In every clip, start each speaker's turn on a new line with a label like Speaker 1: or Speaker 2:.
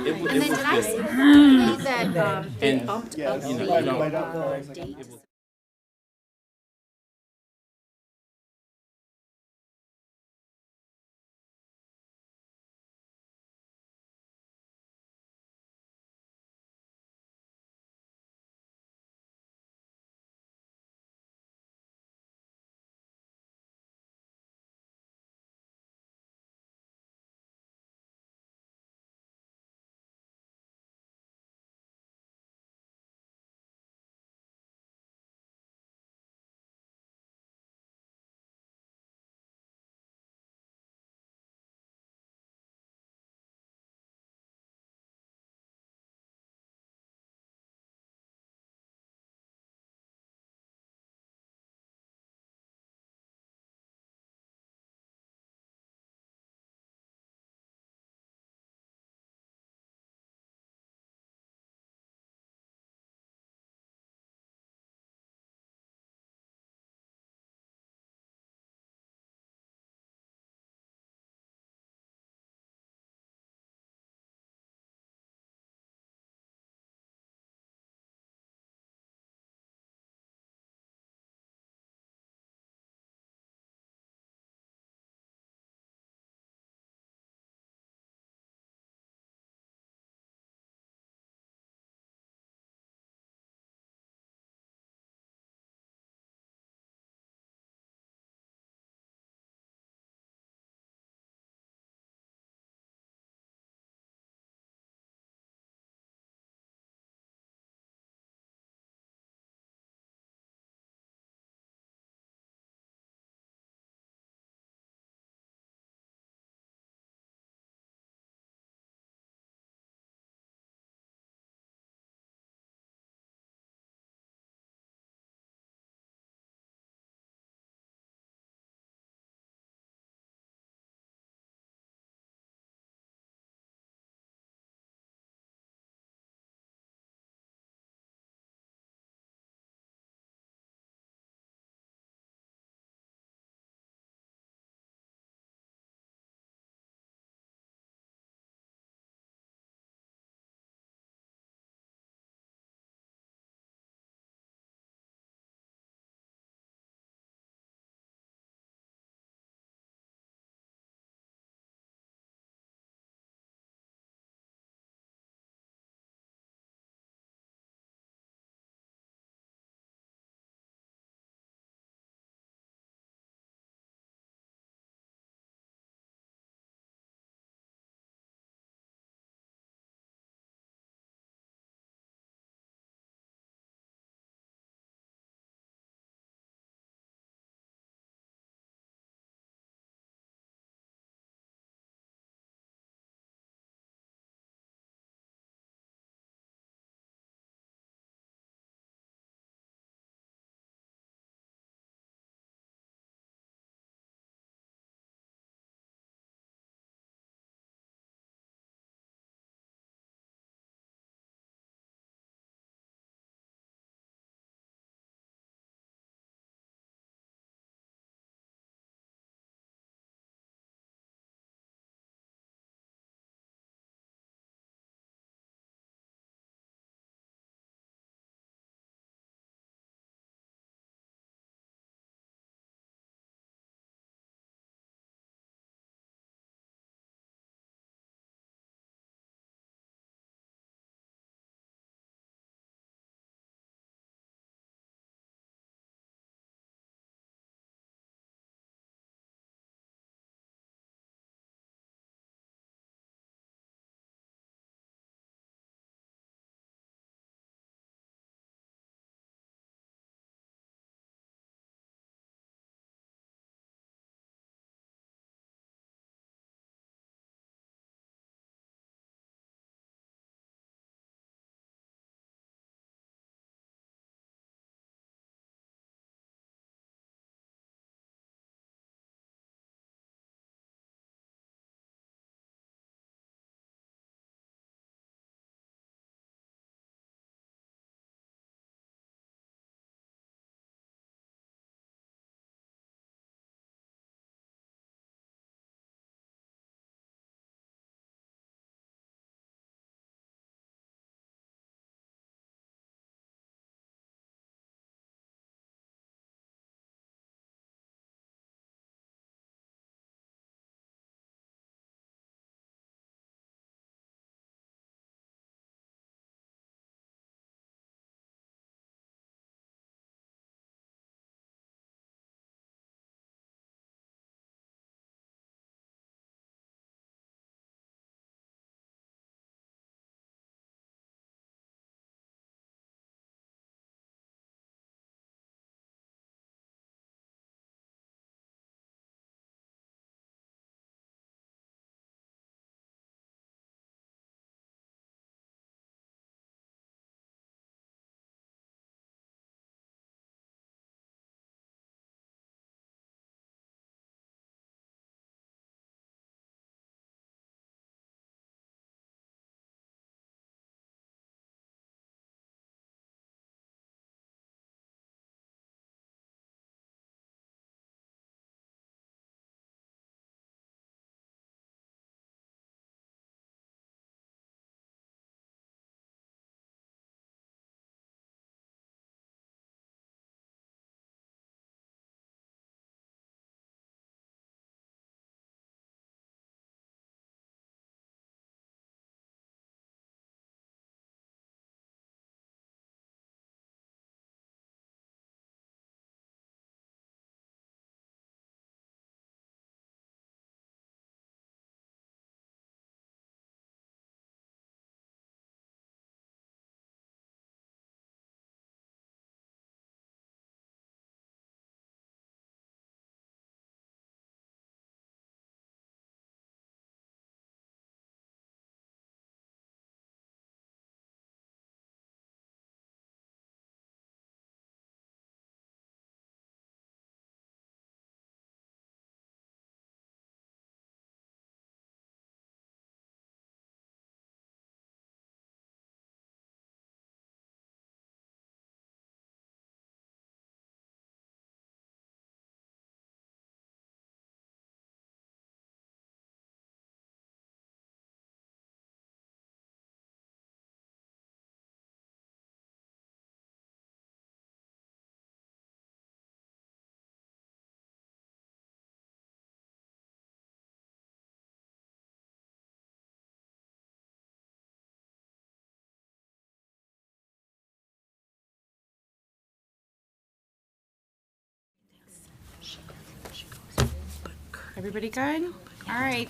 Speaker 1: And then
Speaker 2: was
Speaker 1: did I say
Speaker 2: good.
Speaker 1: correctly that they
Speaker 2: And
Speaker 1: bumped
Speaker 3: Yeah,
Speaker 1: up
Speaker 3: no,
Speaker 2: you
Speaker 1: the
Speaker 2: know,
Speaker 1: date?
Speaker 2: Everybody good? All right.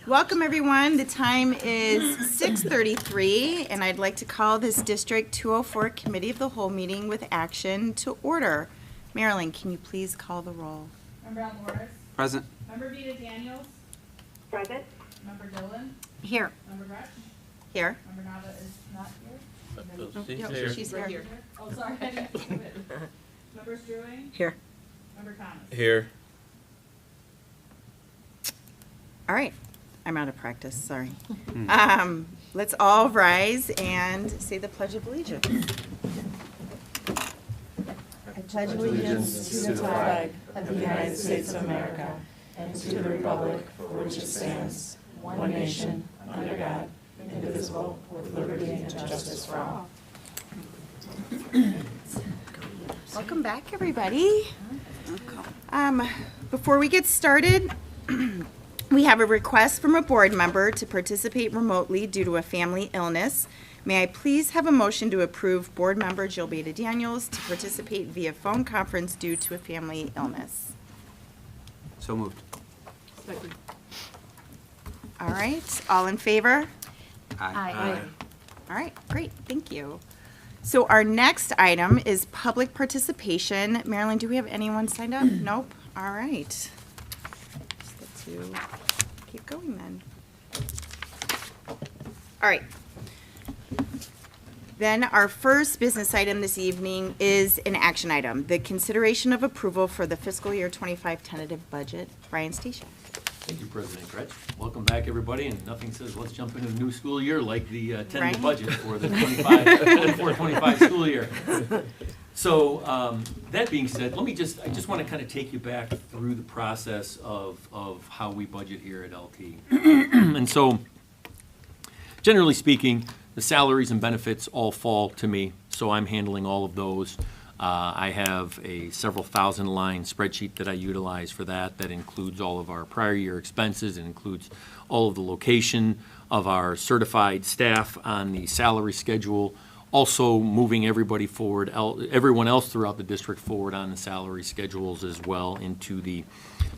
Speaker 2: Welcome, everyone. The time is 6:33, and I'd like to call this District 204 Committee of the Whole meeting with action to order. Marilyn, can you please call the roll?
Speaker 3: Member Alvarez?
Speaker 4: Present.
Speaker 3: Member Vita Daniels?
Speaker 5: Present.
Speaker 3: Member Dillon?
Speaker 1: Here.
Speaker 3: Member Gretsch?
Speaker 2: Here.
Speaker 3: Member Nava is not here?
Speaker 2: Yep, she's here.
Speaker 3: Oh, sorry, I didn't see it. Member Strewing?
Speaker 1: Here.
Speaker 3: Member Thomas?
Speaker 4: Here.
Speaker 2: All right. I'm out of practice, sorry. Let's all rise and say the Pledge of Allegiance.
Speaker 6: I pledge allegiance to the flag of the United States of America and to the republic for which it stands, one nation, under God, indivisible, with liberty and justice for all.
Speaker 2: Welcome back, everybody. Before we get started, we have a request from a board member to participate remotely due to a family illness. May I please have a motion to approve board member Jill Beta Daniels to participate via phone conference due to a family illness?
Speaker 4: So moved.
Speaker 2: All right, all in favor?
Speaker 1: Aye.
Speaker 2: All right, great, thank you. So our next item is public participation. Marilyn, do we have anyone signed up? Nope. All right. Just get to keep going then. All right. Then our first business item this evening is an action item, the consideration of approval for the fiscal year 25 tentative budget. Brian Stasek.
Speaker 7: Thank you, President Gretsch. Welcome back, everybody, and nothing says let's jump into the new school year like the tentative
Speaker 2: Right.
Speaker 7: budget for the 24-25 school year. So that being said, I just want to kind of take you back through the process of how we budget here at LT. And so, generally speaking, the salaries and benefits all fall to me, so I'm handling all of those. I have a several thousand line spreadsheet that I utilize for that. That includes all of our prior year expenses. It includes all of the location of our certified staff on the salary schedule. Also moving everybody forward, everyone else throughout the district forward on the salary schedules as well into the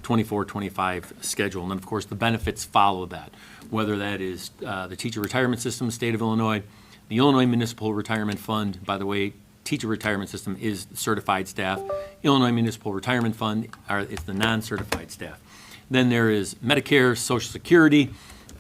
Speaker 7: 24-25 schedule. And then, of course, the benefits follow that, whether that is the teacher retirement system, state of Illinois, the Illinois Municipal Retirement Fund. By the way, teacher retirement system is certified staff. Illinois Municipal Retirement Fund is the non-certified staff. Then there is Medicare, Social Security,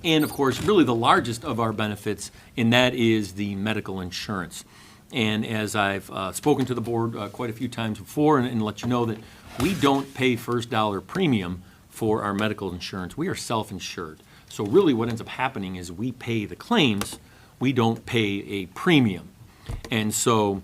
Speaker 7: and of course, really the largest of our benefits, and that is the medical insurance. And as I've spoken to the board quite a few times before, and let you know that we don't pay first dollar premium for our medical insurance. We are self-insured. So really what ends up happening is we pay the claims, we don't pay a premium. And so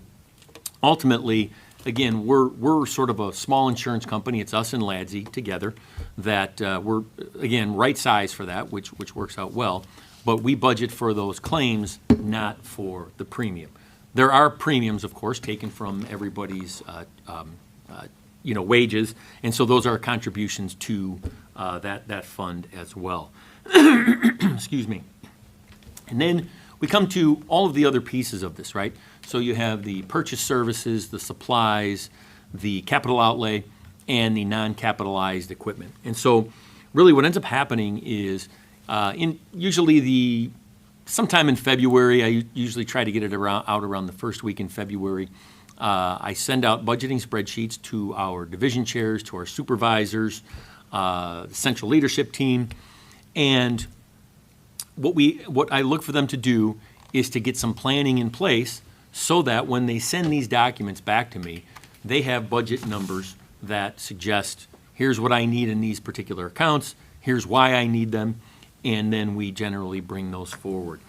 Speaker 7: ultimately, again, we're sort of a small insurance company. It's us and LADSI together that we're, again, right size for that, which works out well. But we budget for those claims, not for the premium. There are premiums, of course, taken from everybody's wages, and so those are contributions to that fund as well. Excuse me. And then we come to all of the other pieces of this, right? So you have the purchase services, the supplies, the capital outlay, and the non-capitalized equipment. And so really what ends up happening is sometime in February, I usually try to get it out around the first week in February. I send out budgeting spreadsheets to our division chairs, to our supervisors, the central leadership team, and what I look for them to do is to get some planning in place so that when they send these documents back to me, they have budget numbers that suggest, here's what I need in these particular accounts, here's why I need them, and then we generally bring those forward.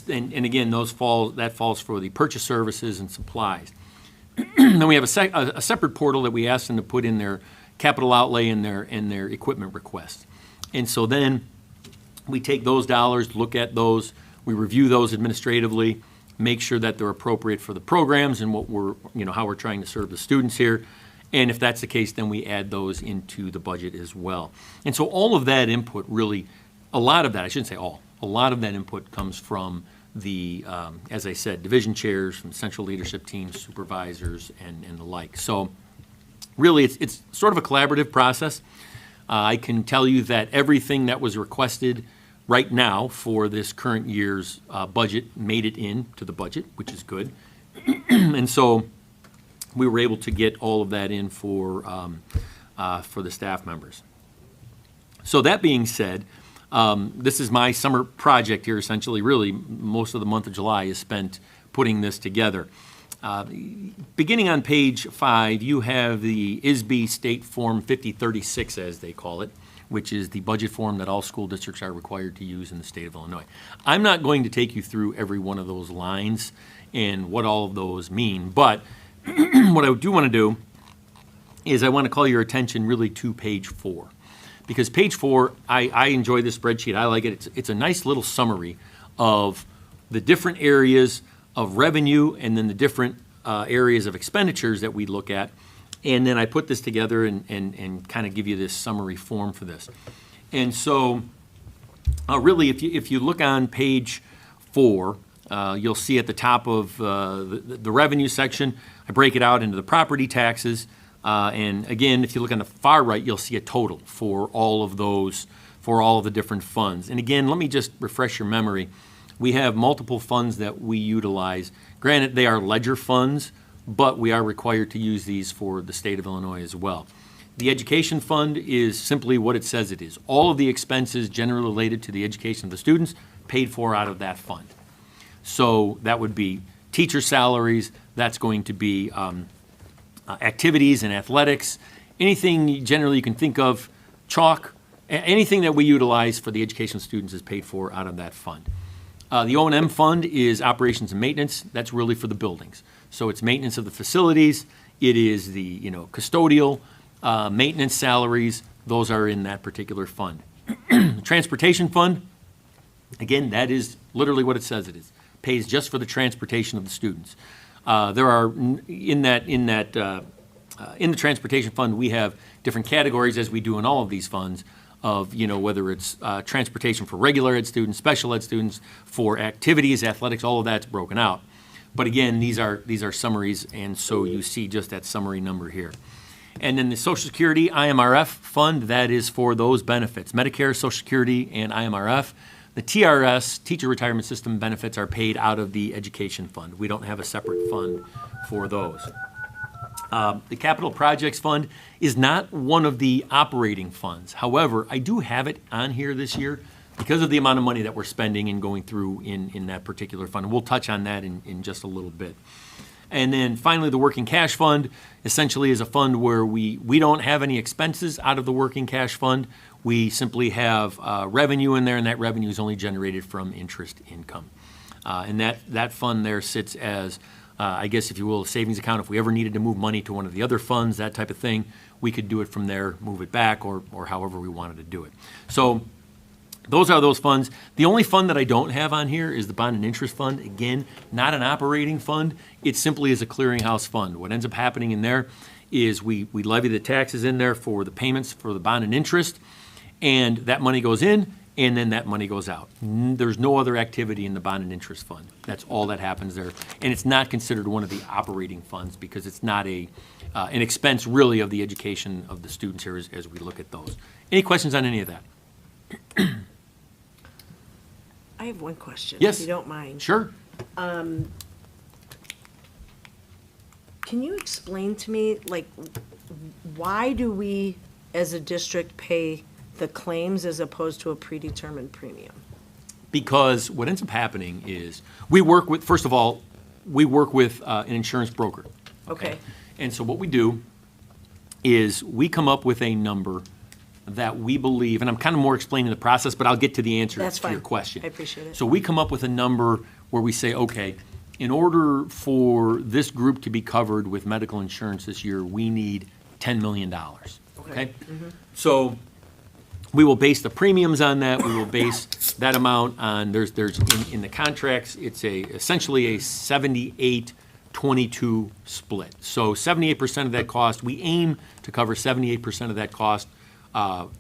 Speaker 7: And again, that falls for the purchase services and supplies. Then we have a separate portal that we ask them to put in their capital outlay and their equipment requests. And so then we take those dollars, look at those, we review those administratively, make sure that they're appropriate for the programs and how we're trying to serve the students here. And if that's the case, then we add those into the budget as well. And so all of that input really, a lot of that input comes from the, as I said, division chairs, from central leadership teams, supervisors, and the like. So really, it's sort of a collaborative process. I can tell you that everything that was requested right now for this current year's budget made it into the budget, which is good. And so we were able to get all of that in for the staff members. So that being said, this is my summer project here, essentially. Really, most of the month of July is spent putting this together. Beginning on page 5, you have the ISB State Form 5036, as they call it, which is the budget form that all school districts are required to use in the state of Illinois. I'm not going to take you through every one of those lines and what all of those mean, but what I do want to do is I want to call your attention really to page 4. Because page 4, I enjoy this spreadsheet. I like it. It's a nice little summary of the different areas of revenue and then the different areas of expenditures that we look at. And then I put this together and kind of give you this summary form for this. And so really, if you look on page 4, you'll see at the top of the revenue section, I break it out into the property taxes. And again, if you look on the far right, you'll see a total for all of those, for all of the different funds. And again, let me just refresh your memory. We have multiple funds that we utilize. Granted, they are ledger funds, but we are required to use these for the state of Illinois as well. The education fund is simply what it says it is. All of the expenses generally related to the education of the students paid for out of that fund. So that would be teacher salaries, that's going to be activities and athletics, anything generally you can think of, chalk, anything that we utilize for the education of students is paid for out of that fund. The O&M fund is operations and maintenance. That's really for the buildings. So it's maintenance of the facilities. It is the custodial maintenance salaries. Those are in that particular fund. Transportation fund, again, that is literally what it says it is. Pays just for the transportation of the students. There are in the transportation fund we have different categories, as we do in all of these funds, of whether it's transportation for regular ed students, special ed students, for activities, athletics, all of that's broken out. But again, these are summaries, and so you see just that summary number here. And then the Social Security IMRF fund, that is for those benefits, Medicare, Social Security, and IMRF. The TRS, Teacher Retirement System benefits, are paid out of the education fund. We don't have a separate fund for those. The Capital Projects Fund is not one of the operating funds. However, I do have it on here this year because of the amount of money that we're spending and going through in that particular fund. And we'll touch on that in just a little bit. And then finally, the Working Cash Fund essentially is a fund where we don't have any expenses out of the Working Cash Fund. We simply have revenue in there, and that revenue is only generated from interest income. And that fund there sits as, I guess, if you will, a savings account. If we ever needed to move money to one of the other funds, that type of thing, we could do it from there, move it back, or however we wanted to do it. So those are those funds. The only fund that I don't have on here is the Bond and Interest Fund. Again, not an operating fund. It simply is a clearinghouse fund. What ends up happening in there is we levy the taxes in there for the payments for the bond and interest, and that money goes in, and then that money goes out. There's no other activity in the Bond and Interest Fund. That's all that happens there. And it's not considered one of the operating funds because it's not an expense really of the education of the students here as we look at those. Any questions on any of that?
Speaker 6: I have one question,
Speaker 7: Yes.
Speaker 6: if you don't mind.
Speaker 7: Sure.
Speaker 6: Can you explain to me, why do we, as a district, pay the claims as opposed to a predetermined premium?
Speaker 7: Because what ends up happening is we work with, first of all, an insurance broker.
Speaker 6: Okay.
Speaker 7: And so what we do is we come up with a number that we believe, and I'm kind of more explaining the process, but I'll get to the answer
Speaker 6: That's
Speaker 7: to
Speaker 6: fine.
Speaker 7: your question.
Speaker 6: I appreciate it.
Speaker 7: So we come up with a number where we say, okay, in order for this group to be covered with medical insurance this year, we need $10 million, okay?
Speaker 6: Mm-hmm.
Speaker 7: So we will base the premiums on that. We will base that amount on, there's in the contracts, it's essentially a 78-22 split. So 78% of that cost, we aim to cover 78% of that cost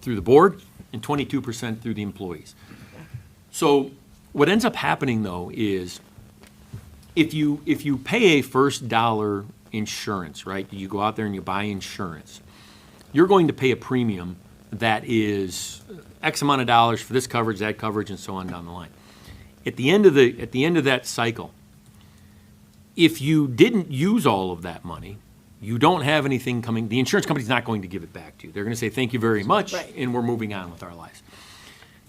Speaker 7: through the board and 22% through the employees. So what ends up happening, though, is if you pay a first dollar insurance, right, you go out there and you buy insurance, you're going to pay a premium that is X amount of dollars for this coverage, that coverage, and so on down the line. At the end of that cycle, if you didn't use all of that money, you don't have anything coming, the insurance company's not going to give it back to you. They're going to say, thank you very much,
Speaker 6: Right.
Speaker 7: and we're moving on with our lives.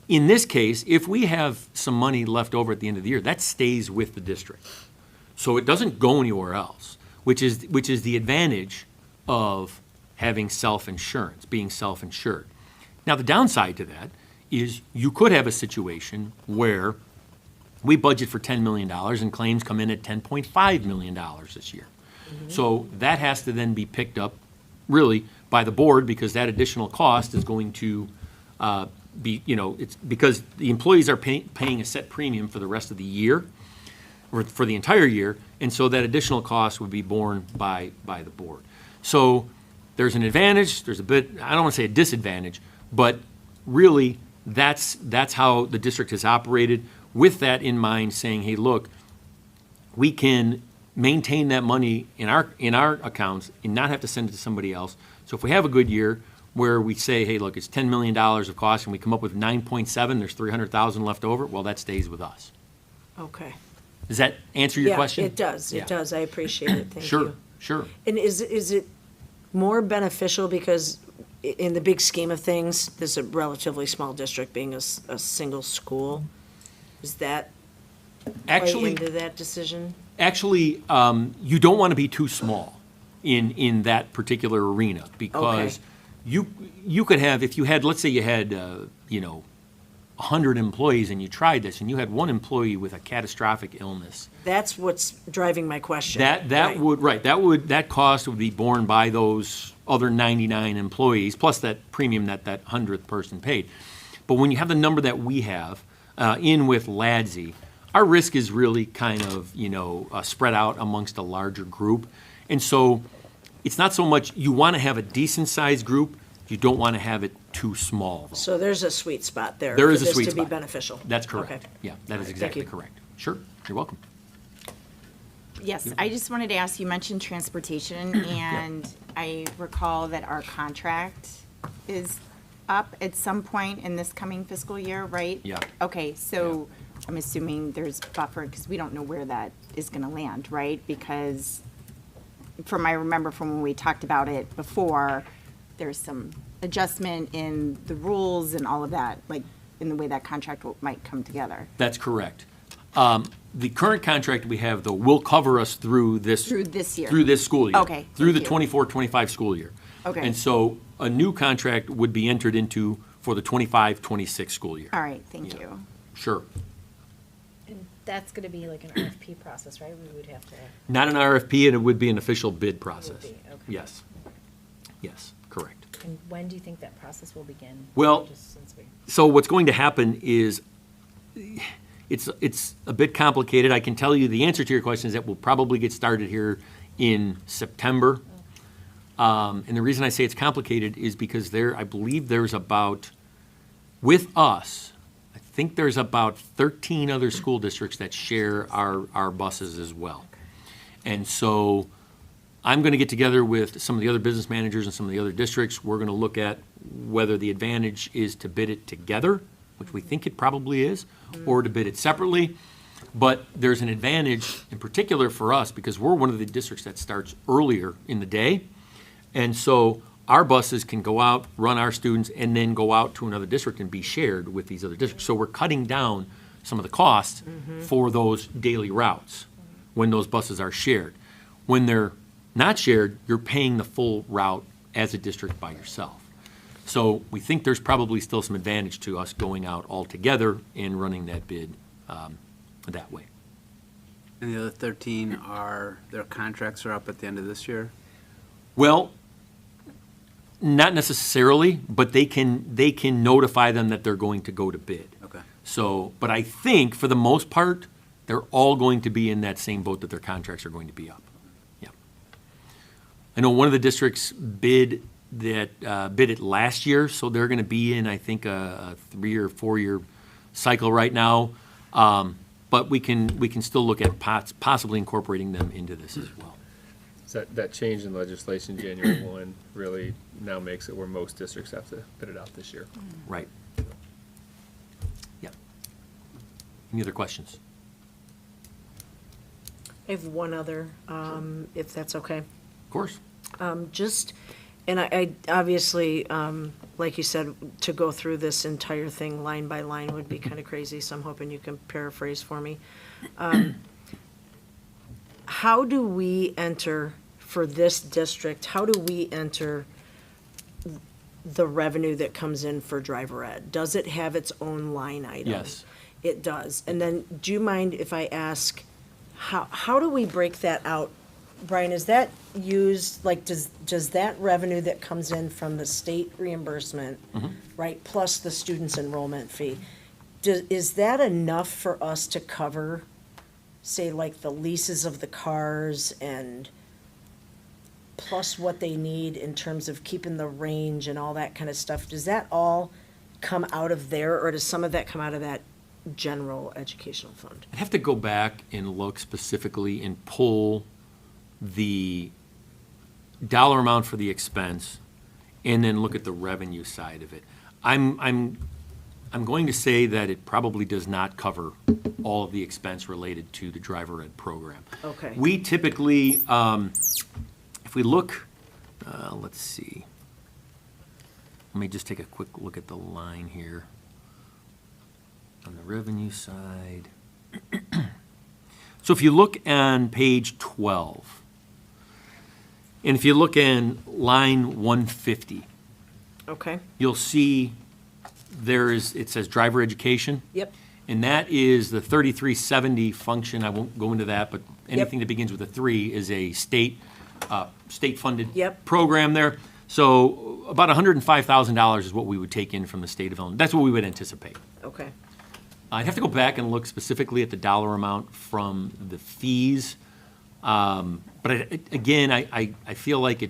Speaker 7: In this case, if we have some money left over at the end of the year, that stays with the district. So it doesn't go anywhere else, which is the advantage of having self-insurance, being self-insured. Now, the downside to that is you could have a situation where we budget for $10 million and claims come in at $10.5 million this year. So that has to then be picked up really by the board, because that additional cost is going to be, it's because the employees are paying a set premium for the rest of the year, or for the entire year, and so that additional cost would be borne by the board. So there's an advantage, there's a bit, I don't want to say a disadvantage, but really that's how the district has operated, with that in mind, saying, hey, look, we can maintain that money in our accounts and not have to send it to somebody else. So if we have a good year where we say, hey, look, it's $10 million of cost and we come up with 9.7, there's 300,000 left over, well, that stays with us.
Speaker 6: Okay.
Speaker 7: Does that answer your question?
Speaker 6: Yeah, it does,
Speaker 7: Yeah.
Speaker 6: it does. I appreciate it, thank you.
Speaker 7: Sure, sure.
Speaker 6: And is it more beneficial because in the big scheme of things, this is a relatively small district being a single school? Is that play
Speaker 7: Actually,
Speaker 6: into that decision?
Speaker 7: you don't want to be too small in that particular arena, because you could have, if you had, let's say you had, 100 employees and you tried this, and you had one employee with a catastrophic illness.
Speaker 6: That's what's driving my question.
Speaker 7: That cost would be borne by those other 99 employees, plus that premium that 100th person paid. But when you have the number that we have in with LADSI, our risk is really kind of, spread out amongst a larger group. And so it's not so much, you want to have a decent-sized group, you don't want to have it too small.
Speaker 6: So there's a sweet spot there.
Speaker 7: There is a
Speaker 6: for
Speaker 7: sweet
Speaker 6: this to be
Speaker 7: spot.
Speaker 6: beneficial.
Speaker 7: That's correct.
Speaker 6: Okay.
Speaker 7: Yeah, that is
Speaker 6: Thank
Speaker 7: exactly
Speaker 6: you.
Speaker 7: correct. Sure, you're welcome.
Speaker 2: Yes, I just wanted to ask, you mentioned transportation, and I recall that our contract is up at some point in this coming fiscal year, right?
Speaker 7: Yeah.
Speaker 2: Okay, so I'm assuming there's buffer, because we don't know where that is gonna land, right? Because I remember from when we talked about it before, there's some adjustment in the rules and all of that, like in the way that contract might come together.
Speaker 7: That's correct. The current contract we have, though, will cover us through this.
Speaker 2: Through this year.
Speaker 7: Through this school year.
Speaker 2: Okay,
Speaker 7: Through the
Speaker 2: thank you.
Speaker 7: 24-25 school year.
Speaker 2: Okay.
Speaker 7: And so a new contract would be entered into for the 25-26 school year.
Speaker 2: All right, thank
Speaker 7: Yeah.
Speaker 2: you.
Speaker 7: Sure.
Speaker 1: And that's gonna be like an RFP process, right? We would have to,
Speaker 7: Not an RFP, and it would be an official bid process.
Speaker 1: be, okay.
Speaker 7: Yes. Yes, correct.
Speaker 1: and when do you think that process will begin?
Speaker 7: Well-
Speaker 1: Just since we.
Speaker 7: So what's going to happen is, it's a bit complicated. I can tell you the answer to your question is that we'll probably get started here in September. And the reason I say it's complicated is because I believe there's about, with us, I think there's about 13 other school districts that share our buses as well. And so I'm going to get together with some of the other business managers and some of the other districts. We're going to look at whether the advantage is to bid it together, which we think it probably is, or to bid it separately. But there's an advantage in particular for us because we're one of the districts that starts earlier in the day. And so our buses can go out, run our students, and then go out to another district and be shared with these other districts. So we're cutting down some of the costs for those daily routes when those buses are shared. When they're not shared, you're paying the full route as a district by yourself. So we think there's probably still some advantage to us going out all together and running that bid that way.
Speaker 4: And the other 13 their contracts are up at the end of this year?
Speaker 7: Well, not necessarily, but they can notify them that they're going to go to bid.
Speaker 4: Okay.
Speaker 7: So, but I think for the most part, they're all going to be in that same boat that their contracts are going to be up. Yeah. I know one of the districts bid it last year, so they're going to be in, I think, a 3 or 4 year cycle right now. But we can still look at possibly incorporating them into this as well.
Speaker 5: So that change in legislation, January 1, really now makes it where most districts have to bid it out this year.
Speaker 7: Right. Yeah. Any other questions?
Speaker 6: I have one other, if that's okay.
Speaker 7: Of course.
Speaker 6: Just, and I obviously, like you said, to go through this entire thing line by line would be kind of crazy, so I'm hoping you can paraphrase for me. How do we enter, for this district, how do we enter the revenue that comes in for driver ed? Does it have its own line item?
Speaker 7: Yes.
Speaker 6: It does. And then, do you mind if I ask, how do we break that out? Brian, is that used, like, does that revenue that comes in from the state reimbursement, right, plus the student's enrollment fee, is that enough for us to cover, say, like, the leases of the cars and plus what they need in terms of keeping the range and all that kind of stuff? Does that all come out of there, or does some of that come out of that general educational fund?
Speaker 7: I'd have to go back and look specifically and pull the dollar amount for the expense and then look at the revenue side of it. I'm going to say that it probably does not cover all of the expense related to the driver ed program.
Speaker 6: Okay.
Speaker 7: We typically, if we look, let's see. Let me just take a quick look at the line here. On the revenue side. So if you look on page 12, and if you look in line 150,
Speaker 6: Okay,
Speaker 7: you'll see it says driver education.
Speaker 6: yep,
Speaker 7: And that is the 3370 function. I won't go into that, but anything that begins with a 3 is a state-funded
Speaker 6: Yep.
Speaker 7: program there. So about $105,000 is what we would take in from the state of Illinois. That's what we would anticipate.
Speaker 6: okay,
Speaker 7: I'd have to go back and look specifically at the dollar amount from the fees. But I feel like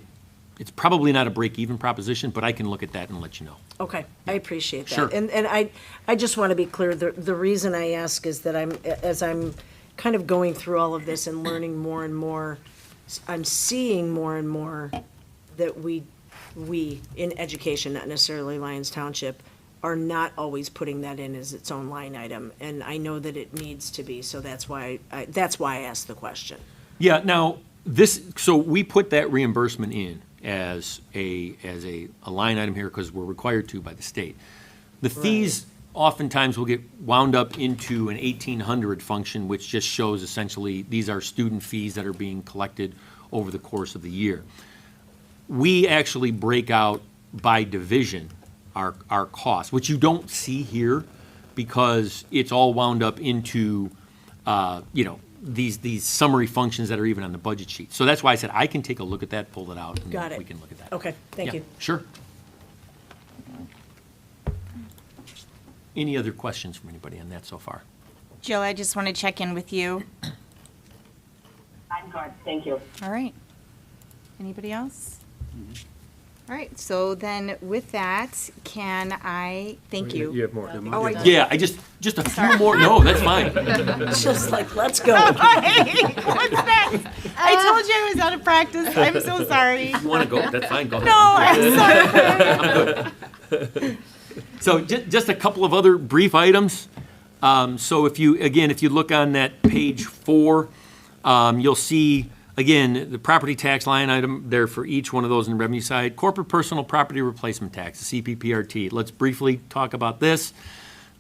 Speaker 7: it's probably not a break-even proposition, but I can look at that and let you know.
Speaker 6: okay, I appreciate that.
Speaker 7: Sure.
Speaker 6: And I just want to be clear, the reason I ask is that as I'm kind of going through all of this and learning more and more, I'm seeing more and more that we in education, not necessarily Lyons Township, are not always putting that in as its own line item, and I know that it needs to be, so that's why I asked the question.
Speaker 7: Yeah, now, so we put that reimbursement in as a line item here because we're required to by the state. The fees oftentimes will get wound up into an 1800 function, which just shows essentially these are student fees that are being collected over the course of the year. We actually break out by division our costs, which you don't see here because it's all wound up into, these summary functions that are even on the budget sheet. So that's why I said I can take a look at that, pull it out, and
Speaker 6: Got it.
Speaker 7: we can look at that.
Speaker 6: Okay, thank
Speaker 7: Yeah,
Speaker 6: you.
Speaker 7: Sure. Any other questions from anybody on that so far?
Speaker 2: Jill, I just want to check in with you.
Speaker 8: I'm good, thank you.
Speaker 2: All right. Anybody else? All right, so then with that, can I, thank
Speaker 5: You
Speaker 2: you.
Speaker 5: have more.
Speaker 2: Oh, I
Speaker 7: Yeah, just a few more, no, that's fine.
Speaker 6: It's just like, let's go.
Speaker 2: Hey, what's that? I told you I was out of practice. I'm so sorry.
Speaker 7: You want to go, that's fine, go ahead.
Speaker 2: No, I'm sorry.
Speaker 7: So just a couple of other brief items. So if you look on that page 4, you'll see, again, the property tax line item there for each one of those in the revenue side. Corporate personal property replacement tax, the CPPRT. Let's briefly talk about this.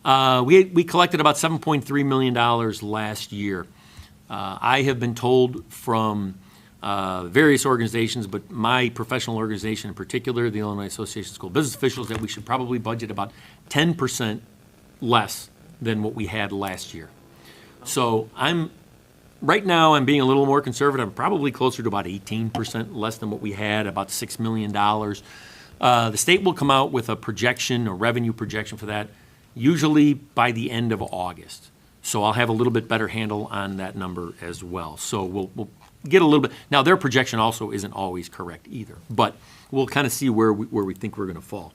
Speaker 7: We collected about $7.3 million last year. I have been told from various organizations, but my professional organization in particular, the Illinois Association of School Business Officials, that we should probably budget about 10% less than what we had last year. So right now, I'm being a little more conservative. I'm probably closer to about 18% less than what we had, about $6 million. The state will come out with a revenue projection for that, usually by the end of August. So I'll have a little bit better handle on that number as well. So we'll get a little bit. Now, their projection also isn't always correct either, but we'll kind of see where we think we're going to fall.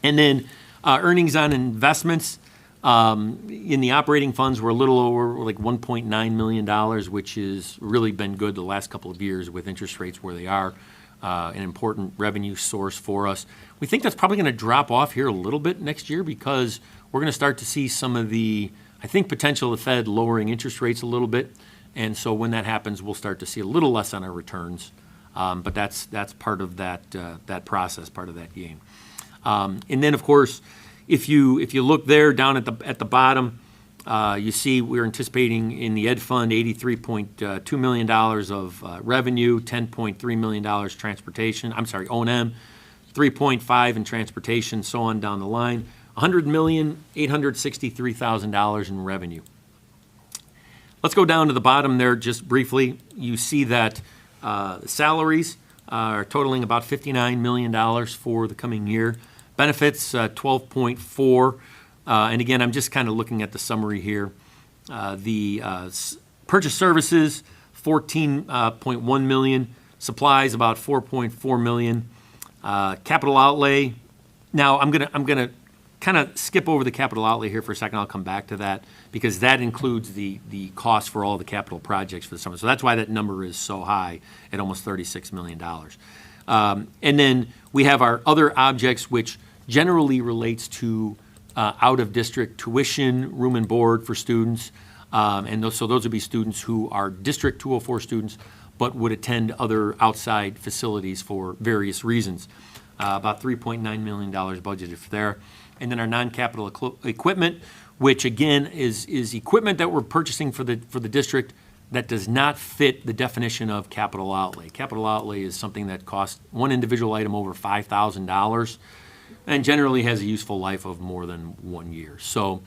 Speaker 7: And then earnings on investments. In the operating funds, we're a little over like $1.9 million, which has really been good the last couple of years with interest rates where they are, an important revenue source for us. We think that's probably going to drop off here a little bit next year because we're going to start to see some of the, I think, potential of the Fed lowering interest rates a little bit. And so when that happens, we'll start to see a little less on our returns. But that's part of that process, part of that game. And then, of course, if you look there down at the bottom, you see we're anticipating in the Ed Fund $83.2 million of revenue, $10.3 million transportation. I'm sorry, O&M, 3.5 in transportation, so on down the line. $100,863,000 in revenue. Let's go down to the bottom there just briefly. You see that salaries are totaling about $59 million for the coming year. Benefits, 12.4. And again, I'm just kind of looking at the summary here. The purchase services, 14.1 million. Supplies, about 4.4 million. Capital outlay. Now, I'm gonna kind of skip over the capital outlay here for a second. I'll come back to that because that includes the cost for all the capital projects for the summer. So that's why that number is so high at almost $36 million. And then we have our other objects, which generally relates to out-of-district tuition, room and board for students. And those would be students who are District 204 students, but would attend other outside facilities for various reasons. About $3.9 million budgeted for there. And then our non-capital equipment, which again is equipment that we're purchasing for the district that does not fit the definition of capital outlay. Capital outlay is something that costs one individual item over $5,000 and generally has a useful life of more than 1 year. So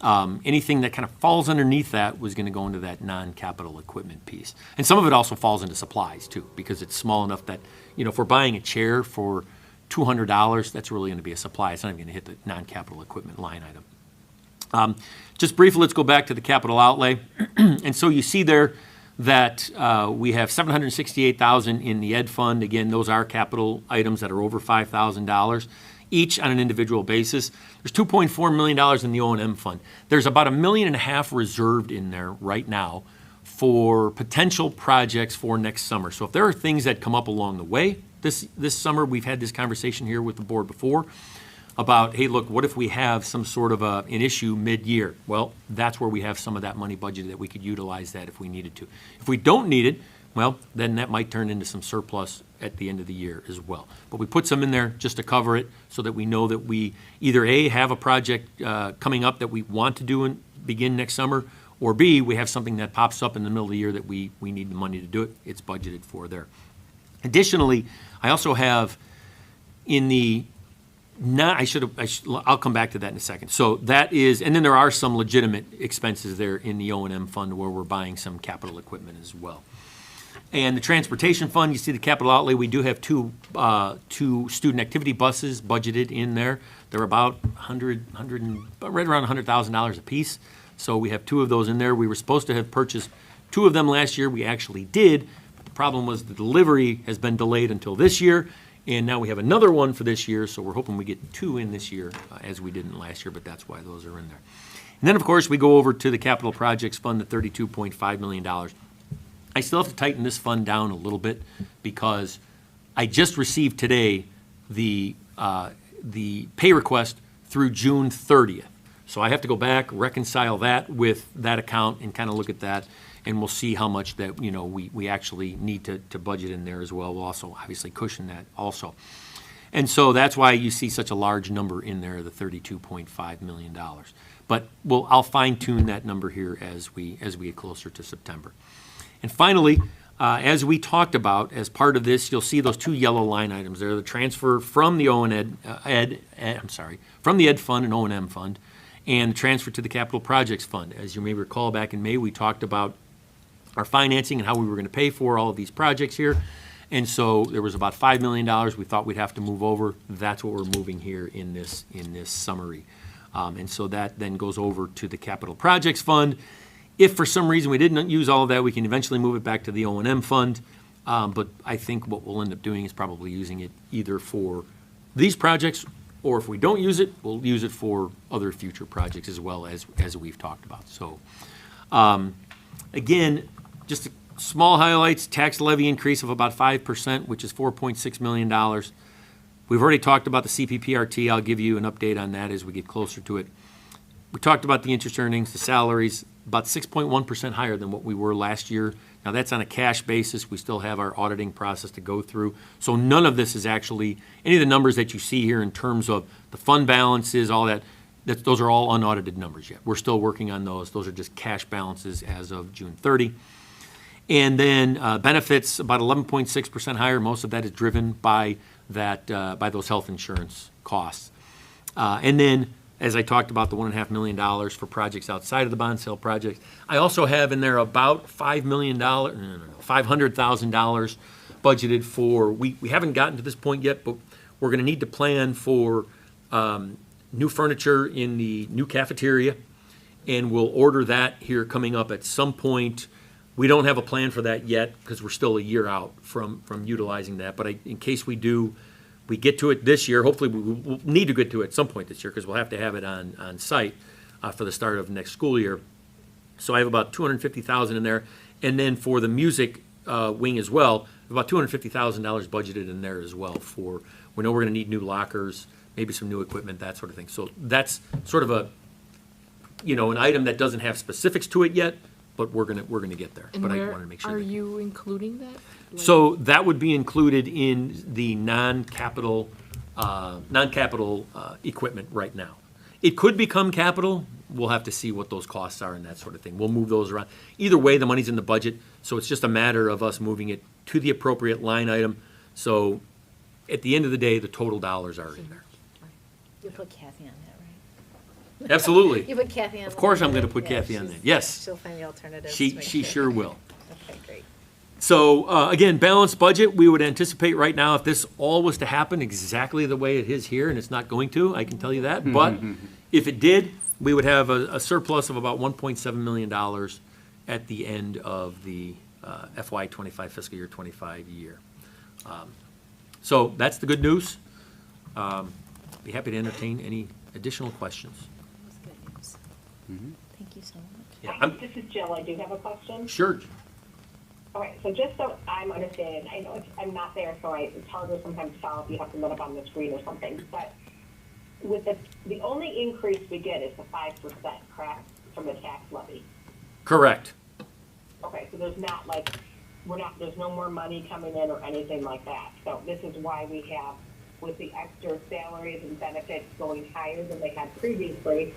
Speaker 7: anything that kind of falls underneath that was going to go into that non-capital equipment piece. And some of it also falls into supplies too, because it's small enough that, if we're buying a chair for $200, that's really going to be a supply. It's not even going to hit the non-capital equipment line item. Just briefly, let's go back to the capital outlay. And so you see there that we have $768,000 in the Ed Fund. Again, those are capital items that are over $5,000 each on an individual basis. There's $2.4 million in the O&M Fund. There's about $1.5 million reserved in there right now for potential projects for next summer. So if there are things that come up along the way, this summer, we've had this conversation here with the board before about, hey, look, what if we have some sort of an issue mid-year? Well, that's where we have some of that money budgeted that we could utilize that if we needed to. If we don't need it, well, then that might turn into some surplus at the end of the year as well. But we put some in there just to cover it so that we know that we either A, have a project coming up that we want to do and begin next summer, or B, we have something that pops up in the middle of the year that we need the money to do it. It's budgeted for there. Additionally, I also have in the I'll come back to that in a second. So that is, and then there are some legitimate expenses there in the O&M fund where we're buying some capital equipment as well. And the transportation fund, you see the capital outlay. We do have two student activity buses budgeted in there. They're about right around $100,000 a piece. So we have two of those in there. We were supposed to have purchased two of them last year. We actually did. But the problem was the delivery has been delayed until this year. And now we have another one for this year, so we're hoping we get two in this year as we didn't last year, but that's why those are in there. And then, of course, we go over to the capital projects fund, the $32.5 million. I still have to tighten this fund down a little bit because I just received today the pay request through June 30th. So I have to go back, reconcile that with that account and kind of look at that. And we'll see how much that, we actually need to budget in there as well. We'll also obviously cushion that also. And so that's why you see such a large number in there, the $32.5 million. But I'll fine tune that number here as we get closer to September. And finally, as we talked about, as part of this, you'll see those two yellow line items there, the transfer from the from the Ed Fund and O&M Fund, and the transfer to the Capital Projects Fund. As you may recall, back in May, we talked about our financing and how we were going to pay for all of these projects here. And so there was about $5 million we thought we'd have to move over. That's what we're moving here in this summary. And so that then goes over to the Capital Projects Fund. If for some reason we didn't use all of that, we can eventually move it back to the O&M Fund. But I think what we'll end up doing is probably using it either for these projects or if we don't use it, we'll use it for other future projects as well as we've talked about. So, again, just small highlights, tax levy increase of about 5%, which is $4.6 million. We've already talked about the CPPRT. I'll give you an update on that as we get closer to it. We talked about the interest earnings, the salaries, about 6.1% higher than what we were last year. Now, that's on a cash basis. We still have our auditing process to go through. So none of this is actually, any of the numbers that you see here in terms of the fund balances, all that, those are all unaudited numbers yet. We're still working on those. Those are just cash balances as of June 30. And then benefits, about 11.6% higher. Most of that is driven by that, by those health insurance costs. And then, as I talked about, the $1.5 million for projects outside of the bond sale projects. I also have in there about $500,000 budgeted for, we haven't gotten to this point yet, but we're going to need to plan for new furniture in the new cafeteria, and we'll order that here coming up at some point. We don't have a plan for that yet because we're still a year out from utilizing that, but in case we do, we get to it this year. Hopefully, we'll need to get to it at some point this year because we'll have to have it on site for the start of next school year. So I have about $250,000 in there, and then for the music wing as well, about $250,000 budgeted in there as well. For we know we're going to need new lockers, maybe some new equipment, that sort of thing. So that's sort of a an item that doesn't have specifics to it yet, but we're gonna get there.
Speaker 6: And
Speaker 7: But I
Speaker 6: where
Speaker 7: wanted to make sure.
Speaker 6: are you including that?
Speaker 7: So that would be included in the non-capital equipment right now. It could become capital. We'll have to see what those costs are and that sort of thing. We'll move those around. Either way, the money's in the budget, so it's just a matter of us moving it to the appropriate line item. So at the end of the day, the total dollars are in there.
Speaker 1: You put Kathy on that, right?
Speaker 7: Absolutely.
Speaker 1: You put Kathy on.
Speaker 7: Of course
Speaker 1: the
Speaker 7: I'm gonna
Speaker 1: budget?
Speaker 7: put
Speaker 1: Yeah,
Speaker 7: Kathy on
Speaker 1: she's-
Speaker 7: there. Yes.
Speaker 1: She'll find the alternatives.
Speaker 7: She
Speaker 1: to make
Speaker 7: sure will.
Speaker 1: Okay, great.
Speaker 7: So, again, balanced budget, we would anticipate right now, if this all was to happen exactly the way it is here, and it's not going to, I can tell you that, but if it did, we would have a surplus of about $1.7 million at the end of the FY '25 fiscal year '25 year. So that's the good news. Be happy to entertain any additional questions.
Speaker 1: That's good news. Thank you so much.
Speaker 7: Yeah,
Speaker 8: Hi, this is Jill. I do have a question.
Speaker 7: Sure.
Speaker 8: All right, so just so I'm understanding, I know I'm not there, so it's harder sometimes to follow if you have to look up on the screen or something. But with the only increase we get is the 5%, correct, from the tax levy?
Speaker 7: Correct.
Speaker 8: Okay, so there's not there's no more money coming in or anything like that. So this is why we have, with the extra salaries and benefits going higher than they had previously,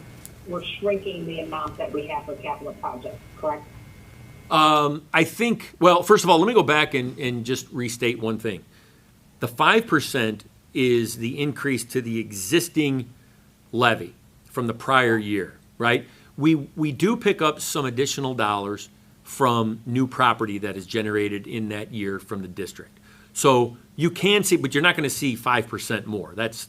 Speaker 8: we're shrinking the amount that we have for capital projects, correct?
Speaker 7: I think, well, first of all, let me go back and just restate one thing. The 5% is the increase to the existing levy from the prior year, right? We do pick up some additional dollars from new property that is generated in that year from the district. So you can see, but you're not going to see 5% more. That's,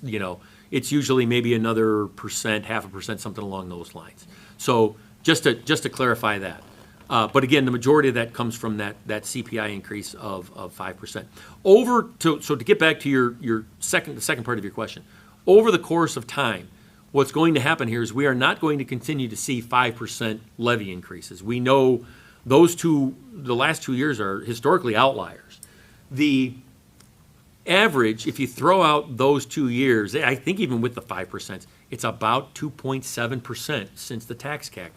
Speaker 7: it's usually maybe another percent, 0.5%, something along those lines. So just to clarify that. But again, the majority of that comes from that CPI increase of 5%. So to get back to the second part of your question, over the course of time, what's going to happen here is we are not going to continue to see 5% levy increases. We know the last 2 years are historically outliers. The average, if you throw out those 2 years, I think even with the 5%, it's about 2.7% since the tax cap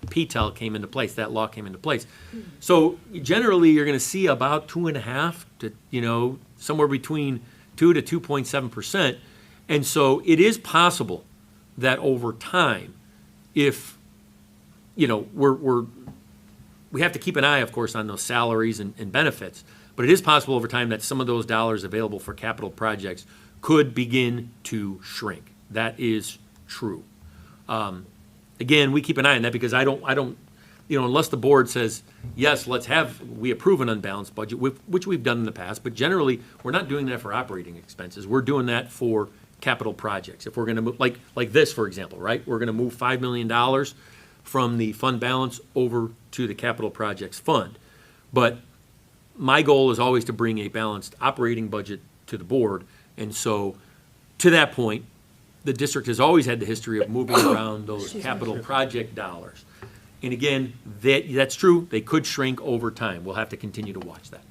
Speaker 7: PTEL came into place, that law came into place. So generally, you're going to see about 2.5 to, somewhere between 2 to 2.7%. And so it is possible that over time, if, we have to keep an eye, of course, on those salaries and benefits, but it is possible over time that some of those dollars available for capital projects could begin to shrink. That is true. Again, we keep an eye on that because I don't, unless the board says, yes, we approve an unbalanced budget, which we've done in the past, but generally, we're not doing that for operating expenses. We're doing that for capital projects. If we're going to move, like this, for example, right? We're going to move $5 million from the fund balance over to the capital projects fund. But my goal is always to bring a balanced operating budget to the board. And so to that point, the district has always had the history of moving around those capital project dollars. And again, that's true, they could shrink over time. We'll have to continue to watch that.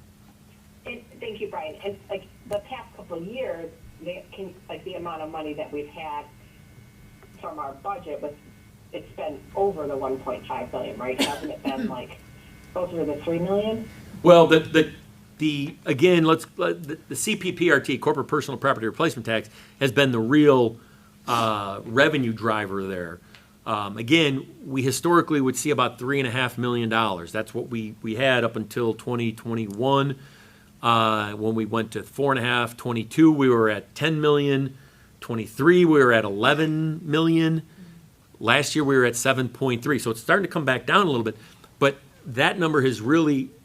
Speaker 8: And thank you, Brian. And like the past couple of years, the amount of money that we've had from our budget it's been over the 1.5 million, right? Hasn't it been like closer to the 3 million?
Speaker 7: Well, again, the CPPRT, corporate personal property replacement tax, has been the real revenue driver there. Again, we historically would see about $3.5 million. That's what we had up until 2021. When we went to 4.5, 22, we were at 10 million. 23, we were at 11 million. Last year, we were at 7.3. So it's starting to come back down a little bit. But that number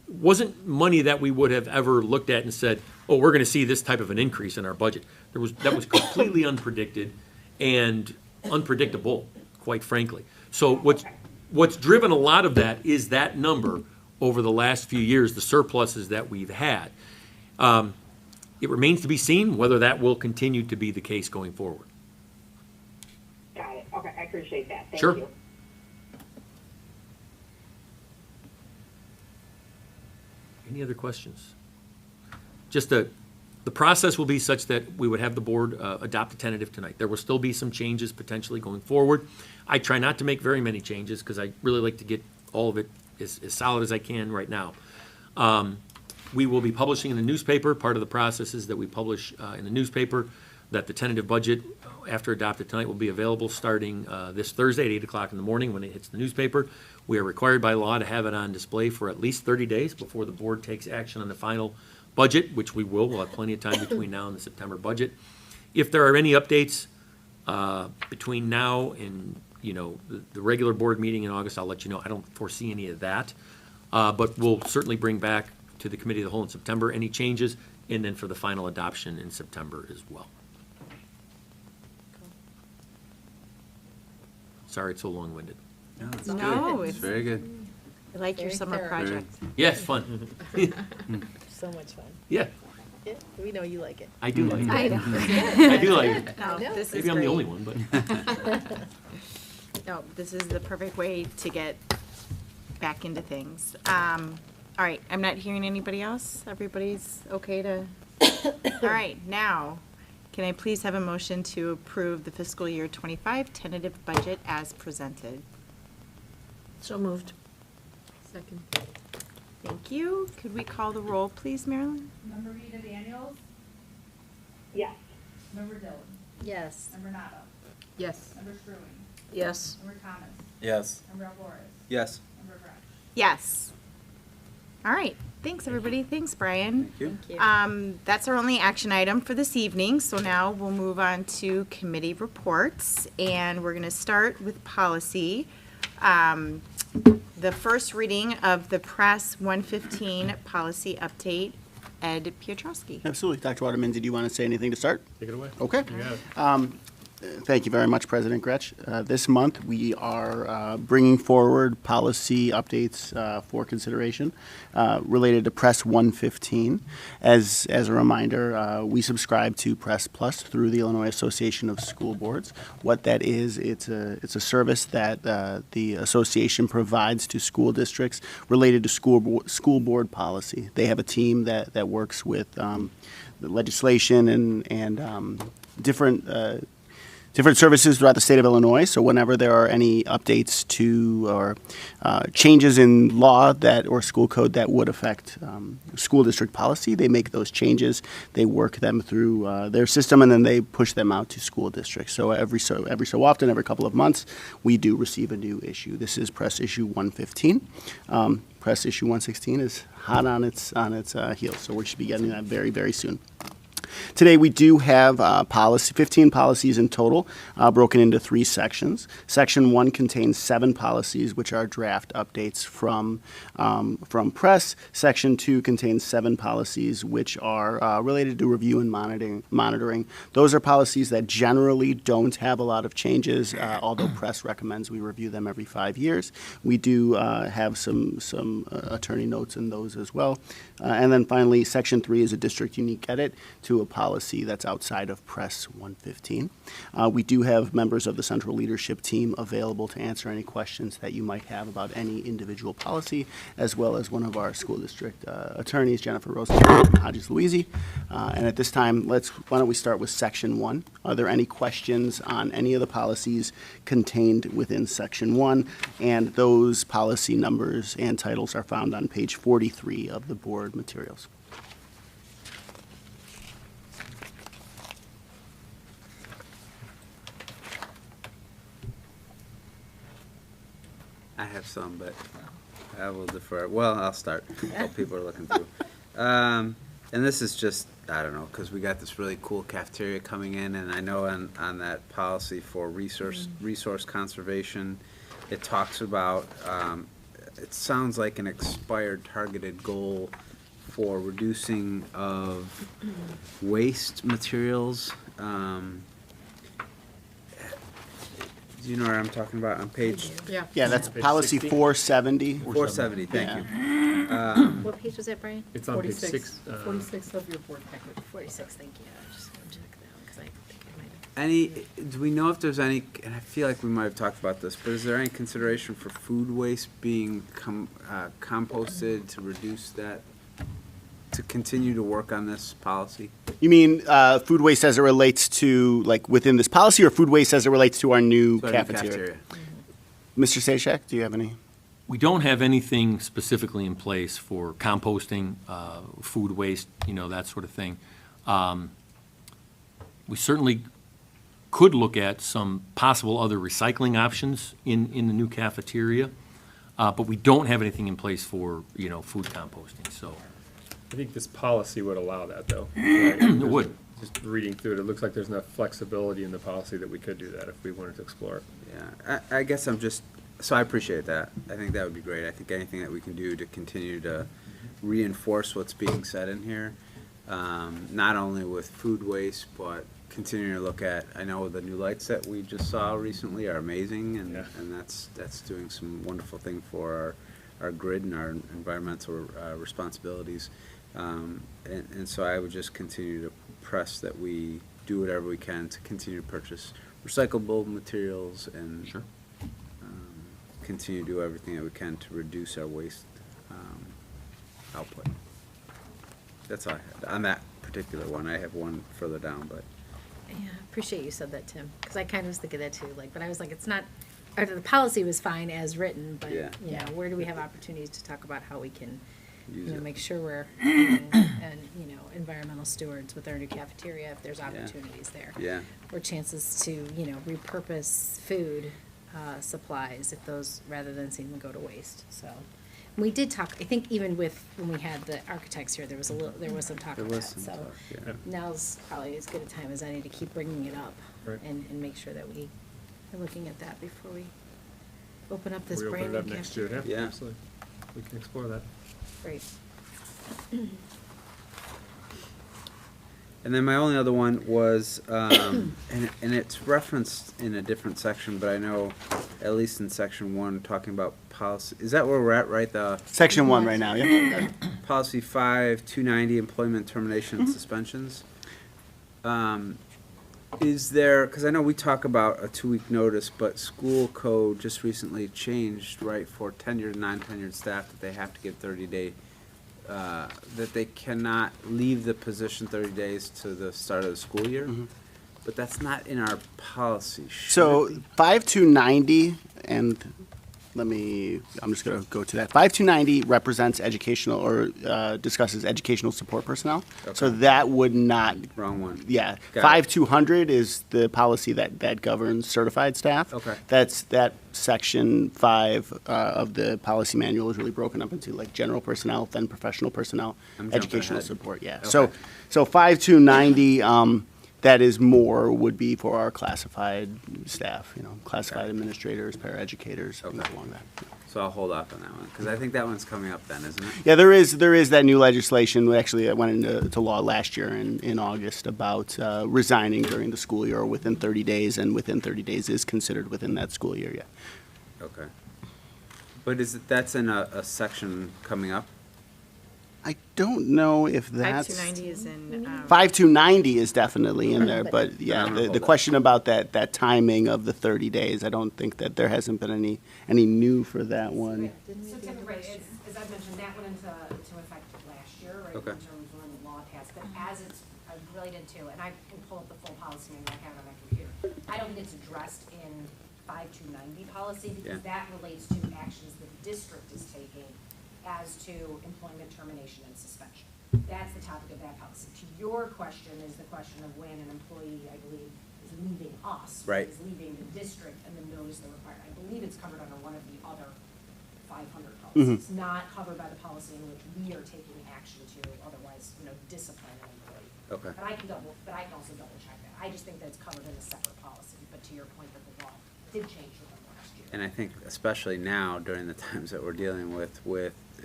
Speaker 7: wasn't money that we would have ever looked at and said, oh, we're going to see this type of an increase in our budget. That was completely unpredicted and unpredictable, quite frankly. So what's driven a lot of that is that number over the last few years, the surpluses that we've had. It remains to be seen whether that will continue to be the case going forward.
Speaker 8: Got it. Okay, I appreciate that. Thank
Speaker 7: Sure.
Speaker 8: you.
Speaker 7: Any other questions? Just the process will be such that we would have the board adopt a tentative tonight. There will still be some changes potentially going forward. I try not to make very many changes because I really like to get all of it as solid as I can right now. We will be publishing in the newspaper. Part of the process is that we publish in the newspaper that the tentative budget, after adopted tonight, will be available starting this Thursday at 8 o'clock in the morning when it hits the newspaper. We are required by law to have it on display for at least 30 days before the board takes action on the final budget, which we will. We'll have plenty of time between now and the September budget. If there are any updates between now and the regular board meeting in August, I'll let you know. I don't foresee any of that, but we'll certainly bring back to the committee of the whole in September any changes, and then for the final adoption in September as well. Sorry it's so long-winded.
Speaker 4: No, it's
Speaker 2: No,
Speaker 4: good. It's very good.
Speaker 2: I like your
Speaker 1: Very
Speaker 2: summer
Speaker 1: thorough.
Speaker 2: project.
Speaker 7: Yeah, it's fun.
Speaker 1: So much fun.
Speaker 7: Yeah,
Speaker 1: Yeah, we know you like it.
Speaker 7: I do like
Speaker 2: I
Speaker 7: it.
Speaker 2: know.
Speaker 7: I do like it.
Speaker 2: No,
Speaker 1: know.
Speaker 2: this is
Speaker 7: Maybe I'm the
Speaker 2: great.
Speaker 7: only one, but.
Speaker 2: No, this is the perfect way to get back into things. All right, I'm not hearing anybody else. Everybody's okay to? All right, now, can I please have a motion to approve the fiscal year 25 tentative budget as presented?
Speaker 6: So moved. Second.
Speaker 2: Thank you. Could we call the roll, please, Marilyn?
Speaker 3: Member Rita Daniels,
Speaker 8: Yes.
Speaker 3: Member Dillon,
Speaker 1: Yes.
Speaker 3: Member Nato,
Speaker 6: Yes.
Speaker 3: Member Struing,
Speaker 6: Yes.
Speaker 3: Member Thomas,
Speaker 9: Yes.
Speaker 3: Member Flores,
Speaker 9: Yes.
Speaker 3: Member Gretsch.
Speaker 2: Yes. All right, thanks, everybody. Thanks, Brian.
Speaker 9: Thank you.
Speaker 1: Thank you.
Speaker 2: That's our only action item for this evening, so now we'll move on to committee reports, and we're gonna start with policy. The first reading of the Press 115 policy update, Ed Piotrowski.
Speaker 10: Absolutely. Dr. Waterman, did you want to say anything to start?
Speaker 5: Take it away.
Speaker 10: Okay.
Speaker 5: You got it.
Speaker 10: Thank you very much, President Gretsch. This month, we are bringing forward policy updates for consideration related to Press 115. As a reminder, we subscribe to Press Plus through the Illinois Association of School Boards. What that is, it's a service that the association provides to school districts related to school board policy. They have a team that works with the legislation and different services throughout the state of Illinois. So whenever there are any updates to or changes in law or school code that would affect school district policy, they make those changes. They work them through their system, and then they push them out to school districts. So every so often, every couple of months, we do receive a new issue. This is Press Issue 115. Press Issue 116 is hot on its heels, so we should be getting that very, very soon. Today, we do have 15 policies in total, broken into 3 sections. Section 1 contains 7 policies, which are draft updates from Press. Section 2 contains 7 policies, which are related to review and monitoring. Those are policies that generally don't have a lot of changes, although Press recommends we review them every 5 years. We do have some attorney notes in those as well. And then finally, Section 3 is a district unique edit to policy that's outside of Press 115. We do have members of the central leadership team available to answer any questions that you might have about any individual policy, as well as one of our school district attorneys, Jennifer Rosenthal from Hodges Louisi. And at this time, why don't we start with Section 1? Are there any questions on any of the policies contained within Section 1? And those policy numbers and titles are found on page 43 of the board materials.
Speaker 4: I have some, but I will defer. Well, I'll start while people are looking through. And this is just, I don't know, because we got this really cool cafeteria coming in, and I know on that policy for resource conservation, it talks about, it sounds like an expired targeted goal for reducing of waste materials. Do you know what I'm talking about on page
Speaker 10: Yeah, that's
Speaker 5: Page
Speaker 10: policy
Speaker 5: 60?
Speaker 10: 470.
Speaker 4: 470? Thank
Speaker 10: Yeah.
Speaker 4: you.
Speaker 1: What page was that, Brian?
Speaker 5: It's on page 6.
Speaker 6: 46 of your board packet.
Speaker 1: 46, thank you. I just wanted to check that one, because I think I might have.
Speaker 4: Do we know if there's any, and I feel like we might have talked about this, but is there any consideration for food waste being composted to reduce that, to continue to work on this policy?
Speaker 10: You mean food waste as it relates to, like, within this policy, or food waste as it relates to our new
Speaker 4: So,
Speaker 10: cafeteria? Mr. Sashak, do you have any?
Speaker 7: We don't have anything specifically in place for composting, food waste, that sort of thing. We certainly could look at some possible other recycling options in the new cafeteria, but we don't have anything in place for, food composting, so.
Speaker 5: I think this policy would allow that, though.
Speaker 7: It would.
Speaker 5: Just reading through it, it looks like there's enough flexibility in the policy that we could do that if we wanted to explore it.
Speaker 4: Yeah, I guess so I appreciate that. I think that would be great. I think anything that we can do to continue to reinforce what's being said in here, not only with food waste, but continuing to look at, I know the new lights that we just saw recently are amazing, and,
Speaker 5: Yeah.
Speaker 4: and that's doing some wonderful thing for our grid and our environmental responsibilities. And so I would just continue to press that we do whatever we can to continue to purchase recyclable materials and
Speaker 7: Sure.
Speaker 4: continue to do everything that we can to reduce our waste output. That's all I had on that particular one. I have one further down, but
Speaker 1: Yeah, appreciate you said that, Tim, because I kind of was thinking that too, but I was like, it's not, the policy was fine as written, but,
Speaker 4: Yeah.
Speaker 1: where do we have opportunities to talk about how we can,
Speaker 4: use it.
Speaker 1: make sure we're, and, environmental stewards with our new cafeteria, if there's opportunities there.
Speaker 4: Yeah.
Speaker 1: Or chances to, repurpose food, supplies, if those, rather than seeing them go to waste, so. We did talk, I think even when we had the architects here, there was some talk
Speaker 4: There
Speaker 1: of that,
Speaker 4: was some
Speaker 1: so.
Speaker 4: talk, yeah.
Speaker 1: Now's probably as good a time as any to keep bringing it up
Speaker 5: Right.
Speaker 1: and make sure that we are looking at that before we open up this
Speaker 5: We
Speaker 1: brand
Speaker 5: open
Speaker 1: new
Speaker 5: it up next year,
Speaker 1: cafeteria.
Speaker 4: Yeah.
Speaker 5: absolutely. We can explore that.
Speaker 1: Great.
Speaker 4: And then my only other one was, and it's referenced in a different section, but I know at least in section 1, talking about policy, is that where we're at, right? The
Speaker 10: Section 1 right now, yeah.
Speaker 4: policy 5290, employment termination and suspensions. Is there, because I know we talk about a 2-week notice, but school code just recently changed, right, for tenured and non-tenured staff that they have to give 30-day, that they cannot leave the position 30 days to the start of the school year. But that's not in our policy. Should
Speaker 10: So
Speaker 4: it be?
Speaker 10: 5290, and I'm just going to go to that. 5290 represents educational or discusses educational support personnel. So
Speaker 4: Okay.
Speaker 10: that would not,
Speaker 4: Wrong one.
Speaker 10: yeah.
Speaker 4: Got it.
Speaker 10: 5200 is the policy that governs certified staff.
Speaker 4: Okay.
Speaker 10: That section 5 of the policy manual is really broken up into like general personnel, then professional personnel,
Speaker 4: I'm jumping
Speaker 10: educational
Speaker 4: ahead.
Speaker 10: support, yeah.
Speaker 4: Okay.
Speaker 10: So 5290, that is more, would be for our classified staff, classified
Speaker 4: Okay.
Speaker 10: administrators, paraeducators, things
Speaker 4: Okay.
Speaker 10: along that.
Speaker 4: So I'll hold off on that one, because I think that one's coming up then, isn't it?
Speaker 10: Yeah, there is that new legislation, actually, it went into law last year in August about resigning during the school year or within 30 days, and within 30 days is considered within that school year, yeah.
Speaker 4: Okay. But that's in a section coming up?
Speaker 10: I don't know if that's.
Speaker 2: 5290 is in.
Speaker 10: 5290 is definitely in there, but
Speaker 4: I
Speaker 10: yeah,
Speaker 4: don't know
Speaker 10: the
Speaker 4: about
Speaker 10: question about that timing of the 30 days, I don't think that there hasn't been any new for that one.
Speaker 9: So typically, as I mentioned, that went into effect last year, right,
Speaker 4: Okay.
Speaker 9: in terms of when the law passed, but as it's related to, and I can pull up the full policy and I have it on my computer, I don't think it's addressed in 5290 policy, because
Speaker 4: Yeah.
Speaker 9: that relates to actions the district is taking as to employment termination and suspension. That's the topic of that policy. To your question is the question of when an employee, I believe, is leaving us.
Speaker 4: Right.
Speaker 9: Is leaving the district and the notice they're required. I believe it's covered under one of the other 500 policies. It's not covered by the policy in which we are taking action to otherwise, discipline an employee.
Speaker 4: Okay.
Speaker 9: But I can also double check that. I just think that's covered in a separate policy. But to your point that the law did change for them last year.
Speaker 4: And I think especially now during the times that we're dealing with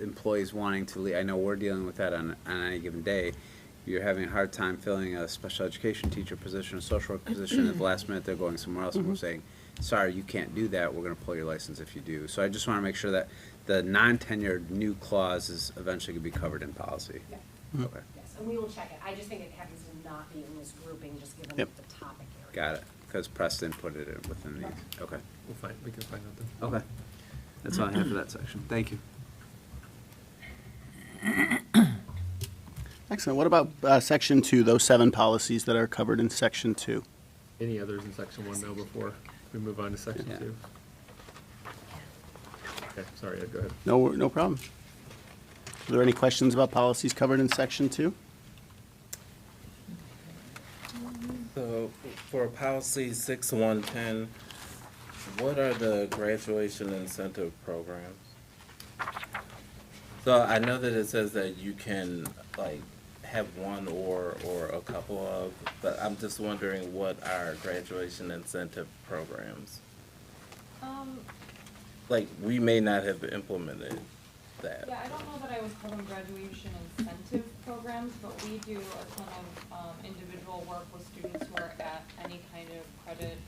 Speaker 4: employees wanting to leave, I know we're dealing with that on any given day. You're having a hard time filling a special education teacher position, a social work position. At the last minute, they're going somewhere else, and we're saying, sorry, you can't do that. We're going to pull your license if you do. So I just want to make sure that the non-tenured new clause is eventually going to be covered in policy.
Speaker 9: Yeah.
Speaker 4: Okay.
Speaker 9: Yes, and we will check it. I just think it happens to not be in this grouping, just given
Speaker 10: Yep.
Speaker 9: the topic area.
Speaker 4: Got it. Because Preston put it in within these. Okay.
Speaker 5: We can find out then.
Speaker 4: Okay. That's all I have for that section. Thank you.
Speaker 10: Excellent. What about section 2, those 7 policies that are covered in section 2?
Speaker 5: Any others in section 1 now before we move on to section
Speaker 4: Yeah.
Speaker 5: 2? Okay, sorry, Ed, go ahead.
Speaker 10: No problem. Are there any questions about policies covered in section 2?
Speaker 11: So for policy 6110, what are the graduation incentive programs? So I know that it says that you can have one or a couple of, but I'm just wondering what are graduation incentive programs? We may not have implemented that.
Speaker 3: Yeah, I don't know that I would call them graduation incentive programs, but we do a ton of individual work with students who are at any kind of credit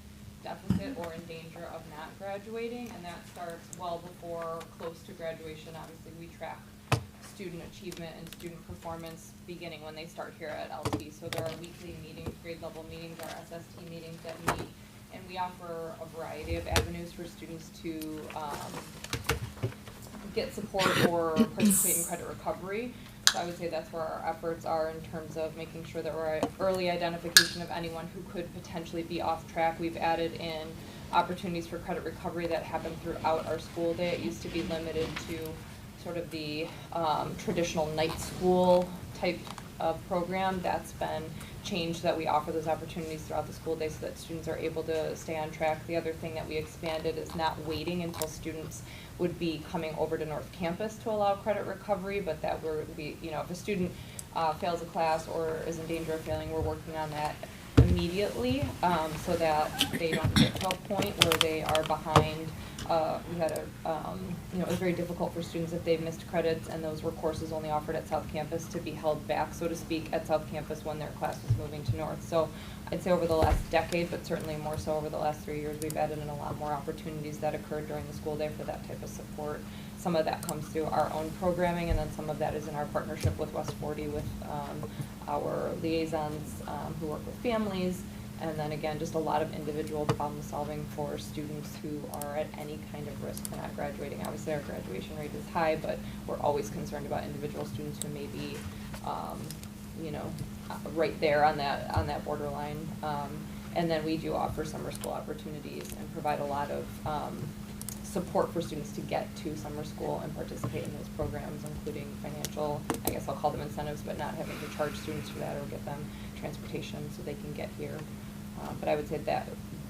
Speaker 3: deficit or in danger of not graduating, and that starts well before close to graduation. Obviously, we track student achievement and student performance beginning when they start here at LT. So there are weekly meetings, grade level meetings, our SST meetings that meet, and we offer a variety of avenues for students to get support or participate in credit recovery. So I would say that's where our efforts are in terms of making sure that we're at early identification of anyone who could potentially be off track. We've added in opportunities for credit recovery that happen throughout our school day. It used to be limited to sort of the traditional night school type of program. That's been changed, that we offer those opportunities throughout the school day so that students are able to stay on track. The other thing that we expanded is not waiting until students would be coming over to North Campus to allow credit recovery, but that if a student fails a class or is in danger of failing, we're working on that immediately so that they don't get to a point where they are behind. We had it was very difficult for students if they missed credits and those were courses only offered at South Campus to be held back, so to speak, at South Campus when their class was moving to North. So I'd say over the last decade, but certainly more so over the last 3 years, we've added in a lot more opportunities that occurred during the school day for that type of support. Some of that comes through our own programming, and then some of that is in our partnership with West 40 with our liaisons who work with families. And then again, just a lot of individual problem solving for students who are at any kind of risk for not graduating. Obviously, our graduation rate is high, but we're always concerned about individual students who may be, right there on that borderline. And then we do offer summer school opportunities and provide a lot of support for students to get to summer school and participate in those programs, including financial, I guess I'll call them incentives, but not having to charge students for that or get them transportation so they can get here. But I would say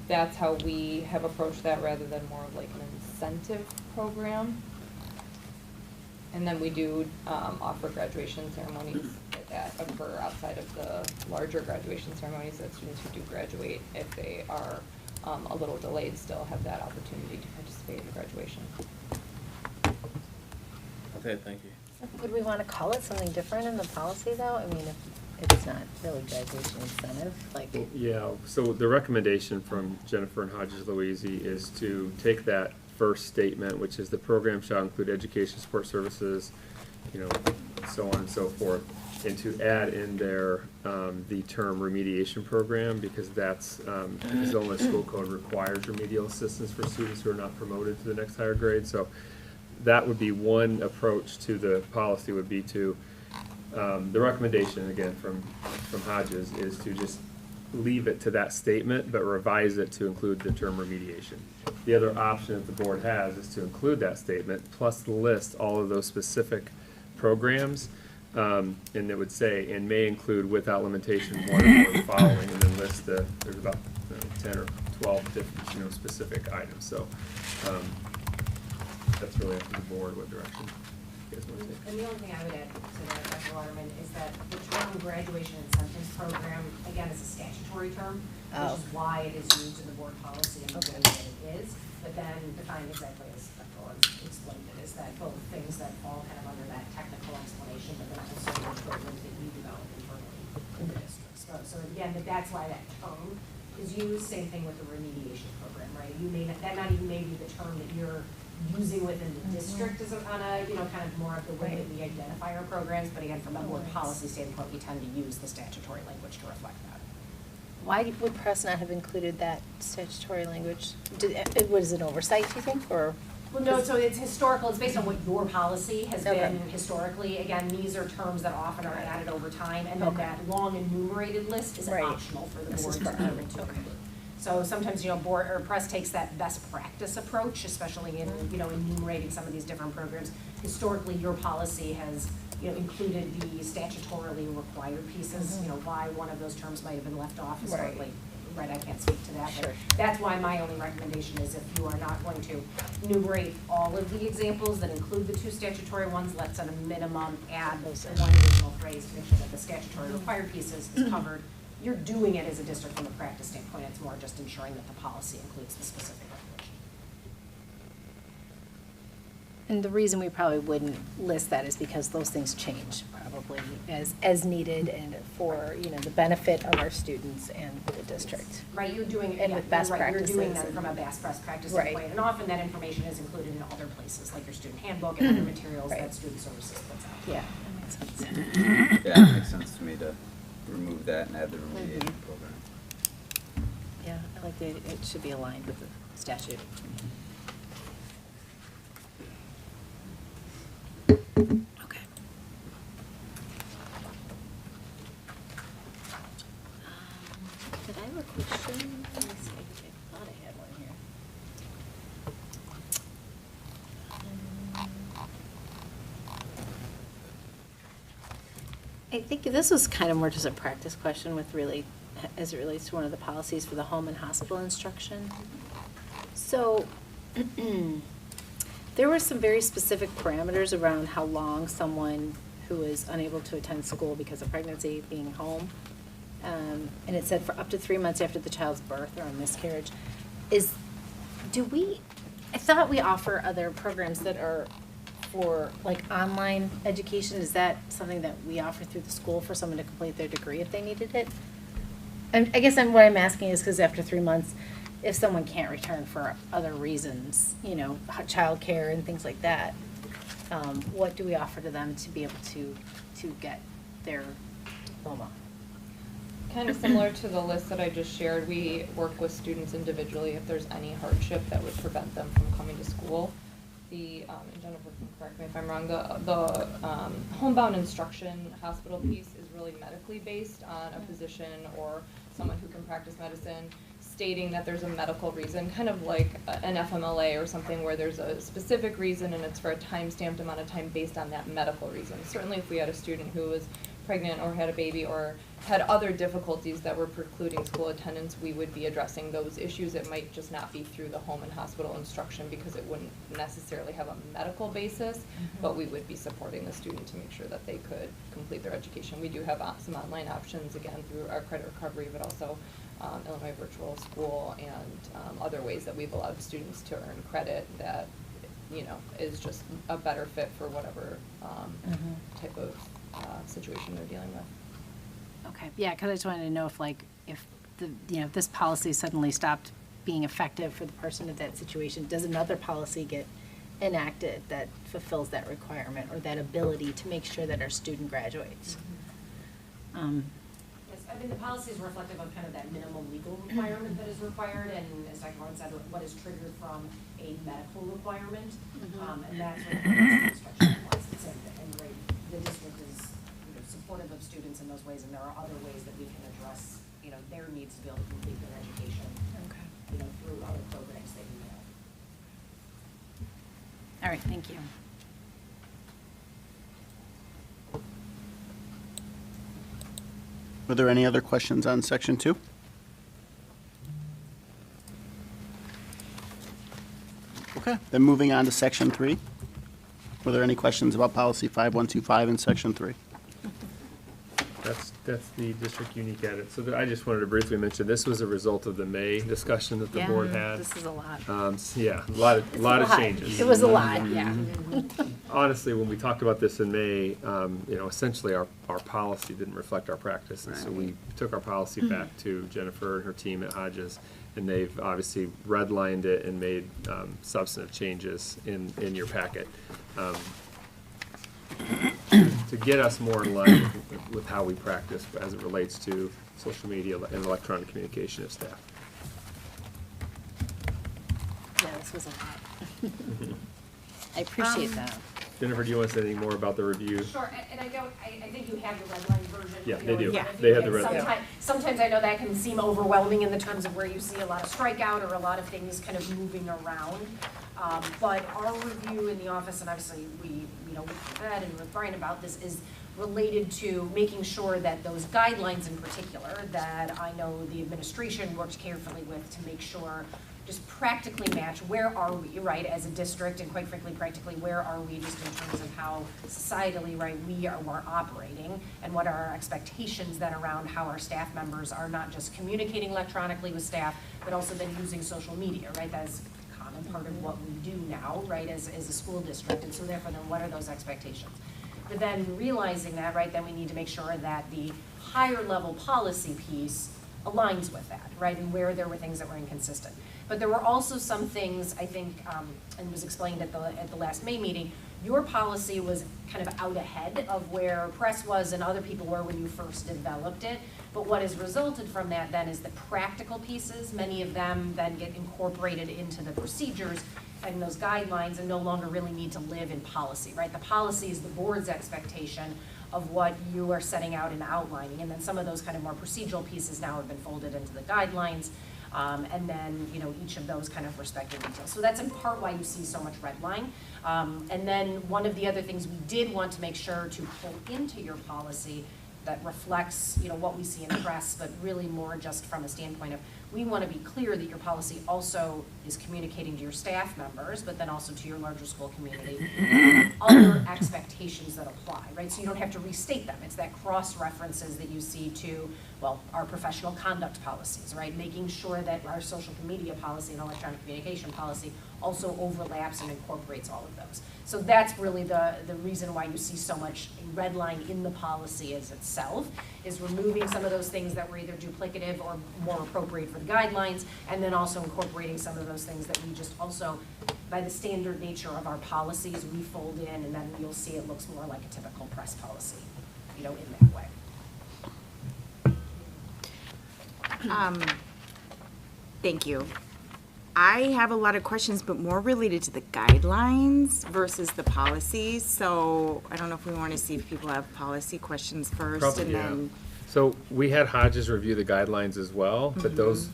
Speaker 3: that's how we have approached that rather than more of like an incentive program. And then we do offer graduation ceremonies that occur outside of the larger graduation ceremonies, that students who do graduate, if they are a little delayed, still have that opportunity to participate in graduation.
Speaker 11: Okay, thank you.
Speaker 1: Would we want to call it something different in the policy, though? I mean, if it's not really graduation incentive, like.
Speaker 5: Yeah, so the recommendation from Jennifer and Hodges Louisi is to take that first statement, which is the program shall include education support services so on and so forth, and to add in there the term remediation program, because that's, because the Illinois School Code requires remedial assistance for students who are not promoted to the next higher grade. So that would be one approach to the policy, would be to, the recommendation, again, from Hodges, is to just leave it to that statement, but revise it to include the term remediation. The other option that the board has is to include that statement, plus list all of those specific programs, and it would say, and may include without limitation one or more of the following, and then list there's about 10 or 12 different, specific items. So, that's really up to the board what direction you guys want to take.
Speaker 9: And the only thing I would add to that, Dr. Waterman, is that the term graduation incentives program, again, is a statutory term, which is why it is used in the board policy and the way that it is, but then defined exactly as Dr. Lawrence explained it, is that both things that fall kind of under that technical explanation, but then also the programs that you develop internally in the district. So again, that's why that term is used. Same thing with the remediation program, right? You may not, that not even may be the term that you're using within the district is on a, kind of more of the way that we identify our programs, but again, from a board policy standpoint, we tend to use the statutory language to reflect that.
Speaker 1: Why would press not have included that statutory language? Was it an oversight, do you think, or?
Speaker 9: Well, no, so it's historical, it's based on what your policy has
Speaker 1: Okay.
Speaker 9: been historically. Again, these are terms that often are added over time, and then
Speaker 1: Okay.
Speaker 9: that long enumerated list is
Speaker 1: Right.
Speaker 9: optional for the
Speaker 1: This
Speaker 9: board
Speaker 1: is
Speaker 9: to
Speaker 1: for-
Speaker 9: determine to
Speaker 1: okay.
Speaker 9: include. So sometimes, board or press takes that best practice approach, especially in, enumerating some of these different programs. Historically, your policy has, included the statutorily required pieces, why one of those terms might have been left off historically. Right, I can't speak to that, but
Speaker 1: Sure.
Speaker 9: that's why my only recommendation is if you are not going to enumerate all of the examples that include the two statutory ones, let's at a minimum add the one additional phrase to make sure that the statutory required pieces is covered. You're doing it as a district from a practice standpoint, it's more just ensuring that the policy includes the specific regulation.
Speaker 1: And the reason we probably wouldn't list that is because those things change probably as needed and for, the benefit of our students and the district.
Speaker 9: Right, you're doing,
Speaker 1: And
Speaker 9: yeah,
Speaker 1: with best
Speaker 9: you're right, you're doing
Speaker 1: practices
Speaker 9: that
Speaker 1: and-
Speaker 9: from a best practice
Speaker 1: Right.
Speaker 9: standpoint, and often that information is included in other places, like your student handbook and other materials
Speaker 1: Right.
Speaker 9: that student services puts out.
Speaker 1: Yeah, that makes sense.
Speaker 4: Yeah, it makes sense to me to remove that and add the remediation program.
Speaker 1: Yeah, I like that it should be aligned with the statute. Okay. Did I have a question? Let me see, I thought I had one here. I think this was kind of more just a practice question with really, as it relates to one of the policies for the home and hospital instruction. So, there were some very specific parameters around how long someone who is unable to attend school because of pregnancy being home. And it said for up to 3 months after the child's birth or a miscarriage. I thought we offer other programs that are for like online education. Is that something that we offer through the school for someone to complete their degree if they needed it? And I guess what I'm asking is because after 3 months, if someone can't return for other reasons, childcare and things like that, what do we offer to them to be able to get their diploma?
Speaker 3: Kind of similar to the list that I just shared, we work with students individually if there's any hardship that would prevent them from coming to school. And Jennifer can correct me if I'm wrong, the homebound instruction hospital piece is really medically based on a physician or someone who can practice medicine stating that there's a medical reason, kind of like an FMLA or something where there's a specific reason and it's for a time-stamped amount of time based on that medical reason. Certainly if we had a student who was pregnant or had a baby or had other difficulties that were precluding school attendance, we would be addressing those issues. It might just not be through the home and hospital instruction because it wouldn't necessarily have a medical basis, but we would be supporting the student to make sure that they could complete their education. We do have some online options, again, through our credit recovery, but also Illinois Virtual School and other ways that we've allowed students to earn credit that, is just a better fit for whatever type of situation they're dealing with.
Speaker 1: Okay, yeah, because I just wanted to know if this policy suddenly stopped being effective for the person in that situation, does another policy get enacted that fulfills that requirement or that ability to make sure that our student graduates.
Speaker 9: Yes, I mean, the policy is reflective of kind of that minimum legal requirement that is required, and as Dr. Horn said, what is triggered from a medical requirement, and that's what the instruction license, and right, the district is, supportive of students in those ways, and there are other ways that we can address, their needs to be able to complete their education, through other programs that we have.
Speaker 1: All right, thank you.
Speaker 10: Were there any other questions on section 2? Okay, then moving on to section 3. Were there any questions about policy 5125 in section 3?
Speaker 5: That's the district unique edit. So I just wanted to briefly mention, this was a result of the May discussion that the board had.
Speaker 1: This is a lot.
Speaker 5: Yeah, a lot of changes.
Speaker 1: It was a lot, yeah.
Speaker 5: Honestly, when we talked about this in May, essentially our policy didn't reflect our practice. And so we took our policy back to Jennifer and her team at Hodges, and they've obviously redlined it and made substantive changes in your packet. To get us more in line with how we practice as it relates to social media and electronic communication of staff.
Speaker 1: Yeah, this was a lot. I appreciate that.
Speaker 5: Jennifer, do you want to say anything more about the review?
Speaker 9: Sure, and I think you have the red line version.
Speaker 5: Yeah, they do.
Speaker 9: in front of
Speaker 5: They
Speaker 9: you,
Speaker 5: have the
Speaker 9: and
Speaker 5: red line.
Speaker 9: Sometimes I know that can seem overwhelming in the terms of where you see a lot of strikeout or a lot of things kind of moving around. But our review in the office, and obviously with Ed and with Brian about this, is related to making sure that those guidelines in particular, that I know the administration worked carefully with to make sure just practically match where are we, right, as a district, and quite frankly, practically where are we just in terms of how societally, right, we're operating, and what are our expectations then around how our staff members are not just communicating electronically with staff, but also then using social media, right? That's a common part of what we do now, right, as a school district, and so therefore then what are those expectations? But then realizing that, right, then we need to make sure that the higher level policy piece aligns with that, right, and where there were things that were inconsistent. But there were also some things, I think, and was explained at the last May meeting, your policy was kind of out ahead of where press was and other people were when you first developed it. But what has resulted from that then is the practical pieces, many of them then get incorporated into the procedures and those guidelines and no longer really need to live in policy, right? The policy is the board's expectation of what you are setting out and outlining. And then some of those kind of more procedural pieces now have been folded into the guidelines. And then, each of those kind of respective details. So that's in part why you see so much red line. And then one of the other things we did want to make sure to pull into your policy that reflects, what we see in the press, but really more just from a standpoint of, we want to be clear that your policy also is communicating to your staff members, but then also to your larger school community, other expectations that apply, right? So you don't have to restate them. It's that cross-references that you see to, our professional conduct policies, right? Making sure that our social media policy and electronic communication policy also overlaps and incorporates all of those. So that's really the reason why you see so much red line in the policy as itself, is removing some of those things that were either duplicative or more appropriate for the guidelines, and then also incorporating some of those things that we just also, by the standard nature of our policies, we fold in, and then you'll see it looks more like a typical press policy, in that way.
Speaker 2: Thank you. I have a lot of questions, but more related to the guidelines versus the policies. So I don't know if we want to see if people have policy questions first,
Speaker 5: Probably,
Speaker 2: and
Speaker 5: yeah.
Speaker 2: then.
Speaker 5: So we had Hodges review the guidelines as well, but those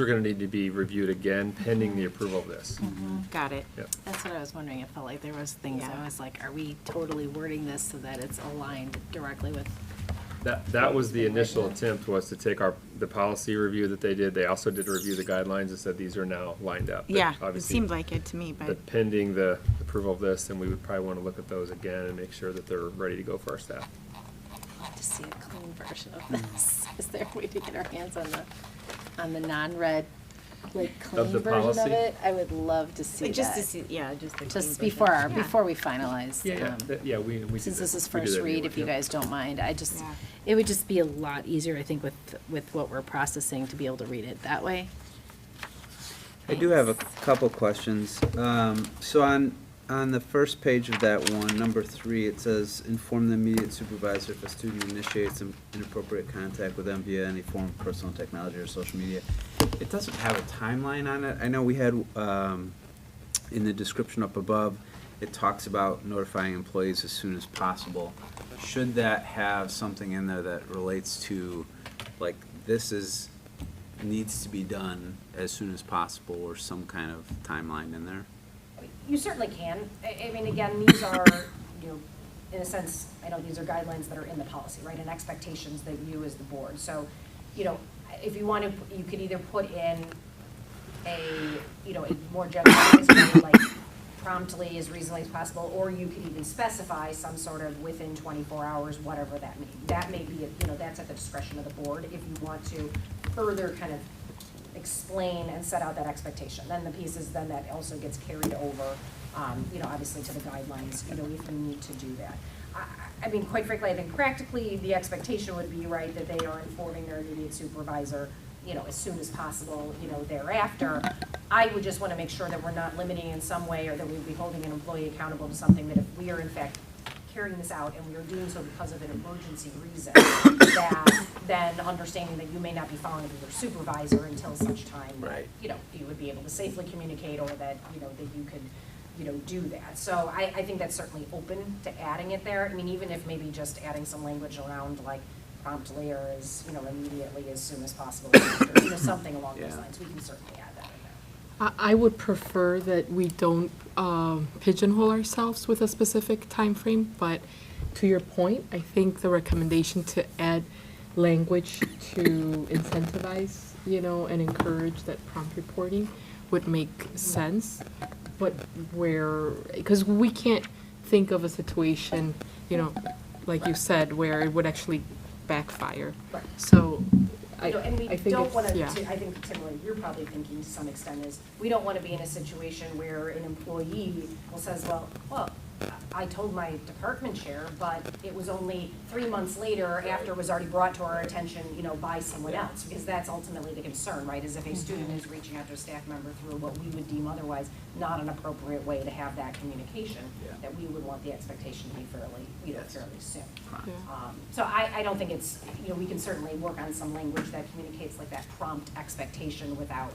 Speaker 5: are going to need to be reviewed again pending the approval of this.
Speaker 2: Got it.
Speaker 5: Yep.
Speaker 1: That's what I was wondering. It felt like there was things,
Speaker 2: Yeah.
Speaker 1: I was like, are we totally wording this so that it's aligned directly with?
Speaker 5: That was the initial attempt, was to take the policy review that they did. They also did a review of the guidelines and said these are now lined up. But
Speaker 2: Yeah, it
Speaker 5: obviously,
Speaker 2: seemed like it to me, but
Speaker 5: But pending the approval of this, then we would probably want to look at those again and make sure that they're ready to go for our staff.
Speaker 1: I'd love to see a clean version of this. Is there a way to get our hands on the non-red, clean
Speaker 5: the
Speaker 1: version of
Speaker 5: policy?
Speaker 1: it? I would love to see
Speaker 2: just
Speaker 1: that.
Speaker 2: to see, yeah, just the
Speaker 1: Just
Speaker 2: clean
Speaker 1: before
Speaker 2: version. Yeah.
Speaker 1: before we finalize.
Speaker 5: We
Speaker 1: Since
Speaker 5: did
Speaker 1: this is
Speaker 5: we did
Speaker 1: first
Speaker 5: that
Speaker 1: read,
Speaker 5: anyway,
Speaker 1: if you
Speaker 5: yep.
Speaker 1: guys don't mind,
Speaker 2: Yeah.
Speaker 1: it would just be a lot easier, I think, with what we're processing, to be able to read it that way.
Speaker 4: I do have a couple questions. So on On the first page of that one, number 3, it says, inform the immediate supervisor if a student initiates inappropriate contact with them via any form of personal technology or social media. It doesn't have a timeline on it. I know we had, in the description up above, it talks about notifying employees as soon as possible. Should that have something in there that relates to, like, needs to be done as soon as possible, or some kind of timeline in there?
Speaker 9: You certainly can. I mean, again, these are, you know, in a sense, I know these are guidelines that are in the policy, right, and expectations that you as the board. So, you know, if you want to, you could either put in a, you know, a more generalized way, like promptly as reasonably as possible, or you could even specify some sort of within 24 hours, whatever that may be. That may be, you know, that's at the discretion of the board if you want to further kind of explain and set out that expectation. Then the piece is then that also gets carried over, you know, obviously to the guidelines, you know, if you need to do that. I mean, quite frankly, I think practically the expectation would be, right, that they are informing their immediate supervisor, you know, as soon as possible, you know, thereafter. I would just want to make sure that we're not limiting in some way, or that we'd be holding an employee accountable to something, that if we are in fact carrying this out and we are doing so because of an emergency reason, that then understanding that you may not be following with your supervisor until such time that,
Speaker 4: Right.
Speaker 9: you know, you would be able to safely communicate, or that, you know, that you could, you know, do that. So I think that's certainly open to adding it there. I mean, even if maybe just adding some language around like promptly, or as, you know, immediately, as soon as possible, or, you know, something along those
Speaker 4: Yeah.
Speaker 9: lines, we can certainly add that in there.
Speaker 6: I would prefer that we don't pigeonhole ourselves with a specific time frame, but to your point, I think the recommendation to add language to incentivize, you know, and encourage that prompt reporting would make sense. But because we can't think of a situation, you know, like you said, where it would actually backfire.
Speaker 9: Right.
Speaker 6: So
Speaker 9: You know, and we
Speaker 6: I think
Speaker 9: don't
Speaker 6: it's-
Speaker 9: want to,
Speaker 6: yeah.
Speaker 9: I think similarly, you're probably thinking to some extent is, we don't want to be in a situation where an employee says, well, I told my department chair, but it was only 3 months later, after it was already brought to our attention, you know, by someone else. Because that's ultimately the concern, right, is if a student is reaching out to a staff member through what we would deem otherwise not an appropriate way to have that communication,
Speaker 4: Yeah.
Speaker 9: that we would want the expectation to be fairly, you know, fairly soon.
Speaker 6: Yeah.
Speaker 9: So I don't think it's, you know, we can certainly work on some language that communicates like that prompt expectation without,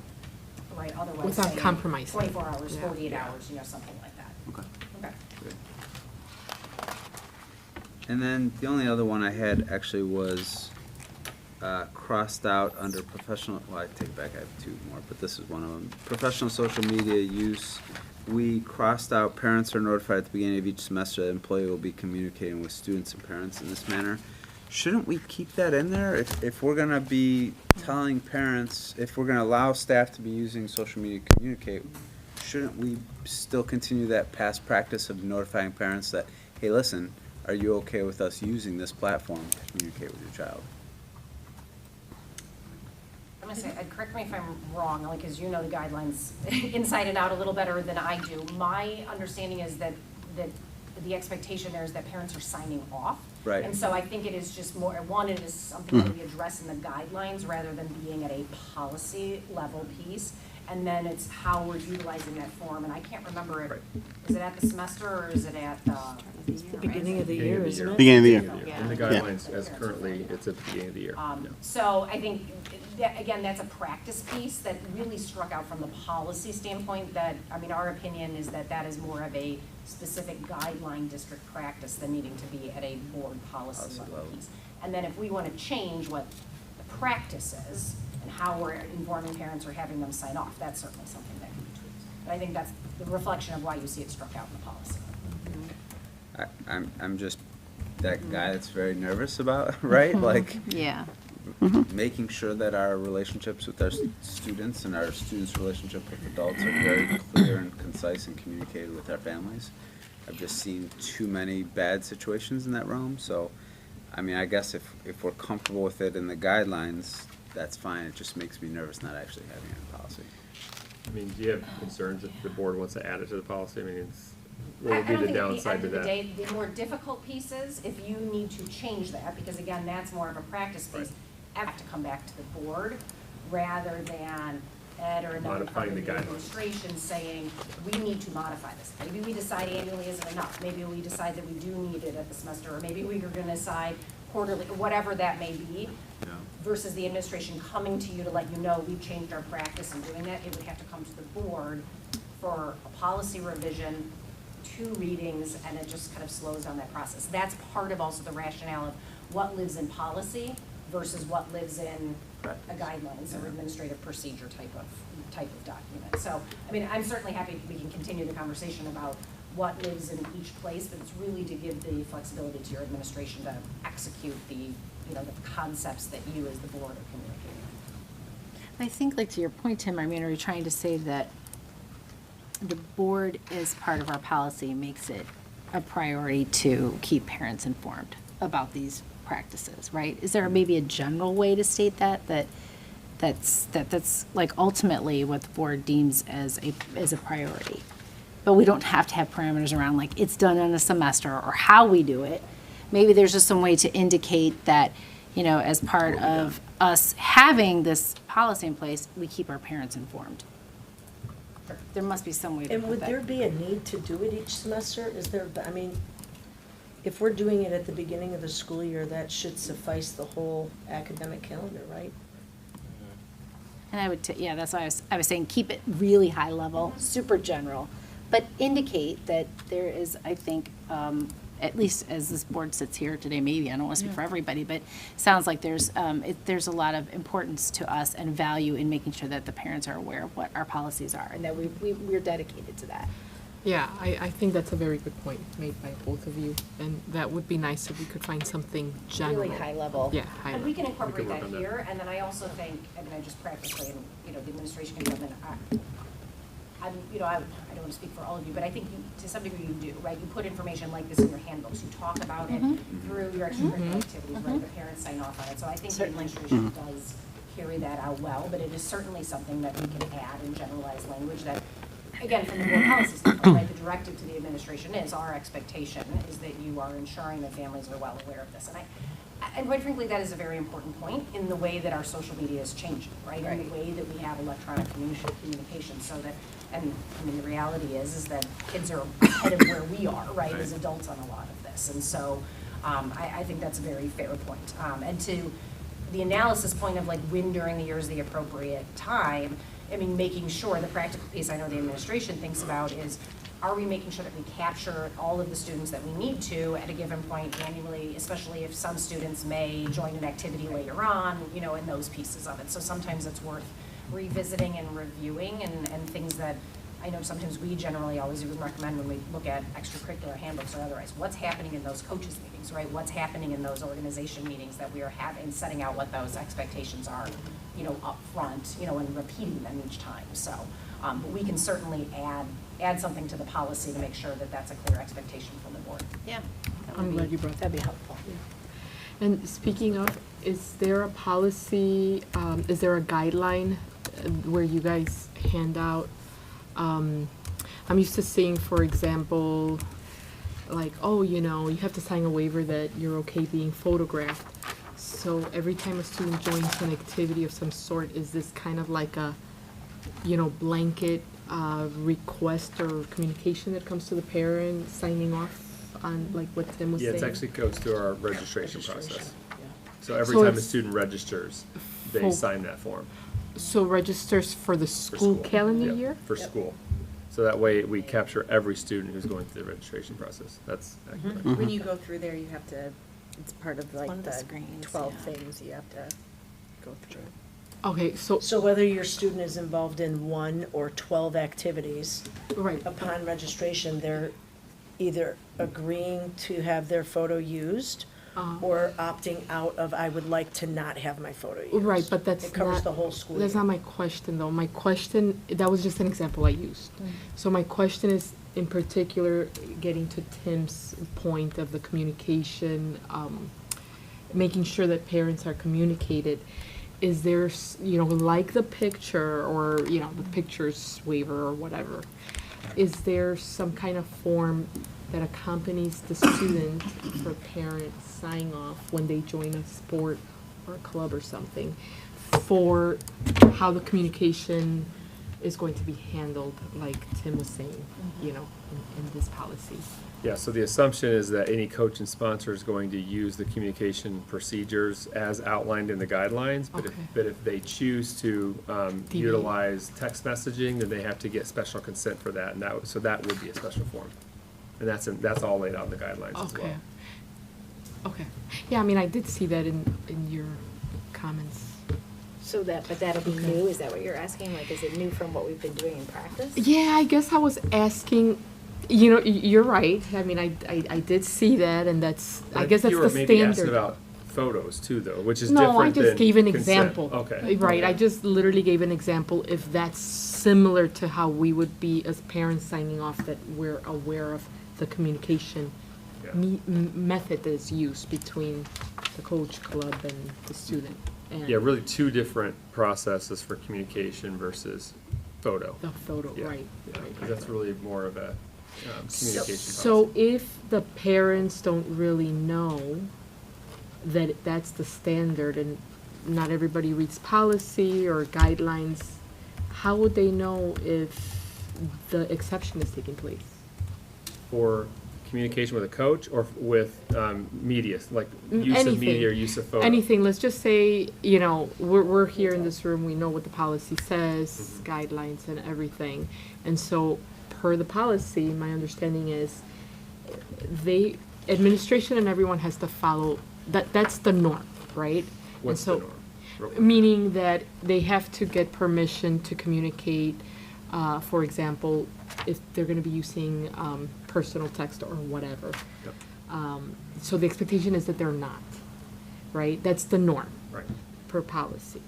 Speaker 9: right, otherwise
Speaker 6: Without
Speaker 9: saying
Speaker 6: compromising.
Speaker 9: 24 hours,
Speaker 6: Yeah.
Speaker 9: 48 hours, you know, something like that.
Speaker 4: Okay.
Speaker 9: Okay.
Speaker 4: Good. And then the only other one I had actually was crossed out under professional, well, I take it back, I have 2 more, but this is one of them. Professional social media use, we crossed out parents are notified at the beginning of each semester that employee will be communicating with students and parents in this manner. Shouldn't we keep that in there? If we're gonna be telling parents, if we're gonna allow staff to be using social media to communicate, shouldn't we still continue that past practice of notifying parents that, hey, listen, are you okay with us using this platform to communicate with your child?
Speaker 9: I'm gonna say, correct me if I'm wrong, only because you know the guidelines inside and out a little better than I do. My understanding is that the expectation there is that parents are signing off.
Speaker 4: Right.
Speaker 9: And so I think it is just more, one, it is something that we address in the guidelines rather than being at a policy level piece. And then it's how we're utilizing that form, and I can't remember it, is it at the semester or is it at the?
Speaker 6: the beginning of the year, isn't it?
Speaker 10: Beginning of the year.
Speaker 9: Yeah.
Speaker 5: In the guidelines, as currently, it's at the beginning of the year. Yeah.
Speaker 9: So I think, that, again, that's a practice piece that really struck out from the policy standpoint that, I mean, our opinion is that that is more of a specific guideline district practice than needing to be at a board policy level piece. And then if we want to change what the practice is and how we're informing parents or having them sign off, that's certainly something that can be tweaked. But I think that's the reflection of why you see it struck out in the policy.
Speaker 4: I'm just that guy that's very nervous about, right? Like,
Speaker 1: Yeah.
Speaker 4: making sure that our relationships with our students and our students' relationship with adults are very clear and concise and communicated with our families. I've just seen too many bad situations in that realm, so, I mean, I guess if we're comfortable with it in the guidelines, that's fine. It just makes me nervous not actually having it in policy.
Speaker 5: I mean, do you have concerns if the board wants to add it to the policy? I mean, what
Speaker 9: I
Speaker 5: would be
Speaker 9: don't
Speaker 5: the
Speaker 9: think
Speaker 5: downside to
Speaker 9: at the
Speaker 5: that?
Speaker 9: end of the day, the more difficult piece is if you need to change that, because again, that's more of a practice piece, have to come back to the board rather than ed or another part
Speaker 5: Modifying
Speaker 9: of
Speaker 5: the
Speaker 9: the
Speaker 5: guidelines.
Speaker 9: administration saying, we need to modify this. Maybe we decide annually isn't enough. Maybe we decide that we do need it at the semester, or maybe we are gonna decide quarterly, whatever that may be.
Speaker 4: Yeah.
Speaker 9: Versus the administration coming to you to let you know we've changed our practice in doing that, it would have to come to the board for a policy revision, 2 readings, and it just kind of slows down that process. That's part of also the rationale of what lives in policy versus what lives in a guidelines or administrative procedure type of document. So, I mean, I'm certainly happy we can continue the conversation about what lives in each place, but it's really to give the flexibility to your administration to execute the concepts that you as the board are communicating.
Speaker 1: I think, like, to your point, Tim, I mean, are you trying to say that the board, as part of our policy, makes it a priority to keep parents informed about these practices, right? Is there maybe a general way to state that's like ultimately what the board deems as a priority? But we don't have to have parameters around, like, it's done in a semester or how we do it. Maybe there's just some way to indicate that, as part of us having this policy in place, we keep our parents informed. There must be some way to
Speaker 6: And
Speaker 1: put
Speaker 6: would
Speaker 1: that.
Speaker 6: there be a need to do it each semester? Is there, I mean, if we're doing it at the beginning of the school year, that should suffice the whole academic calendar, right?
Speaker 1: And I would, that's why I was saying, keep it really high level, super general, but indicate that there is, I think, at least as this board sits here today, maybe, I don't want to speak for everybody, but it sounds like there's a lot of importance to us and value in making sure that the parents are aware of what our policies are, and that we're dedicated to that.
Speaker 12: Yeah, I think that's a very good point made by both of you, and that would be nice if we could find something general.
Speaker 1: Really high level.
Speaker 12: Yeah, high
Speaker 9: And we
Speaker 12: level.
Speaker 9: can incorporate
Speaker 5: work
Speaker 9: that
Speaker 5: on that.
Speaker 9: here, and then I also think, I just practically, and, the administration can come in, I don't want to speak for all of you, but I think to some degree you do, right? You put information like this in your handbooks, you talk about it through your extracurricular activities, right? The parents sign off on it, so I think the administration does carry that out well, but it is certainly something that we can add in generalized language that, again, from the board policy standpoint, right? The directive to the administration is, our expectation is that you are ensuring that families are well aware of this. And quite frankly, that is a very important point in the way that our social media is changing, right? In the way that we have electronic communication, so that, and I mean, the reality is that kids are ahead of where we are, right, as adults on a lot of this. And so I think that's a very fair point. And to the analysis point of like when during the year is the appropriate time, I mean, making sure the practical piece I know the administration thinks about is, are we making sure that we capture all of the students that we need to at a given point annually, especially if some students may join an activity later on, in those pieces of it. So sometimes it's worth revisiting and reviewing and things that I know sometimes we generally always even recommend when we look at extracurricular handbooks or otherwise. What's happening in those coaches meetings, right? What's happening in those organization meetings that we are having, setting out what those expectations are, up front, and repeating them each time. So, but we can certainly add something to the policy to make sure that that's a clear expectation from the board.
Speaker 1: Yeah.
Speaker 12: I'm glad you brought that.
Speaker 1: That'd be helpful.
Speaker 12: And speaking of, is there a policy, is there a guideline where you guys hand out? I'm used to seeing, for example, like, you have to sign a waiver that you're okay being photographed. So every time a student joins an activity of some sort, is this kind of like a, blanket request or communication that comes to the parent signing off on, like what Tim was
Speaker 5: Yeah,
Speaker 12: saying?
Speaker 5: it actually goes through our registration process. So every
Speaker 12: So
Speaker 5: time a
Speaker 12: it's
Speaker 5: student registers, they
Speaker 12: full-
Speaker 5: sign that form.
Speaker 12: So registers for the
Speaker 5: For
Speaker 12: school calendar
Speaker 5: Yeah,
Speaker 12: year?
Speaker 5: For school. So that way, we capture every student who's going through the registration process. That's accurate.
Speaker 2: When you go through there, you have to, it's part of like
Speaker 1: one of the
Speaker 2: the
Speaker 1: screens,
Speaker 2: 12
Speaker 1: yeah.
Speaker 2: things you have to go through.
Speaker 12: Okay, so,
Speaker 6: So whether your student is involved in 1 or 12 activities,
Speaker 12: right,
Speaker 6: upon registration, they're either agreeing to have their photo used or opting out of, I would like to not have my photo used.
Speaker 12: right, but that's
Speaker 6: It covers
Speaker 12: not-
Speaker 6: the whole school year.
Speaker 12: that's not my question, though. My question, that was just an example I used. So my question is, in particular, getting to Tim's point of the communication, making sure that parents are communicated. Is there, like the picture or, the pictures waiver or whatever, is there some kind of form that accompanies the student for parents signing off when they join a sport or a club or something for how the communication is going to be handled, like Tim was saying, you know, in this policy.
Speaker 5: Yeah, so the assumption is that any coach and sponsor is going to use the communication procedures as outlined in the guidelines, but
Speaker 12: Okay.
Speaker 5: if they choose to
Speaker 12: Deviate.
Speaker 5: utilize text messaging, then they have to get special consent for that, and so that would be a special form. And that's all laid out in the guidelines as well.
Speaker 12: Okay. Okay. Yeah, I mean, I did see that in your comments.
Speaker 1: So but that'll be
Speaker 12: Okay.
Speaker 1: new, is that what you're asking? Like, is it new from what we've been doing in practice?
Speaker 12: Yeah, I guess I was asking, you know, you're right. I mean, I did see that, and that's, I guess that's the
Speaker 5: You were maybe asking
Speaker 12: standard.
Speaker 5: about photos too, though, which is different
Speaker 12: No, I just
Speaker 5: than
Speaker 12: gave an
Speaker 5: consent.
Speaker 12: example.
Speaker 5: Okay.
Speaker 12: Right, I just literally gave an example if that's similar to how we would be as parents signing off that we're aware of the communication
Speaker 5: Yeah.
Speaker 12: method that is used between the coach, club, and the student. And
Speaker 5: Yeah, really two different processes for communication versus photo.
Speaker 12: the photo,
Speaker 5: Yeah,
Speaker 12: right,
Speaker 5: yeah,
Speaker 12: right.
Speaker 5: 'cause that's really more of a communication
Speaker 12: So
Speaker 5: policy.
Speaker 12: if the parents don't really know that that's the standard and not everybody reads policy or guidelines, how would they know if the exception is taking place?
Speaker 5: For communication with a coach or with media, like use of
Speaker 12: Anything.
Speaker 5: media or use of photo?
Speaker 12: Anything, let's just say, you know, we're here in this room, we know what the policy says, guidelines and everything. And so, per the policy, my understanding is administration and everyone has to follow, that's the norm, right? And
Speaker 5: What's the
Speaker 12: so-
Speaker 5: norm? Real quick.
Speaker 12: Meaning that they have to get permission to communicate, for example, if they're gonna be using, personal text or whatever.
Speaker 5: Yep.
Speaker 12: So the expectation is that they're not, right? That's the norm
Speaker 5: Right.
Speaker 12: per policy.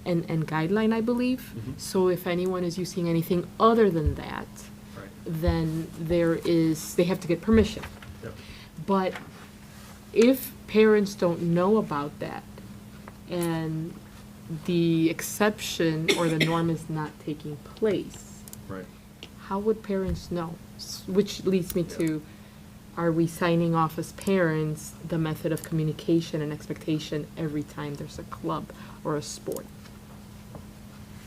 Speaker 12: And guideline, I believe.
Speaker 5: Mhm.
Speaker 12: So if anyone is using anything other than that,
Speaker 5: Right.
Speaker 12: then they have to get permission.
Speaker 5: Yep.
Speaker 12: But if parents don't know about that and the exception or the norm is not taking place,
Speaker 5: Right.
Speaker 12: how would parents know? Which leads me to, are we signing off as parents the method of communication and expectation every time there's a club or a sport?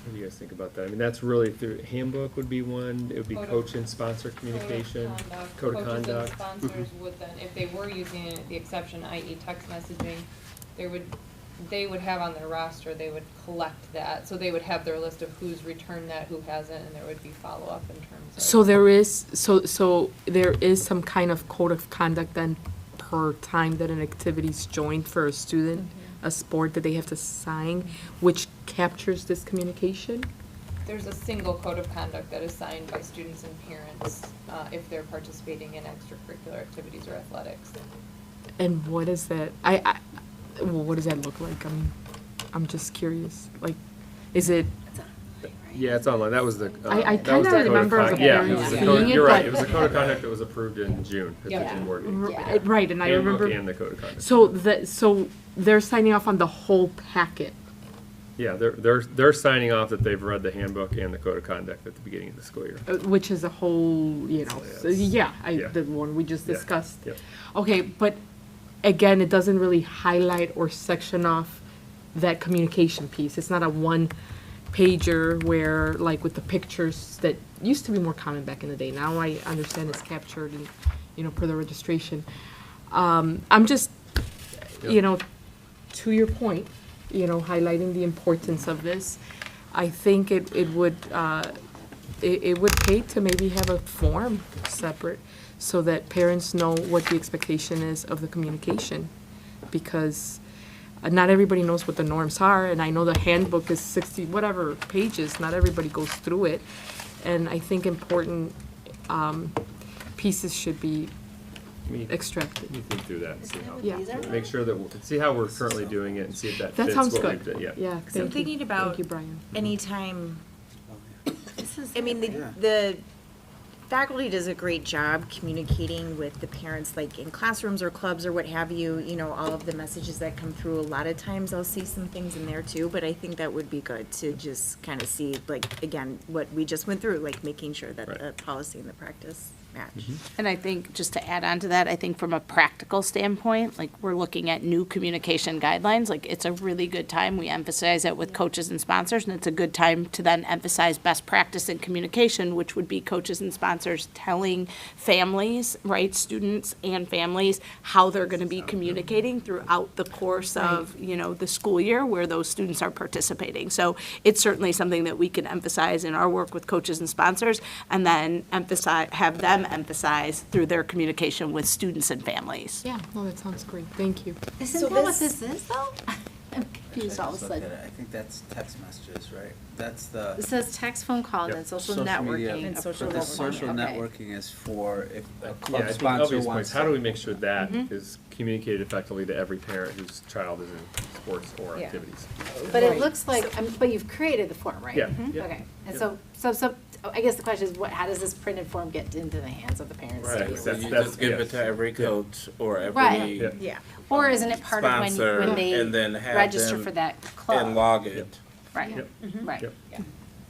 Speaker 5: What do you guys think about that? I mean, that's really through handbook would be one, it would be
Speaker 3: Code of-
Speaker 5: coach and sponsor communication, code of
Speaker 3: Coaches and
Speaker 5: conduct.
Speaker 3: sponsors would then, if they were using the exception, i.e. text messaging, they would have on their roster, they would collect that. So they would have their list of who's returned that, who hasn't, and there would be follow-up in terms of.
Speaker 12: So there is some kind of code of conduct then per time that an activity's joined for a student, a sport that they have to sign, which captures this communication?
Speaker 3: There's a single code of conduct that is signed by students and parents, if they're participating in extracurricular activities or athletics.
Speaker 12: And what is that? Well, what does that look like? I'm just curious. Like, is it?
Speaker 5: Yeah, it's online, that was the.
Speaker 12: I
Speaker 5: that was
Speaker 12: kinda
Speaker 5: the code of
Speaker 12: remember as a
Speaker 5: con- Yeah,
Speaker 12: parent
Speaker 5: it was the
Speaker 12: seeing
Speaker 5: code,
Speaker 12: it,
Speaker 5: you're right,
Speaker 12: but-
Speaker 5: it was a code of conduct that was approved in June, at the
Speaker 3: Yeah.
Speaker 5: June board meeting.
Speaker 12: Right, and I remember.
Speaker 5: Handbook and the code of conduct.
Speaker 12: So they're signing off on the whole packet.
Speaker 5: Yeah, they're signing off that they've read the handbook and the code of conduct at the beginning of the school year.
Speaker 12: Which is a whole, you know,
Speaker 5: Yes.
Speaker 12: so,
Speaker 5: Yeah.
Speaker 12: the one we just
Speaker 5: Yeah.
Speaker 12: discussed.
Speaker 5: Yep.
Speaker 12: Okay, but again, it doesn't really highlight or section off that communication piece. It's not a one-pager where, like with the pictures that used to be more common back in the day. Now I understand it's captured and, you know, per the registration. I'm just, you know, to your point, you know, highlighting the importance of this. I think it would pay to maybe have a form separate so that parents know what the expectation is of the communication. Because not everybody knows what the norms are, and I know the handbook is 60 whatever pages, not everybody goes through it. And I think important pieces should be extracted.
Speaker 5: You think through that and see how,
Speaker 12: Yeah.
Speaker 5: make sure that, see how we're currently doing it and see if that
Speaker 12: That
Speaker 5: fits
Speaker 12: sounds
Speaker 5: what
Speaker 12: good.
Speaker 5: we've done, yeah.
Speaker 12: Yeah,
Speaker 2: I'm
Speaker 12: thank you.
Speaker 2: thinking about
Speaker 12: Thank you, Brian.
Speaker 2: anytime, I mean, the faculty does a great job communicating with the parents, like in classrooms or clubs or what have you, you know, all of the messages that come through. A lot of times I'll see some things in there too, but I think that would be good to just kind of see, like, again, what we just went through, like making sure that
Speaker 5: Right.
Speaker 2: the policy and the practice match.
Speaker 6: And I think, just to add on to that, I think from a practical standpoint, like, we're looking at new communication guidelines, like, it's a really good time. We emphasize it with coaches and sponsors, and it's a good time to then emphasize best practice in communication, which would be coaches and sponsors telling families, right, students and families, how they're gonna be communicating throughout the course of, you know, the school year where those students are participating. So it's certainly something that we can emphasize in our work with coaches and sponsors, and then have them emphasize through their communication with students and families.
Speaker 12: Yeah, no, that sounds great. Thank you.
Speaker 1: Isn't that what this is, though? I'm confused all of a
Speaker 4: Just look at
Speaker 1: sudden.
Speaker 4: it. I think that's text messages, right? That's the.
Speaker 1: It says text, phone call, and then
Speaker 5: Yep.
Speaker 1: social
Speaker 4: media,
Speaker 1: networking.
Speaker 2: And social
Speaker 4: but the
Speaker 2: networking,
Speaker 4: social
Speaker 1: okay.
Speaker 4: networking is for if a
Speaker 5: Yeah,
Speaker 4: club
Speaker 5: I think
Speaker 4: sponsor
Speaker 5: obvious
Speaker 4: wants.
Speaker 5: points, how do we make sure that
Speaker 1: Mm-hmm.
Speaker 5: is communicated effectively to every parent whose child is in sports or
Speaker 1: Yeah.
Speaker 5: activities?
Speaker 1: But it looks like, but you've created the form, right?
Speaker 5: Yeah,
Speaker 1: Mhm.
Speaker 5: yeah,
Speaker 1: Okay, and
Speaker 5: yeah.
Speaker 1: so, I guess the question is, how does this printed form get into the hands of the parents?
Speaker 5: Right,
Speaker 1: to use?
Speaker 11: So
Speaker 5: That's-
Speaker 11: you
Speaker 5: that's-
Speaker 11: just give it
Speaker 5: yes.
Speaker 11: to every coach or
Speaker 1: Right.
Speaker 11: every
Speaker 5: Yeah.
Speaker 2: Yeah.
Speaker 1: Or isn't it part of
Speaker 11: sponsor,
Speaker 1: when they
Speaker 11: and then have
Speaker 1: register
Speaker 11: them
Speaker 1: for that club?
Speaker 11: and log it.
Speaker 1: Right,
Speaker 5: Yep.
Speaker 1: right.
Speaker 5: Yep.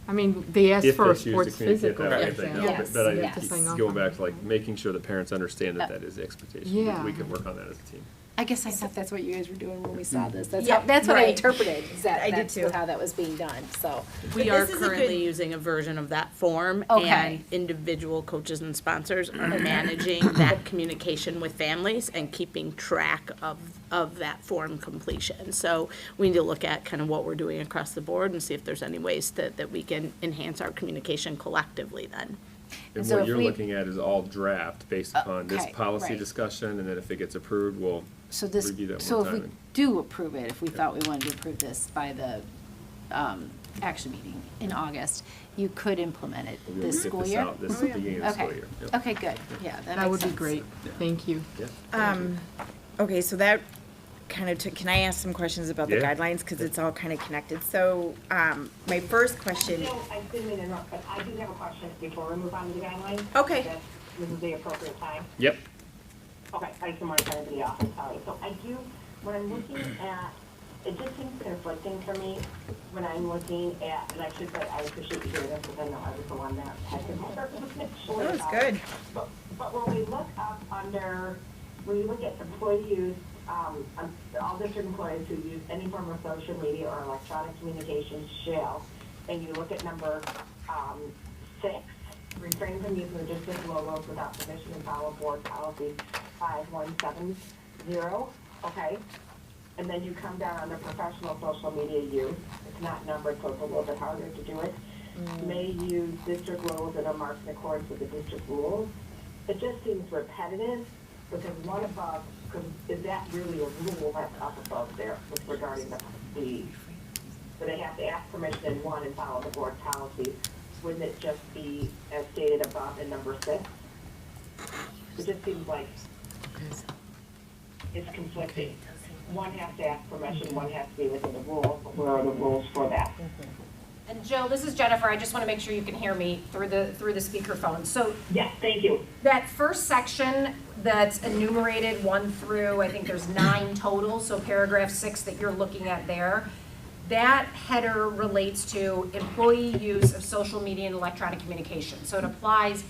Speaker 12: I mean, they asked
Speaker 5: If
Speaker 12: for
Speaker 5: they
Speaker 12: a
Speaker 5: choose to
Speaker 12: sports
Speaker 5: communicate
Speaker 12: physical,
Speaker 5: that way,
Speaker 12: for
Speaker 5: I think,
Speaker 12: example.
Speaker 5: no,
Speaker 1: Yes,
Speaker 5: but I
Speaker 1: yes.
Speaker 5: think going back to like making sure the parents understand that that is the expectation. We-
Speaker 12: Yeah.
Speaker 5: We can work on that as a team.
Speaker 1: I guess I thought that's what you guys were doing when we saw this. That's
Speaker 2: Yep,
Speaker 1: how, that's what I
Speaker 2: right.
Speaker 1: interpreted, is that
Speaker 2: I did
Speaker 1: that's
Speaker 2: too.
Speaker 1: how that was being done, so.
Speaker 2: But
Speaker 6: We are
Speaker 2: this is a
Speaker 6: currently
Speaker 2: good-
Speaker 6: using a version of that form,
Speaker 1: Okay.
Speaker 6: and individual coaches and sponsors are managing that communication with families and keeping track of that form completion. So we need to look at kind of what we're doing across the board and see if there's any ways that we can enhance our communication collectively then.
Speaker 5: And
Speaker 1: so
Speaker 5: what
Speaker 1: if
Speaker 5: you're
Speaker 1: we-
Speaker 5: looking at is all draft based upon this
Speaker 1: Okay,
Speaker 5: policy
Speaker 1: right.
Speaker 5: discussion, and then if it gets approved, we'll
Speaker 1: So this,
Speaker 5: review that
Speaker 1: so
Speaker 5: one
Speaker 1: if
Speaker 5: time.
Speaker 1: we do approve it, if we thought we wanted to approve this by the, action meeting in August, you could implement it
Speaker 5: We'll
Speaker 1: this
Speaker 5: get
Speaker 1: school
Speaker 5: this
Speaker 1: year?
Speaker 5: out this beginning of the school
Speaker 1: Okay,
Speaker 5: year. Yep.
Speaker 1: okay, good, yeah, that
Speaker 12: That would
Speaker 1: makes
Speaker 12: be
Speaker 1: sense.
Speaker 12: great. Thank you.
Speaker 5: Yeah.
Speaker 2: Okay, so that kind of took, can I ask some questions about the
Speaker 5: Yeah.
Speaker 2: guidelines? Because it's all kind of connected. So, my first question,
Speaker 8: No, I didn't mean to interrupt, but I do have a question before we move on to the guidelines.
Speaker 2: Okay.
Speaker 8: If This is the appropriate time.
Speaker 5: Yep.
Speaker 8: Okay, I just don't want to cut anybody off, I'm sorry. So I do, when I'm looking at, it just seems conflicting for me when I'm looking at, and I should say, I appreciate you doing this, because I know I was the one that had to work with it.
Speaker 2: that was good.
Speaker 8: But when we look up under, when you look at employee use, all district employees who use any form of social media or electronic communication shall, and you look at number 6, refrain from using the district logos without permission and follow board policy 5170, okay? And then you come down under professional social media use, it's not numbered, so it's a little bit harder to do it. May use district rules that are marked in accordance with the district rules. It just seems repetitive, because one above, because is that really a rule that's up above there with regarding the, so they have to ask permission in one and follow the board policies? Wouldn't it just be as stated above in number 6? It just seems like it's conflicting. One has to ask permission, one has to be within the rules, but where are the rules for that?
Speaker 9: And Jill, this is Jennifer, I just want to make sure you can hear me through the speakerphone. So
Speaker 8: Yes, thank you.
Speaker 9: that first section that's enumerated 1 through, I think there's 9 total, so paragraph 6 that you're looking at there, that header relates to employee use of social media and electronic communication. So it applies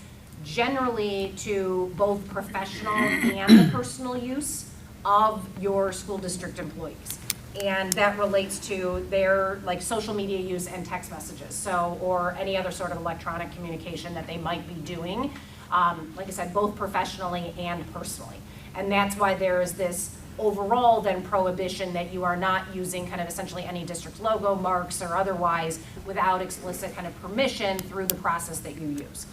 Speaker 9: generally to both professional and the personal use of your school district employees. And that relates to their like social media use and text messages, so, or any other sort of electronic communication that they might be doing, like I said, both professionally and personally. And that's why there is this overall then prohibition that you are not using kind of essentially any district logo, marks, or otherwise without explicit kind of permission through the process that you use.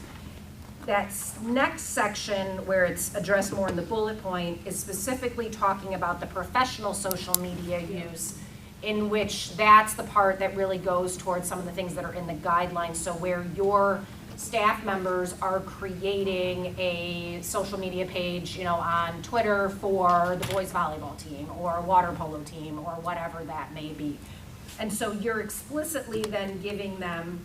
Speaker 9: That next section, where it's addressed more in the bullet point, is specifically talking about the professional social media use, in which that's the part that really goes towards some of the things that are in the guidelines. So where your staff members are creating a social media page, you know, on Twitter for the boys volleyball team or water polo team or whatever that may be. And so you're explicitly then giving them,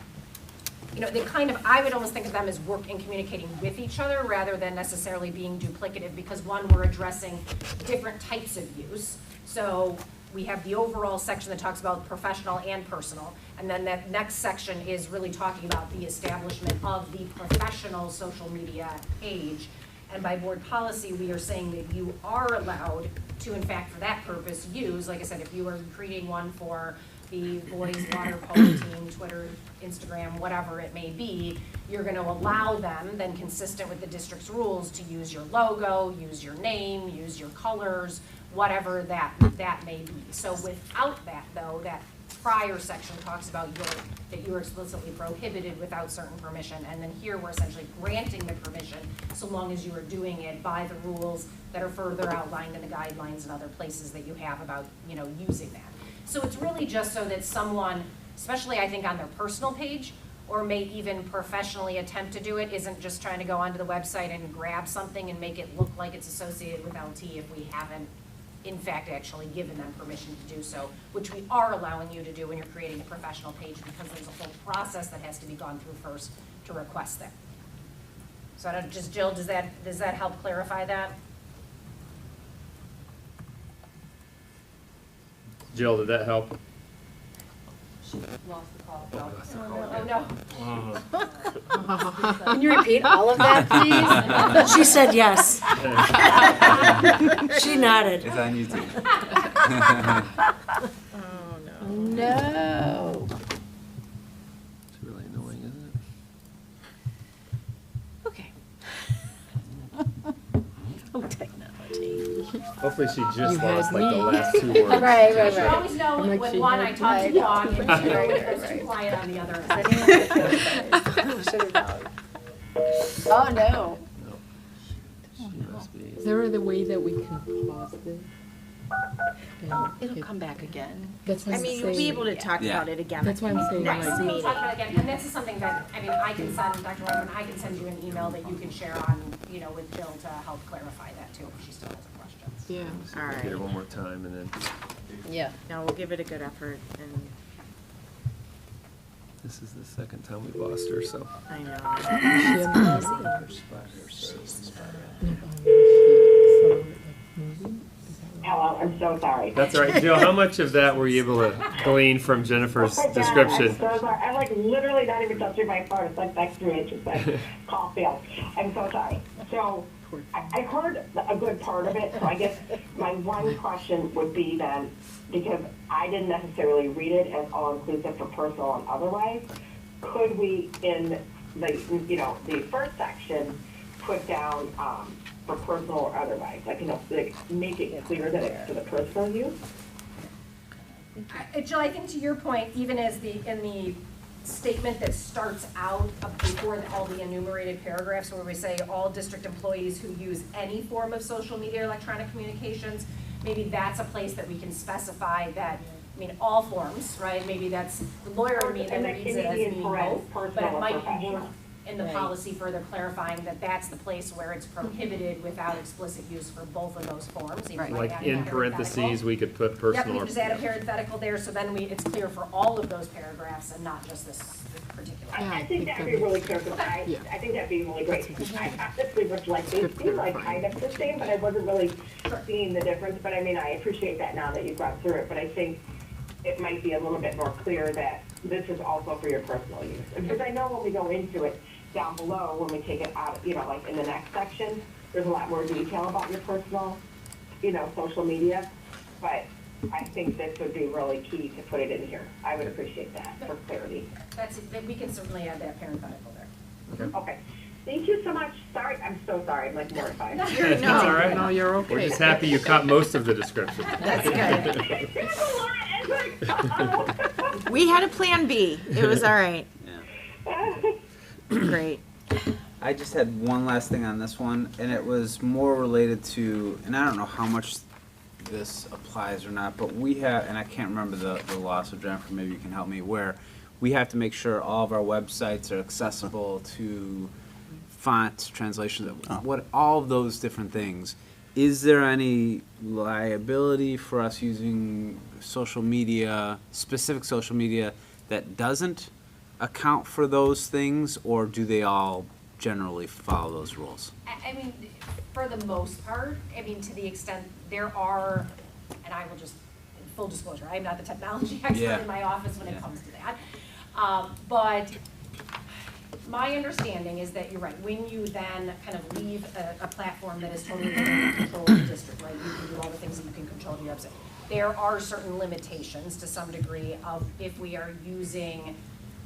Speaker 9: you know, they kind of, I would almost think of them as work and communicating with each other rather than necessarily being duplicative, because one, we're addressing different types of use. So we have the overall section that talks about professional and personal, and then that next section is really talking about the establishment of the professional social media page. And by board policy, we are saying that you are allowed to, in fact, for that purpose, use, like I said, if you are creating one for the boys water polo team, Twitter, Instagram, whatever it may be, you're gonna allow them, then consistent with the district's rules, to use your logo, use your name, use your colors, whatever that may be. So without that, though, that prior section talks about that you are explicitly prohibited without certain permission, and then here we're essentially granting the permission so long as you are doing it by the rules that are further outlined in the guidelines and other places that you have about, using that. So it's really just so that someone, especially I think on their personal page, or may even professionally attempt to do it, isn't just trying to go onto the website and grab something and make it look like it's associated with LT if we haven't in fact actually given them permission to do so, which we are allowing you to do when you're creating a professional page, because there's a whole process that has to be gone through first to request that. So I don't, just Jill, does that help clarify that?
Speaker 5: Jill, did that help?
Speaker 3: She lost the call.
Speaker 9: Oh, no.
Speaker 6: Can you repeat all of that, please? She said yes. She nodded.
Speaker 4: It's on YouTube.
Speaker 6: No.
Speaker 5: It's really annoying, isn't it?
Speaker 6: Okay. Oh, technology.
Speaker 5: Hopefully she just
Speaker 12: You
Speaker 5: lost
Speaker 12: had
Speaker 5: like the
Speaker 12: me.
Speaker 5: last 2 words.
Speaker 6: Right.
Speaker 9: You always know
Speaker 12: I'm like,
Speaker 9: when
Speaker 12: she
Speaker 9: one
Speaker 12: had
Speaker 9: I talk too long and two
Speaker 6: Right.
Speaker 9: too quiet on the other end.
Speaker 6: Oh, no.
Speaker 12: Is there a way that we can pause this?
Speaker 2: It'll come back again.
Speaker 12: That's what
Speaker 2: I
Speaker 12: I'm
Speaker 2: mean, we'll be able to
Speaker 12: saying.
Speaker 2: talk
Speaker 4: Yeah.
Speaker 2: about it again.
Speaker 12: That's why I'm saying,
Speaker 2: Next
Speaker 12: like,
Speaker 9: We'll
Speaker 2: meeting.
Speaker 9: talk about it again, and this is something that, I can send, Dr. Wyman, I can send you an email that you can share on, with Jill to help clarify that too, if she still has questions.
Speaker 12: Yeah.
Speaker 2: All
Speaker 5: Get it
Speaker 2: right.
Speaker 5: one more time and then,
Speaker 6: Yeah.
Speaker 2: Now we'll give it a good effort, and
Speaker 5: this is the second time we've lost her, so.
Speaker 2: I know.
Speaker 8: Hello, I'm so sorry.
Speaker 5: That's all right. Jill, how much of that were you able to glean from Jennifer's
Speaker 8: Oh my God,
Speaker 5: description?
Speaker 8: I'm so sorry. I'm like literally not even touching my phone. It's like next to me. It just said call failed. I'm so sorry. So I heard a good part of it. So I guess my one question would be then, because I didn't necessarily read it as all inclusive for personal and otherwise, could we in the first section put down for personal or otherwise, like make it clear that it's for the personal use?
Speaker 9: Jill, I think to your point, even as in the statement that starts out before all the enumerated paragraphs where we say all district employees who use any form of social media, electronic communications, maybe that's a place that we can specify that, all forms, right? Maybe that's, the lawyer would mean that reads it as being both, but it might be worth in the policy further clarifying that that's the place where it's prohibited without explicit use for both of those forms. Even by
Speaker 5: Like
Speaker 9: adding a
Speaker 5: in parentheses,
Speaker 9: parenthetical.
Speaker 5: we could put
Speaker 9: Yep,
Speaker 5: personal
Speaker 9: we
Speaker 5: or.
Speaker 9: just add a parenthetical there, so then it's clear for all of those paragraphs and not just this particular.
Speaker 8: I think that'd be really clear, because I think that'd be really great. I honestly was like, they seem like kind of the same, but I wasn't really seeing the difference. But I appreciate that now that you've gone through it, but I think it might be a little bit more clear that this is also for your personal use. Because I know when we go into it down below, when we take it out, like in the next section, there's a lot more detail about your personal, social media. But I think this would be really key to put it in here. I would appreciate that for clarity.
Speaker 9: We can certainly add that parenthetical there.
Speaker 8: Okay. Thank you so much. Sorry, I'm so sorry. I'm like mortified.
Speaker 5: That's all right.
Speaker 12: No, you're
Speaker 5: We're
Speaker 12: okay.
Speaker 5: just happy you caught most of the description.
Speaker 2: That's good.
Speaker 8: There's a lot. It's like,
Speaker 2: We had a plan B. It was all right.
Speaker 4: Yeah.
Speaker 2: Great.
Speaker 4: I just had one last thing on this one, and it was more related to, and I don't know how much this applies or not, but we have, and I can't remember the law, so Jennifer, maybe you can help me, where we have to make sure all of our websites are accessible to fonts, translation, all of those different things. Is there any liability for us using social media, specific social media, that doesn't account for those things, or do they all generally follow those rules?
Speaker 9: For the most part, to the extent there are, and I will just full disclosure, I am not the technology expert
Speaker 4: Yeah.
Speaker 9: in my office when it
Speaker 4: Yeah.
Speaker 9: comes to that. But my understanding is that you're right, when you then kind of leave a platform that is totally within the control of the district, right, you can do all the things that you can control to your website. There are certain limitations to some degree of if we are using,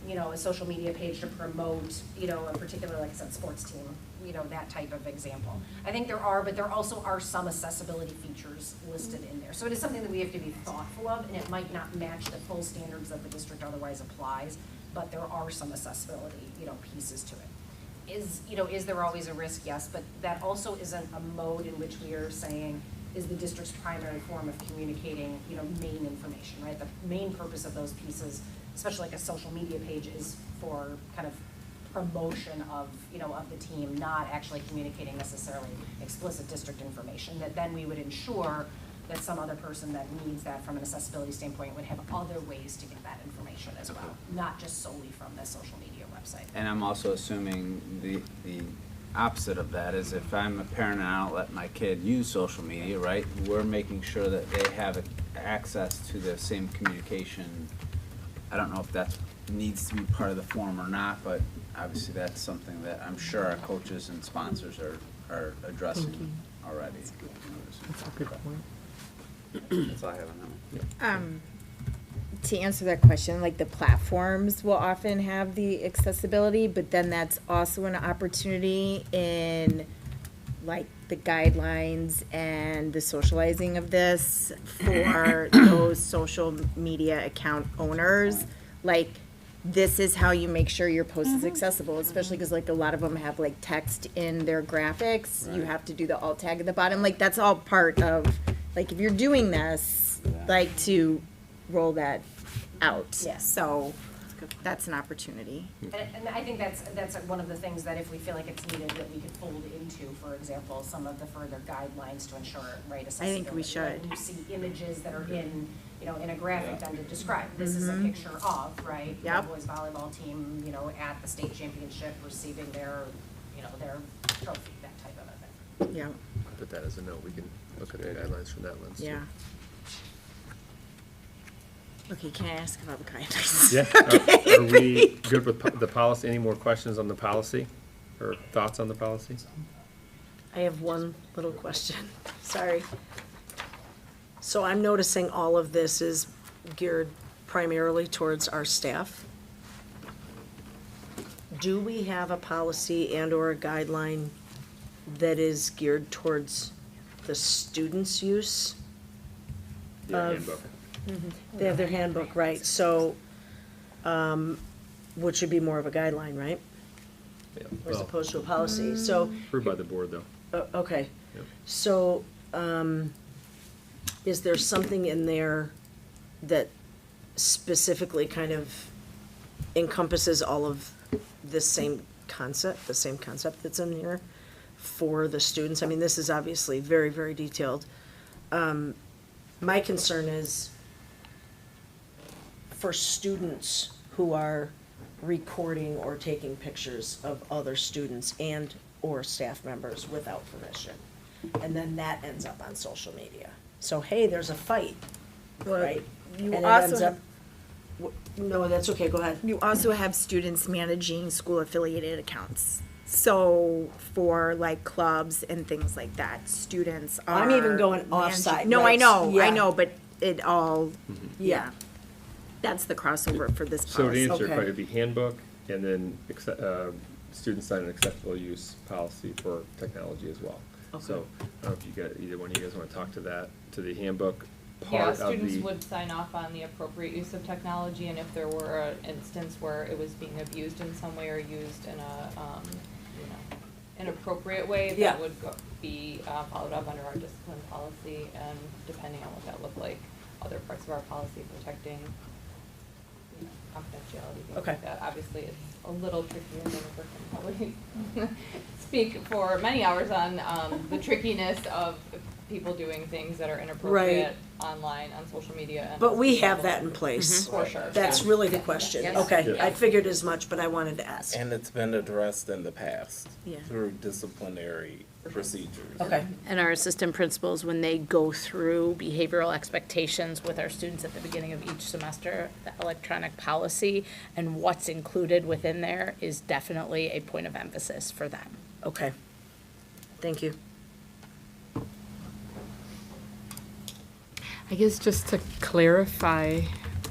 Speaker 9: you know, a social media page to promote, you know, a particular, like I said, sports team, you know, that type of example. I think there are, but there also are some accessibility features listed in there. So it is something that we have to be thoughtful of, and it might not match the full standards that the district otherwise applies, but there are some accessibility, you know, pieces to it. Is there always a risk? Yes, but that also isn't a mode in which we are saying is the district's primary form of communicating, you know, main information, right? The main purpose of those pieces, especially like a social media page, is for kind of promotion of, you know, of the team, not actually communicating necessarily explicit district information, that then we would ensure that some other person that needs that from an accessibility standpoint would have other ways to get that information as well, not just solely from the social media website.
Speaker 4: And I'm also assuming the opposite of that is if I'm a parent and I don't let my kid use social media, right, we're making sure that they have access to the same communication. I don't know if that needs to be part of the form or not, but obviously that's something that I'm sure our coaches and sponsors are addressing already.
Speaker 12: That's a good point.
Speaker 4: That's all I have on that one.
Speaker 2: To answer that question, like the platforms will often have the accessibility, but then that's also an opportunity in like the guidelines and the socializing of this for those social media account owners. Like, this is how you make sure your post is accessible, especially because like a lot of them have like text in their graphics. You
Speaker 4: Right.
Speaker 2: have to do the alt tag at the bottom. Like, that's all part of, like, if you're doing this,
Speaker 4: Yeah.
Speaker 2: like, to roll that out.
Speaker 9: Yes.
Speaker 2: So that's an opportunity.
Speaker 9: And I think that's one of the things that if we feel like it's needed, that we could fold into, for example, some of the further guidelines to ensure, right, accessibility.
Speaker 2: think we should.
Speaker 9: When you see images that are in, you know, in a graphic then to describe, this is a picture of, right?
Speaker 2: Yep.
Speaker 9: The boys volleyball team, you know, at the state championship receiving their, you know, their trophy, that type of a thing.
Speaker 2: Yeah,
Speaker 5: Put that as a note, we can look at the guidelines from that lens. too.
Speaker 2: yeah. Okay, can I ask about the guidelines?
Speaker 5: Yeah, are we good with the policy? Any more questions on the policy or thoughts on the policy?
Speaker 6: I have one little question, sorry. So I'm noticing all of this is geared primarily towards our staff. Do we have a policy and/or a guideline that is geared towards the students' use?
Speaker 5: Yeah,
Speaker 6: Of-
Speaker 5: handbook.
Speaker 6: They have their handbook, right, so, which would be more of a guideline, right?
Speaker 5: Yeah.
Speaker 6: As
Speaker 5: Well,
Speaker 6: opposed to a policy, so,
Speaker 5: approved by the board, though.
Speaker 6: okay.
Speaker 5: Yep.
Speaker 6: So, is there something in there that specifically kind of encompasses all of this same concept, the same concept that's in here for the students? I mean, this is obviously very, very detailed. My concern is for students who are recording or taking pictures of other students and/or staff members without permission. And then that ends up on social media. So, hey, there's a fight, right?
Speaker 2: you
Speaker 6: And it
Speaker 2: also
Speaker 6: ends
Speaker 2: have-
Speaker 6: up. No, that's okay, go ahead.
Speaker 2: You also have students managing school affiliated accounts. So for like clubs and things like that, students are.
Speaker 6: I'm even going
Speaker 2: managing-
Speaker 6: off-site,
Speaker 2: No,
Speaker 6: right,
Speaker 2: I
Speaker 6: yeah.
Speaker 2: know, but it all,
Speaker 6: Yeah.
Speaker 2: that's the crossover for this
Speaker 5: So to
Speaker 2: policy.
Speaker 5: answer your
Speaker 6: Okay.
Speaker 5: question, it'd be handbook, and then students sign an acceptable use policy for technology as well. So, I don't know if you got, either one of you guys want to talk to that, to the handbook
Speaker 3: Yeah,
Speaker 5: part of
Speaker 3: students
Speaker 5: the.
Speaker 3: would sign off on the appropriate use of technology, and if there were an instance where it was being abused in some way or used in a, you know, inappropriate way,
Speaker 6: Yeah.
Speaker 3: that would be followed up under our discipline policy, and depending on what that looked like, other parts of our policy protecting, you know, confidentiality, things
Speaker 6: Okay.
Speaker 3: like that. Obviously, it's a little trickier than Jennifer can probably speak for many hours on, the trickiness of people doing things that are inappropriate online, on social media. And
Speaker 6: But we
Speaker 3: also
Speaker 6: have that in place.
Speaker 3: For sure.
Speaker 6: That's
Speaker 3: yeah.
Speaker 6: really the question.
Speaker 3: Yes.
Speaker 6: Okay,
Speaker 5: Yeah.
Speaker 6: I figured as much, but I wanted to ask.
Speaker 11: And it's been addressed in the past
Speaker 2: Yeah.
Speaker 11: through disciplinary procedures.
Speaker 6: Okay.
Speaker 13: And our assistant principals, when they go through behavioral expectations with our students at the beginning of each semester, the electronic policy and what's included within there is definitely a point of emphasis for them.
Speaker 6: Okay. Thank you.
Speaker 12: I guess just to clarify,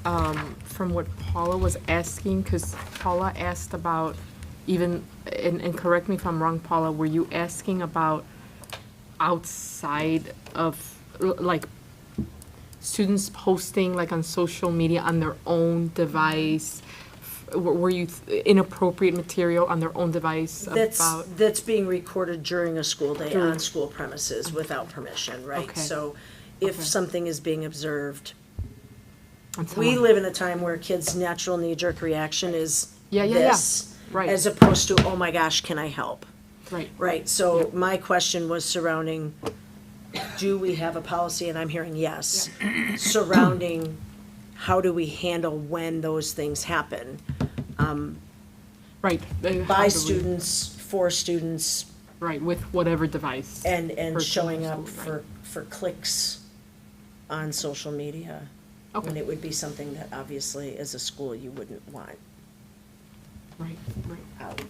Speaker 12: from what Paula was asking, because Paula asked about even, and correct me if I'm wrong, Paula, were you asking about outside of, like, students posting like on social media on their own device? Were you inappropriate material on their own device about?
Speaker 6: That's being recorded during a school day
Speaker 12: During-
Speaker 6: on school premises without permission, right?
Speaker 12: Okay.
Speaker 6: So if
Speaker 12: Okay.
Speaker 6: something is being observed,
Speaker 12: on
Speaker 6: we
Speaker 12: someone-
Speaker 6: live in a time where kids' natural knee-jerk reaction is
Speaker 12: Yeah.
Speaker 6: this,
Speaker 12: Right.
Speaker 6: as opposed to, oh my gosh, can I help?
Speaker 12: Right.
Speaker 6: Right, so my question was surrounding, do we have a policy, and I'm hearing yes, surrounding how do we handle when those things happen?
Speaker 12: Right. How
Speaker 6: By
Speaker 12: do we-
Speaker 6: students, for students,
Speaker 12: Right, with whatever device.
Speaker 6: and
Speaker 12: Personal
Speaker 6: showing up
Speaker 12: school, right.
Speaker 6: for clicks on social media. When
Speaker 12: Okay.
Speaker 6: it would be something that obviously as a school you wouldn't want
Speaker 12: Right, right.
Speaker 6: out.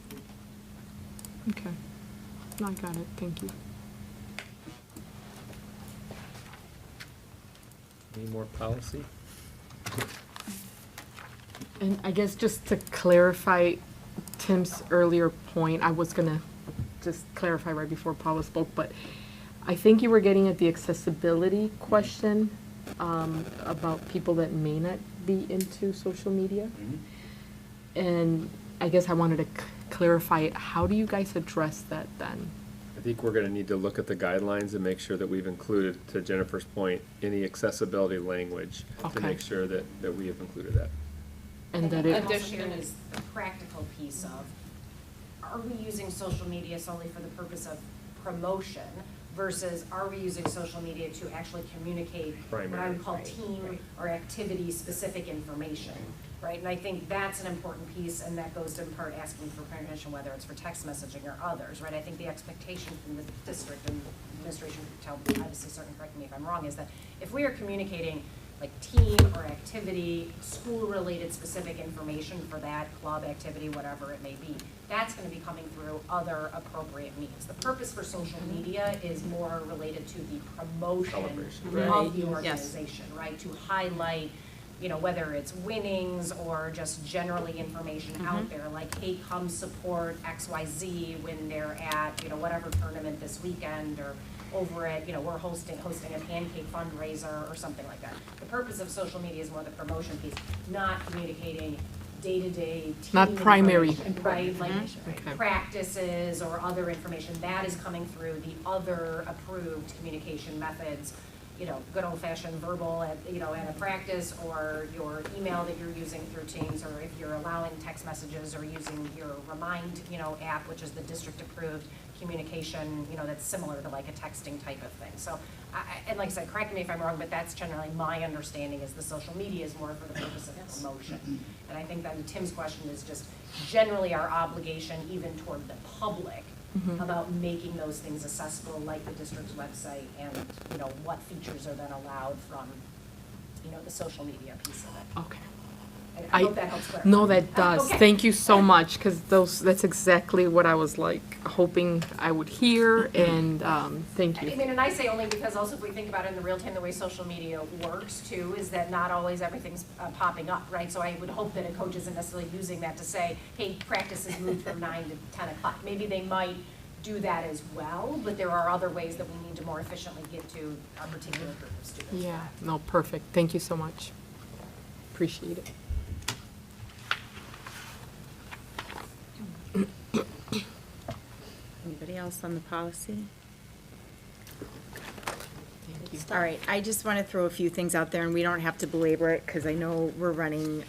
Speaker 12: Okay. No, I got it. Thank you.
Speaker 5: Any more policy?
Speaker 12: And I guess just to clarify Tim's earlier point, I was gonna just clarify right before Paula spoke, but I think you were getting at the accessibility question, about people that may not be into social media. And I guess I wanted to clarify it. How do you guys address that then?
Speaker 5: I think we're gonna need to look at the guidelines and make sure that we've included, to Jennifer's point, any accessibility language to
Speaker 12: Okay.
Speaker 5: make sure that we have included that.
Speaker 12: And that
Speaker 9: I
Speaker 12: it,
Speaker 9: think also there is the practical piece of, are we using social media solely for the purpose of promotion versus are we using social media to actually communicate what I
Speaker 5: Primary.
Speaker 9: would call team or activity-specific information, right? And I think that's an important piece, and that goes to in part asking for permission, whether it's for text messaging or others, right? I think the expectation from the district and administration, obviously, certainly correct me if I'm wrong, is that if we are communicating like team or activity, school-related specific information for that, club activity, whatever it may be, that's gonna be coming through other appropriate means. The purpose for social media is more related to the promotion
Speaker 5: Celebration.
Speaker 9: of the organization, right? To highlight, you know, whether it's winnings or just generally information out there, like, hey, come support XYZ when they're at, you know, whatever tournament this weekend, or over at, you know, we're hosting a pancake fundraiser or something like that. The purpose of social media is more the promotion piece, not communicating day-to-day team
Speaker 12: Not primary.
Speaker 9: information, right? Like
Speaker 12: Okay.
Speaker 9: practices or other information, that is coming through the other approved communication methods, you know, good old-fashioned verbal at, you know, at a practice, or your email that you're using through Teams, or if you're allowing text messages or using your Remind, you know, app, which is the district-approved communication, you know, that's similar to like a texting type of thing. So, and like I said, correct me if I'm wrong, but that's generally my understanding, is the social media is more for the purpose of promotion. And I think then Tim's question is just generally our obligation even toward the public about making those things accessible, like the district's website, and, you know, what features are then allowed from, you know, the social media piece of it.
Speaker 12: okay.
Speaker 9: I hope that helps clarify.
Speaker 12: No, that does.
Speaker 9: Okay.
Speaker 12: Thank you so much, because that's exactly what I was like hoping I would hear, and thank
Speaker 9: I
Speaker 12: you.
Speaker 9: mean, and I say only because also if we think about it in the real time, the way social media works too, is that not always everything's popping up, right? So I would hope that a coach isn't necessarily using that to say, hey, practice is moved from 9 to 10 o'clock. Maybe they might do that as well, but there are other ways that we need to more efficiently get to a particular group of students.
Speaker 12: Yeah, no, perfect. Thank you so much. Appreciate it.
Speaker 2: Anybody else on the policy?
Speaker 12: Thank you.
Speaker 2: All right, I just want to throw a few things out there, and we don't have to belabor it, because I know we're running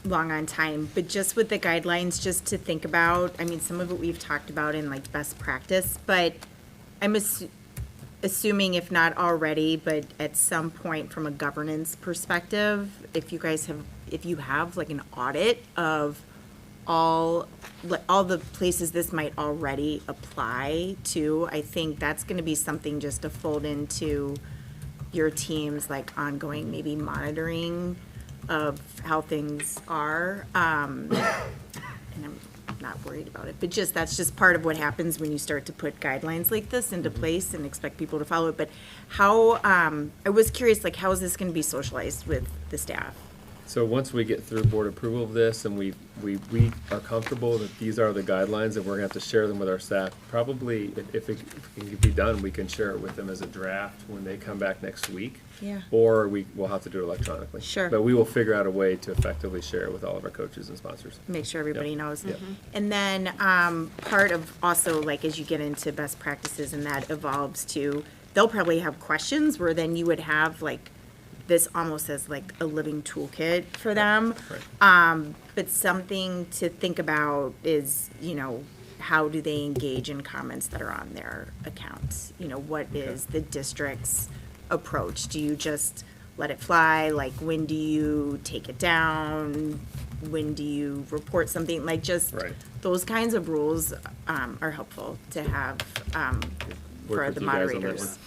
Speaker 2: long on time, but just with the guidelines, just to think about, I mean, some of it we've talked about in like best practice, but I'm assuming if not already, but at some point from a governance perspective, if you have like an audit of all the places this might already apply to, I think that's gonna be something just to fold into your team's like ongoing maybe monitoring of how things are. And I'm not worried about it, but that's just part of what happens when you start to put guidelines like this into place and expect people to follow it. But how, I was curious, like, how is this gonna be socialized with the staff?
Speaker 5: So once we get through board approval of this and we are comfortable that these are the guidelines and we're gonna have to share them with our staff, probably if it can be done, we can share it with them as a draft when they come back next week.
Speaker 2: Yeah.
Speaker 5: Or we'll have to do it electronically.
Speaker 2: Sure.
Speaker 5: But we will figure out a way to effectively share it with all of our coaches and sponsors.
Speaker 2: Make sure everybody
Speaker 5: Yep.
Speaker 2: knows.
Speaker 5: Yep.
Speaker 2: And then, part of also, like, as you get into best practices and that evolves to, they'll probably have questions where then you would have, like, this almost as like a living toolkit for them.
Speaker 5: Right.
Speaker 2: But something to think about is, how do they engage in comments that are on their accounts? What is the district's approach? Do you just let it fly? Like, when do you take it down? When do you report something? Like, just
Speaker 5: Right.
Speaker 2: those kinds of rules are helpful to have
Speaker 5: Work
Speaker 2: for
Speaker 5: with
Speaker 2: the
Speaker 5: you guys on that
Speaker 2: moderators.
Speaker 5: one.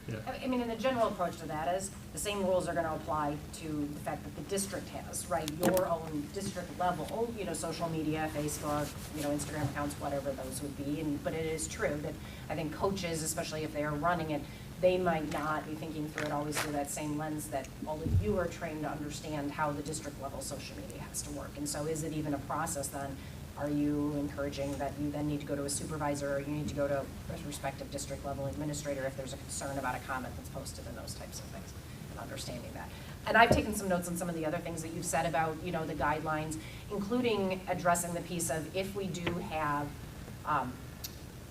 Speaker 5: Yeah.
Speaker 9: I mean, and the general approach to that is the same rules are gonna apply to the fact that the district has, right? Your own district level, social media, Facebook, Instagram accounts, whatever those would be. But it is true that I think coaches, especially if they are running it, they might not be thinking through it always through that same lens that all of you are trained to understand how the district level social media has to work. And so is it even a process then? Are you encouraging that you then need to go to a supervisor or you need to go to a respective district level administrator if there's a concern about a comment that's posted and those types of things, and understanding that. And I've taken some notes on some of the other things that you've said about, the guidelines, including addressing the piece of if we do have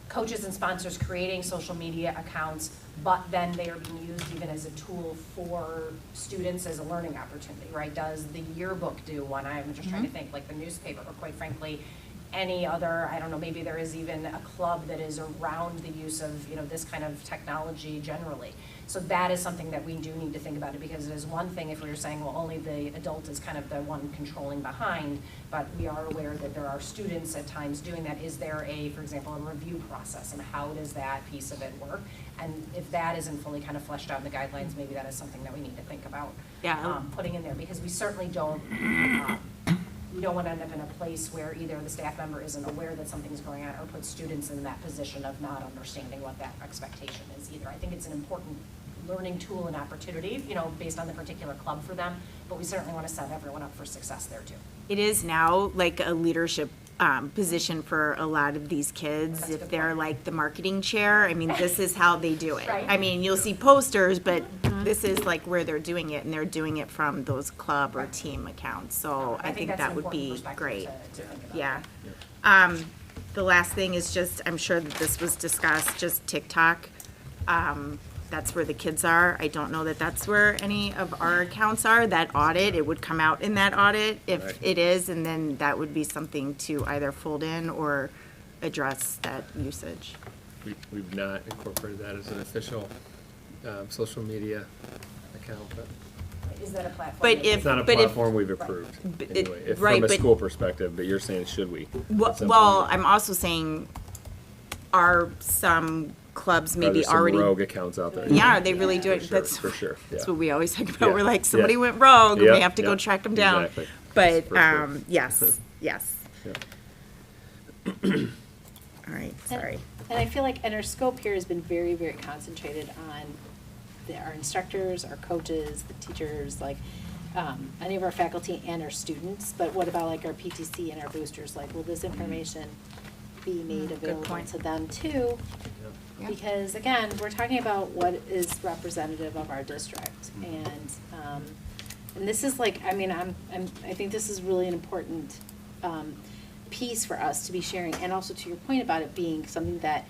Speaker 9: coaches and sponsors creating social media accounts, but then they are being used even as a tool for students as a learning opportunity, right? Does the yearbook do one? I'm just trying to think, like the newspaper, or quite frankly, any other, I don't know, maybe there is even a club that is around the use of, this kind of technology generally. So that is something that we do need to think about it, because it is one thing if we were saying, well, only the adult is kind of the one controlling behind, but we are aware that there are students at times doing that. Is there for example, a review process, and how does that piece of it work? And if that isn't fully kind of fleshed out in the guidelines, maybe that is something that we need to think about putting in there, because we certainly don't, we don't want to end up in a place where either the staff member isn't aware that something's going on or put students in that position of not understanding what that expectation is either. I think it's an important learning tool and opportunity, based on the particular club for them, but we certainly want to set everyone up for success there too.
Speaker 2: It is now like a leadership position for a lot of these kids.
Speaker 9: That's a
Speaker 2: If
Speaker 9: good
Speaker 2: they're
Speaker 9: point.
Speaker 2: like the marketing chair, I mean, this is how they do it.
Speaker 9: Right.
Speaker 2: I mean, you'll see posters, but this is like where they're doing it, and they're doing it from those club or team accounts. So I think
Speaker 9: that's
Speaker 2: that
Speaker 9: an
Speaker 2: would
Speaker 9: important
Speaker 2: be
Speaker 9: perspective
Speaker 2: great.
Speaker 9: to think about.
Speaker 2: Yeah. The last thing is just, I'm sure that this was discussed, just TikTok. That's where the kids are. I don't know that that's where any of our accounts are. That audit, it would come out in that audit if
Speaker 5: Right.
Speaker 2: it is, and then that would be something to either fold in or address that usage.
Speaker 5: We've not incorporated that as an official social media account, but
Speaker 9: Is that a platform?
Speaker 2: But
Speaker 9: that-
Speaker 2: if-
Speaker 5: it's not a
Speaker 2: but if-
Speaker 5: platform we've approved
Speaker 2: But it-
Speaker 5: anyway, if
Speaker 2: right,
Speaker 5: from a
Speaker 2: but-
Speaker 5: school perspective, but you're saying should we? at some
Speaker 2: Well,
Speaker 5: point?
Speaker 2: I'm also saying, are some clubs
Speaker 5: Are
Speaker 2: maybe
Speaker 5: there some
Speaker 2: already?
Speaker 5: rogue accounts out there?
Speaker 2: Yeah, they really do
Speaker 5: For
Speaker 2: it.
Speaker 5: sure,
Speaker 2: That's
Speaker 5: for sure,
Speaker 2: That's
Speaker 5: yeah.
Speaker 2: what we always talk about.
Speaker 5: Yeah,
Speaker 2: We're like, somebody
Speaker 5: yeah.
Speaker 2: went rogue, and we
Speaker 5: Yeah,
Speaker 2: have to go
Speaker 5: yeah,
Speaker 2: track them down.
Speaker 5: exactly.
Speaker 2: But,
Speaker 5: For sure.
Speaker 2: yes, yes.
Speaker 5: Yeah.
Speaker 2: All right, sorry.
Speaker 1: And I feel like, and our scope here has been very, very concentrated on our instructors, our coaches, the teachers, like, any of our faculty and our students. But what about like our PTC and our boosters? Like, will this information be made available
Speaker 2: point.
Speaker 1: to them too?
Speaker 2: Yeah.
Speaker 1: Because again, we're talking about what is representative of our district. And this is like, I mean, I think this is really an important, piece for us to be sharing, and also to your point about it being something that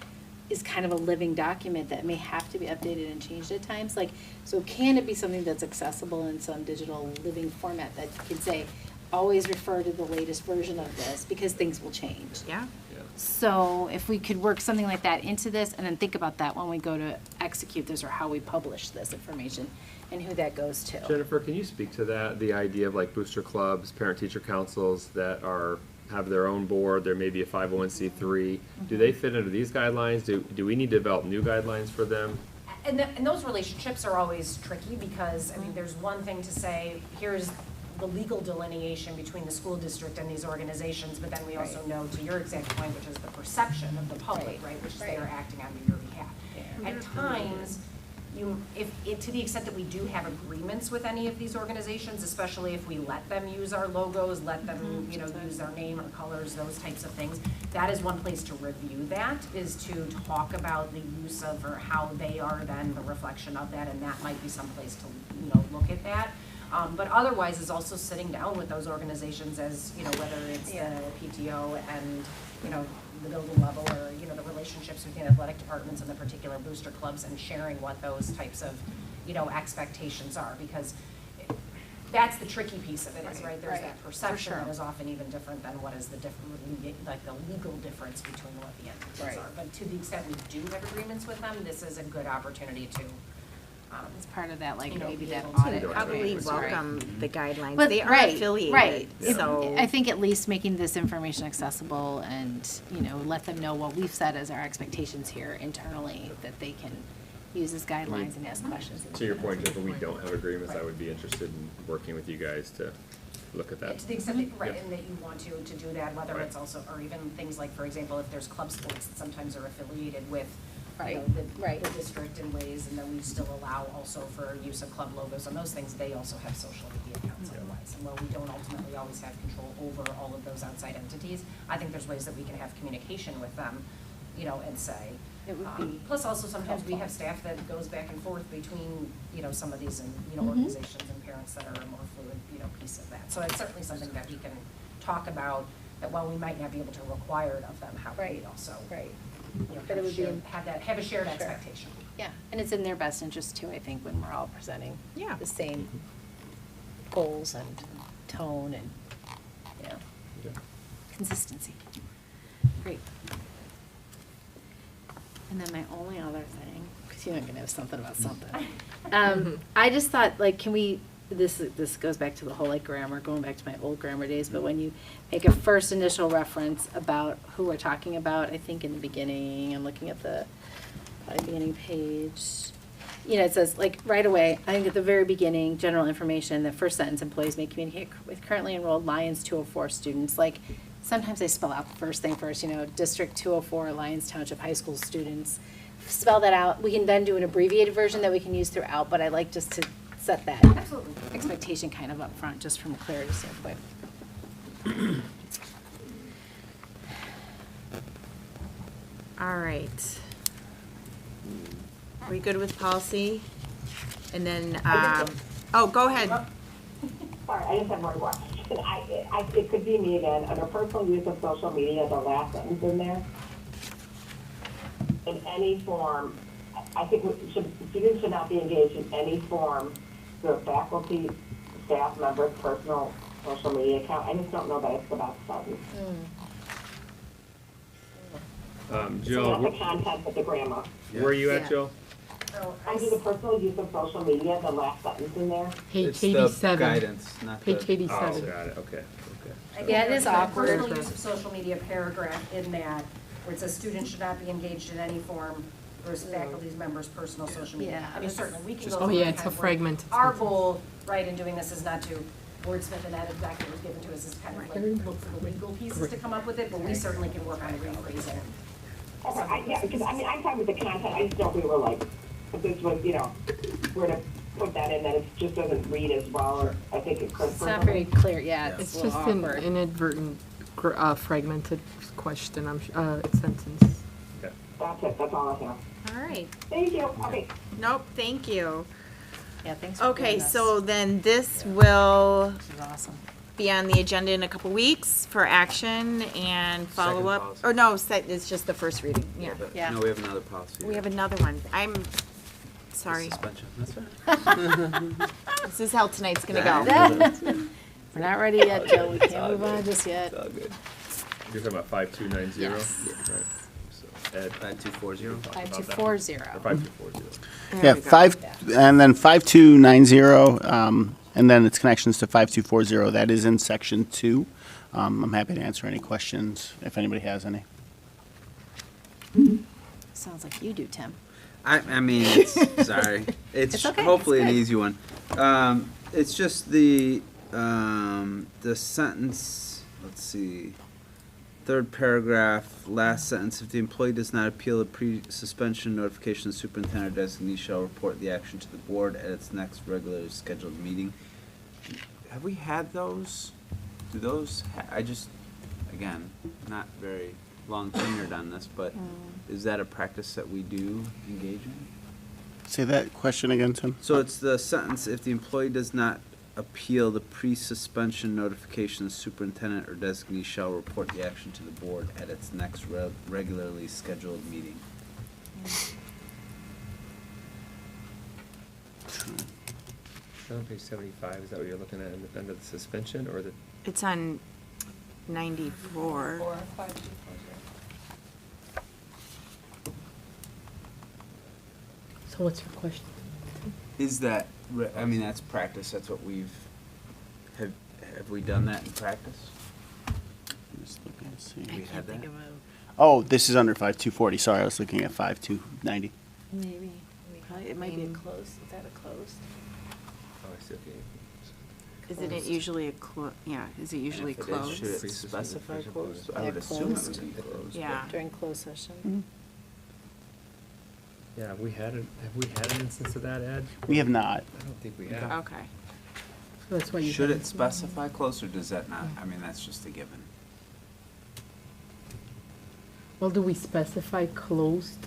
Speaker 1: is kind of a living document that may have to be updated and changed at times. Like, so can it be something that's accessible in some digital living format that you can say, always refer to the latest version of this because things will change?
Speaker 2: Yeah.
Speaker 1: So if we could work something like that into this, and then think about that when we go to execute this, or how we publish this information and who that goes to.
Speaker 5: Jennifer, can you speak to that, the idea of like booster clubs, parent-teacher councils that have their own board, there may be a 501c3. Do they fit under these guidelines? Do we need to develop new guidelines for them?
Speaker 9: And those relationships are always tricky because, I mean, there's one thing to say, here's the legal delineation between the school district and these organizations, but then we also know, to your exact point, which is the perception of the public, right, which is they are acting on your behalf. At times, to the extent that we do have agreements with any of these organizations, especially if we let them use our logos, let them, use our name or colors, those types of things, that is one place to review that, is to talk about the use of, or how they are then the reflection of that, and that might be some place to, look at that. But otherwise is also sitting down with those organizations as, whether it's the PTO and, the building level, or, the relationships between athletic departments and the particular booster clubs, and sharing what those types of, expectations are, because that's the tricky piece of it, is, right, there's that perception that is often even different than what is the like the legal difference between what the entities are. But to the extent we do have agreements with them, this is a good opportunity to,
Speaker 1: It's part of that, like, maybe that
Speaker 9: able to
Speaker 1: audit.
Speaker 2: Probably
Speaker 1: right?
Speaker 2: welcome the guidelines.
Speaker 1: But-
Speaker 2: They are
Speaker 1: right,
Speaker 2: affiliated,
Speaker 1: right.
Speaker 2: so.
Speaker 1: I think at least making this information accessible and, let them know what we've set as our expectations here internally, that they can use as guidelines and ask questions.
Speaker 5: To your point, if we don't have agreements, I would be interested in working with you guys to look at that.
Speaker 9: to the extent that, right,
Speaker 5: Yep.
Speaker 9: and that you want to do that, whether
Speaker 5: Right.
Speaker 9: it's also, or even things like, for example, if there's club sports that sometimes are affiliated with,
Speaker 1: Right,
Speaker 9: the district in ways, and then we still allow also for use of club logos and those things, they also have social media accounts otherwise. And while we don't ultimately always have control over all of those outside entities, I think there's ways that we can have communication with them, and say.
Speaker 1: It would be
Speaker 9: Plus also sometimes we have staff that goes back and forth between, some of these, and, organizations and parents that are a more fluid, piece of that. So it's certainly something that we can talk about, that while we might not be able to require it of them, how we also.
Speaker 1: But it would be
Speaker 9: have a shared expectation.
Speaker 1: Yeah, and it's in their best interest too, I think, when we're all presenting
Speaker 2: Yeah.
Speaker 1: the same goals and tone and, consistency. Great. And then my only other thing, because you're not gonna have something about something. I just thought, like, can we, this goes back to the whole, like, grammar, going back to my old grammar days, but when you make a first initial reference about who we're talking about, I think in the beginning, I'm looking at the beginning page, it says, like, right away, I think at the very beginning, general information, the first sentence, employees may communicate with currently enrolled Lyons 204 students. Like, sometimes they spell out the first thing first, District 204, Lyons Township High School students. Spell that out. We can then do an abbreviated version that we can use throughout, but I like just to set that expectation kind of up front, just from a clarity standpoint.
Speaker 2: All right. Are we good with policy? And then, go ahead.
Speaker 8: Sorry, I just have one question. It could be me again. Under personal use of social media, the last sentence in there, in any form, I think students should not be engaged in any form through a faculty, staff member's personal social media account. I just don't know that it's the best sentence. So
Speaker 5: Jill,
Speaker 8: not the content, but the grammar.
Speaker 5: where are you at, Jill?
Speaker 9: So
Speaker 8: Under the personal use of social media, the last sentence in there.
Speaker 12: Page
Speaker 4: It's the
Speaker 12: 87.
Speaker 4: guidance, not the.
Speaker 12: Page 87.
Speaker 5: Oh, got it, okay.
Speaker 1: Yeah, it is awkward.
Speaker 9: Personal use of social media paragraph in that, where it says students should not be engaged in any form versus faculty's members' personal social media.
Speaker 1: Yeah.
Speaker 9: I mean, certainly, we can go.
Speaker 12: Oh,
Speaker 9: through
Speaker 12: yeah,
Speaker 9: and
Speaker 12: it's
Speaker 9: kind
Speaker 12: a
Speaker 9: of work.
Speaker 12: fragmented
Speaker 9: Our
Speaker 12: sentence.
Speaker 9: goal, right, in doing this is not to wordsmith, and that exactly was given to us, is kind of like look for the legal pieces to come up with it, but we certainly can work on rephrasing.
Speaker 8: Okay, yeah, because I'm fine with the content, I just don't, we were like, if this was, were to put that in, that it just doesn't read as well, or I think it could.
Speaker 1: It's not very clear, yeah,
Speaker 12: It's
Speaker 1: it's a little
Speaker 12: just an
Speaker 1: awkward.
Speaker 12: inadvertent, fragmented question, sentence.
Speaker 8: That's it, that's all I have.
Speaker 2: All right.
Speaker 8: Thank you, okay.
Speaker 2: Nope, thank you.
Speaker 1: Yeah, thanks for
Speaker 2: Okay,
Speaker 1: doing this.
Speaker 2: so then this will
Speaker 1: This is awesome.
Speaker 2: be on the agenda in a couple weeks for action and follow up.
Speaker 4: policy.
Speaker 2: Or no, it's just the first reading, yeah.
Speaker 4: But,
Speaker 1: Yeah.
Speaker 4: no, we have another policy.
Speaker 2: We have another one. I'm
Speaker 4: The
Speaker 2: sorry.
Speaker 4: Suspension, that's right.
Speaker 2: This is how tonight's gonna go.
Speaker 1: We're not ready yet, Joe, we can't move on just yet.
Speaker 4: It's all good.
Speaker 5: You're talking about 5290?
Speaker 1: Yes.
Speaker 5: Right. So, Ed,
Speaker 4: 5240.
Speaker 5: talk about that.
Speaker 1: 5240.
Speaker 5: Or 5240.
Speaker 10: Yeah,
Speaker 2: we go.
Speaker 10: 5290, and then its connections to 5240. That is in section 2 I'm happy to answer any questions if anybody has any.
Speaker 1: Sounds like you do, Tim.
Speaker 4: I mean, it's, sorry. It's
Speaker 1: okay,
Speaker 4: hopefully
Speaker 1: it's
Speaker 4: an
Speaker 1: good.
Speaker 4: easy one. It's just the sentence, let's see, third paragraph, last sentence, if the employee does not appeal the pre-suspension notification, the superintendent or designee shall report the action to the board at its next regularly scheduled meeting. Have we had those? Do those, I just, again, not very long tenured on this, but is that a practice that we do engage in?
Speaker 10: Say that question again, Tim.
Speaker 4: So it's the sentence, if the employee does not appeal the pre-suspension notification, the superintendent or designee shall report the action to the board at its next regularly scheduled meeting.
Speaker 5: On page 75, is that what you're looking at under the suspension or the?
Speaker 2: It's on 94.
Speaker 3: 524.
Speaker 12: So what's your question?
Speaker 4: Is that, I mean, that's practice, that's what have we done that in practice?
Speaker 10: Just looking to see.
Speaker 4: We had that?
Speaker 10: Oh, this is under 5240. Sorry, I was looking at 5290.
Speaker 1: Maybe. Probably, it might be a closed, is that a closed?
Speaker 5: Oh, I see, okay.
Speaker 2: Isn't it usually is it usually
Speaker 4: If it is,
Speaker 2: closed?
Speaker 4: should it specify closed? I
Speaker 1: Yeah,
Speaker 4: would assume it
Speaker 1: closed.
Speaker 4: would be closed.
Speaker 2: Yeah.
Speaker 1: During closed session?
Speaker 5: Yeah, have we had an instance of that, Ed?
Speaker 10: We have not.
Speaker 5: I don't think we have.
Speaker 2: Okay.
Speaker 12: So that's why you.
Speaker 4: Should it specify closed, or does that not, I mean, that's just a given?
Speaker 12: Well, do we specify closed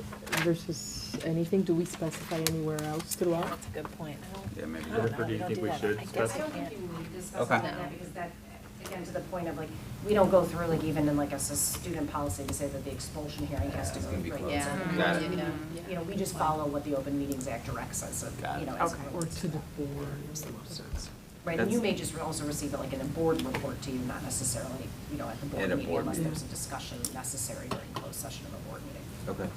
Speaker 12: versus anything? Do we specify anywhere else throughout?
Speaker 1: That's a good point.
Speaker 4: Yeah, maybe.
Speaker 1: I don't
Speaker 5: Jennifer,
Speaker 1: know.
Speaker 5: do you
Speaker 1: don't
Speaker 5: think we
Speaker 1: that.
Speaker 5: should
Speaker 1: I guess
Speaker 9: I
Speaker 5: specify?
Speaker 9: don't think you need to specify
Speaker 4: Okay.
Speaker 9: that, because that, again, to the point of like, we don't go through like even in like a student policy to say that the expulsion hearing has to
Speaker 4: it's
Speaker 9: go
Speaker 4: gonna be
Speaker 9: right.
Speaker 4: closed.
Speaker 1: Yeah.
Speaker 4: Got it.
Speaker 9: You know, we just follow what the Open Meetings Act directs us, so,
Speaker 4: Got it.
Speaker 9: you know, as it
Speaker 2: Okay.
Speaker 12: Or
Speaker 9: relates
Speaker 12: to the
Speaker 9: that.
Speaker 12: board?
Speaker 9: Right, and you
Speaker 4: That's-
Speaker 9: may just also receive it like in a board report to you, not necessarily, you know, at the board
Speaker 4: At a
Speaker 9: meeting,
Speaker 4: board
Speaker 9: unless
Speaker 4: meeting.
Speaker 9: there's a discussion necessary during closed session of a board meeting.
Speaker 4: Okay.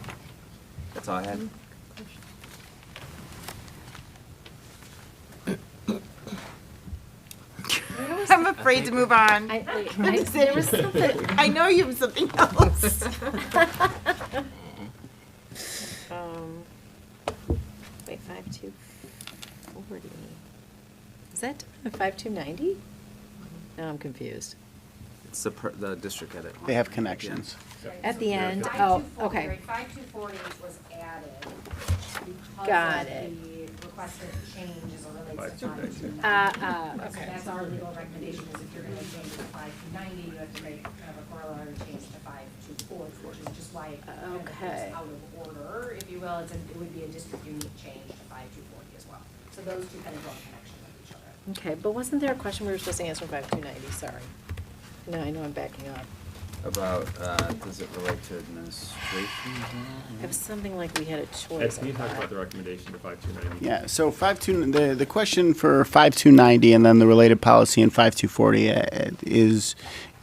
Speaker 4: That's all I had.
Speaker 2: I'm afraid to move on.
Speaker 1: There was something,
Speaker 2: I know you have something else.
Speaker 1: wait, 5240. Is that 5290? Now I'm confused.
Speaker 4: It's the district edit.
Speaker 10: They have connections.
Speaker 1: At the end, oh,
Speaker 9: 5240,
Speaker 1: okay.
Speaker 9: right, 5240 was added because
Speaker 1: Got
Speaker 9: of
Speaker 1: it.
Speaker 9: the requested change as it relates to
Speaker 5: 5290.
Speaker 9: 5290. So
Speaker 1: Okay.
Speaker 9: that's our legal recommendation, is if you're gonna change it to 5290, you have to make kind of a corollary change to 5240, which is just why it kind of
Speaker 1: Okay.
Speaker 9: goes out of order, if you will. It would be a district unique change to 5240 as well. So those two kind of go in connection with each other.
Speaker 1: Okay, but wasn't there a question we were supposed to answer from 5290? Sorry. No, I know I'm backing up.
Speaker 4: About, does it relate to administration?
Speaker 1: It was something like we had a
Speaker 5: Ed,
Speaker 1: choice.
Speaker 5: can you
Speaker 1: I
Speaker 5: talk
Speaker 1: thought.
Speaker 5: about the recommendation to 5290?
Speaker 10: Yeah, so the question for 5290 and then the related policy in 5240 is,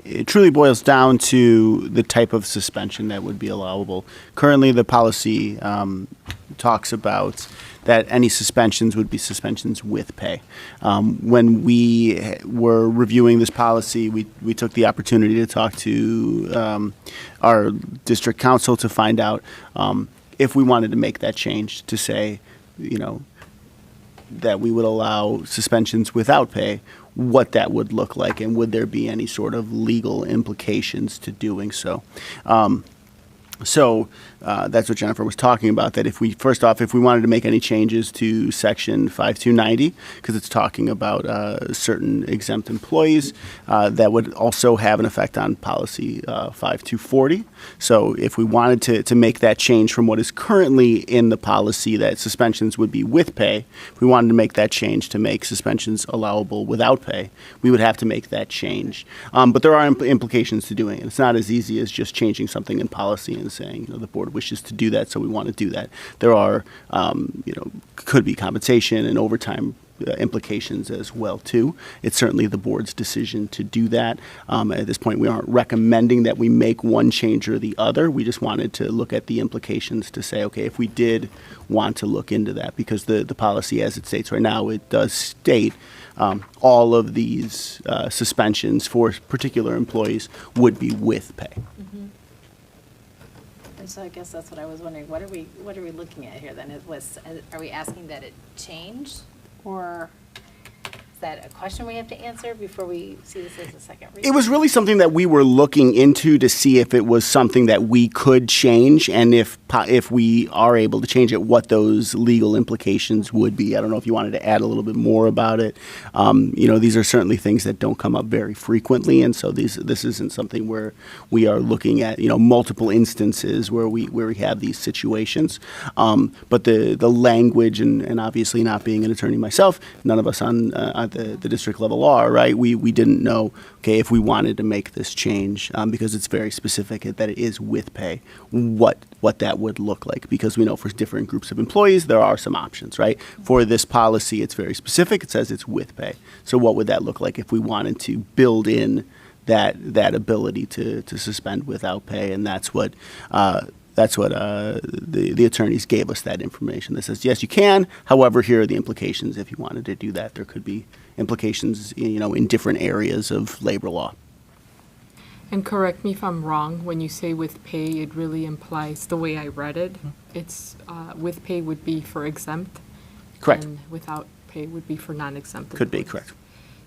Speaker 10: it truly boils down to the type of suspension that would be allowable. Currently, the policy talks about that any suspensions would be suspensions with pay. When we were reviewing this policy, we took the opportunity to talk to our district council to find out if we wanted to make that change to say, you know, that we would allow suspensions without pay, what that would look like, and would there be any sort of legal implications to doing so. So that's what Jennifer was talking about, that if we wanted to make any changes to section 5290, because it's talking about certain exempt employees, that would also have an effect on policy 5240. So if we wanted to make that change from what is currently in the policy that suspensions would be with pay, if we wanted to make that change to make suspensions allowable without pay, we would have to make that change. But there are implications to doing it. It's not as easy as just changing something in policy and saying, you know, the board wishes to do that, so we want to do that. There are, you know, could be compensation and overtime implications as well too. It's certainly the board's decision to do that. At this point, we aren't recommending that we make one change or the other. We just wanted to look at the implications to say, okay, if we did want to look into that, because the policy as it states right now, it does state all of these suspensions for particular employees would be with pay.
Speaker 1: And so I guess that's what I was wondering, what are we looking at here then? Are we asking that it change? Or is that a question we have to answer before we see this as a second reading?
Speaker 10: It was really something that we were looking into to see if it was something that we could change, and if we are able to change it, what those legal implications would be. I don't know if you wanted to add a little bit more about it. These are certainly things that don't come up very frequently, and so this isn't something where we are looking at multiple instances where we have these situations. But the language, and obviously not being an attorney myself, none of us on the district level are, right? We didn't know, okay, if we wanted to make this change, because it's very specific that it is with pay, what that would look like. Because we know for different groups of employees, there are some options, right? For this policy, it's very specific. It says it's with pay. So what would that look like if we wanted to build in that ability to suspend without pay? And that's what the attorneys gave us, that information that says, yes, you can. However, here are the implications. If you wanted to do that, there could be implications, in different areas of labor law.
Speaker 12: And correct me if I'm wrong, when you say with pay, it really implies, the way I read it, it's, with pay would be for exempt.
Speaker 10: Correct.
Speaker 12: And without pay would be for non-exempt.
Speaker 10: Could be,
Speaker 12: employees.
Speaker 10: correct.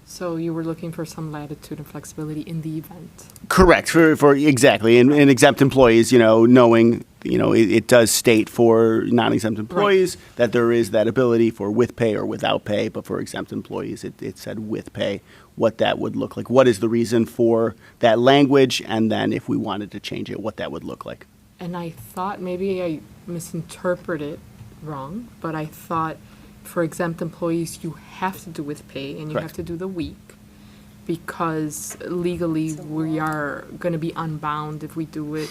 Speaker 12: So you were looking for some latitude and flexibility in the event.
Speaker 10: Correct, for exactly. And exempt employees, knowing, it does state for non-exempt employees that there is that ability for with pay or without pay, but for exempt employees, it said with pay, what that would look like. What is the reason for that language? And then if we wanted to change it, what that would look like.
Speaker 12: And I thought maybe I misinterpreted wrong, but I thought for exempt employees, you have to do with pay and you
Speaker 10: Correct.
Speaker 12: have to do the week, because legally we are going to be unbound if we do it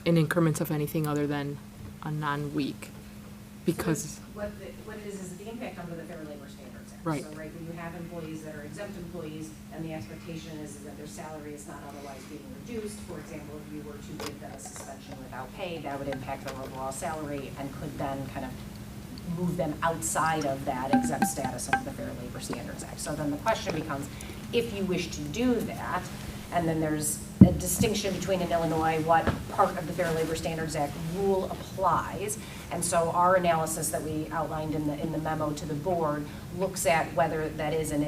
Speaker 12: in increments of anything other than a non-week. Because,
Speaker 9: What it is the impact under the Fair Labor Standards Act.
Speaker 12: Right.
Speaker 9: So, right, when you have employees that are exempt employees, and the expectation is that their salary is not otherwise being reduced. For example, if you were to give them a suspension without pay, that would impact their overall salary and could then kind of move them outside of that exempt status under the Fair Labor Standards Act. So then the question becomes, if you wish to do that, and then there's a distinction between in Illinois what part of the Fair Labor Standards Act rule applies. And so our analysis that we outlined in the memo to the board looks at whether that is, and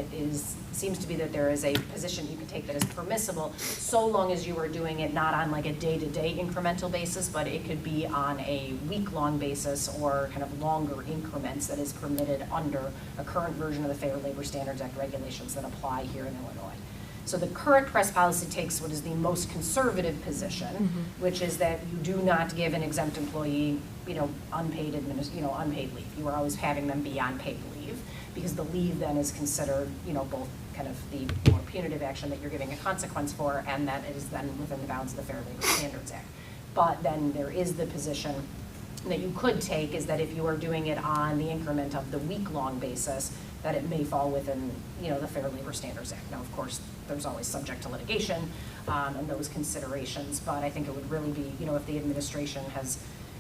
Speaker 9: seems to be that there is a position you can take that is permissible, so long as you are doing it not on like a day-to-day incremental basis, but it could be on a week-long basis or kind of longer increments that is permitted under a current version of the Fair Labor Standards Act regulations that apply here in Illinois. So the current press policy takes what is the most conservative position, which is that you do not give an exempt employee, unpaid unpaid leave. You are always having them be on paid leave, because the leave then is considered, both kind of the more punitive action that you're giving a consequence for, and that it is then within the bounds of the Fair Labor Standards Act. But then there is the position that you could take, is that if you are doing it on the increment of the week-long basis, that it may fall within, the Fair Labor Standards Act. Now, of course, there's always subject to litigation and those considerations, but I think it would really be, if the administration has,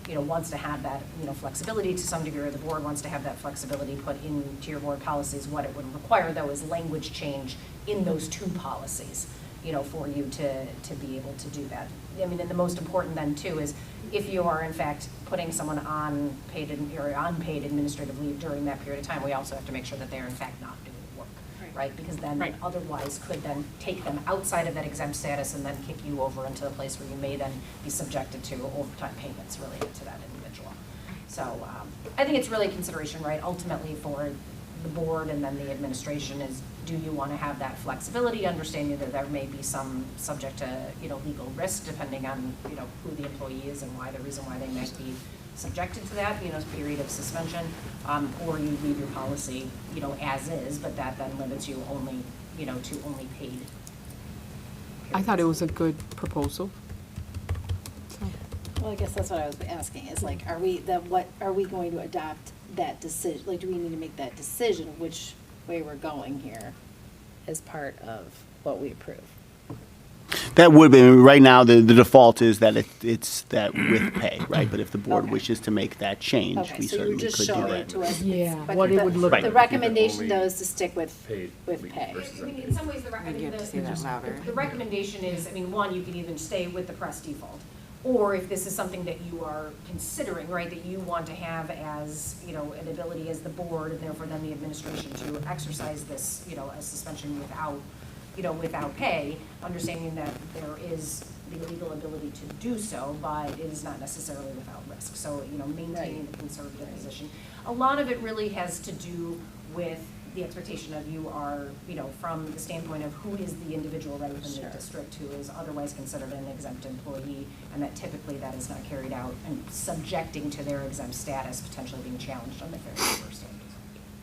Speaker 9: wants to have that, flexibility to some degree, or the board wants to have that flexibility put into your board policies, what it would require, though, is language change in those two policies, for you to be able to do that. I mean, and the most important then, too, is if you are, in fact, putting someone on paid or unpaid administrative leave during that period of time, we also have to make sure that they are, in fact, not doing work, right? Because then otherwise could then take them outside of that exempt status and then kick you over into a place where you may then be subjected to overtime payments related to that individual. So I think it's really a consideration, right, ultimately for the board and then the administration is, do you want to have that flexibility, understanding that there may be some subject to, legal risk depending on, who the employee is and the reason why they might be subjected to that, period of suspension, or you leave your policy, as is, but that then limits you only, to only paid.
Speaker 12: I thought it was a good proposal.
Speaker 1: Well, I guess that's what I was asking, is like, are we going to adopt that decision? Like, do we need to make that decision, which way we're going here as part of what we approve.
Speaker 10: That would be, right now, the default is that it's that with pay, right? But if the board
Speaker 1: Okay.
Speaker 10: wishes to make that change,
Speaker 1: Okay,
Speaker 10: we
Speaker 1: so you're
Speaker 10: certainly
Speaker 1: just
Speaker 10: could do
Speaker 1: showing
Speaker 10: that.
Speaker 1: it to us.
Speaker 12: Yeah,
Speaker 1: but
Speaker 12: what it
Speaker 1: the-
Speaker 12: would look
Speaker 10: Right.
Speaker 1: The
Speaker 12: like.
Speaker 1: recommendation
Speaker 5: Only
Speaker 1: though is to stick with
Speaker 5: paid
Speaker 1: with
Speaker 5: leave
Speaker 1: pay.
Speaker 5: versus
Speaker 9: I mean,
Speaker 5: unpaid.
Speaker 9: in some ways, the, I
Speaker 2: You
Speaker 9: mean,
Speaker 2: have to say that louder.
Speaker 9: the recommendation is, I mean, one, you can even stay with the press default. Or if this is something that you are considering, right, that you want to have as, you know, an ability as the board, and therefore then the administration to exercise this, you know, a suspension without, you know, without pay, understanding that there is the legal ability to do so, but it is not necessarily without risk. So, you know, maintaining the conservative position. A lot of it really has to do with the expectation of you are, you know, from the standpoint of who is the individual right within the district who is otherwise considered an exempt employee, and that typically that is not carried out, and subjecting to their exempt status, potentially being challenged on the fair labor standards.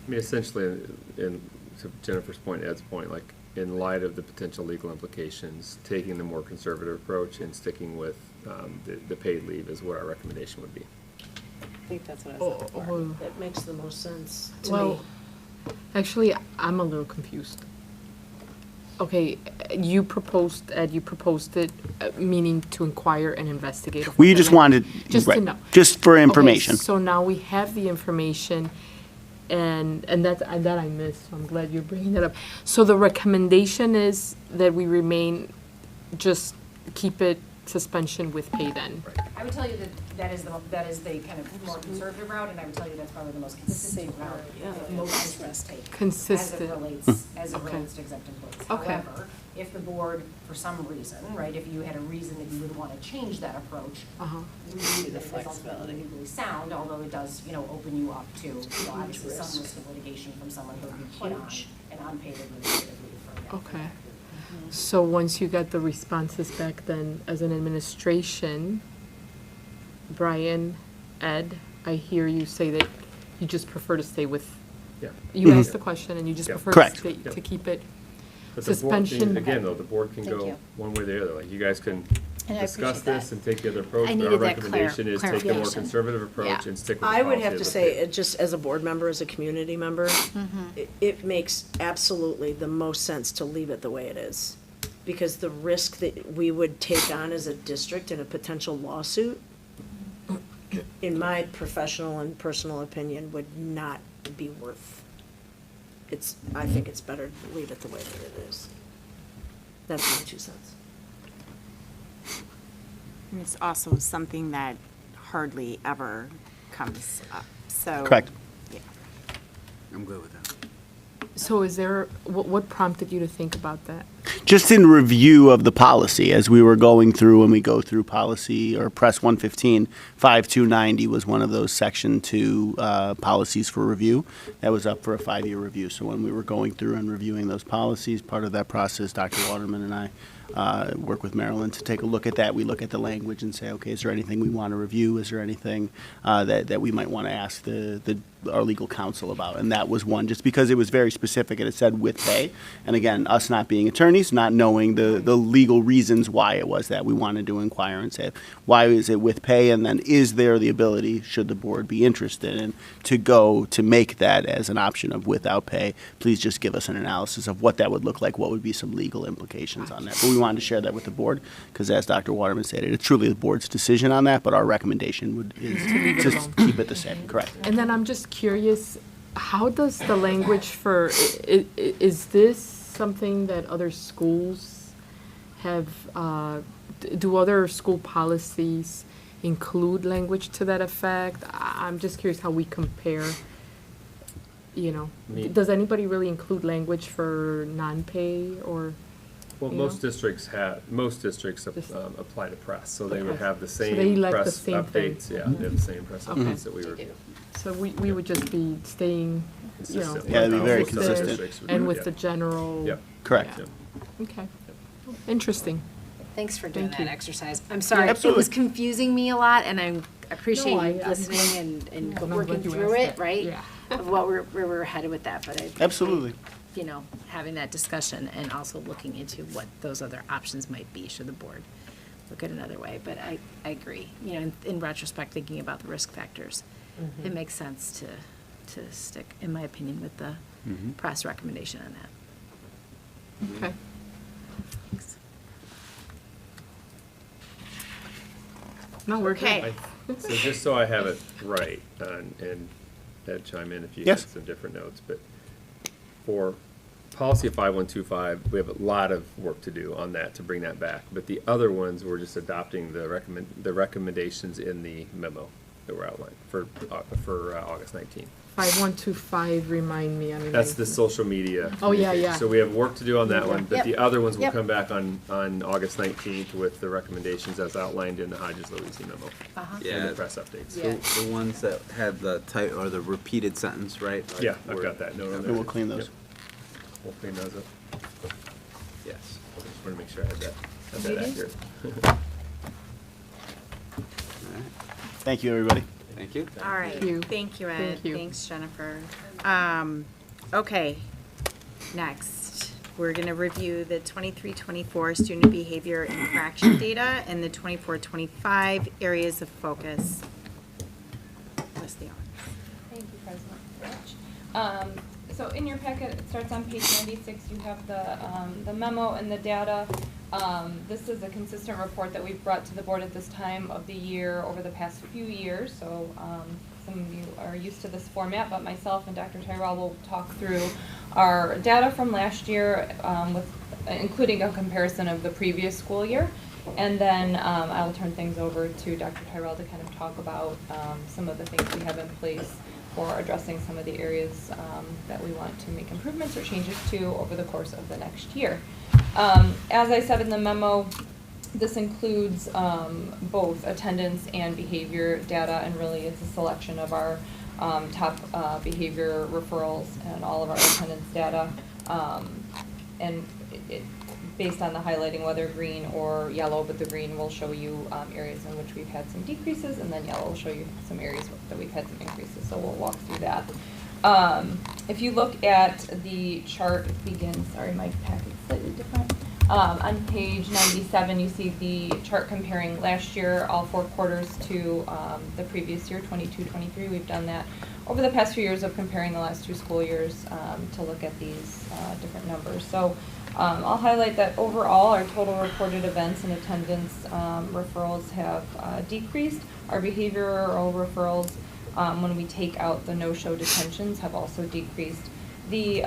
Speaker 5: I mean, essentially, in, to Jennifer's point, Ed's point, like, in light of the potential legal implications, taking the more conservative approach and sticking with the paid leave is what our recommendation would be.
Speaker 1: I think that's what I was looking for.
Speaker 12: Oh,
Speaker 6: That makes the most sense to
Speaker 12: well,
Speaker 6: me.
Speaker 12: actually, I'm a little confused. Okay, you proposed, Ed, you proposed it, meaning to inquire and investigate.
Speaker 10: We just wanted,
Speaker 12: Just to
Speaker 10: right,
Speaker 12: know.
Speaker 10: just for information.
Speaker 12: Okay, so now we have the information, and that I missed, so I'm glad you're bringing that up. So the recommendation is that we remain, just keep it suspension with pay then?
Speaker 9: I would tell you that that is the kind of more conservative route, and I would tell you that's probably the most consistent route that most districts take.
Speaker 12: Consistent.
Speaker 9: As it
Speaker 12: Okay.
Speaker 9: relates to exempt employees.
Speaker 12: Okay.
Speaker 9: However, if the board, for some reason, right, if you had a reason that you would want to change that approach,
Speaker 12: Uh-huh.
Speaker 9: we believe that it's ultimately legally sound, although it does, you know, open you up to, you know, obviously some risk of litigation from someone who would be put on an unpaid administrative leave for example.
Speaker 12: Okay. So once you get the responses back, then as an administration, Brian, Ed, I hear you say that you just prefer to stay with,
Speaker 5: Yeah.
Speaker 12: you asked the question and you just
Speaker 5: Yeah.
Speaker 12: prefer
Speaker 10: Correct.
Speaker 12: to stay,
Speaker 5: Yeah.
Speaker 12: to keep it
Speaker 5: But the board,
Speaker 12: suspension.
Speaker 5: again, though, the board can
Speaker 1: Thank
Speaker 5: go
Speaker 1: you.
Speaker 5: one way or the other. Like, you guys can
Speaker 1: And I
Speaker 5: discuss
Speaker 1: appreciate
Speaker 5: this
Speaker 1: that.
Speaker 5: and take the other approach,
Speaker 1: I
Speaker 5: but our
Speaker 1: needed that
Speaker 5: recommendation is take the more
Speaker 1: clarification.
Speaker 5: conservative approach
Speaker 1: Yeah.
Speaker 5: and stick with the
Speaker 6: I would
Speaker 5: policy
Speaker 6: have
Speaker 5: of
Speaker 6: to
Speaker 5: the
Speaker 6: say,
Speaker 5: paid.
Speaker 6: it just as a board member, as a community member, it makes absolutely the most sense to leave it the way it is. Because the risk that we would take on as a district in a potential lawsuit, in my professional and personal opinion, would not be worth. I think it's better to leave it the way that it is. That's my 2 cents.
Speaker 2: And it's also something that hardly ever comes up, so.
Speaker 10: Correct.
Speaker 2: Yeah.
Speaker 4: I'm good with that.
Speaker 12: So is there, what prompted you to think about that?
Speaker 10: Just in review of the policy, as we were going through, when we go through policy, or Press 115, 5290 was one of those Section 2 policies for review. That was up for a 5-year review. So when we were going through and reviewing those policies, part of that process, Dr. Waterman and I work with Marilyn to take a look at that. We look at the language and say, okay, is there anything we want to review? Is there anything that we might want to ask our legal counsel about? And that was one, just because it was very specific and it said with pay. And again, us not being attorneys, not knowing the legal reasons why it was that, we wanted to inquire and say, why is it with pay? And then is there the ability, should the board be interested in, to make that as an option of without pay? Please just give us an analysis of what that would look like, what would be some legal implications on that. But we wanted to share that with the board, because as Dr. Waterman stated, it's truly the board's decision on that, but our recommendation is to keep it the same, correct?
Speaker 12: And then I'm just curious, how does the language for, is this something that other schools have, do other school policies include language to that effect? I'm just curious how we compare, you know. Does anybody really include language for non-pay or?
Speaker 5: Well,
Speaker 12: you
Speaker 5: most
Speaker 12: know?
Speaker 5: districts apply to press, so they would
Speaker 12: Okay.
Speaker 5: have the
Speaker 12: So they
Speaker 5: same
Speaker 12: elect the
Speaker 5: press
Speaker 12: same thing.
Speaker 5: updates, yeah, they have the same press
Speaker 12: Okay.
Speaker 5: updates that we review.
Speaker 12: So we would just be staying, you know.
Speaker 5: Consistent.
Speaker 10: Yeah, it'd be very
Speaker 12: with the-
Speaker 10: consistent.
Speaker 12: And
Speaker 5: Yeah.
Speaker 12: with the general.
Speaker 5: Yeah.
Speaker 10: Correct.
Speaker 5: Yeah.
Speaker 12: Okay, interesting.
Speaker 1: Thanks for doing
Speaker 12: Thank
Speaker 1: that
Speaker 12: you.
Speaker 1: exercise. I'm sorry, it
Speaker 10: absolutely.
Speaker 1: was confusing me a lot, and I appreciate
Speaker 12: No,
Speaker 1: you
Speaker 12: I-
Speaker 1: listening and
Speaker 12: I'm
Speaker 1: working
Speaker 12: glad you
Speaker 1: through
Speaker 12: asked
Speaker 1: it,
Speaker 12: that.
Speaker 1: right?
Speaker 12: Yeah.
Speaker 1: Of where we're headed with that, but I appreciate,
Speaker 10: Absolutely.
Speaker 1: you know, having that discussion and also looking into what those other options might be, should the board look at another way. But I agree, you know, in retrospect, thinking about the risk factors, it makes sense to stick, in my opinion, with press recommendation on that.
Speaker 12: Okay. No, we're good.
Speaker 2: Okay.
Speaker 5: So just so I have it right, and Ed chime in if you
Speaker 10: Yes.
Speaker 5: have some different notes, but for policy 5125, we have a lot of work to do on that to bring that back. But the other ones, we're just adopting the recommendations in the memo that were outlined for August 19th.
Speaker 12: 5125, remind me.
Speaker 5: That's the social media.
Speaker 12: Oh, yeah,
Speaker 5: communication.
Speaker 12: yeah.
Speaker 5: So we have work to do on that one, but
Speaker 1: Yep.
Speaker 5: the other ones will
Speaker 1: Yep.
Speaker 5: come back on August 19th with the recommendations as outlined in the Hodges-Levesey memo. And
Speaker 4: Yeah.
Speaker 5: the press updates.
Speaker 1: Yeah.
Speaker 4: The ones that had the title or the repeated sentence, right?
Speaker 5: Yeah, I've
Speaker 4: Were-
Speaker 5: got that note on
Speaker 10: And
Speaker 5: there.
Speaker 10: we'll clean
Speaker 5: Yep.
Speaker 10: those.
Speaker 5: We'll clean those up.
Speaker 4: Yes.
Speaker 5: I just want to make sure I had that
Speaker 1: You did?
Speaker 5: accurate.
Speaker 4: All right.
Speaker 10: Thank you, everybody.
Speaker 4: Thank you.
Speaker 2: All right.
Speaker 12: Thank you.
Speaker 2: Thank you, Ed.
Speaker 12: Thank you.
Speaker 2: Thanks, Jennifer. Okay, next, we're gonna review the 23-24 student behavior infraction data and the 24-25 areas of focus. Leslie Owens.
Speaker 3: Thank you, President Rich. So in your packet, it starts on page 96, you have the memo and the data. This is a consistent report that we've brought to the board at this time of the year over the past few years, so some of you are used to this format, but myself and Dr. Tyrell will talk through our data from last year, including a comparison of the previous school year. And then I'll turn things over to Dr. Tyrell to kind of talk about some of the things we have in place for addressing some of the areas that we want to make improvements or changes to over the course of the next year. As I said in the memo, this includes both attendance and behavior data, and really it's a selection of our top behavior referrals and all of our attendance data. And it based on the highlighting, whether green or yellow, but the green will show you areas in which we've had some decreases, and then yellow will show you some areas that we've had some increases, so we'll walk through that. If you look at the chart, it begins, sorry, my packet's slightly different. On page 97, you see the chart comparing last year, all 4 quarters, to the previous year, 22-23. We've done that over the past few years of comparing the last 2 school years to look at these different numbers. So I'll highlight that overall, our total reported events and attendance referrals have decreased. Our behavioral referrals, when we take out the no-show detentions, have also decreased. The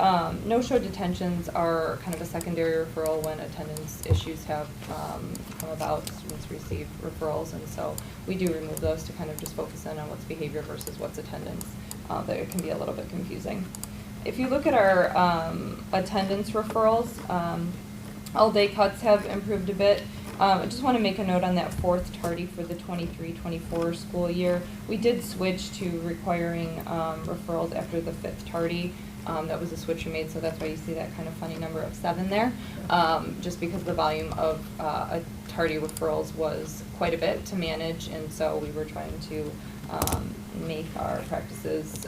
Speaker 3: no-show detentions are kind of a secondary referral when attendance issues have come about. Students receive referrals, and so we do remove those to kind of just focus in on what's behavior versus what's attendance. That it can be a little bit confusing. If you look at our attendance referrals, all-day cuts have improved a bit. I just want to make a note on that 4th tardy for the 23-24 school year. We did switch to requiring referrals after the 5th tardy. That was a switch we made, so that's why you see that kind of funny number of 7 there. Just because the volume of tardy referrals was quite a bit to manage, and so we were trying to make our practices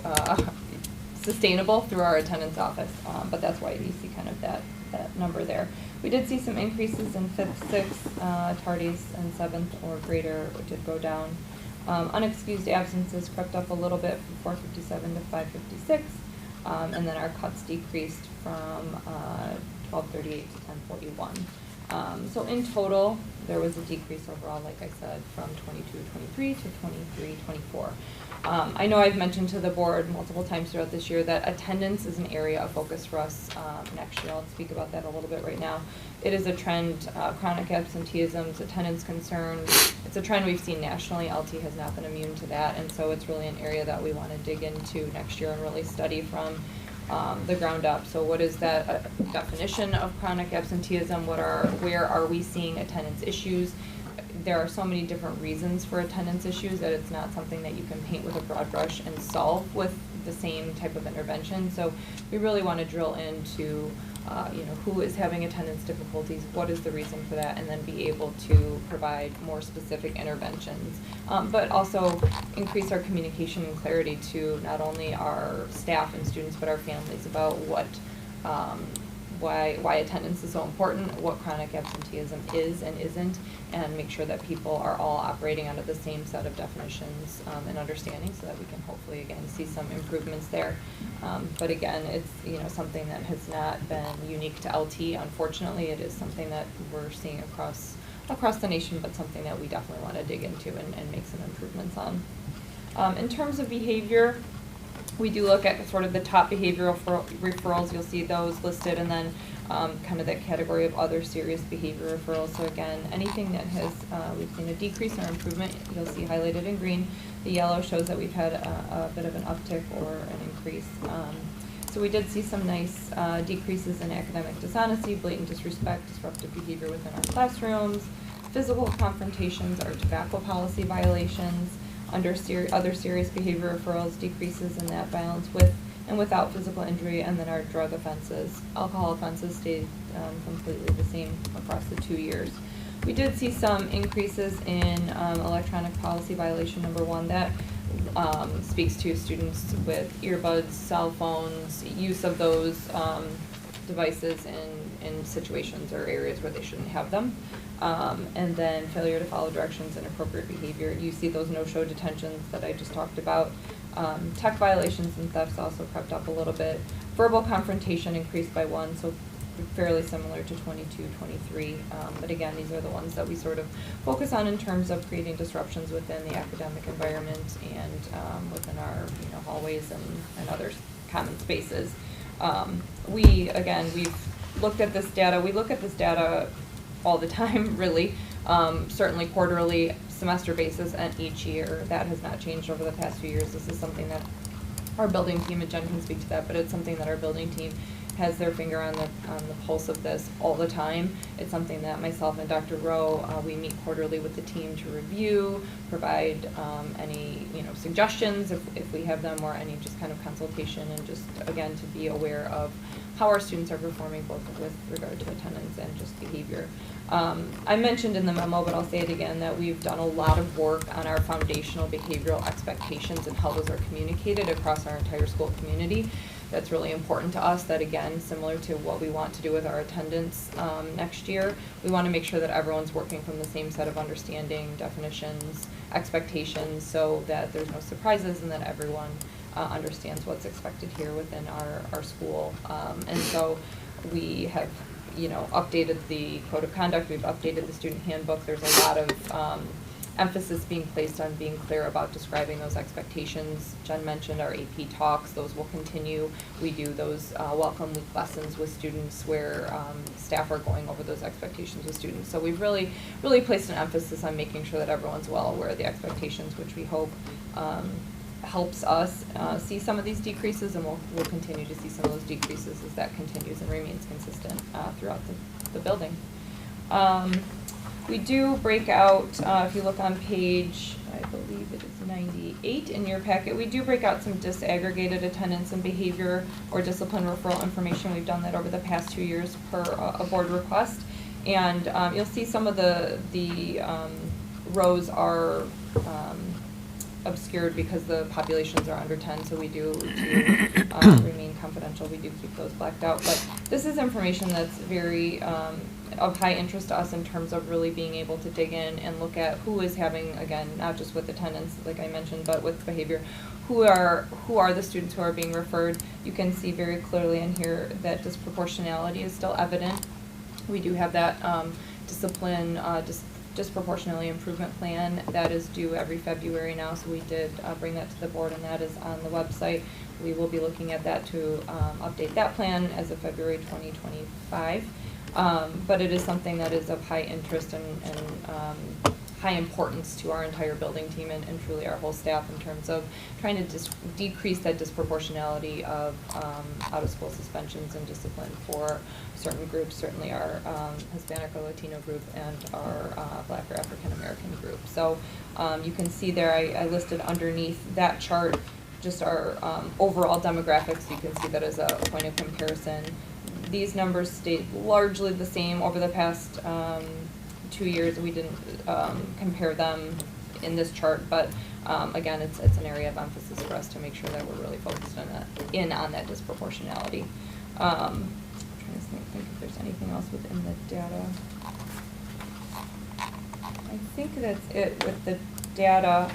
Speaker 3: sustainable through our attendance office, but that's why you see kind of that number there. We did see some increases in 5th, 6th, tardies, and 7th or greater, which did go down. Unexcused absences crept up a little bit from 457 to 556, and then our cuts decreased from 1238 to 1041. So in total, there was a decrease overall, like I said, from 22-23 to 23-24. I know I've mentioned to the board multiple times throughout this year that attendance is an area of focus for us next year. I'll speak about that a little bit right now. It is a trend, chronic absenteeisms, attendance concerns. It's a trend we've seen nationally. LT has not been immune to that, and so it's really an area that we want to dig into next year and really study from the ground up. So what is that definition of chronic absenteeism? Where are we seeing attendance issues? There are so many different reasons for attendance issues that it's not something that you can paint with a broad brush and solve with the same type of intervention. So we really want to drill into who is having attendance difficulties, what is the reason for that, and then be able to provide more specific interventions. But also increase our communication and clarity to not only our staff and students, but our families about what why attendance is so important, what chronic absenteeism is and isn't, and make sure that people are all operating under the same set of definitions and understanding, so that we can hopefully, again, see some improvements there. But again, it's, you know, something that has not been unique to LT. Unfortunately, it is something that we're seeing across the nation, but something that we definitely want to dig into and make some improvements on. In terms of behavior, we do look at sort of the top behavioral referrals. You'll see those listed, and then kind of that category of other serious behavior referrals. So again, anything that has, we've seen a decrease or improvement, you'll see highlighted in green. The yellow shows that we've had a bit of an uptick or an increase. So we did see some nice decreases in academic dishonesty, blatant disrespect, disruptive behavior within our classrooms, physical confrontations, or tobacco policy violations. Under other serious behavior referrals, decreases in that violence with and without physical injury, and then our drug offenses. Alcohol offenses stayed completely the same across the 2 years. We did see some increases in electronic policy violation number 1. That speaks to students with earbuds, cell phones, use of those devices in situations or areas where they shouldn't have them. And then failure to follow directions, inappropriate behavior. You see those no-show detentions that I just talked about. Tech violations and thefts also crept up a little bit. Verbal confrontation increased by 1, so fairly similar to 22, 23. But again, these are the ones that we sort of focus on in terms of creating disruptions within the academic environment and within our hallways and other common spaces. We've looked at this data. We look at this data all the time, really, certainly quarterly, semester basis, and each year. That has not changed over the past few years. This is something that our building team, and Jen can speak to that, but it's something that our building team has their finger on the pulse of this all the time. It's something that myself and Dr. Rowe, we meet quarterly with the team to review, provide any suggestions if we have them, or any just kind of consultation, and just again to be aware of how our students are performing, both with regard to attendance and just behavior. I mentioned in the memo, but I'll say it again, that we've done a lot of work on our foundational behavioral expectations and how those are communicated across our entire school community. That's really important to us. That, again, similar to what we want to do with our attendance next year, we want to make sure that everyone's working from the same set of understanding, definitions, expectations, so that there's no surprises and that everyone understands what's expected here within our school. And so we have updated the code of conduct, we've updated the student handbook. There's a lot of emphasis being placed on being clear about describing those expectations. Jen mentioned our AP talks, those will continue. We do those welcome week lessons with students where staff are going over those expectations with students. So we've really placed an emphasis on making sure that everyone's well aware of the expectations, which we hope helps us see some of these decreases, and we'll continue to see some of those decreases as that continues and remains consistent throughout the building. We do break out, if you look on page, I believe it is 98 in your packet, we do break out some disaggregated attendance and behavior or discipline referral information. We've done that over the past 2 years per a board request. And you'll see some of the rows are obscured because the populations are under 10, so we do to remain confidential. We do keep those blacked out. But this is information that's very of high interest to us in terms of really being able to dig in and look at who is having, again, not just with attendance, like I mentioned, but with behavior, who are the students who are being referred. You can see very clearly in here that disproportionality is still evident. We do have that discipline disproportionality improvement plan that is due every February now, so we did bring that to the board, and that is on the website. We will be looking at that to update that plan as of February 2025. But it is something that is of high interest and high importance to our entire building team and truly our whole staff in terms of trying to decrease that disproportionality of out-of-school suspensions and discipline for certain groups, certainly our Hispanic or Latino group and our Black or African American group. So you can see there, I listed underneath that chart just our overall demographics. You can see that as a point of comparison. These numbers stayed largely the same over the past 2 years. We didn't compare them in this chart, but again, it's an area of emphasis for us to make sure that we're really focused on that disproportionality. I'm trying to me think if there's anything else within the data. I think that's it with the data.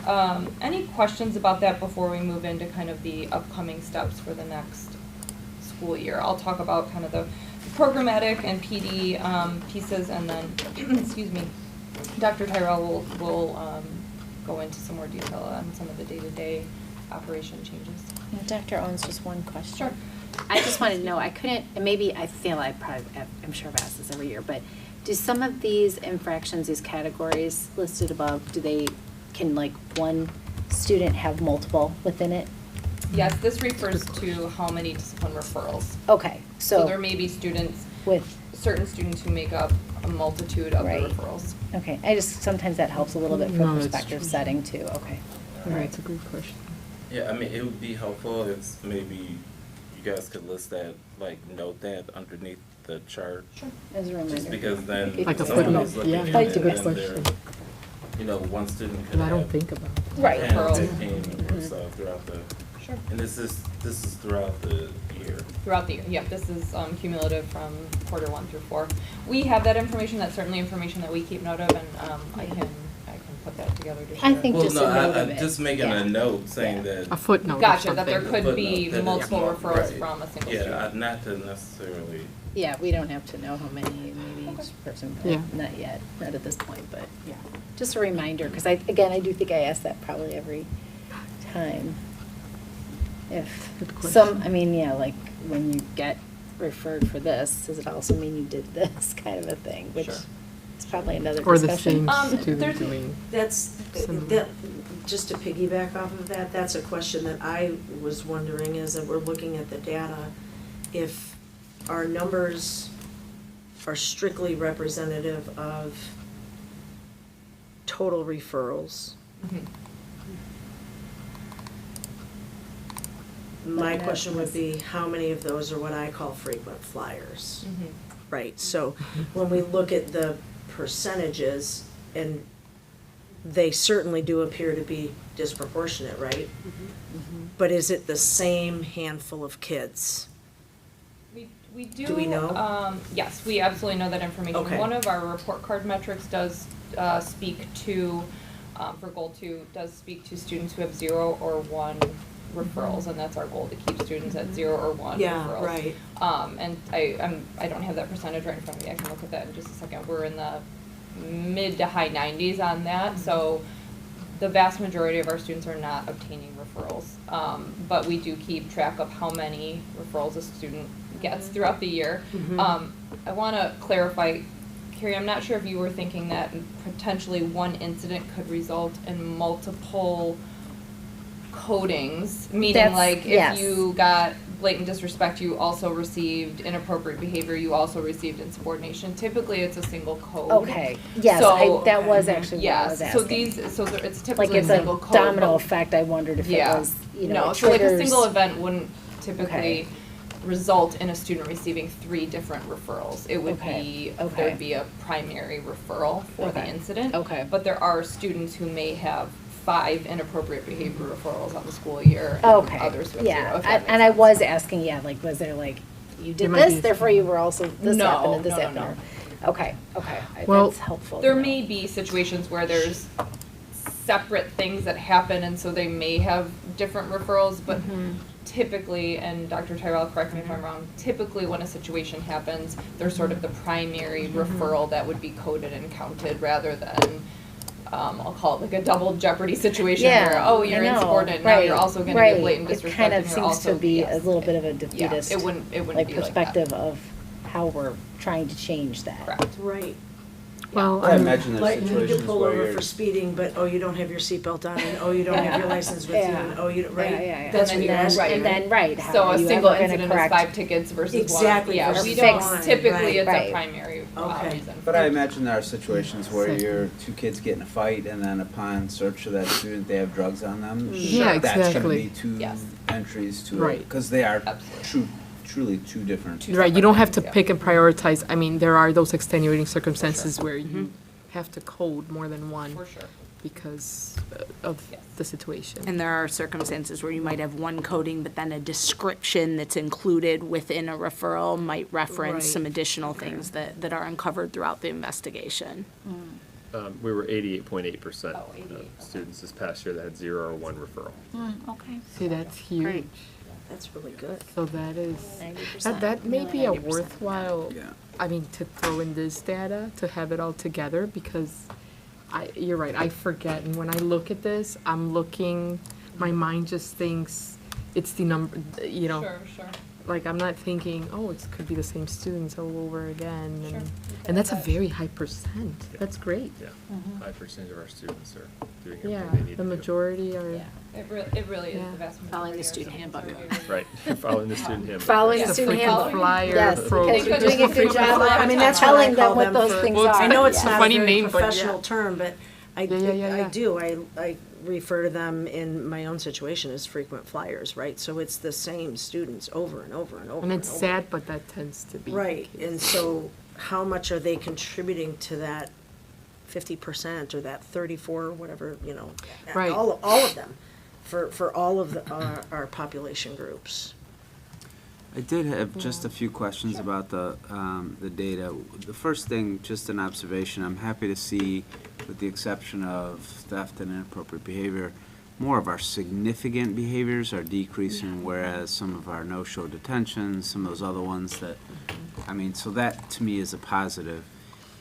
Speaker 3: Any questions about that before we move into kind of the upcoming steps for the next school year? I'll talk about kind of the programmatic and PD pieces, and then, excuse me, Dr. Tyrell will go into some more detail on some of the day-to-day operation changes.
Speaker 14: Dr. Owens, just one question.
Speaker 3: Sure.
Speaker 14: I just wanted to know, I couldn't, and maybe I feel I probably, I'm sure I've asked this every year, but do some of these infractions, these categories listed above, can like one student have multiple within it?
Speaker 3: Yes, this refers to how many discipline referrals.
Speaker 14: Okay,
Speaker 3: So
Speaker 14: so
Speaker 3: there may be students,
Speaker 14: with,
Speaker 3: certain students who make up a multitude of the
Speaker 14: Right.
Speaker 3: referrals.
Speaker 14: okay, sometimes that helps a little bit for
Speaker 12: No, that's
Speaker 14: perspective
Speaker 12: true.
Speaker 14: setting too, okay.
Speaker 12: Yeah, it's a good question.
Speaker 11: Yeah, I mean, it would be helpful if maybe you guys could list that, like, note that underneath the chart.
Speaker 14: As a reminder.
Speaker 11: Just because then
Speaker 14: Like a
Speaker 11: someone
Speaker 12: footnote,
Speaker 11: is looking
Speaker 12: yeah,
Speaker 11: at
Speaker 12: that's
Speaker 11: it
Speaker 12: a good
Speaker 11: and they're,
Speaker 12: question.
Speaker 11: you know, one student could
Speaker 12: And I don't
Speaker 11: have
Speaker 12: think about it.
Speaker 14: Right.
Speaker 11: 10,
Speaker 3: Referrals.
Speaker 11: 15 or so throughout the,
Speaker 3: Sure.
Speaker 11: and this is throughout the year.
Speaker 3: Throughout the year, yep, this is cumulative from quarter 1 through 4. We have that information, that's certainly information that we keep note of, and I can put that together to share.
Speaker 14: I think
Speaker 11: Well,
Speaker 14: just
Speaker 11: no,
Speaker 14: a note of
Speaker 11: I'm
Speaker 14: it.
Speaker 11: just making
Speaker 14: Yeah.
Speaker 11: a note saying
Speaker 14: Yeah.
Speaker 11: that.
Speaker 12: A footnote or
Speaker 3: Gotcha, that there
Speaker 12: something.
Speaker 3: could be
Speaker 11: Footnote, that
Speaker 3: multiple
Speaker 11: it's
Speaker 3: referrals
Speaker 11: right.
Speaker 3: from a single
Speaker 11: Yeah,
Speaker 3: student.
Speaker 11: not to necessarily.
Speaker 14: Yeah, we don't have to know how many, maybe each person, but
Speaker 12: Yeah.
Speaker 14: not yet, not at this point, but yeah. Just a reminder, because I do think I ask that probably every time. If
Speaker 12: Good
Speaker 14: some,
Speaker 12: question.
Speaker 14: like when you get referred for this, does it also mean you did this kind of a thing? Which
Speaker 3: Sure.
Speaker 14: is probably another
Speaker 12: Or the
Speaker 14: discussion.
Speaker 12: same student
Speaker 3: there's-
Speaker 12: doing.
Speaker 6: That's,
Speaker 12: Some-
Speaker 6: that, just to piggyback off of that, that's a question that I was wondering is that we're looking at the data, if our numbers are strictly representative of total referrals.
Speaker 3: Mhm.
Speaker 6: My question would be, how many of those are what I call frequent flyers?
Speaker 3: Mhm.
Speaker 6: Right, so when we look at the percentages, and they certainly do appear to be disproportionate, right? But is it the same handful of kids?
Speaker 3: We do.
Speaker 6: Do we know?
Speaker 3: Yes, we absolutely know that information.
Speaker 6: Okay.
Speaker 3: One of our report card metrics does speak to, for goal 2, does speak to students who have 0 or 1 referrals, and that's our goal, to keep students at 0 or 1
Speaker 6: Yeah,
Speaker 3: referrals.
Speaker 6: right.
Speaker 3: And I don't have that percentage right in front of me. I can look at that in just a second. We're in the mid to high 90s on that, so the vast majority of our students are not obtaining referrals. But we do keep track of how many referrals a student gets throughout the year. I want to clarify, Carrie, I'm not sure if you were thinking that potentially one incident could result in multiple codings, meaning
Speaker 14: That's-
Speaker 3: like
Speaker 14: yes.
Speaker 3: if you got blatant disrespect, you also received inappropriate behavior, you also received insubordination. Typically, it's a single code.
Speaker 14: Okay, yes,
Speaker 3: So-
Speaker 14: that was actually what I was
Speaker 3: Yes, so
Speaker 14: asking.
Speaker 3: it's
Speaker 14: Like
Speaker 3: typically a
Speaker 14: it's a
Speaker 3: single code.
Speaker 14: domino
Speaker 3: but-
Speaker 14: effect, I wondered if it
Speaker 3: Yeah.
Speaker 14: was, it
Speaker 3: No, so like a
Speaker 14: triggers-
Speaker 3: single event wouldn't typically
Speaker 14: Okay.
Speaker 3: result in a student receiving 3 different referrals. It would
Speaker 14: Okay,
Speaker 3: be,
Speaker 14: okay.
Speaker 3: there'd be a primary referral for the
Speaker 14: Okay,
Speaker 3: incident.
Speaker 14: okay.
Speaker 3: But there are students who may have 5 inappropriate behavior referrals on the school year.
Speaker 14: Okay,
Speaker 3: And others who have 0,
Speaker 14: yeah,
Speaker 3: if that makes
Speaker 14: and I
Speaker 3: sense.
Speaker 14: was asking, was there like, you did
Speaker 12: There might
Speaker 14: this,
Speaker 12: be-
Speaker 14: therefore you were also, this
Speaker 3: No,
Speaker 14: happened and this
Speaker 3: no, no,
Speaker 14: happened?
Speaker 3: no.
Speaker 14: Okay,
Speaker 12: Well,
Speaker 14: that's helpful.
Speaker 3: There
Speaker 14: to know.
Speaker 3: may be situations where there's separate things that happen, and so they may have different referrals, but
Speaker 14: Mm-hmm.
Speaker 3: typically, and Dr. Tyrell, correct me if I'm wrong, typically when a situation happens, there's sort of the primary
Speaker 14: Mm-hmm.
Speaker 3: referral that would be coded and counted rather than, I'll call it like a double jeopardy situation where,
Speaker 14: Yeah,
Speaker 3: oh,
Speaker 14: I
Speaker 3: you're
Speaker 14: know,
Speaker 3: insubordinate, now you're
Speaker 14: right,
Speaker 3: also gonna
Speaker 14: right.
Speaker 3: get blatant disrespect,
Speaker 14: It kind
Speaker 3: and
Speaker 14: of
Speaker 3: you're
Speaker 14: seems
Speaker 3: also,
Speaker 14: to be a
Speaker 3: yes,
Speaker 14: little bit of a
Speaker 3: yeah,
Speaker 14: defeatist,
Speaker 3: it wouldn't be like that.
Speaker 14: perspective of how we're trying to change that.
Speaker 3: Correct.
Speaker 6: Right.
Speaker 12: Well,
Speaker 4: I imagine there's
Speaker 6: Like, you
Speaker 4: situations
Speaker 6: get pulled
Speaker 4: where
Speaker 6: over
Speaker 4: you're.
Speaker 6: for speeding, but, oh, you don't have your seatbelt on, and oh, you don't have your license with you, and oh, you, right?
Speaker 14: Yeah.
Speaker 6: That's
Speaker 3: And
Speaker 6: what
Speaker 3: then
Speaker 6: you're asking,
Speaker 14: And then, how
Speaker 3: So
Speaker 14: are
Speaker 3: a
Speaker 14: you
Speaker 3: single
Speaker 14: ever gonna
Speaker 3: incident is
Speaker 14: correct-
Speaker 3: 5 tickets versus 1.
Speaker 6: Exactly,
Speaker 3: Yeah,
Speaker 6: versus
Speaker 3: we don't,
Speaker 6: one,
Speaker 3: typically
Speaker 6: right.
Speaker 3: it's
Speaker 14: Right.
Speaker 3: a primary
Speaker 6: Okay.
Speaker 3: reason.
Speaker 4: But I imagine there are situations where
Speaker 12: Same.
Speaker 4: you're 2 kids get in a fight, and then upon search of that student, they have drugs on them.
Speaker 12: Yeah,
Speaker 4: That's gonna
Speaker 12: exactly.
Speaker 4: be 2
Speaker 3: Yes.
Speaker 4: entries to
Speaker 12: Right.
Speaker 4: it, because they are
Speaker 3: Absolutely.
Speaker 4: truly 2 different.
Speaker 12: Right, you don't have to
Speaker 3: Yeah.
Speaker 12: pick and prioritize. I mean, there are those extenuating circumstances where you have to code more than one.
Speaker 3: For sure.
Speaker 12: because of
Speaker 3: Yes.
Speaker 12: the situation.
Speaker 13: And there are circumstances where you might have one coding, but then a description that's included within a referral might reference
Speaker 6: Right.
Speaker 13: some additional things that are uncovered throughout the investigation.
Speaker 5: We were 88.8%
Speaker 3: Oh, 88, okay.
Speaker 5: students this past year that had 0 or 1 referral.
Speaker 14: Okay.
Speaker 12: See, that's huge.
Speaker 14: Great.
Speaker 6: That's really good.
Speaker 12: So that is,
Speaker 14: 90%.
Speaker 12: that may
Speaker 14: Nearly
Speaker 12: be a
Speaker 14: 90%.
Speaker 12: worthwhile,
Speaker 4: Yeah.
Speaker 12: I mean, to throw in this data, to have it all together, because you're right, I forget, and when I look at this, I'm looking, my mind just thinks it's the number, you know,
Speaker 3: Sure.
Speaker 12: like, I'm not thinking, oh, it could be the same students all over again,
Speaker 3: Sure.
Speaker 12: and that's a very high percent, that's great.
Speaker 5: Yeah, 5% of our students are doing
Speaker 12: Yeah,
Speaker 5: everything they need
Speaker 12: the
Speaker 5: to do.
Speaker 12: majority are,
Speaker 14: Yeah.
Speaker 3: It really is
Speaker 12: Yeah.
Speaker 3: the vast majority.
Speaker 14: Following the
Speaker 3: are
Speaker 14: student
Speaker 3: students
Speaker 14: handbook.
Speaker 3: are very-
Speaker 5: Right, following the student handbook.
Speaker 14: Following
Speaker 3: Yeah.
Speaker 14: the
Speaker 12: the
Speaker 14: student
Speaker 12: frequent
Speaker 14: handbook.
Speaker 12: flyer
Speaker 14: Yes,
Speaker 12: program.
Speaker 14: because you're doing a good
Speaker 3: Frequent
Speaker 14: job.
Speaker 3: flyer.
Speaker 6: I mean, that's what I
Speaker 14: telling them
Speaker 6: call
Speaker 14: what
Speaker 6: them
Speaker 14: those
Speaker 6: for-
Speaker 14: things
Speaker 12: Well,
Speaker 14: are.
Speaker 6: I know it's
Speaker 12: Yeah.
Speaker 6: not
Speaker 12: Funny
Speaker 6: a very
Speaker 12: name, but
Speaker 6: professional
Speaker 12: yeah.
Speaker 6: term, but I
Speaker 12: Yeah.
Speaker 6: do. I refer to them in my own situation as frequent flyers, right? So it's the same students over and over and over.
Speaker 12: And it's
Speaker 6: over.
Speaker 12: sad, but that tends to be. the
Speaker 6: Right,
Speaker 12: case.
Speaker 6: and so how much are they contributing to that 50% or that 34, whatever, you know?
Speaker 12: Right.
Speaker 6: All of them, for all of our population groups.
Speaker 4: I did have just a few questions about the data. The first thing, just an observation, I'm happy to see, with the exception of theft and inappropriate behavior, more of our significant behaviors are decreasing, whereas some of our no-show detentions, some of those other ones that, I mean, so that to me is a positive.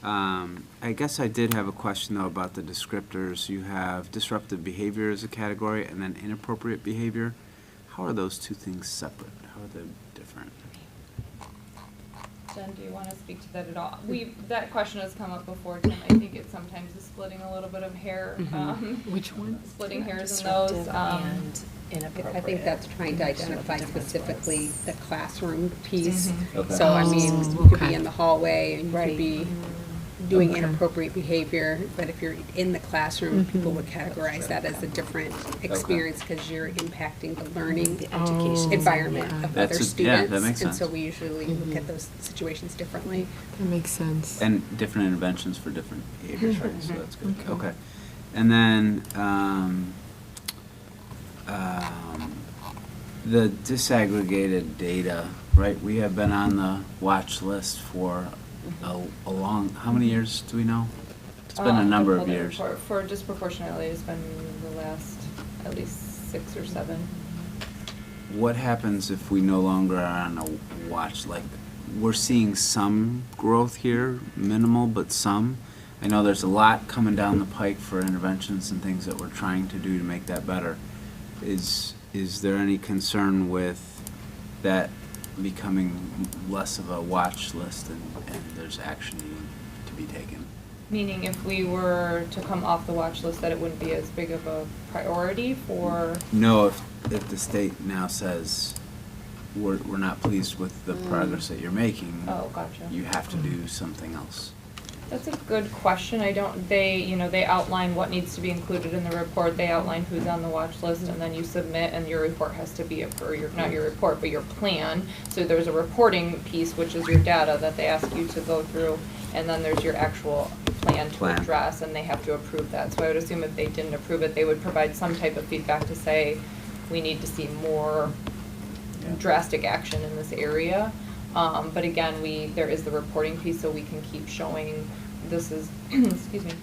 Speaker 4: I guess I did have a question though about the descriptors. You have disruptive behavior as a category and then inappropriate behavior. How are those two things separate? How are they different?
Speaker 3: Jen, do you want to speak to that at all? That question has come up before, Tim. I think it sometimes is splitting a little bit of hair.
Speaker 12: Which one?
Speaker 3: Splitting hairs in those.
Speaker 6: And
Speaker 15: I
Speaker 6: inappropriate.
Speaker 15: think that's trying to identify specifically the classroom piece.
Speaker 4: Okay.
Speaker 15: So, I mean,
Speaker 12: Oh,
Speaker 15: you could
Speaker 12: okay.
Speaker 15: be in the hallway and you
Speaker 14: Right.
Speaker 15: could be doing
Speaker 12: Okay.
Speaker 15: inappropriate behavior, but if you're in the classroom, people would categorize that as a different experience because you're impacting the learning
Speaker 12: education
Speaker 15: environment of
Speaker 4: That's
Speaker 15: other
Speaker 4: a-
Speaker 15: students.
Speaker 4: yeah, that makes
Speaker 15: And so
Speaker 4: sense.
Speaker 15: we usually look at those situations differently.
Speaker 12: That makes sense.
Speaker 4: And different interventions for different behaviors, right? So that's good. Okay. And then, the disaggregated data, right? We have been on the watch list for a long, how many years do we know? It's been a number of years.
Speaker 3: For disproportionately, it's been the last at least 6 or 7.
Speaker 4: What happens if we no longer are on a watch? Like, we're seeing some growth here, minimal, but some. I know there's a lot coming down the pike for interventions and things that we're trying to do to make that better. Is there any concern with that becoming less of a watch list and there's action needing to be taken?
Speaker 3: Meaning if we were to come off the watch list, that it wouldn't be as big of a priority for,
Speaker 4: No, if the state now says, we're not pleased with the progress that you're making,
Speaker 3: oh, gotcha.
Speaker 4: you have to do something else.
Speaker 3: That's a good question. They outline what needs to be included in the report. They outline who's on the watch list, and then you submit, and your report has to be, not your report, but your plan. So there's a reporting piece, which is your data that they ask you to go through, and then there's your actual plan to address, and they have to approve that. So I would assume if they didn't approve it, they would provide some type of feedback to say, we need to see more drastic action in this area. But again, there is the reporting piece, so we can keep showing this is, excuse me,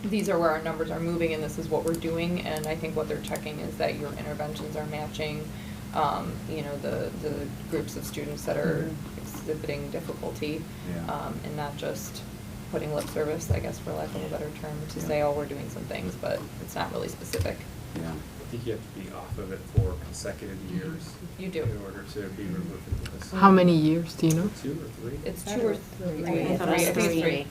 Speaker 3: these are where our numbers are moving and this is what we're doing. And I think what they're checking is that your interventions are matching, the groups of students that are exhibiting difficulty.
Speaker 4: Yeah.
Speaker 3: And not just putting lip service, I guess, for lack of a better term, to say, oh, we're doing some things, but it's not really specific.
Speaker 4: Yeah.
Speaker 5: I think you have to be off of it for consecutive years.
Speaker 3: You do.
Speaker 5: In order to be removed from the list.
Speaker 12: How many years, do you know?
Speaker 5: 2 or 3?
Speaker 3: It's 2 or 3.
Speaker 14: I thought it was
Speaker 3: I think it's
Speaker 14: 3.
Speaker 3: 3.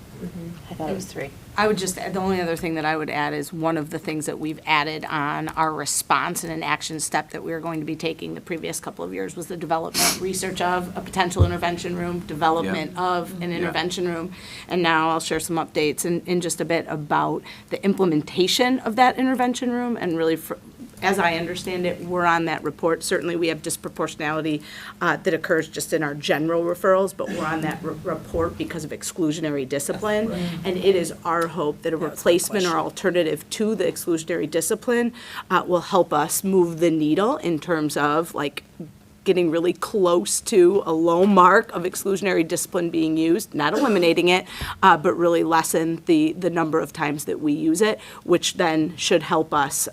Speaker 14: I thought it was 3.
Speaker 13: I would just, the only other thing that I would add is one of the things that we've added on our response and an action step that we were going to be taking the previous couple of years was the development, research of a potential intervention room, development of an intervention room. And now I'll share some updates in just a bit about the implementation of that intervention room and really
Speaker 2: as I understand it, we're on that report. Certainly, we have disproportionality that occurs just in our general referrals, but we're on that report because of exclusionary discipline. And it is our hope that a replacement or alternative to the exclusionary discipline will help us move the needle in terms of like getting really close to a low mark of exclusionary discipline being used, not eliminating it, but really lessen the number of times that we use it, which then should help us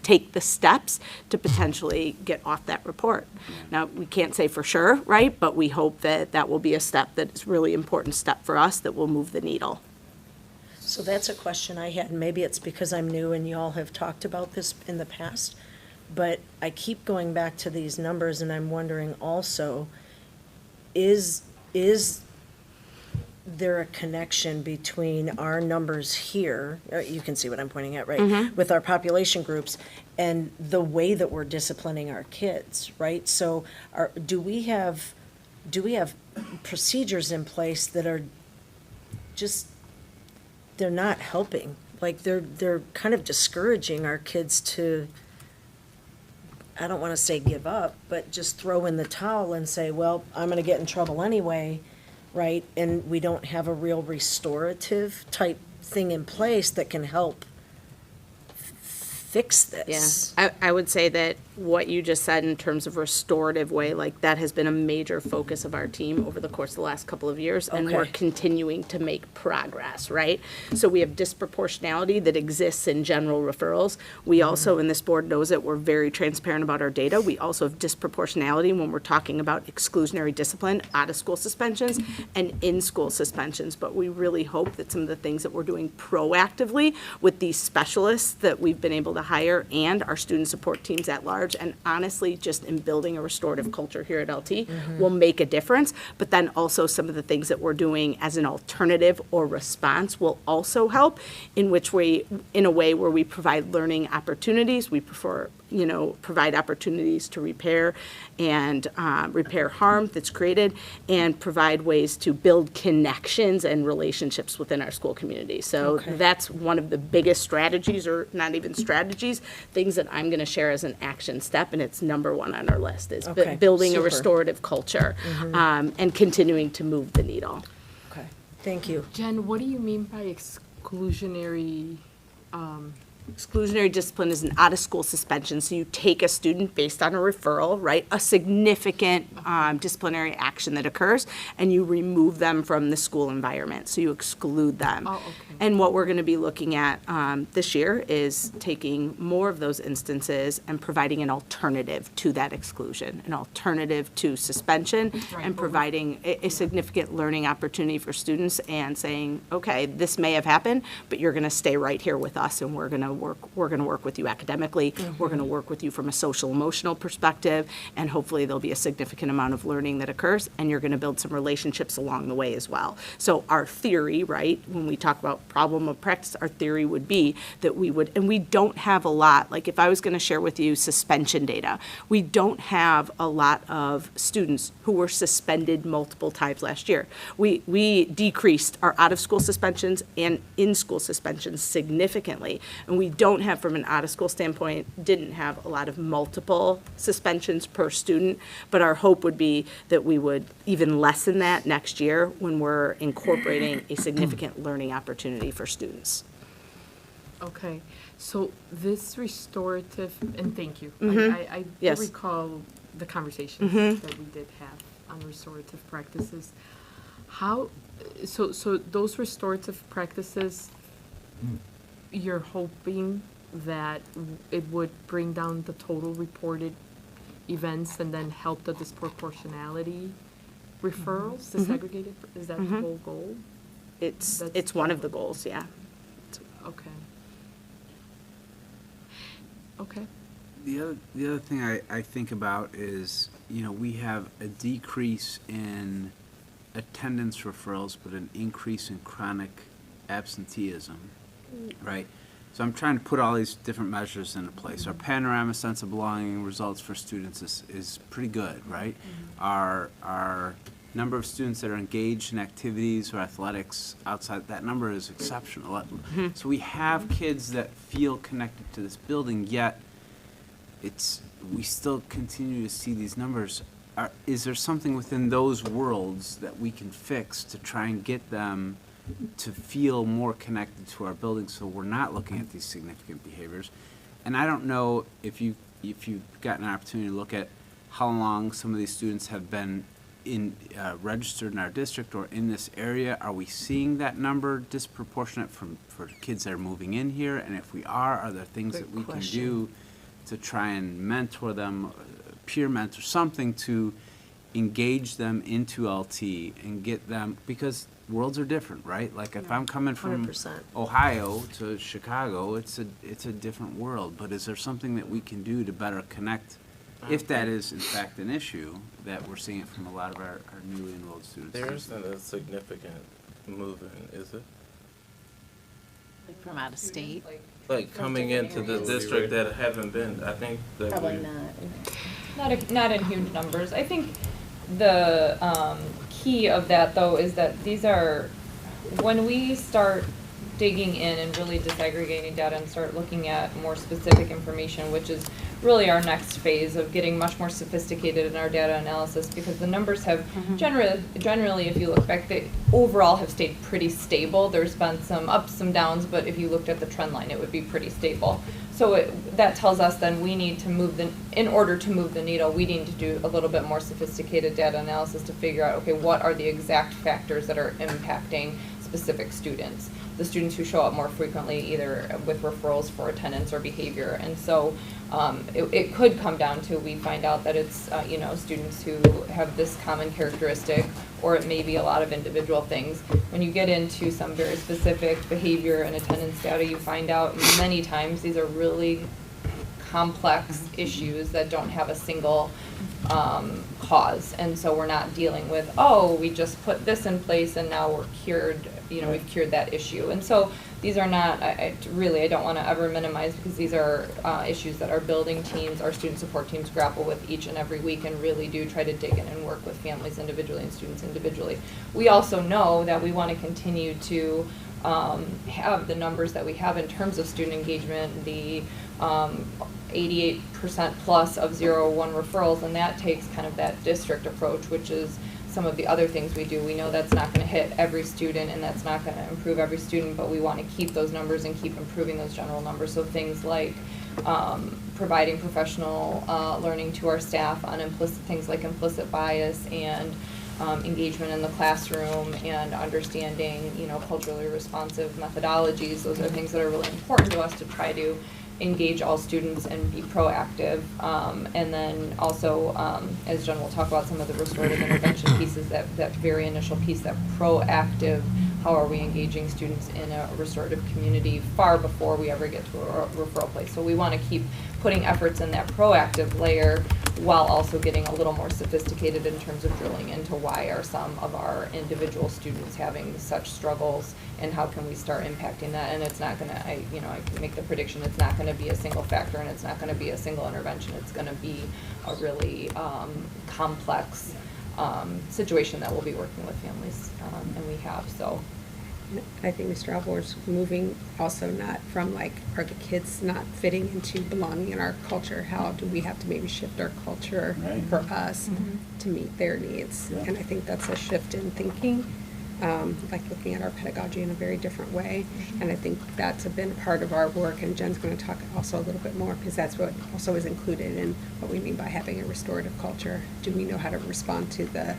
Speaker 2: take the steps to potentially get off that report. Now, we can't say for sure, right? But we hope that that will be a step that is really important step for us that will move the needle.
Speaker 6: So that's a question I had, and maybe it's because I'm new and y'all have talked about this in the past, but I keep going back to these numbers and I'm wondering also, is there a connection between our numbers here, you can see what I'm pointing at, right? With our population groups and the way that we're disciplining our kids, right? So do we have procedures in place that are just, they're not helping? Like they're kind of discouraging our kids to, I don't want to say give up, but just throw in the towel and say, well, I'm going to get in trouble anyway, right? And we don't have a real restorative type thing in place that can help fix this.
Speaker 2: Yeah, I would say that what you just said in terms of restorative way, like that has been a major focus of our team over the course of the last couple of years, and we're
Speaker 6: Okay.
Speaker 2: continuing to make progress, right? So we have disproportionality that exists in general referrals. We also, and this board knows it, we're very transparent about our data. We also have disproportionality when we're talking about exclusionary discipline, out-of-school suspensions, and in-school suspensions. But we really hope that some of the things that we're doing proactively with these specialists that we've been able to hire and our student support teams at large, and honestly, just in building a restorative culture here at LT will make a difference. But then also some of the things that we're doing as an alternative or response will also help, in a way where we provide learning opportunities. We prefer, provide opportunities to repair and repair harm that's created, and provide ways to build connections and relationships within our school community. So that's one of the biggest strategies, or not even strategies, things that I'm going to share as an action step, and it's number one on our list, is building a
Speaker 6: super.
Speaker 2: restorative culture and continuing to move the needle.
Speaker 6: Okay, thank you.
Speaker 12: Jen, what do you mean by exclusionary?
Speaker 2: Exclusionary discipline is an out-of-school suspension, so you take a student based on a referral, right, a significant disciplinary action that occurs, and you remove them from the school environment, so you exclude them.
Speaker 12: Oh, okay.
Speaker 2: And what we're going to be looking at this year is taking more of those instances and providing an alternative to that exclusion, an alternative to suspension, and providing a significant learning opportunity for students, and saying, okay, this may have happened, but you're going to stay right here with us, and we're going to work with you academically. We're going to work with you from a social emotional perspective, and hopefully there'll be a significant amount of learning that occurs, and you're going to build some relationships along the way as well. So our theory, right, when we talk about problem of practice, our theory would be that we would, and we don't have a lot, like if I was going to share with you suspension data, we don't have a lot of students who were suspended multiple times last year. We decreased our out-of-school suspensions and in-school suspensions significantly, and we don't have, from an out-of-school standpoint, didn't have a lot of multiple suspensions per student, but our hope would be that we would even lessen that next year when we're incorporating a significant learning opportunity for students.
Speaker 12: Okay, so this restorative, and thank you. I
Speaker 2: Yes.
Speaker 12: recall the conversations that we did have on restorative practices. So those restorative practices, you're hoping that it would bring down the total reported events and then help the disproportionality referrals, the segregated, is that the whole goal?
Speaker 2: It's one of the goals, yeah.
Speaker 12: Okay. Okay.
Speaker 4: The other thing I think about is, we have a decrease in attendance referrals, but an increase in chronic absenteeism, right? So I'm trying to put all these different measures into place. Our panorama sense of belonging results for students is pretty good, right? Our number of students that are engaged in activities or athletics outside, that number is exceptional. So we have kids that feel connected to this building, yet we still continue to see these numbers. Is there something within those worlds that we can fix to try and get them to feel more connected to our buildings so we're not looking at these significant behaviors? And I don't know if you've gotten an opportunity to look at how long some of these students have been registered in our district or in this area. Are we seeing that number disproportionate for kids that are moving in here? And if we are there things that we can do to try and mentor them, peer mentor, something to engage them into LT and get them, because worlds are different, right? Like if I'm coming from
Speaker 6: 100%.
Speaker 4: Ohio to Chicago, it's a different world. But is there something that we can do to better connect, if that is in fact an issue, that we're seeing it from a lot of our newly enrolled students?
Speaker 11: There isn't a significant movement, is it?
Speaker 14: Like from out of state?
Speaker 11: Like coming into the district that haven't been, I think that
Speaker 14: Probably
Speaker 11: we-
Speaker 3: Not in huge numbers. I think the key of that though is that these are, when we start digging in and really disaggregating data and start looking at more specific information, which is really our next phase of getting much more sophisticated in our data analysis, because the numbers have generally, if you look back, they overall have stayed pretty stable. There's been some ups, some downs, but if you looked at the trend line, it would be pretty stable. So that tells us then we need to in order to move the needle, we need to do a little bit more sophisticated data analysis to figure out, okay, what are the exact factors that are impacting specific students, the students who show up more frequently, either with referrals for attendance or behavior. And so it could come down to, we find out that it's students who have this common characteristic, or it may be a lot of individual things. When you get into some very specific behavior and attendance data, you find out many times these are really complex issues that don't have a single cause. And so we're not dealing with, oh, we just put this in place and now we're cured, we've cured that issue. And so these are not, I don't want to ever minimize, because these are issues that our building teams, our student support teams grapple with each and every week, and really do try to dig in and work with families individually and students individually. We also know that we want to continue to have the numbers that we have in terms of student engagement, the 88% plus of 0-1 referrals, and that takes kind of that district approach, which is some of the other things we do. We know that's not going to hit every student and that's not going to improve every student, but we want to keep those numbers and keep improving those general numbers. So things like providing professional learning to our staff on things like implicit bias and engagement in the classroom and understanding, culturally responsive methodologies. Those are things that are really important to us to try to engage all students and be proactive. And then also, as Jen will talk about, some of the restorative intervention pieces, that very initial piece, that proactive, how are we engaging students in a restorative community far before we ever get to a referral place. So we want to keep putting efforts in that proactive layer while also getting a little more sophisticated in terms of drilling into why are some of our individual students having such struggles and how can we start impacting that. And it's not going to, I can make the prediction, it's not going to be a single factor and it's not going to be a single intervention. It's going to be a really complex situation that we'll be working with families, and we have, so.
Speaker 15: I think Mr. Alvor's moving also not from like, are the kids not fitting into belonging in our culture? How do we have to maybe shift our culture for us to meet their needs?
Speaker 6: Yeah.
Speaker 15: And I think that's a shift in thinking, like looking at our pedagogy in a very different way. And I think that's been a part of our work, and Jen's going to talk also a little bit more, because that's what also is included in what we mean by having a restorative culture. Do we know how to respond to the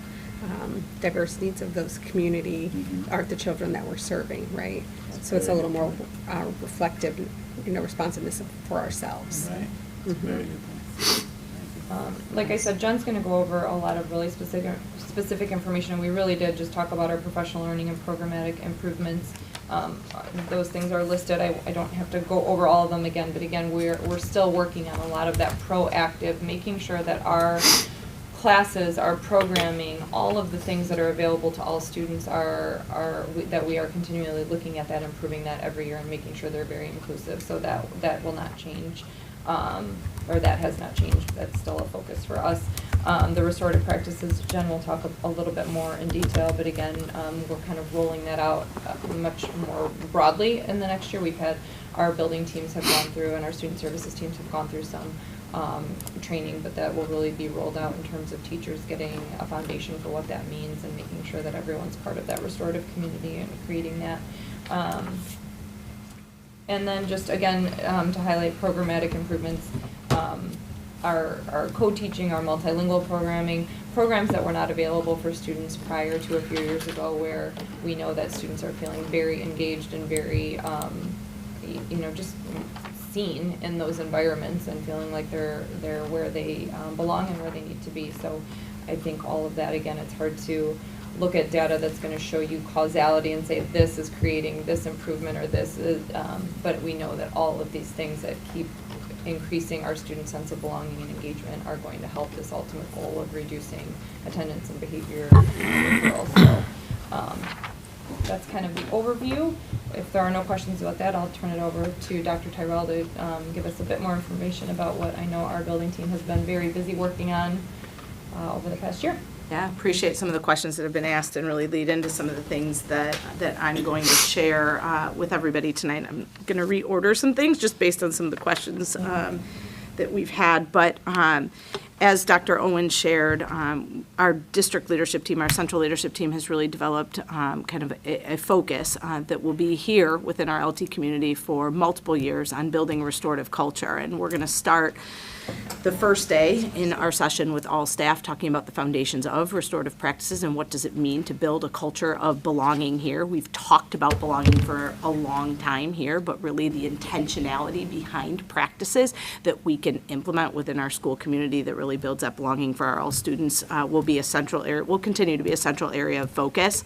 Speaker 15: diverse needs of those community, are the children that we're serving, right? So it's a little more reflective, responsiveness for ourselves.
Speaker 6: Right. Very good point.
Speaker 3: Like I said, Jen's going to go over a lot of really specific information, and we really did just talk about our professional learning and programmatic improvements. Those things are listed. I don't have to go over all of them again, but again, we're still working on a lot of that proactive, making sure that our classes, our programming, all of the things that are available to all students that we are continually looking at that, improving that every year, and making sure they're very inclusive. So that will not change, or that has not changed. That's still a focus for us. The restorative practices, Jen will talk a little bit more in detail, but again, we're kind of rolling that out much more broadly in the next year. We've had our building teams have gone through, and our student services teams have gone through some training, but that will really be rolled out in terms of teachers getting a foundation for what that means and making sure that everyone's part of that restorative community and creating that. And then just again, to highlight programmatic improvements, our co-teaching, our multilingual programming, programs that were not available for students prior to a few years ago, where we know that students are feeling very engaged and very, just seen in those environments and feeling like they're where they belong and where they need to be. So I think all of that, again, it's hard to look at data that's going to show you causality and say this is creating this improvement or this is, but we know that all of these things that keep increasing our student sense of belonging and engagement are going to help this ultimate goal of reducing attendance and behavior referral. So that's kind of the overview. If there are no questions about that, I'll turn it over to Dr. Tyrell to give us a bit more information about what I know our building team has been very busy working on over the past year.
Speaker 2: Yeah, appreciate some of the questions that have been asked and really lead into some of the things that I'm going to share with everybody tonight. I'm going to reorder some things just based on some of the questions that we've had. But as Dr. Owen shared, our district leadership team, our central leadership team has really developed kind of a focus that will be here within our LT community for multiple years on building restorative culture. And we're going to start the first day in our session with all staff talking about the foundations of restorative practices and what does it mean to build a culture of belonging here. We've talked about belonging for a long time here, but really the intentionality behind practices that we can implement within our school community that really builds that belonging for our all students will be a central area, will continue to be a central area of focus.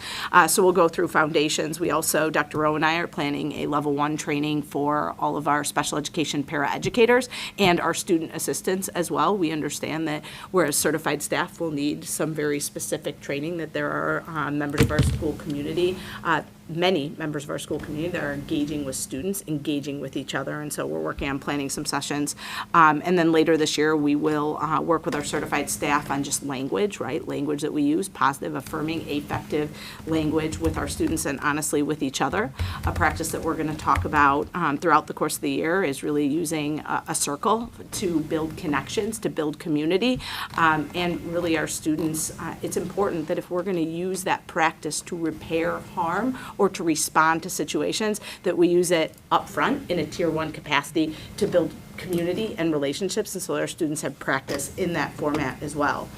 Speaker 2: So we'll go through foundations. We also, Dr. Rowe and I are planning a level 1 training for all of our special education paraeducators and our student assistants as well. We understand that whereas certified staff will need some very specific training, that there are members of our school community, many members of our school community that are engaging with students, engaging with each other, and so we're working on planning some sessions. And then later this year, we will work with our certified staff on just language, right? Language that we use, positive, affirming, affective language with our students and honestly with each other. A practice that we're going to talk about throughout the course of the year is really using a circle to build connections, to build community, and really our students, it's important that if we're going to use that practice to repair harm or to respond to situations, that we use it up front in a tier 1 capacity to build community and relationships, and so our students have practice in that format as well.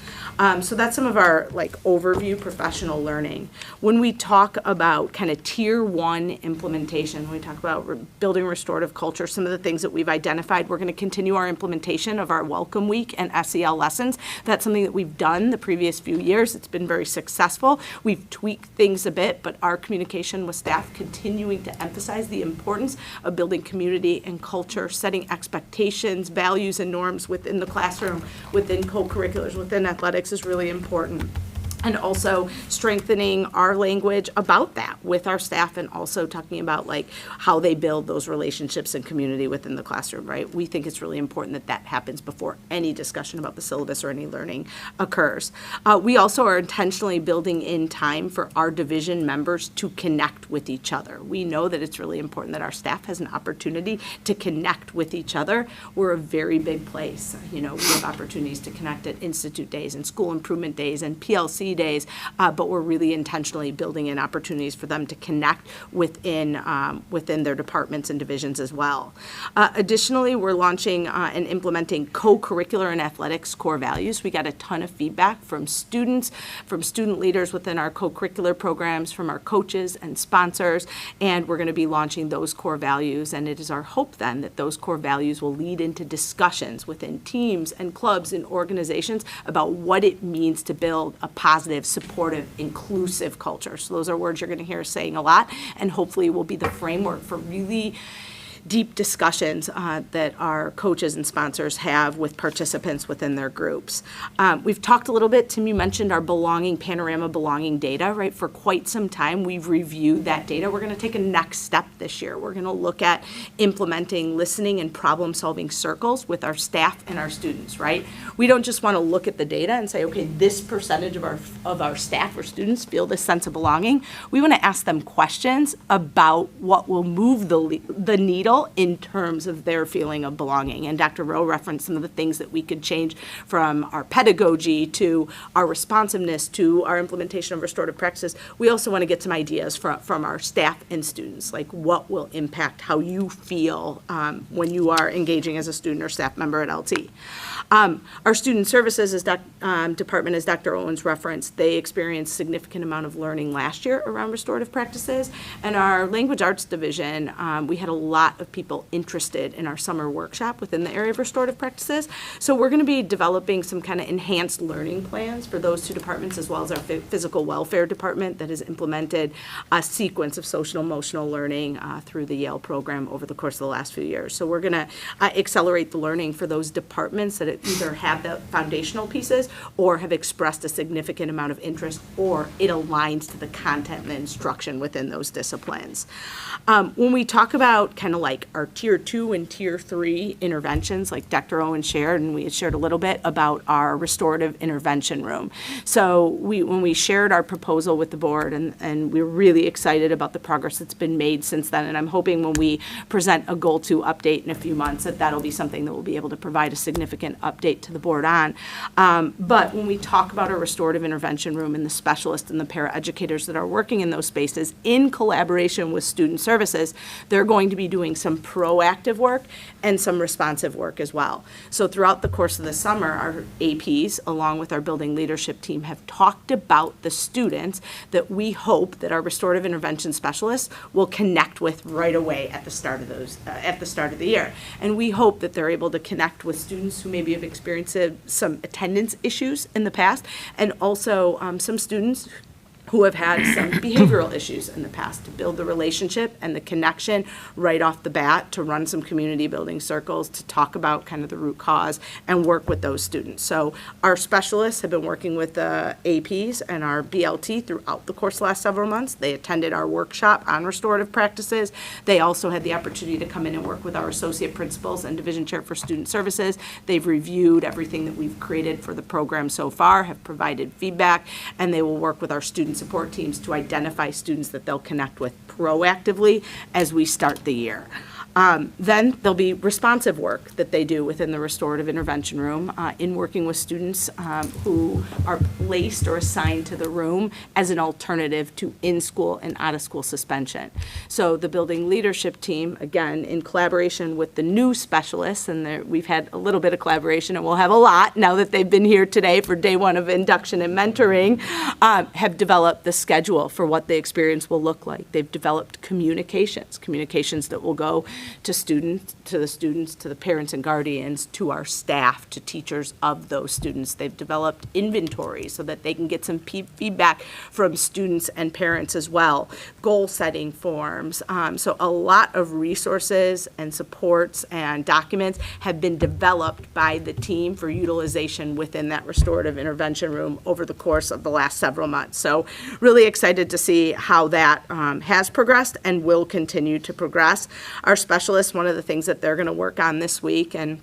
Speaker 2: So that's some of our overview professional learning. When we talk about kind of tier 1 implementation, when we talk about building restorative culture, some of the things that we've identified, we're going to continue our implementation of our Welcome Week and SEL lessons. That's something that we've done the previous few years. It's been very successful. We've tweaked things a bit, but our communication with staff continuing to emphasize the importance of building community and culture, setting expectations, values, and norms within the classroom, within co-curriculars, within athletics is really important. And also strengthening our language about that with our staff and also talking about how they build those relationships and community within the classroom, right? We think it's really important that that happens before any discussion about the syllabus or any learning occurs. We also are intentionally building in time for our division members to connect with each other. We know that it's really important that our staff has an opportunity to connect with each other. We're a very big place. We have opportunities to connect at Institute Days and School Improvement Days and PLC Days, but we're really intentionally building in opportunities for them to connect within their departments and divisions as well. Additionally, we're launching and implementing co-curricular and athletics core values. We got a ton of feedback from students, from student leaders within our co-curricular programs, from our coaches and sponsors, and we're going to be launching those core values, and it is our hope then that those core values will lead into discussions within teams and clubs and organizations about what it means to build a positive, supportive, inclusive culture. So those are words you're going to hear us saying a lot, and hopefully will be the framework for really deep discussions that our coaches and sponsors have with participants within their groups. We've talked a little bit, Tim, you mentioned our panorama belonging data, right? For quite some time, we've reviewed that data. We're going to take a next step this year. We're going to look at implementing listening and problem-solving circles with our staff and our students, right? We don't just want to look at the data and say, okay, this percentage of our staff or students feel this sense of belonging. We want to ask them questions about what will move the needle vital in terms of their feeling of belonging. And Dr. Rowe referenced some of the things that we could change from our pedagogy to our responsiveness to our implementation of restorative practices. We also want to get some ideas from our staff and students, like what will impact how you feel when you are engaging as a student or staff member at LT. Our student services department, as Dr. Owens referenced, they experienced significant amount of learning last year around restorative practices. And our language arts division, we had a lot of people interested in our summer workshop within the area of restorative practices. So we're going to be developing some kind of enhanced learning plans for those two departments, as well as our physical welfare department that has implemented a sequence of social emotional learning through the Yale program over the course of the last few years. So we're going to accelerate the learning for those departments that either have the foundational pieces or have expressed a significant amount of interest, or it aligns to the content and the instruction within those disciplines. When we talk about kind of like our tier 2 and tier 3 interventions, like Dr. Owen shared, and we had shared a little bit about our restorative intervention room. So when we shared our proposal with the board, and we were really excited about the progress that's been made since then, and I'm hoping when we present a Goal 2 update in a few months that that'll be something that we'll be able to provide a significant update to the board on. But when we talk about our restorative intervention room and the specialists and the paraeducators that are working in those spaces in collaboration with student services, they're going to be doing some proactive work and some responsive work as well. So throughout the course of the summer, our APs, along with our building leadership team, have talked about the students that we hope that our restorative intervention specialists will connect with right away at the start of the year. And we hope that they're able to connect with students who maybe have experienced some attendance issues in the past, and also some students who have had some behavioral issues in the past, to build the relationship and the connection right off the bat, to run some community building circles, to talk about kind of the root cause and work with those students. So our specialists have been working with the APs and our BLT throughout the course of the last several months. They attended our workshop on restorative practices. They also had the opportunity to come in and work with our associate principals and division chair for student services. They've reviewed everything that we've created for the program so far, have provided feedback, and they will work with our student support teams to identify students that they'll connect with proactively as we start the year. Then there'll be responsive work that they do within the restorative intervention room in working with students who are placed or assigned to the room as an alternative to in-school and out-of-school suspension. So the building leadership team, again, in collaboration with the new specialists, and we've had a little bit of collaboration, and we'll have a lot now that they've been here today for day 1 of induction and mentoring, have developed the schedule for what the experience will look like. They've developed communications that will go to students, to the parents and guardians, to our staff, to teachers of those students. They've developed inventory so that they can get some feedback from students and parents as well. Goal setting forms. So a lot of resources and supports and documents have been developed by the team for utilization within that restorative intervention room over the course of the last several months. So really excited to see how that has progressed and will continue to progress. Our specialists, one of the things that they're going to work on this week, and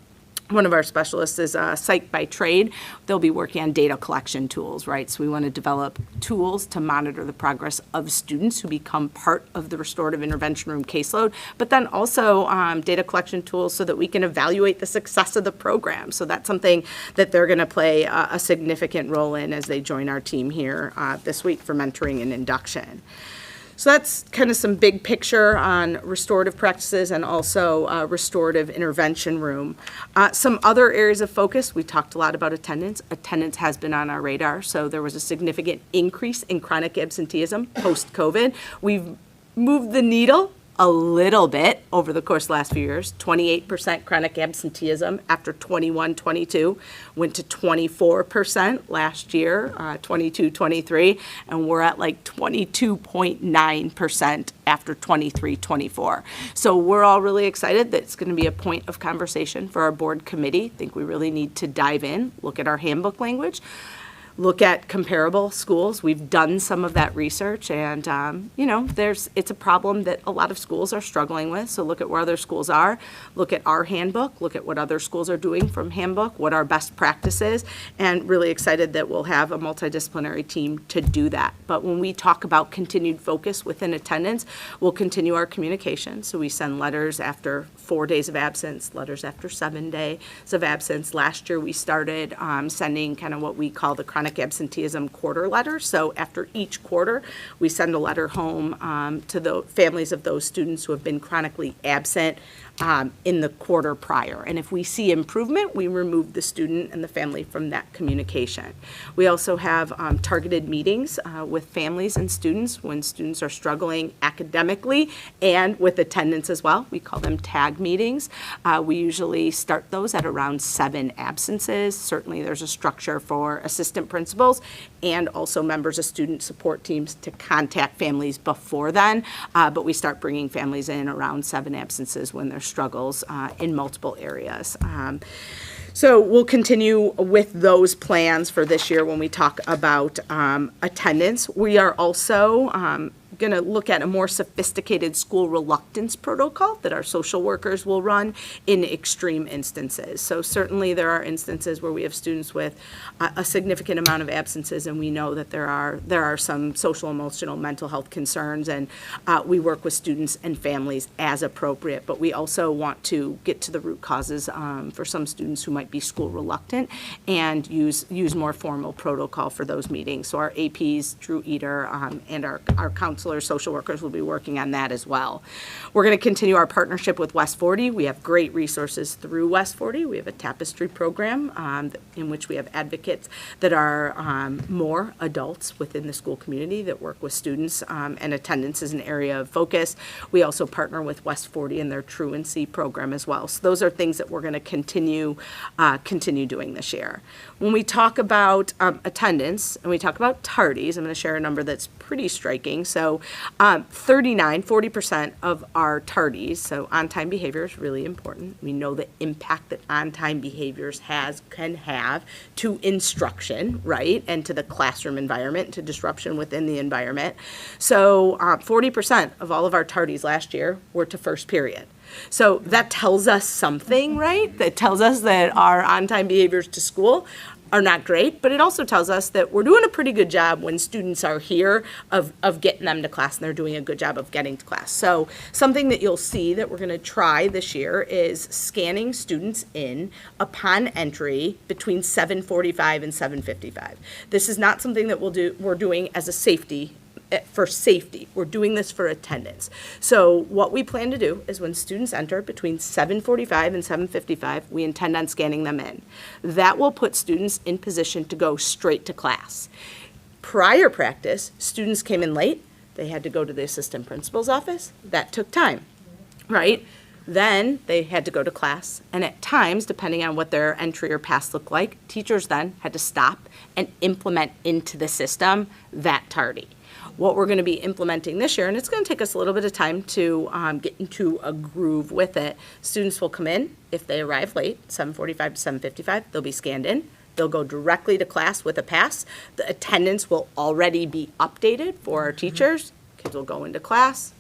Speaker 2: one of our specialists is psych by trade. They'll be working on data collection tools, right? So we want to develop tools to monitor the progress of students who become part of the restorative intervention room caseload, but then also data collection tools so that we can evaluate the success of the program. So that's something that they're going to play a significant role in as they join our team here this week for mentoring and induction. So that's kind of some big picture on restorative practices and also restorative intervention room. Some other areas of focus, we talked a lot about attendance. Attendance has been on our radar, so there was a significant increase in chronic absenteeism post-COVID. We've moved the needle a little bit over the course of the last few years. 28% chronic absenteeism after 21-22, went to 24% last year, 22-23, and we're at like 22.9% after 23-24. So we're all really excited that it's going to be a point of conversation for our board committee. I think we really need to dive in, look at our handbook language. look at comparable schools. We've done some of that research, and, it's a problem that a lot of schools are struggling with. So look at where other schools are, look at our handbook, look at what other schools are doing from handbook, what our best practice is, and really excited that we'll have a multidisciplinary team to do that. But when we talk about continued focus within attendance, we'll continue our communication. So we send letters after 4 days of absence, letters after 7 days of absence. Last year, we started sending kind of what we call the chronic absenteeism quarter letter. So after each quarter, we send a letter home to the families of those students who have been chronically absent in the quarter prior. And if we see improvement, we remove the student and the family from that communication. We also have targeted meetings with families and students when students are struggling academically and with attendance as well. We call them TAG meetings. We usually start those at around 7 absences. Certainly there's a structure for assistant principals and also members of student support teams to contact families before then. But we start bringing families in around 7 absences when there's struggles in multiple areas. So we'll continue with those plans for this year when we talk about attendance. We are also going to look at a more sophisticated school reluctance protocol that our social workers will run in extreme instances. So certainly there are instances where we have students with a significant amount of absences, and we know that there are some social, emotional, mental health concerns, and we work with students and families as appropriate. But we also want to get to the root causes for some students who might be school reluctant and use more formal protocol for those meetings. So our APs, Drew Eater, and our counselors, social workers will be working on that as well. We're going to continue our partnership with West 40. We have great resources through West 40. We have a tapestry program in which we have advocates that are more adults within the school community that work with students, and attendance is an area of focus. We also partner with West 40 in their truancy program as well. So those are things that we're going to continue doing this year. When we talk about attendance and we talk about tardies, I'm going to share a number that's pretty striking. So 40% of our tardies, so on-time behavior is really important. We know the impact that on-time behaviors can have to instruction, right, and to the classroom environment, to disruption within the environment. So 40% of all of our tardies last year were to first period. So that tells us something, right? That tells us that our on-time behaviors to school are not great, but it also tells us that we're doing a pretty good job when students are here of getting them to class, and they're doing a good job of getting to class. So something that you'll see that we're going to try this year is scanning students in upon entry between 7:45 and 7:55. This is not something that we're doing as a safety. For safety. We're doing this for attendance. So what we plan to do is when students enter between 7:45 and 7:55, we intend on scanning them in. That will put students in position to go straight to class. Prior practice, students came in late. They had to go to the assistant principal's office. That took time, right? Then they had to go to class, and at times, depending on what their entry or pass looked like, teachers then had to stop and implement into the system that tardy. What we're going to be implementing this year, and it's going to take us a little bit of time to get into a groove with it. Students will come in. If they arrive late, 7:45 to 7:55, they'll be scanned in. They'll go directly to class with a pass. The attendance will already be updated for our teachers. Kids will go into class.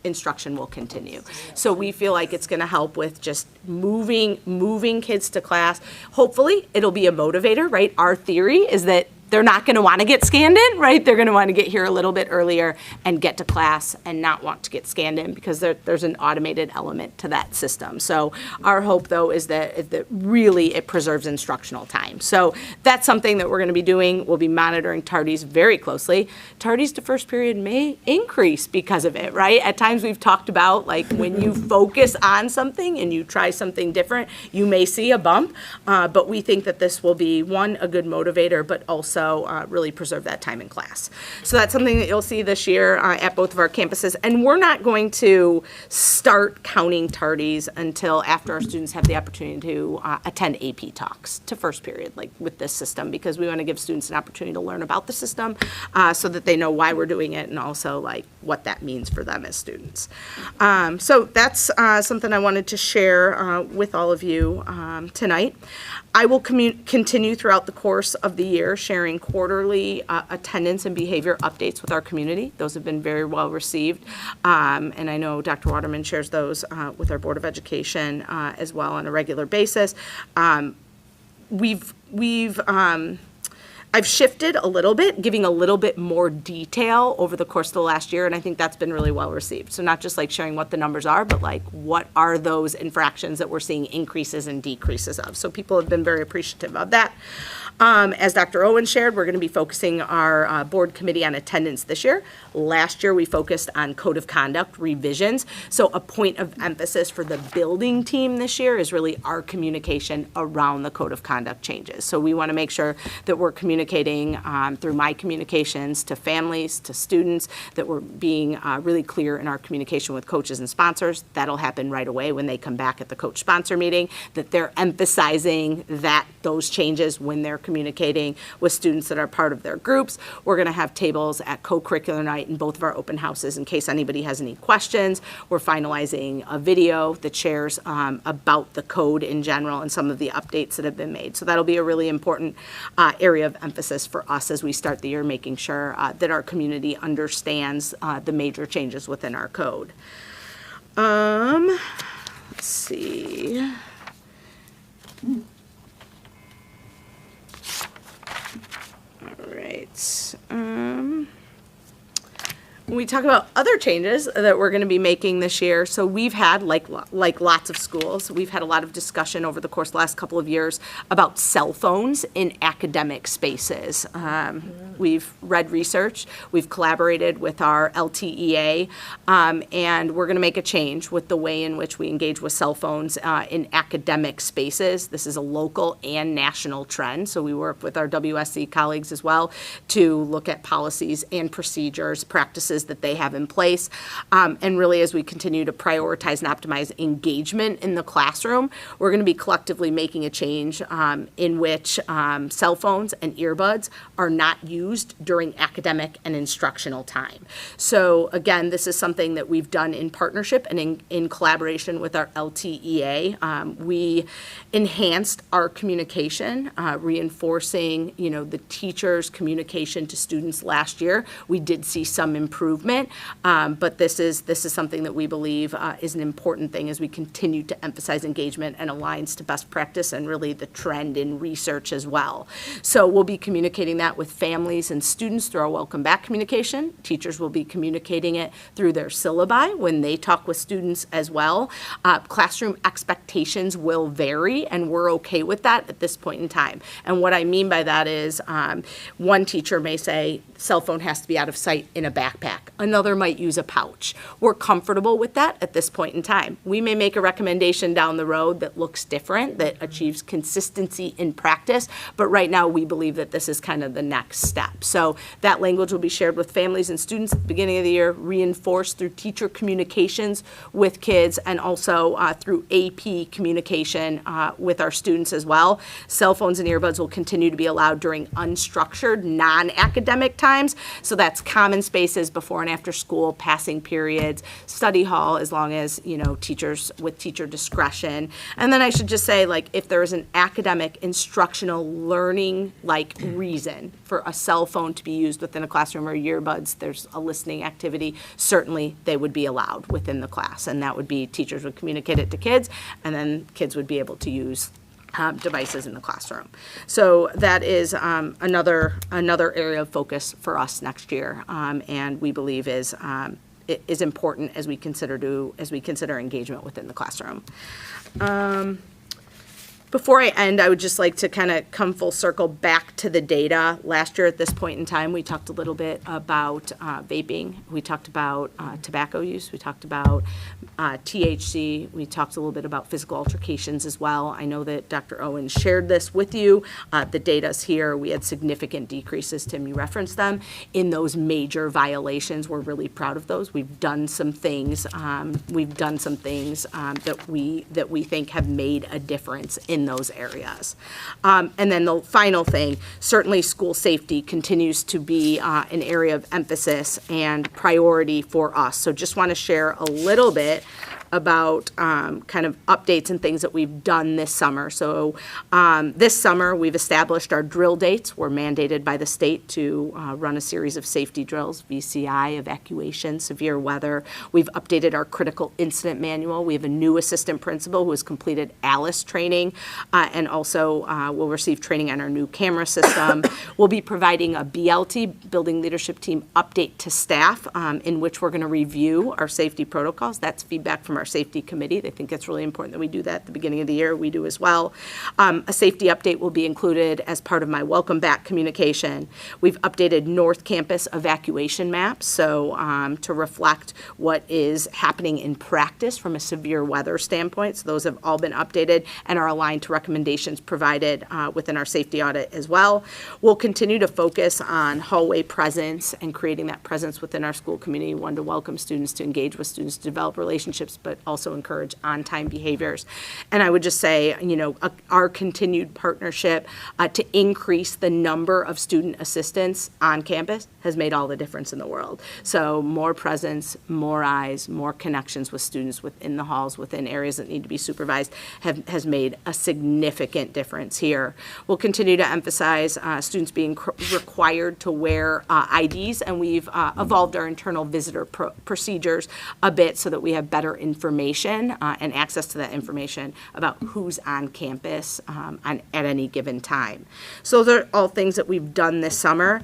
Speaker 2: Instruction will continue. So we feel like it's going to help with just moving kids to class. Hopefully, it'll be a motivator, right? Our theory is that they're not going to want to get scanned in, right? They're going to want to get here a little bit earlier and get to class and not want to get scanned in because there's an automated element to that system. So our hope, though, is that really it preserves instructional time. So that's something that we're going to be doing. We'll be monitoring tardies very closely. Tardies to first period may increase because of it, right? At times we've talked about, like, when you focus on something and you try something different, you may see a bump. But we think that this will be, one, a good motivator, but also really preserve that time in class. So that's something that you'll see this year at both of our campuses. And we're not going to start counting tardies until after our students have the opportunity to attend AP talks to first period, like with this system, because we want to give students an opportunity to learn about the system so that they know why we're doing it, and also, like, what that means for them as students. So that's something I wanted to share with all of you tonight. I will continue throughout the course of the year sharing quarterly attendance and behavior updates with our community. Those have been very well received. And I know Dr. Waterman shares those with our Board of Education as well on a regular basis. I've shifted a little bit, giving a little bit more detail over the course of the last year, and I think that's been really well received. So not just like sharing what the numbers are, but like what are those infractions that we're seeing increases and decreases of. So people have been very appreciative of that. As Dr. Owen shared, we're going to be focusing our board committee on attendance this year. Last year, we focused on code of conduct revisions. So a point of emphasis for the building team this year is really our communication around the code of conduct changes. So we want to make sure that we're communicating through my communications to families, to students, that we're being really clear in our communication with coaches and sponsors. That'll happen right away when they come back at the coach sponsor meeting, that they're emphasizing those changes when they're communicating with students that are part of their groups. We're going to have tables at co-curricular night in both of our open houses in case anybody has any questions. We're finalizing a video that shares about the code in general and some of the updates that have been made. So that'll be a really important area of emphasis for us as we start the year, making sure that our community understands the major changes within our code. Let's see. All right. When we talk about other changes that we're going to be making this year, so we've had, like lots of schools, we've had a lot of discussion over the course of the last couple of years about cell phones in academic spaces. We've read research, we've collaborated with our LTEA, and we're going to make a change with the way in which we engage with cell phones in academic spaces. This is a local and national trend, so we work with our WSC colleagues as well to look at policies and procedures, practices that they have in place. And really, as we continue to prioritize and optimize engagement in the classroom, we're going to be collectively making a change in which cell phones and earbuds are not used during academic and instructional time. So again, this is something that we've done in partnership and in collaboration with our LTEA. We enhanced our communication, reinforcing, the teachers' communication to students last year. We did see some improvement, but this is something that we believe is an important thing as we continue to emphasize engagement and aligns to best practice and really the trend in research as well. So we'll be communicating that with families and students through our welcome back communication. Teachers will be communicating it through their syllabi when they talk with students as well. Classroom expectations will vary, and we're okay with that at this point in time. And what I mean by that is one teacher may say cell phone has to be out of sight in a backpack. Another might use a pouch. We're comfortable with that at this point in time. We may make a recommendation down the road that looks different, that achieves consistency in practice, but right now we believe that this is kind of the next step. So that language will be shared with families and students at the beginning of the year, reinforced through teacher communications with kids, and also through AP communication with our students as well. Cell phones and earbuds will continue to be allowed during unstructured, non-academic times. So that's common spaces before and after school, passing periods, study hall, as long as, teachers with teacher discretion. And then I should just say, if there is an academic, instructional, learning, reason for a cell phone to be used within a classroom, or earbuds, there's a listening activity, certainly they would be allowed within the class. And that would be, teachers would communicate it to kids, and then kids would be able to use devices in the classroom. So that is another area of focus for us next year, and we believe is important as we consider engagement within the classroom. Before I end, I would just like to kind of come full circle back to the data. Last year at this point in time, we talked a little bit about vaping. We talked about tobacco use. We talked about THC. We talked a little bit about physical altercations as well. I know that Dr. Owen shared this with you. The data's here. We had significant decreases, Tim, you referenced them, in those major violations. We're really proud of those. We've done some things. That we think have made a difference in
Speaker 13: in those areas. And then the final thing, certainly school safety continues to be an area of emphasis and priority for us. So just want to share a little bit about kind of updates and things that we've done this summer. So this summer, we've established our drill dates. We're mandated by the state to run a series of safety drills, VCI, evacuation, severe weather. We've updated our critical incident manual. We have a new assistant principal who has completed ALICE training and also will receive training on our new camera system. We'll be providing a BLT, Building Leadership Team, update to staff in which we're going to review our safety protocols. That's feedback from our safety committee. They think it's really important that we do that at the beginning of the year. We do as well. A safety update will be included as part of my welcome back communication. We've updated North Campus evacuation maps, so to reflect what is happening in practice from a severe weather standpoint. So those have all been updated and are aligned to recommendations provided within our safety audit as well. We'll continue to focus on hallway presence and creating that presence within our school community, one, to welcome students, to engage with students, to develop relationships, but also encourage on-time behaviors. And I would just say, our continued partnership to increase the number of student assistants on campus has made all the difference in the world. So more presence, more eyes, more connections with students within the halls, within areas that need to be supervised has made a significant difference here. We'll continue to emphasize students being required to wear IDs, and we've evolved our internal visitor procedures a bit so that we have better information and access to that information about who's on campus at any given time. So those are all things that we've done this summer.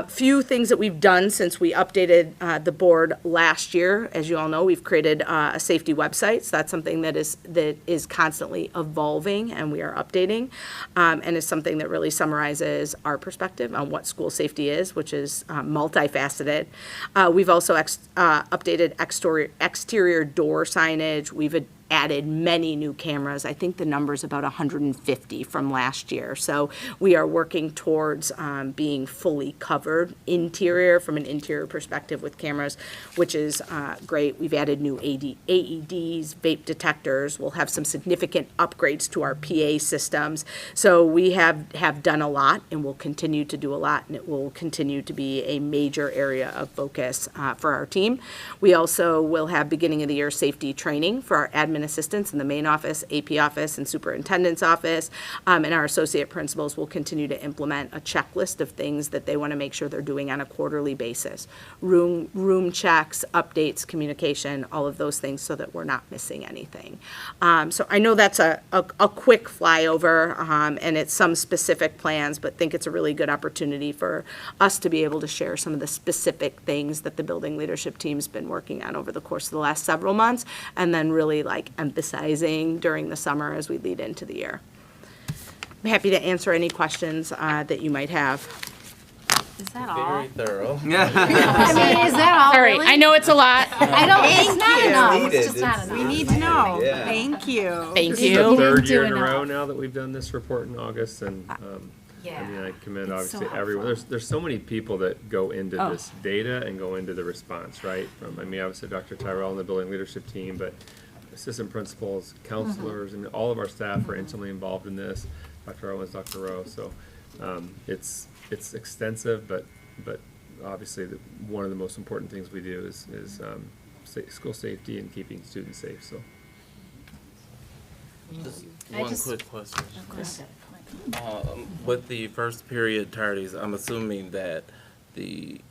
Speaker 13: Few things that we've done since we updated the board last year. As you all know, we've created a safety website. So that's something that is constantly evolving and we are updating, and is something that really summarizes our perspective on what school safety is, which is multifaceted. We've also updated exterior door signage. We've added many new cameras. I think the number's about 150 from last year. So we are working towards being fully covered from an interior perspective with cameras, which is great. We've added new AEDs, vape detectors. We'll have some significant upgrades to our PA systems. So we have done a lot and will continue to do a lot, and it will continue to be a major area of focus for our team. We also will have beginning of the year safety training for our admin assistants in the main office, AP office, and superintendent's office, and our associate principals will continue to implement a checklist of things that they want to make sure they're doing on a quarterly basis. Room checks, updates, communication, all of those things so that we're not missing anything. So I know that's a quick flyover, and it's some specific plans, but think it's a really good opportunity for us to be able to share some of the specific things that the building leadership team's been working on over the course of the last several months, and then really emphasizing during the summer as we lead into the year. I'm happy to answer any questions that you might have.
Speaker 14: Is that all?
Speaker 11: Very thorough.
Speaker 14: I mean, is that all?
Speaker 13: Sorry,
Speaker 14: really?
Speaker 13: I know it's a lot.
Speaker 14: I don't, it's not enough.
Speaker 4: Needed.
Speaker 14: It's just not enough.
Speaker 2: We need to know.
Speaker 4: Yeah.
Speaker 2: Thank you.
Speaker 13: Thank
Speaker 5: This is
Speaker 13: you.
Speaker 5: the third year in
Speaker 14: do
Speaker 5: a row
Speaker 14: enough.
Speaker 5: now that we've done this report in August, and I mean, I commend
Speaker 14: It's so
Speaker 5: obviously everyone.
Speaker 14: helpful.
Speaker 5: There's so many people that go into
Speaker 13: Oh.
Speaker 5: this data and go into the response, right? Obviously Dr. Tyrell and the building leadership team, but assistant principals, counselors, and all of our staff are intimately involved in this. Dr. Owens, Dr. Rowe. So it's extensive, but obviously one of the most important things we do is school safety and keeping students safe. So.
Speaker 11: Just one quick question. With the first period tardies, I'm assuming that the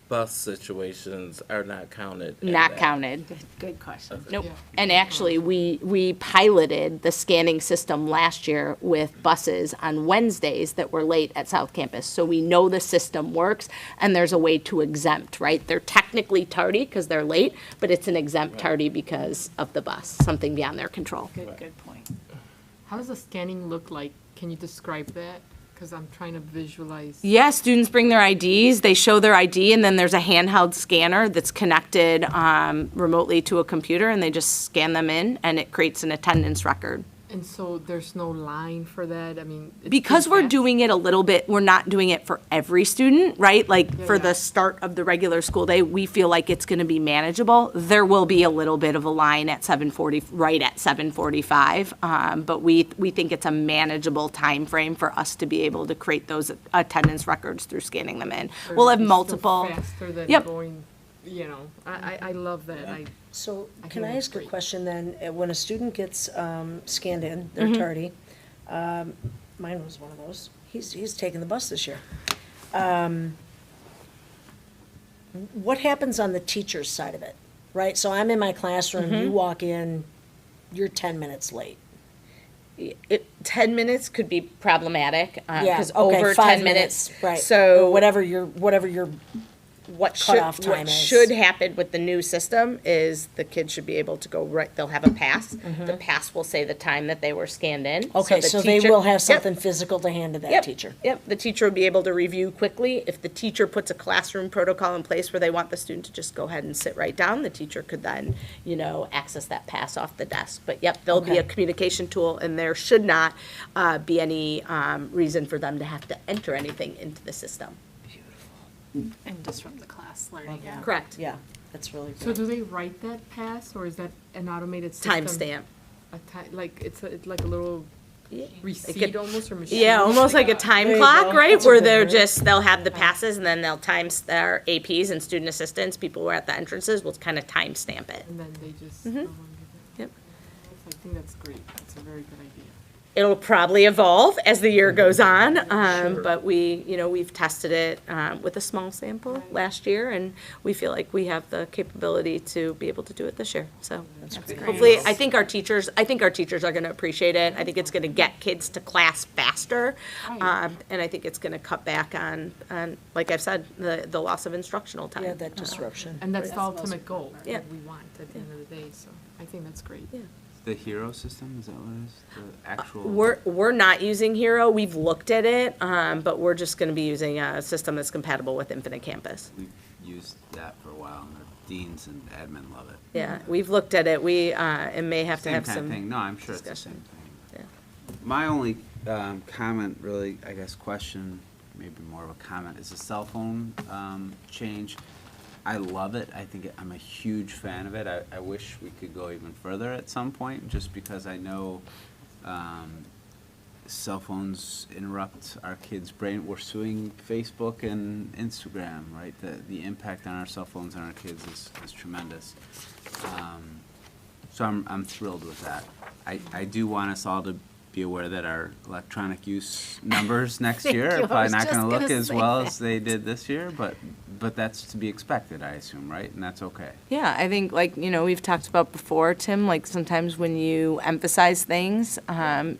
Speaker 11: bus situations are not counted. in
Speaker 13: Not
Speaker 11: that.
Speaker 13: counted.
Speaker 14: Good question.
Speaker 13: Nope. And actually, we piloted the scanning system last year with buses on Wednesdays that were late at South Campus. So we know the system works, and there's a way to exempt, right? They're technically tardy because they're late, but it's an exempt tardy because of the bus, something beyond their control.
Speaker 14: Good point.
Speaker 12: How does the scanning look like? Can you describe that? Because I'm trying to visualize.
Speaker 13: Yeah, students bring their IDs, they show their ID, and then there's a handheld scanner that's connected remotely to a computer, and they just scan them in, and it creates an attendance record.
Speaker 12: And so there's no line for that? I mean, it's
Speaker 6: Because
Speaker 12: too
Speaker 6: we're
Speaker 12: fast?
Speaker 6: doing it a little bit, we're not doing it for every student, right? Like, for
Speaker 12: yeah.
Speaker 6: the start of the regular school day, we feel like it's gonna be manageable. There will be a little bit of a line at 7:40, right at 7:45, but we think it's a manageable time frame for us to be able to create those attendance records through scanning them in.
Speaker 12: Or
Speaker 6: We'll have
Speaker 12: it's still
Speaker 6: multiple.
Speaker 12: Faster than
Speaker 6: Yep.
Speaker 12: going, you know, I love that.
Speaker 16: So
Speaker 12: I
Speaker 16: can
Speaker 12: think
Speaker 16: I
Speaker 12: that's
Speaker 16: ask a
Speaker 12: great.
Speaker 16: question then? When a student gets scanned in, they're tardy. Mine was one of those. He's taking the bus this year. What happens on the teacher's side of it, right? So I'm in my classroom, you walk in, you're 10 minutes late.
Speaker 13: 10 minutes could be problematic,
Speaker 16: Yeah,
Speaker 13: because
Speaker 16: okay,
Speaker 13: over
Speaker 16: 5
Speaker 13: 10 minutes.
Speaker 16: right?
Speaker 13: So
Speaker 16: Or whatever your
Speaker 13: what
Speaker 16: cutoff
Speaker 13: should,
Speaker 16: time
Speaker 13: what
Speaker 16: is.
Speaker 13: should happen with the new system is the kids should be able to go right, they'll have a pass. The pass will say the time that they were scanned in.
Speaker 16: Okay,
Speaker 13: the
Speaker 16: so they
Speaker 13: teacher-
Speaker 16: will have
Speaker 13: Yep.
Speaker 16: something physical to hand to that
Speaker 13: Yep,
Speaker 16: teacher.
Speaker 13: Yep, the teacher will be able to review quickly. If the teacher puts a classroom protocol in place where they want the student to just go ahead and sit right down, the teacher could then, access that pass off the desk. But yep, there'll be a
Speaker 16: Okay.
Speaker 13: communication tool, and there should not be any reason for them to have to enter anything into the system.
Speaker 14: And disrupt the class learning.
Speaker 16: Yeah.
Speaker 13: Correct.
Speaker 16: Yeah, that's really
Speaker 12: So
Speaker 16: good.
Speaker 12: do they write that pass, or is that an automated system?
Speaker 13: Timestamp.
Speaker 12: Like, it's like a little receipt
Speaker 13: could-
Speaker 12: almost, or machine?
Speaker 13: Yeah, almost like a time
Speaker 16: There you
Speaker 13: clock,
Speaker 16: go.
Speaker 13: right?
Speaker 16: That's a
Speaker 13: Where
Speaker 16: good
Speaker 13: they're
Speaker 16: word.
Speaker 13: they'll have the passes, and then they'll their APs and student assistants, people who are at the entrances, will kind of timestamp it.
Speaker 12: And then they just.
Speaker 13: Mhm.
Speaker 12: go and do that.
Speaker 13: Yep.
Speaker 12: I think that's great. That's a very good idea.
Speaker 13: It'll probably evolve as the year goes on, but we've tested it with a small sample last year, and we feel like we have the capability to be able to do it this year. So hopefully, I think our teachers are going to appreciate it. I think it's going to get kids to class faster, and I think it's going to cut back on, like I've said, the loss of instructional time.
Speaker 16: Yeah, that disruption.
Speaker 12: And that's the ultimate goal
Speaker 13: Yeah.
Speaker 12: that we want at the end of the day, so I think that's great.
Speaker 13: Yeah.
Speaker 4: The Hero system, is that what it is? The actual?
Speaker 13: We're not using Hero. We've looked at it, but we're just going to be using a system that's compatible with Infinite Campus.
Speaker 4: We've used that for a while, and the deans and admin love it.
Speaker 13: Yeah, we've looked at it. We it may have to
Speaker 4: Same
Speaker 13: have
Speaker 4: kind of
Speaker 13: some
Speaker 4: thing. No, I'm sure it's the same
Speaker 13: discussion.
Speaker 4: thing.
Speaker 13: Yeah.
Speaker 4: My only comment, really, I guess, question, maybe more of a comment, is the cell phone change. I love it. I think I'm a huge fan of it. I wish we could go even further at some point, just because I know cell phones interrupt our kids' brain. We're suing Facebook and Instagram, right? The impact on our cell phones on our kids is tremendous. So I'm thrilled with that. I do want us all to be aware that our electronic use numbers next
Speaker 14: Thank
Speaker 4: year
Speaker 14: you.
Speaker 4: are
Speaker 14: I
Speaker 4: probably
Speaker 14: was
Speaker 4: not
Speaker 14: just
Speaker 4: gonna look
Speaker 14: gonna
Speaker 4: as
Speaker 14: say
Speaker 4: well
Speaker 14: that.
Speaker 4: as they did this year, but that's to be expected, I assume, right? And that's okay.
Speaker 13: Yeah, I think we've talked about before, Tim, like sometimes when you emphasize things,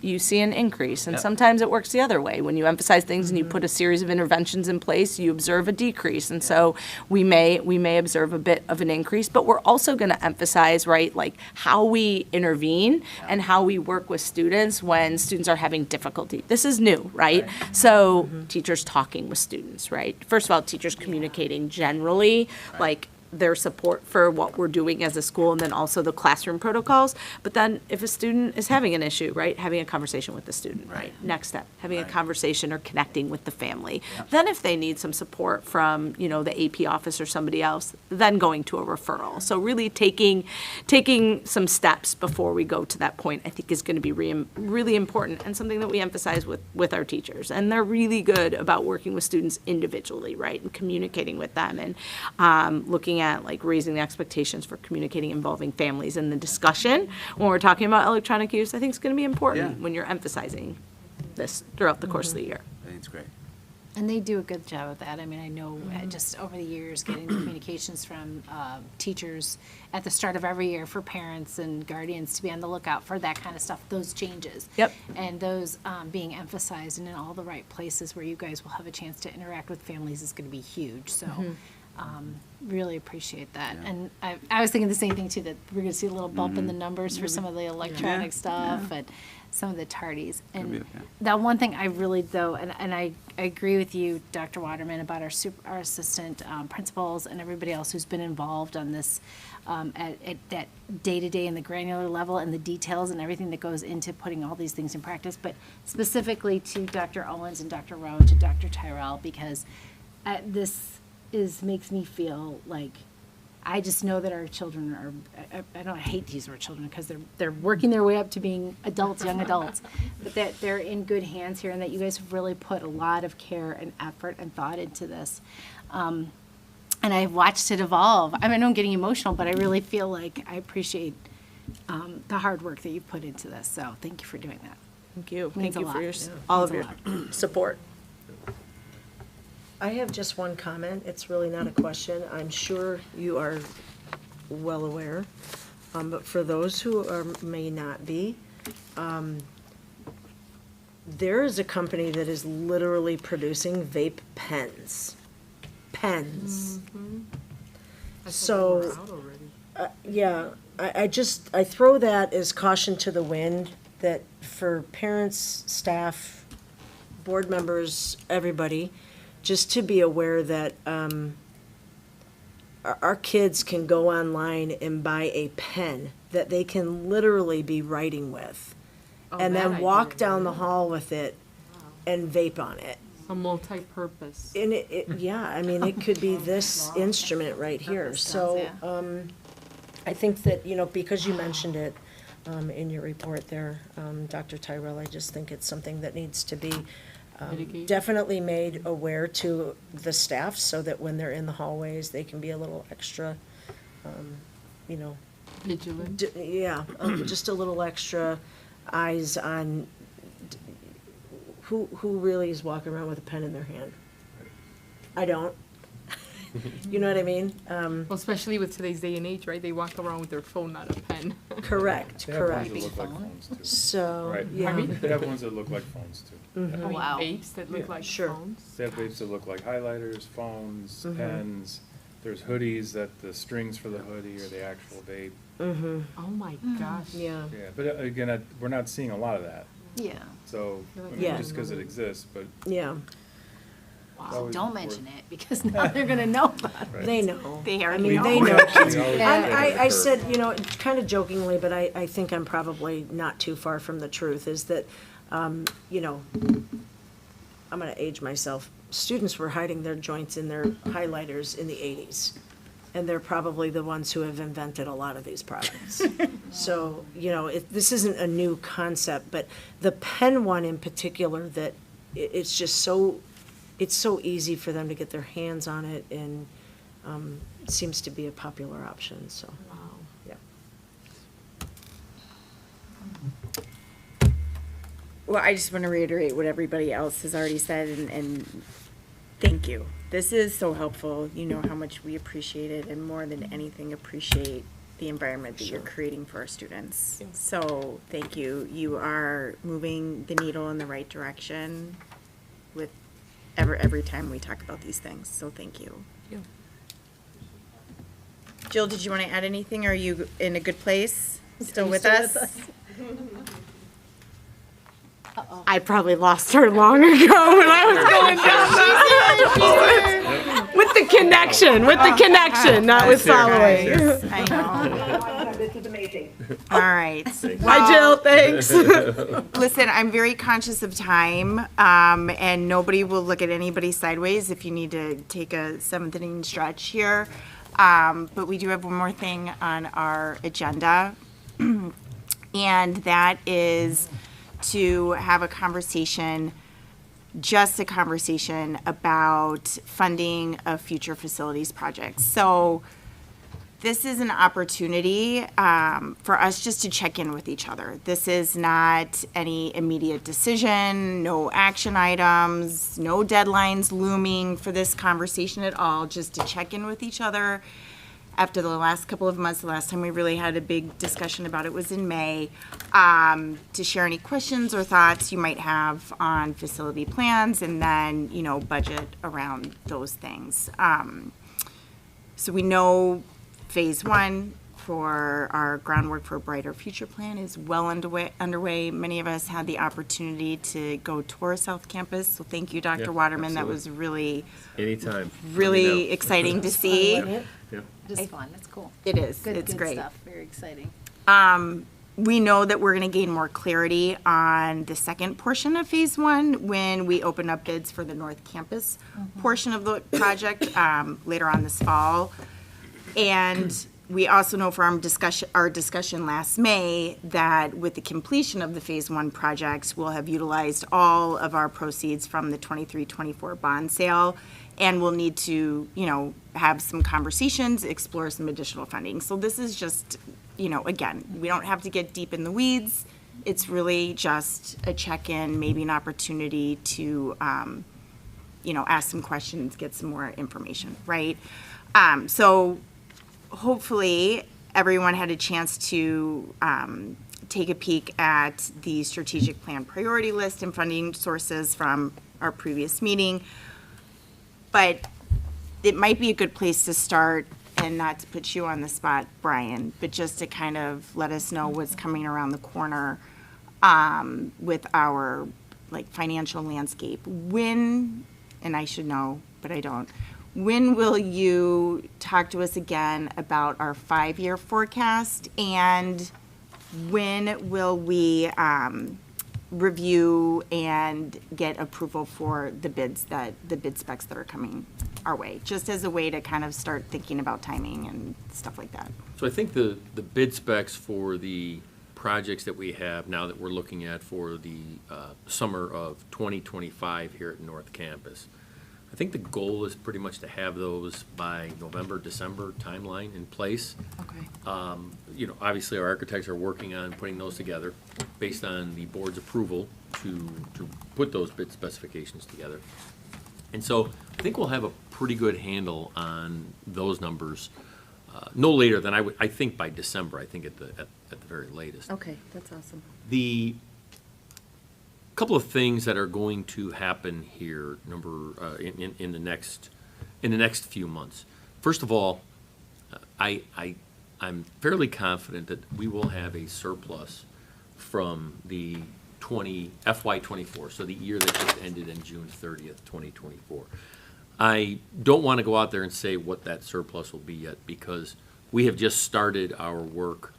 Speaker 13: you see an increase. And
Speaker 4: Yep.
Speaker 13: sometimes it works the other way. When you emphasize things and you put a series of interventions in place, you observe a decrease. And so we may observe a bit of an increase, but we're also going to emphasize, right, like how we intervene and how we work with students when students are having difficulty. This is new, right? So teachers talking with students, right? First of all, teachers communicating generally, like their support for what we're doing as a school, and then also the classroom protocols. But then if a student is having an issue, right, having a conversation with the student, right? Next step, having a conversation or connecting with the family. Then if they need some support from, the AP office or somebody else, then going to a referral. So really taking some steps before we go to that point, I think is going to be really important, and something that we emphasize with our teachers. And they're really good about working with students individually, right, and communicating with them, and looking at like raising the expectations for communicating, involving families in the discussion when we're talking about electronic use. I think it's going to be important when you're emphasizing this throughout the course of the year.
Speaker 4: I think it's great.
Speaker 14: And they do a good job of that. I mean, I know just over the years, getting the communications from teachers at the start of every year for parents and guardians to be on the lookout for that kind of stuff, those changes.
Speaker 13: Yep.
Speaker 14: And those being emphasized and in all the right places where you guys will have a chance to interact with families is going to be huge. So
Speaker 1: Really appreciate that.
Speaker 4: Yeah.
Speaker 1: And I was thinking the same thing too, that we're gonna see a little bump in the numbers for some of the electronic stuff and some of the tardies.
Speaker 4: be
Speaker 1: And
Speaker 4: okay.
Speaker 1: that one thing I really though, and I agree with you, Dr. Waterman, about our assistant principals and everybody else who's been involved on this at that day-to-day and the granular level and the details and everything that goes into putting all these things in practice, but specifically to Dr. Owens and Dr. Rowe, to Dr. Tyrell, because this makes me feel like I just know that our children are, I don't hate to use the word children because they're working their way up to being adults, young adults, but that they're in good hands here and that you guys have really put a lot of care and effort and thought into this. And I've watched it evolve. I mean, I know I'm getting emotional, but I really feel like I appreciate the hard work that you've put into this. So thank you for doing that.
Speaker 16: Thank you.
Speaker 1: Means
Speaker 16: Thank
Speaker 1: a
Speaker 16: you
Speaker 1: lot.
Speaker 16: for
Speaker 1: Yeah.
Speaker 16: all of
Speaker 1: Means
Speaker 16: your
Speaker 1: a
Speaker 16: support. I have just one comment. It's really not a question. I'm sure you are well aware. But for those who may not be, there is a company that is literally producing vape pens. Pens. So, yeah, I throw that as caution to the wind, that for parents, staff, board members, everybody, just to be aware that our kids can go online and buy a pen that they can literally be writing with, and then walk down the hall with it and vape on it.
Speaker 12: A multi-purpose.
Speaker 16: And yeah, I mean, it could be this instrument right here. So, I think that, because you mentioned it in your report there, Dr. Tyrell, I just think it's something that needs to be definitely made aware to the staff so that when they're in the hallways, they can be a little extra,
Speaker 12: Vigilant.
Speaker 16: yeah, just a little extra eyes on who really is walking around with a pen in their hand. I don't. You know what I mean?
Speaker 12: Well, especially with today's day and age, right? They walk around with their phone, not a pen.
Speaker 16: Correct,
Speaker 6: They have ones
Speaker 16: correct.
Speaker 6: that look like phones too.
Speaker 16: So,
Speaker 6: Right.
Speaker 16: yeah.
Speaker 6: They have ones that look like phones too.
Speaker 12: I mean,
Speaker 1: Wow.
Speaker 12: vapes that look like
Speaker 16: Sure.
Speaker 12: phones.
Speaker 6: They have vapes that look like highlighters, phones,
Speaker 16: Mm-hmm.
Speaker 6: pens. There's hoodies that the strings for the hoodie are the actual vape.
Speaker 16: Mm-hmm,
Speaker 12: Oh my gosh.
Speaker 16: yeah.
Speaker 6: Yeah, but again, we're not seeing a lot of that.
Speaker 1: Yeah.
Speaker 6: So, I mean,
Speaker 16: Yeah.
Speaker 6: just because it exists, but
Speaker 16: yeah.
Speaker 6: it's always
Speaker 1: Don't
Speaker 6: worth-
Speaker 1: mention it because now they're gonna know about it.
Speaker 6: Right.
Speaker 16: They know.
Speaker 13: They
Speaker 16: I
Speaker 13: already
Speaker 16: mean,
Speaker 13: know.
Speaker 16: they know.
Speaker 6: We always get ahead of the
Speaker 16: I
Speaker 6: curve.
Speaker 16: said, kind of jokingly, but I think I'm probably not too far from the truth, is that, I'm gonna age myself. Students were hiding their joints in their highlighters in the 80s. And they're probably the ones who have invented a lot of these products. So, this isn't a new concept, but the pen one in particular, that it's just so easy for them to get their hands on it, and seems to be a popular option, so. Yeah.
Speaker 2: Well, I just want to reiterate what everybody else has already said, and thank you. This is so helpful. You know how much we appreciate it, and more than anything, appreciate the environment that you're creating for our students. So, thank you. You are moving the needle in the right direction with every time we talk about these things, so thank you. Jill, did you want to add anything? Are you in a good place? Still with us? I probably lost her long ago when I was going down. With the connection, not with following. I know.
Speaker 8: This is amazing.
Speaker 2: All right.
Speaker 16: Hi, Jill, thanks.
Speaker 2: Listen, I'm very conscious of time, and nobody will look at anybody sideways if you need to take a 7th inning stretch here. But we do have one more thing on our agenda, and that is to have a conversation, just a conversation about funding of future facilities projects. So this is an opportunity for us just to check in with each other. This is not any immediate decision, no action items, no deadlines looming for this conversation at all, just to check in with each other. After the last couple of months, the last time we really had a big discussion about it was in May, to share any questions or thoughts you might have on facility plans, and then, budget around those things. So we know phase one for our groundwork for a brighter future plan is well underway. Many of us had the opportunity to go tour South Campus, so thank you, Dr.
Speaker 5: Yeah,
Speaker 2: Waterman. That
Speaker 5: absolutely.
Speaker 2: was really,
Speaker 5: Anytime.
Speaker 2: really
Speaker 5: Let me know.
Speaker 2: exciting to see.
Speaker 5: Yeah.
Speaker 14: It is fun, it's cool.
Speaker 2: It is,
Speaker 14: Good,
Speaker 2: it's
Speaker 14: good
Speaker 2: great.
Speaker 14: stuff, very exciting.
Speaker 2: We know that we're going to gain more clarity on the second portion of phase one when we open up bids for the North Campus portion of the project later on this fall. And we also know from our discussion last May that with the completion of the phase one projects, we'll have utilized all of our proceeds from the 23-24 bond sale, and we'll need to, have some conversations, explore some additional funding. So this is just, again, we don't have to get deep in the weeds. It's really just a check-in, maybe an opportunity to, ask some questions, get some more information, right? So hopefully everyone had a chance to take a peek at the strategic plan priority list and funding sources from our previous meeting. But it might be a good place to start, and not to put you on the spot, Brian, but just to kind of let us know what's coming around the corner with our financial landscape. When, and I should know, but I don't, when will you talk to us again about our 5-year forecast, and when will we review and get approval for the bid specs that are coming our way, just as a way to kind of start thinking about timing and stuff like that?
Speaker 7: So I think the bid specs for the projects that we have now that we're looking at for the summer of 2025 here at North Campus, I think the goal is pretty much to have those by November, December timeline in place.
Speaker 2: Okay.
Speaker 7: Obviously our architects are working on putting those together based on the board's approval to put those bid specifications together. And so I think we'll have a pretty good handle on those numbers, no later than I think by December, I think at the very latest.
Speaker 2: Okay, that's awesome.
Speaker 7: The couple of things that are going to happen here, in the next few months. First of all, I'm fairly confident that we will have a surplus from the FY24, so the year that just ended in June 30th, 2024. I don't want to go out there and say what that surplus will be yet, because we have just started our work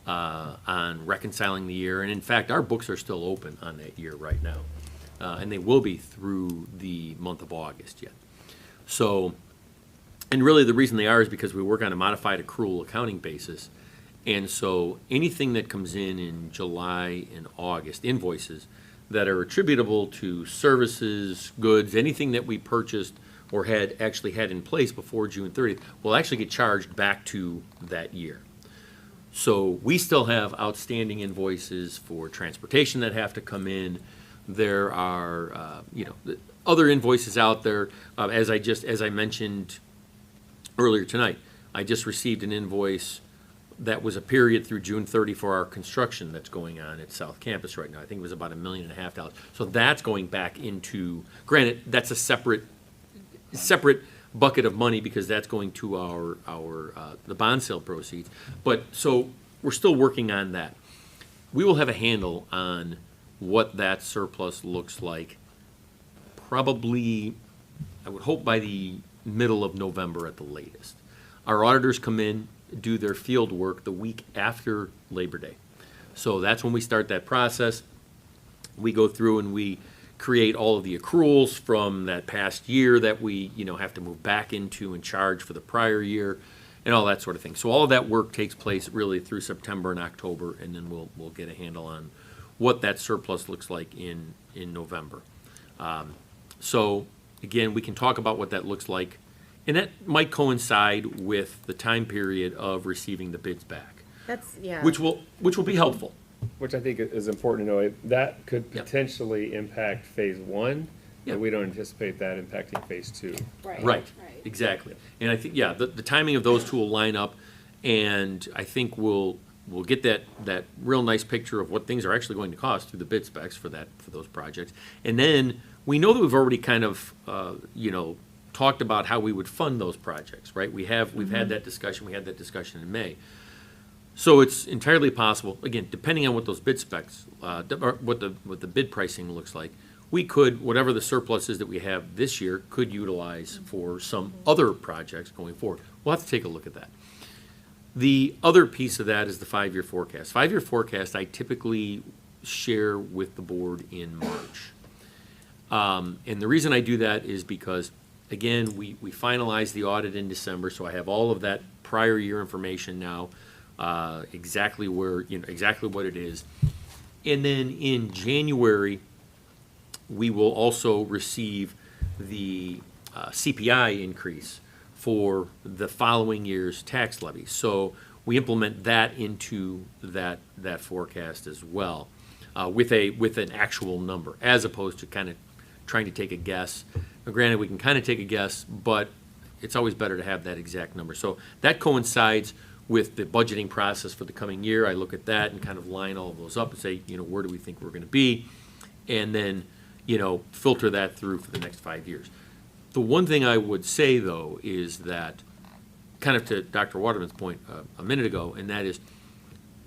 Speaker 7: on reconciling the year, and in fact, our books are still open on that year right now, and they will be through the month of August yet. So, and really the reason they are is because we work on a modified accrual accounting basis, and so anything that comes in July and August, invoices that are attributable to services, goods, anything that we purchased or had in place before June 30th, will actually get charged back to that year. So we still have outstanding invoices for transportation that have to come in. There are, other invoices out there. As I mentioned earlier tonight, I just received an invoice that was a period through June 30 for our construction that's going on at South Campus right now. I think it was about $1.5 million. So that's going back into, granted, that's a separate bucket of money because that's going to our the bond sale proceeds. But so we're still working on that. We will have a handle on what that surplus looks like probably, I would hope, by the middle of November at the latest. Our auditors come in, do their field work the week after Labor Day. So that's when we start that process. We go through and we create all of the accruals from that past year that we, have to move back into and charge for the prior year and all that sort of thing. So all of that work takes place really through September and October, and then we'll get a handle on what that surplus looks like in November. So again, we can talk about what that looks like, and that might coincide with the time period of receiving the bids back.
Speaker 2: That's, yeah.
Speaker 7: Which will be helpful.
Speaker 5: Which I think is important to know. That could
Speaker 7: Yep.
Speaker 5: potentially impact phase one,
Speaker 7: Yep.
Speaker 5: but we don't anticipate that impacting phase two.
Speaker 7: Right, exactly. And I think, the timing of those two will line up, and I think we'll get that real nice picture of what things are actually going to cost through the bid specs for those projects. And then we know that we've already kind of, talked about how we would fund those projects, right? We've had that discussion, we had that discussion in May. So it's entirely possible, again, depending on what those bid specs, or what the bid pricing looks like, we could, whatever the surplus is that we have this year, could utilize for some other projects going forward. We'll have to take a look at that. The other piece of that is the 5-year forecast. 5-year forecast I typically share with the board in March. And the reason I do that is because, again, we finalized the audit in December, so I have all of that prior year information now, exactly where, exactly what it is. And then in January, we will also receive the CPI increase for the following year's tax levy. So we implement that into that forecast as well, with an actual number, as opposed to kind of trying to take a guess. Now, granted, we can kind of take a guess, but it's always better to have that exact number. So that coincides with the budgeting process for the coming year. I look at that and kind of line all of those up and say, where do we think we're going to be? And then, filter that through for the next 5 years. The one thing I would say, though, is that, kind of to Dr. Waterman's point a minute ago, and that is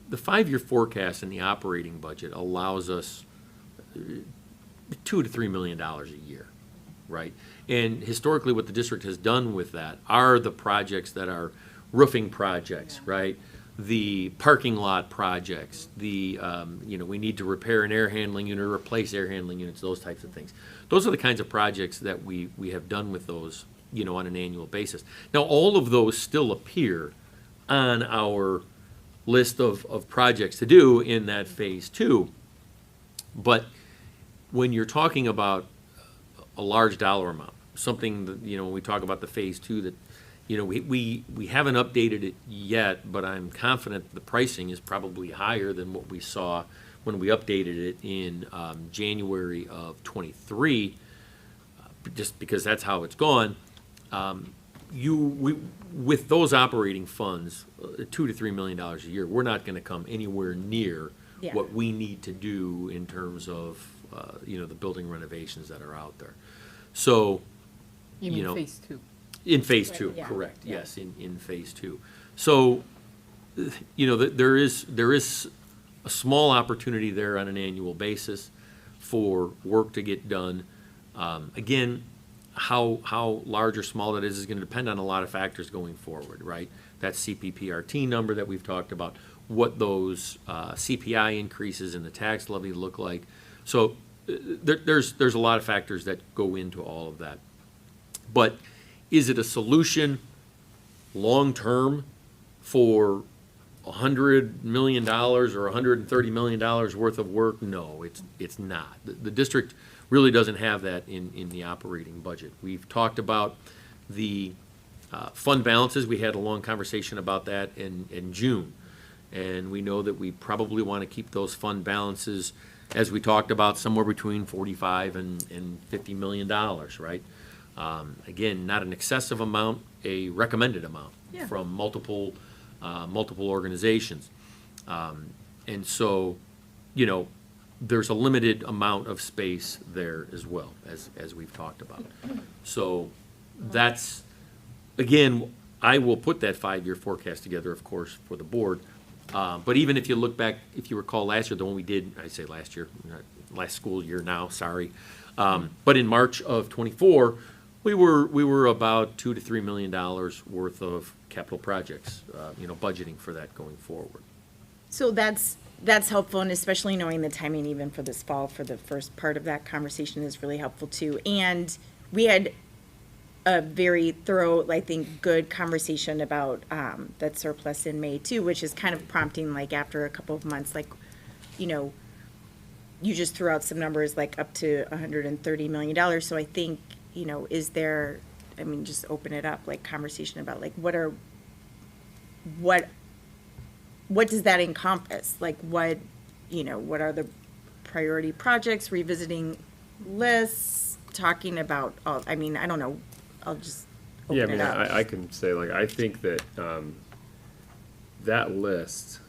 Speaker 7: the 5-year forecast in the operating budget allows us $2 to $3 million a year, right? And historically, what the district has done with that are the projects that are roofing projects, right? The parking lot projects, we need to repair an air handling unit or replace air handling units, those types of things. Those are the kinds of projects that we have done with those, on an annual basis. Now, all of those still appear on our list of projects to do in that phase 2. But when you're talking about a large dollar amount, something that, when we talk about the phase 2 that, we haven't updated it yet, but I'm confident the pricing is probably higher than what we saw when we updated it in January of '23, just because that's how it's gone. With those operating funds, $2 to $3 million a year, we're not going to come anywhere near what we need to do in terms of the building renovations that are out there. So,
Speaker 12: You mean phase 2?
Speaker 7: In phase 2,
Speaker 14: Yeah.
Speaker 7: correct, yes, in phase 2. So, there is a small opportunity there on an annual basis for work to get done. Again, how large or small that is going to depend on a lot of factors going forward, right? That CPPRT number that we've talked about, what those CPI increases in the tax levy look like. So there's a lot of factors that go into all of that. But is it a solution long-term for $100 million or $130 million worth of work? No, it's not. The district really doesn't have that in the operating budget. We've talked about the fund balances. We had a long conversation about that in June. And we know that we probably want to keep those fund balances, as we talked about, somewhere between $45 and $50 million, right? Again, not an excessive amount, a recommended amount from multiple organizations. And so, there's a limited amount of space there as well, as we've talked about. So that's, again, I will put that 5-year forecast together, of course, for the board. But even if you look back, if you recall last year, the one we did, I say last year, last school year now, sorry. But in March of '24, we were about $2 to $3 million worth of capital projects, budgeting for that going forward.
Speaker 2: So that's helpful, and especially knowing the timing even for this fall for the first part of that conversation is really helpful too. And we had a very thorough, I think, good conversation about that surplus in May too, which is kind of prompting, like, after a couple of months, like, you just threw out some numbers like up to $130 million. So I think, is there, just open it up, like, conversation about, like, what does that encompass? Like, what are the priority projects, revisiting lists, talking about, I don't know, I'll just open it up.
Speaker 5: I can say, like, I think that that list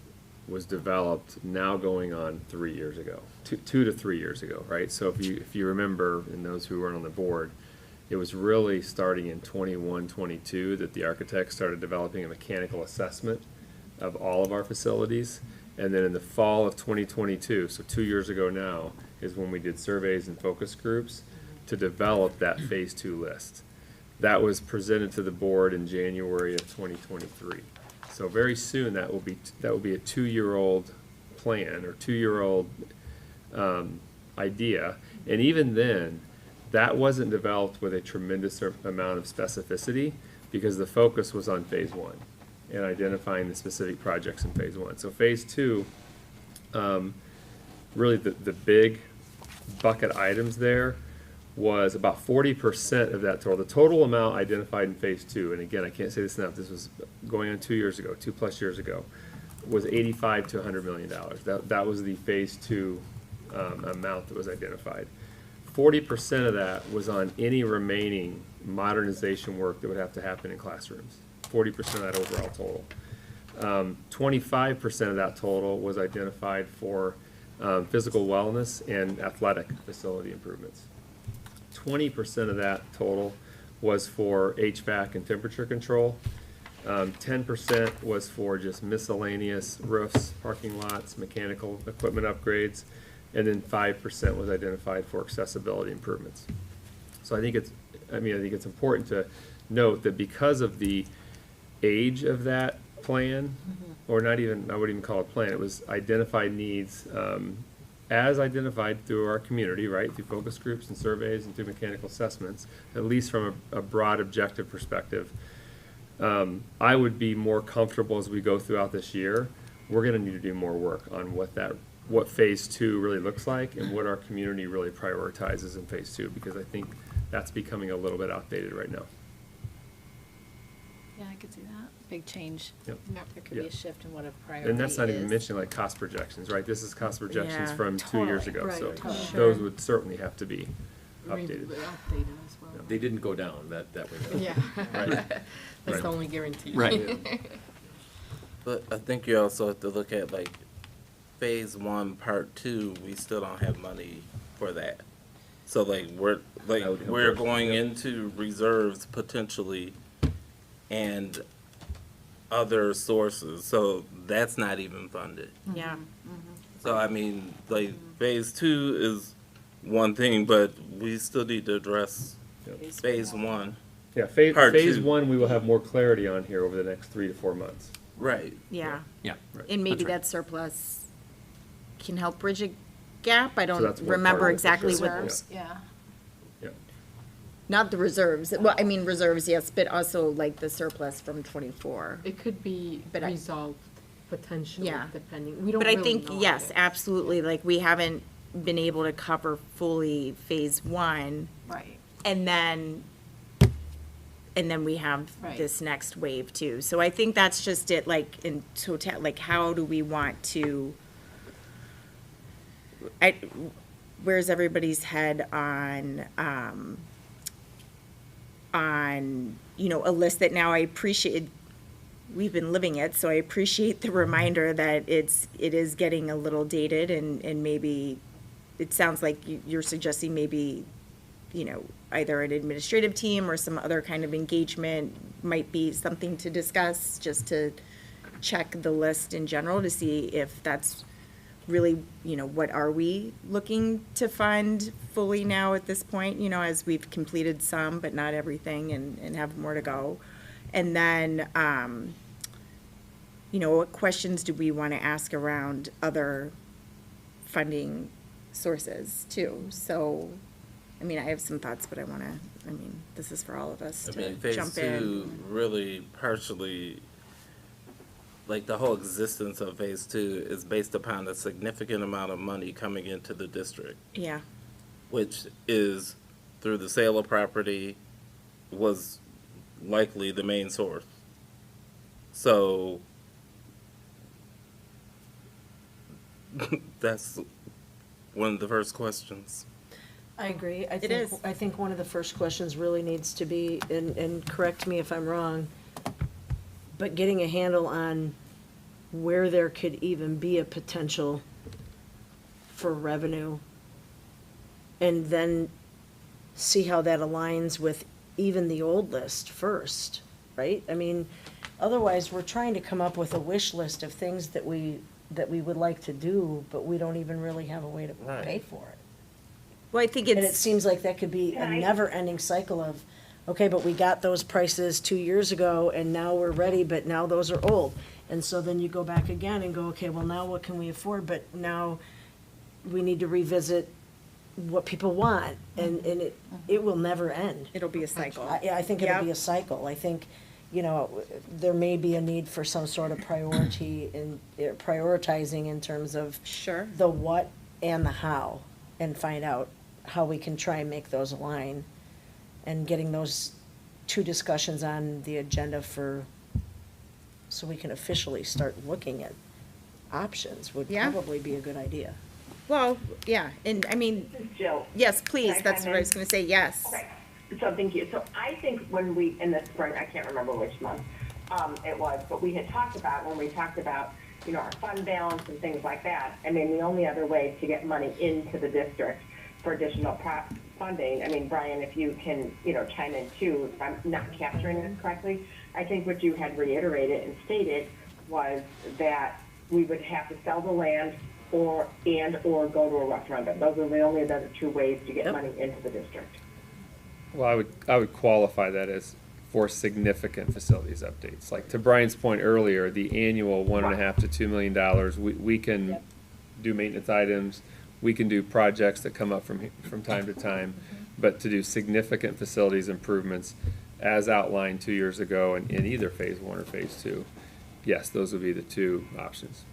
Speaker 5: was developed now going on 3 years ago, 2 to 3 years ago, right? So if you remember, and those who weren't on the board, It was really starting in 21, 22 that the architects started developing a mechanical assessment of all of our facilities. And then in the fall of 2022, so 2 years ago now, is when we did surveys and focus groups to develop that phase 2 list. That was presented to the board in January of 2023. So very soon, that will be a 2-year-old plan or 2-year-old idea. And even then, that wasn't developed with a tremendous amount of specificity because the focus was on phase 1 and identifying the specific projects in phase 1. So phase 2, really the big bucket items there was about 40% of that total. The total amount identified in phase 2, and again, I can't say this enough, this was going on 2 years ago, 2+ years ago, was $85 to $100 million. That was the phase 2 amount that was identified. 40% of that was on any remaining modernization work that would have to happen in classrooms. 40% of that overall total. 25% of that total was identified for physical wellness and athletic facility improvements. 20% of that total was for HVAC and temperature control. 10% was for just miscellaneous roofs, parking lots, mechanical equipment upgrades, and then 5% was identified for accessibility improvements. So I think it's important to note that because of the age of that plan, or not even, I wouldn't even call it a plan, it was identified needs as identified through our community, right, through focus groups and surveys and through mechanical assessments, at least from a broad objective perspective. I would be more comfortable as we go throughout this year. We're going to need to do more work on what phase 2 really looks like and what our community really prioritizes in phase 2, because I think that's becoming a little bit outdated right now.
Speaker 13: Yeah, I could see that. Big change.
Speaker 5: Yep.
Speaker 13: There could be a
Speaker 5: Yep.
Speaker 13: shift in what a priority is.
Speaker 5: And that's not even mentioning like cost projections, right? This is cost projections
Speaker 2: Yeah,
Speaker 5: from 2 years
Speaker 13: totally.
Speaker 5: ago,
Speaker 16: Right,
Speaker 5: so
Speaker 16: totally.
Speaker 5: those would certainly have to be
Speaker 12: Updated
Speaker 5: updated.
Speaker 12: as well.
Speaker 7: They didn't go down, that we know.
Speaker 12: Yeah.
Speaker 5: Right.
Speaker 12: That's
Speaker 5: Right.
Speaker 12: the only guarantee.
Speaker 7: Right.
Speaker 11: But I think you also have to look at like phase 1, part 2, we still don't have money for that. So
Speaker 7: That would help
Speaker 11: we're
Speaker 7: us.
Speaker 11: going into reserves potentially and other sources, so that's not even funded.
Speaker 2: Yeah.
Speaker 11: So I mean, like phase 2 is one thing, but we still need to address
Speaker 5: Yep.
Speaker 11: phase 1.
Speaker 5: Yeah,
Speaker 11: Part
Speaker 5: phase
Speaker 11: 2.
Speaker 5: 1, we will have more clarity on here over the next 3 to 4 months.
Speaker 11: Right.
Speaker 2: Yeah.
Speaker 7: Yeah.
Speaker 2: And maybe
Speaker 7: That's right.
Speaker 2: that surplus can help bridge a gap. I don't
Speaker 5: that's one part
Speaker 2: remember
Speaker 5: of it, for
Speaker 2: exactly
Speaker 5: sure.
Speaker 2: what,
Speaker 13: Reserves, yeah.
Speaker 5: Yep.
Speaker 2: not the reserves. Well, I mean reserves, yes, but also like the surplus from 24.
Speaker 12: It could be
Speaker 2: But I-
Speaker 12: resolved potentially,
Speaker 2: Yeah.
Speaker 12: depending. We don't
Speaker 2: But I
Speaker 12: really
Speaker 2: think,
Speaker 12: know
Speaker 2: yes,
Speaker 12: yet.
Speaker 2: absolutely, like we haven't been able to cover fully phase 1.
Speaker 13: Right.
Speaker 2: And then we have
Speaker 13: Right.
Speaker 2: this next wave too. So I think that's just it, like in total, like how do we want to, where's everybody's head on, a list that now I appreciate, we've been living it, so I appreciate the reminder that it is getting a little dated and maybe, it sounds like you're suggesting maybe, either an administrative team or some other kind of engagement might be something to discuss, just to check the list in general to see if that's really, what are we looking to fund fully now at this point, as we've completed some, but not everything and have more to go. And then, what questions do we want to ask around other funding sources too? So, I have some thoughts, but this is for all of us
Speaker 11: I
Speaker 2: to
Speaker 11: mean, phase
Speaker 2: jump
Speaker 11: 2
Speaker 2: in.
Speaker 11: really partially, like the whole existence of phase 2 is based upon a significant amount of money coming into the district,
Speaker 2: Yeah,
Speaker 11: which is through the sale of property was likely the main source. So that's one of the first questions.
Speaker 16: I agree.
Speaker 2: It is.
Speaker 16: I think one of the first questions really needs to be, and correct me if I'm wrong, but getting a handle on where there could even be a potential for revenue. And then see how that aligns with even the old list first, right? I mean, otherwise, we're trying to come up with a wish list of things that we would like to do, but we don't even really have a way to
Speaker 11: Right.
Speaker 16: pay for it.
Speaker 2: Well, I think
Speaker 16: And it
Speaker 2: it's,
Speaker 16: seems like that could be a never-ending cycle of, okay, but we got those prices 2 years ago, and now we're ready, but now those are old. And so then you go back again and go, okay, well, now what can we afford? But now we need to revisit what people want, and it will never end.
Speaker 2: it'll be a cycle.
Speaker 16: I think it'll be
Speaker 2: Yep.
Speaker 16: a cycle. I think, you know, there may be a need for some sort of priority in prioritizing in terms of
Speaker 2: Sure.
Speaker 16: the what and the how, and find out how we can try and make those align, and getting those two discussions on the agenda so we can officially start looking at options would
Speaker 2: Yeah.
Speaker 16: probably be a good idea.
Speaker 2: Well, yeah, and I mean,
Speaker 8: Jill.
Speaker 2: yes, please,
Speaker 8: Can I
Speaker 2: that's
Speaker 8: chime
Speaker 2: what I
Speaker 8: in?
Speaker 2: was gonna say, yes.
Speaker 8: Okay, so thank you. So I think when we, in the spring, I can't remember which month it was, but we had talked about, when we talked about, you know, our fund balance and things like that, I mean, the only other way to get money into the district for additional funding, I mean, Brian, if you can, you know, chime in too, if I'm not capturing this correctly, I think what you had reiterated and stated was that we would have to sell the land or go to a referendum. Those are the only other two ways to get
Speaker 16: Yep.
Speaker 8: money into the district.
Speaker 5: Well, I would qualify that as for significant facilities updates. Like to Brian's point earlier, the annual $1.5 to $2 million, we can do maintenance items, we can do projects that come up from time to time, but to do significant facilities improvements as outlined 2 years ago in either phase one or phase two, yes, those would be the two options.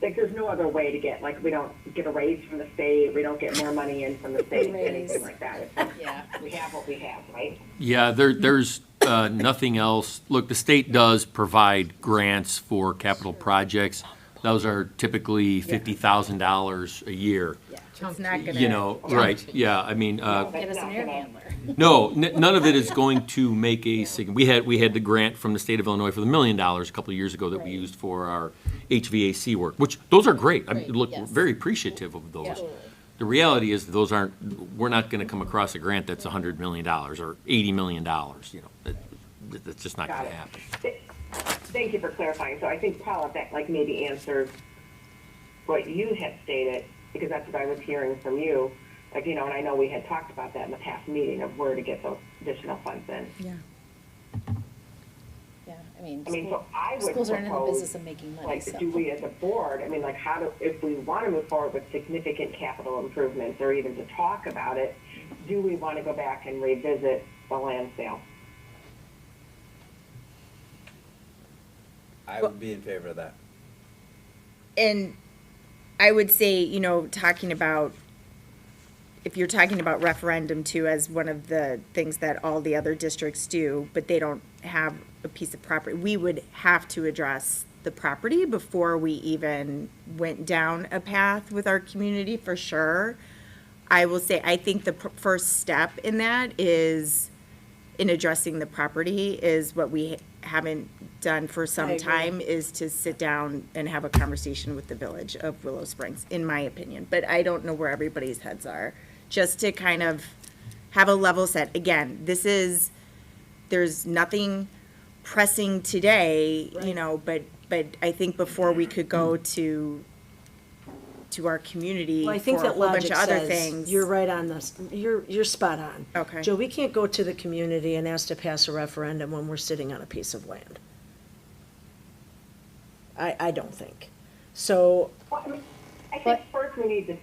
Speaker 8: Like, there's no other way to get, like, we don't get a raise from the state, we don't get more money in from the state, anything like that. It's like,
Speaker 9: Yeah.
Speaker 8: we have what we have, right?
Speaker 7: Yeah, there's nothing else. Look, the state does provide grants for capital projects. Those are typically $50,000 a year.
Speaker 2: It's not gonna.
Speaker 7: You know, right, yeah, I mean,
Speaker 9: Get us an air handler.
Speaker 7: no, none of it is going to make a we had the grant from the state of Illinois for the $1 million a couple of years ago that we used for our HVAC work, which, those are great. I mean,
Speaker 9: Right,
Speaker 7: look,
Speaker 9: yes.
Speaker 7: we're very appreciative of those.
Speaker 9: Yeah.
Speaker 7: The reality is we're not gonna come across a grant that's $100 million or $80 million, you know, that's just not
Speaker 8: Got
Speaker 7: gonna
Speaker 8: it.
Speaker 7: happen.
Speaker 8: Thank you for clarifying. So I think, Paula, that like maybe answers what you had stated, because that's what I was hearing from you. Like, you know, and I know we had talked about that in the past meeting of where to get those additional funds in.
Speaker 2: Yeah.
Speaker 9: Yeah, I mean,
Speaker 8: So I would
Speaker 9: schools are in the
Speaker 8: propose,
Speaker 9: business of making money,
Speaker 8: like,
Speaker 9: so.
Speaker 8: do we as a board, I mean, like, if we want to move forward with significant capital improvements, or even to talk about it, do we want to go back and revisit the land sale?
Speaker 4: I would be in favor of that.
Speaker 2: And I would say, you know, if you're talking about referendum too as one of the things that all the other districts do, but they don't have a piece of property, we would have to address the property before we even went down a path with our community, for sure. I will say, I think the first step in that is, in addressing the property, is what we haven't done for
Speaker 16: I
Speaker 2: some
Speaker 16: agree.
Speaker 2: time, is to sit down and have a conversation with the village of Willow Springs, in my opinion. But I don't know where everybody's heads are, just to kind of have a level set. Again, there's nothing pressing today, you know, but I think before we could go to our community
Speaker 16: Well, I
Speaker 2: for
Speaker 16: think
Speaker 2: a
Speaker 16: that
Speaker 2: whole bunch
Speaker 16: logic
Speaker 2: of other
Speaker 16: says,
Speaker 2: things.
Speaker 16: you're right on this, you're spot on.
Speaker 2: Okay.
Speaker 16: Joe, we can't go to the community and ask to pass a referendum when we're sitting on a piece of land. I don't think. So,
Speaker 8: Well, I mean, I think first we need to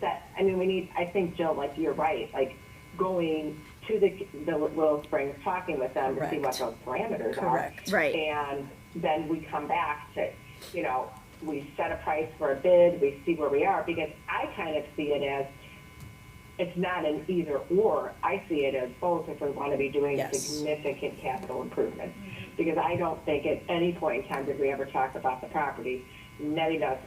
Speaker 8: I think, Jill, like, you're right, like, going to the Willow Springs, talking with them to see what
Speaker 16: Correct.
Speaker 8: those parameters
Speaker 16: Correct.
Speaker 8: are.
Speaker 2: Right.
Speaker 8: And then we come back to, you know, we set a price for a bid, we see where we are, because I kind of see it as, it's not an either or. I see it as both if we want to be doing
Speaker 16: Yes.
Speaker 8: significant capital improvements. Because I don't think at any point in time did we ever talk about the property netting us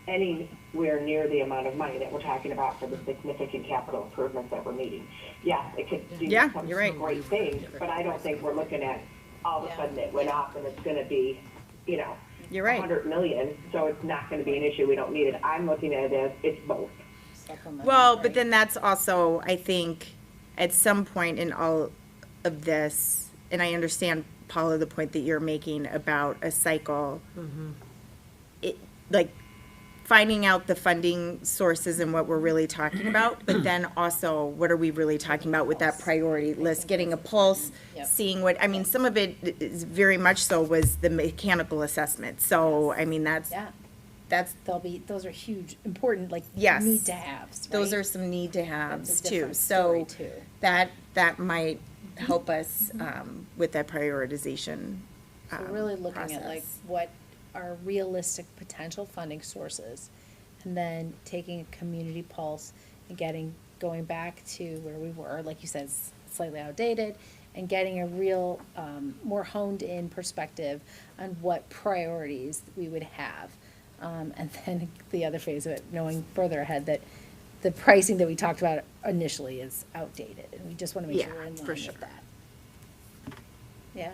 Speaker 8: anywhere near the amount of money that we're talking about for the significant capital improvements that we're needing. Yes, it could do
Speaker 2: Yeah,
Speaker 8: some
Speaker 2: you're right.
Speaker 8: great things, but I don't think we're looking at all of a sudden it went up and it's going to be, you know,
Speaker 2: You're right.
Speaker 8: 100 million, so it's not going to be an issue. We don't need it. I'm looking at it as it's both.
Speaker 2: Well, but then that's also, I think, at some point in all of this, and I understand, Paula, the point that you're making about a cycle, it, like, finding out the funding sources and what we're really talking about, but then also, what are we really talking about with that priority list? Getting a pulse,
Speaker 1: Yep.
Speaker 2: seeing what, I mean, some of it is very much so was the mechanical assessment. So, I mean, that's,
Speaker 1: Yeah,
Speaker 2: that's,
Speaker 1: those are huge, important, like,
Speaker 2: Yes.
Speaker 1: need to haves,
Speaker 2: those
Speaker 1: right?
Speaker 2: are some need to haves
Speaker 1: That's a
Speaker 2: too.
Speaker 1: different story,
Speaker 2: So
Speaker 1: too.
Speaker 2: that might help us with that prioritization
Speaker 1: So we're really looking at like
Speaker 2: process.
Speaker 1: what are realistic potential funding sources, and then taking a community pulse and going back to where we were, like you said, slightly outdated, and getting a real, more honed in perspective on what priorities we would have. And then the other phase of it, knowing further ahead that the pricing that we talked about initially is outdated, and we just wanna make sure
Speaker 2: Yeah,
Speaker 1: we're in line
Speaker 2: for
Speaker 1: with
Speaker 2: sure.
Speaker 1: that. Yeah.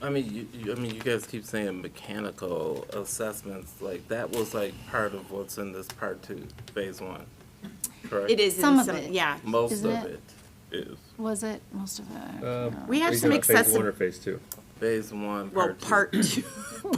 Speaker 11: I mean, you guys keep saying mechanical assessments, like, that was like part of what's in this part 2, phase 1, correct?
Speaker 2: It is in
Speaker 1: Some of
Speaker 2: some,
Speaker 1: it.
Speaker 2: yeah.
Speaker 11: Most
Speaker 1: Isn't
Speaker 11: of
Speaker 1: it?
Speaker 11: it is.
Speaker 1: Was it most of it?
Speaker 2: We have
Speaker 5: Are you
Speaker 2: some
Speaker 5: talking about phase 1 or
Speaker 2: excessive,
Speaker 5: phase 2?
Speaker 11: Phase 1,
Speaker 2: well,
Speaker 11: part 2.
Speaker 2: part two.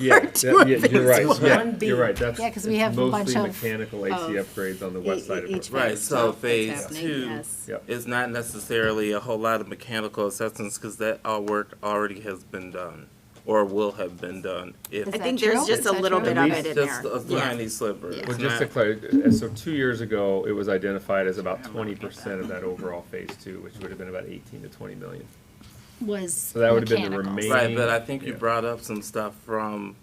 Speaker 5: Yeah,
Speaker 2: two of
Speaker 5: you're
Speaker 2: phase
Speaker 5: right,
Speaker 2: one.
Speaker 5: yeah,
Speaker 16: 1B.
Speaker 5: you're right, that's.
Speaker 1: Yeah, 'cause we
Speaker 5: it's
Speaker 1: have a bunch
Speaker 5: mostly
Speaker 1: of-
Speaker 5: mechanical AC upgrades on the west side of
Speaker 16: each
Speaker 5: Brooklyn.
Speaker 11: Right, so
Speaker 2: That's
Speaker 11: phase
Speaker 2: happening,
Speaker 11: 2
Speaker 2: yes.
Speaker 5: Yep.
Speaker 11: is not necessarily a whole lot of mechanical assessments, because that all work already has been done, or will have been done. If
Speaker 2: I think there's just a little bit of it in there.
Speaker 11: just a tiny sliver.
Speaker 2: Yeah.
Speaker 11: It's
Speaker 5: Well, just to
Speaker 11: not-
Speaker 5: clarify, so 2 years ago, it was identified as about 20% of that overall phase 2, which would have been about 18 to 20 million.
Speaker 1: Was
Speaker 5: So that would have been the
Speaker 1: mechanicals.
Speaker 5: remaining.
Speaker 11: Right, but I think you
Speaker 5: Yeah.
Speaker 11: brought up some stuff from,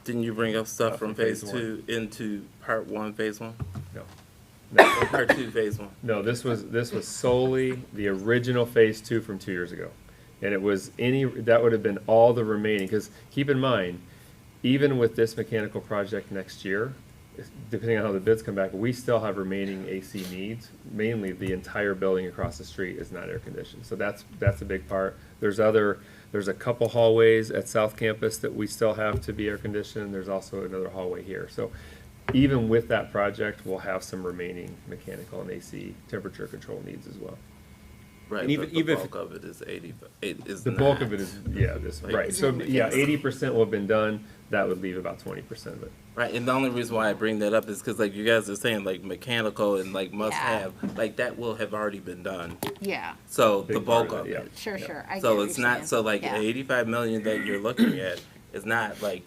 Speaker 11: didn't you bring up stuff from phase
Speaker 5: phase
Speaker 11: 2 into part 1, phase 1?
Speaker 5: No.
Speaker 11: Or part 2, phase 1?
Speaker 5: No, this was solely the original phase 2 from 2 years ago. And it was that would have been all the remaining, because keep in mind, even with this mechanical project next year, depending on how the bids come back, we still have remaining AC needs. Mainly, the entire building across the street is not air conditioned, so that's a big part. There's a couple hallways at South Campus that we still have to be air conditioned. There's also another hallway here. So even with that project, we'll have some remaining mechanical and AC temperature control needs as well.
Speaker 11: Right,
Speaker 7: And
Speaker 11: but the bulk of it is 80, is
Speaker 5: The bulk of it is, yeah, this,
Speaker 11: Like,
Speaker 5: right,
Speaker 11: is
Speaker 5: so,
Speaker 11: it
Speaker 5: yeah,
Speaker 11: mechanical?
Speaker 5: 80% will have been done, that would leave about 20% of it.
Speaker 11: Right, and the only reason why I bring that up is because, like, you guys are saying, like, mechanical and, like, must-have, like, that will have already been done.
Speaker 1: Yeah,
Speaker 11: So the
Speaker 5: Big part
Speaker 11: bulk of
Speaker 5: yeah.
Speaker 11: it.
Speaker 1: sure, sure. I get
Speaker 11: So
Speaker 1: what
Speaker 11: it's
Speaker 1: you're
Speaker 11: not,
Speaker 1: saying.
Speaker 11: so like,
Speaker 1: Yeah.
Speaker 11: 85 million that you're looking at is not, like,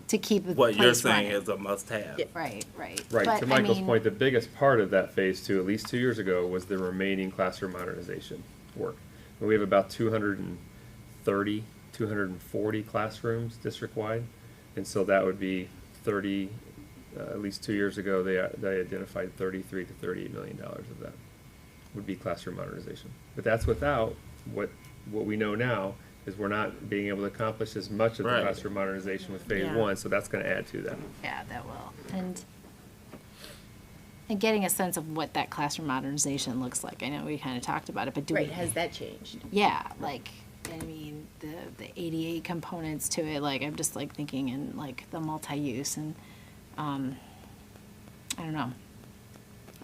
Speaker 1: To keep the
Speaker 11: what you're
Speaker 1: place
Speaker 11: saying
Speaker 1: running.
Speaker 11: is a must-have.
Speaker 1: Right, right.
Speaker 5: Right,
Speaker 1: But,
Speaker 5: to
Speaker 1: I
Speaker 5: Michael's
Speaker 1: mean,
Speaker 5: point, the biggest part of that phase 2, at least 2 years ago, was the remaining classroom modernization work. And we have about 230, 240 classrooms district-wide, and so that would be 30, at least 2 years ago, they identified 33 to 38 million dollars of that would be classroom modernization. But that's without what we know now is we're not being able to accomplish as much of the
Speaker 11: Right.
Speaker 5: classroom modernization with phase
Speaker 2: Yeah.
Speaker 5: 1, so that's gonna add to that.
Speaker 1: yeah, that will. And getting a sense of what that classroom modernization looks like. I know we kind of talked about it, but do we?
Speaker 2: Right, has that changed?
Speaker 1: Yeah, like, I mean, the ADA components to it, like, I'm just like thinking in like the multi-use and, I don't know.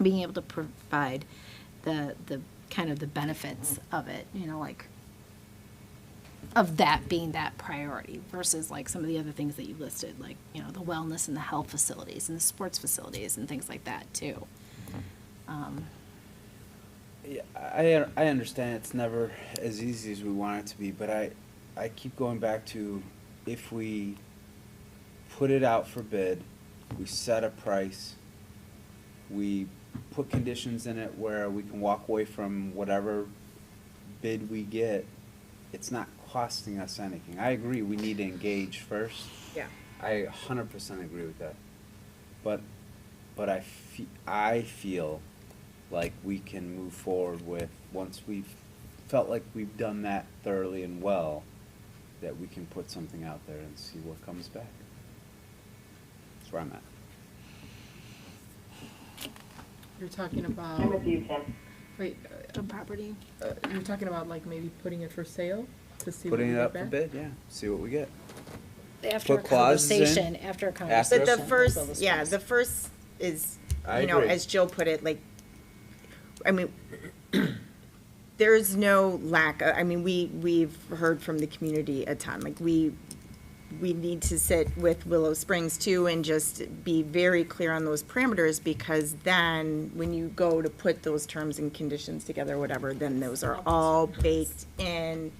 Speaker 1: Being able to provide the kind of the benefits of it, you know, like, of that being that priority versus like some of the other things that you listed, like, you know, the wellness and the health facilities and the sports facilities and things like that too.
Speaker 4: Yeah, I understand it's never as easy as we want it to be, but I keep going back to if we put it out for bid, we set a price, we put conditions in it where we can walk away from whatever bid we get, it's not costing us anything. I agree, we need to engage first.
Speaker 2: Yeah.
Speaker 4: I 100% agree with that. But I feel like we can move forward with, once we've felt like we've done that thoroughly and well, that we can put something out there and see what comes back. That's where I'm at.
Speaker 12: You're talking about,
Speaker 8: I'm with you, Tim.
Speaker 12: wait,
Speaker 1: The property.
Speaker 12: you're talking about like maybe putting it for sale to see what we
Speaker 4: Putting it
Speaker 12: get
Speaker 4: up for
Speaker 12: back?
Speaker 4: bid, yeah, see what we get.
Speaker 1: After a
Speaker 4: Put clauses in.
Speaker 1: conversation, after a
Speaker 4: After.
Speaker 1: conversation.
Speaker 2: But the
Speaker 1: that's
Speaker 2: first,
Speaker 1: what this
Speaker 2: yeah,
Speaker 1: was.
Speaker 2: the first is,
Speaker 4: I
Speaker 2: you know,
Speaker 4: agree.
Speaker 2: as Jill put it, like, I mean, there's no lack, I mean, we've heard from the community a ton, like, we need to sit with Willow Springs too and just be very clear on those parameters, because then when you go to put those terms and conditions together, whatever, then those are all baked in,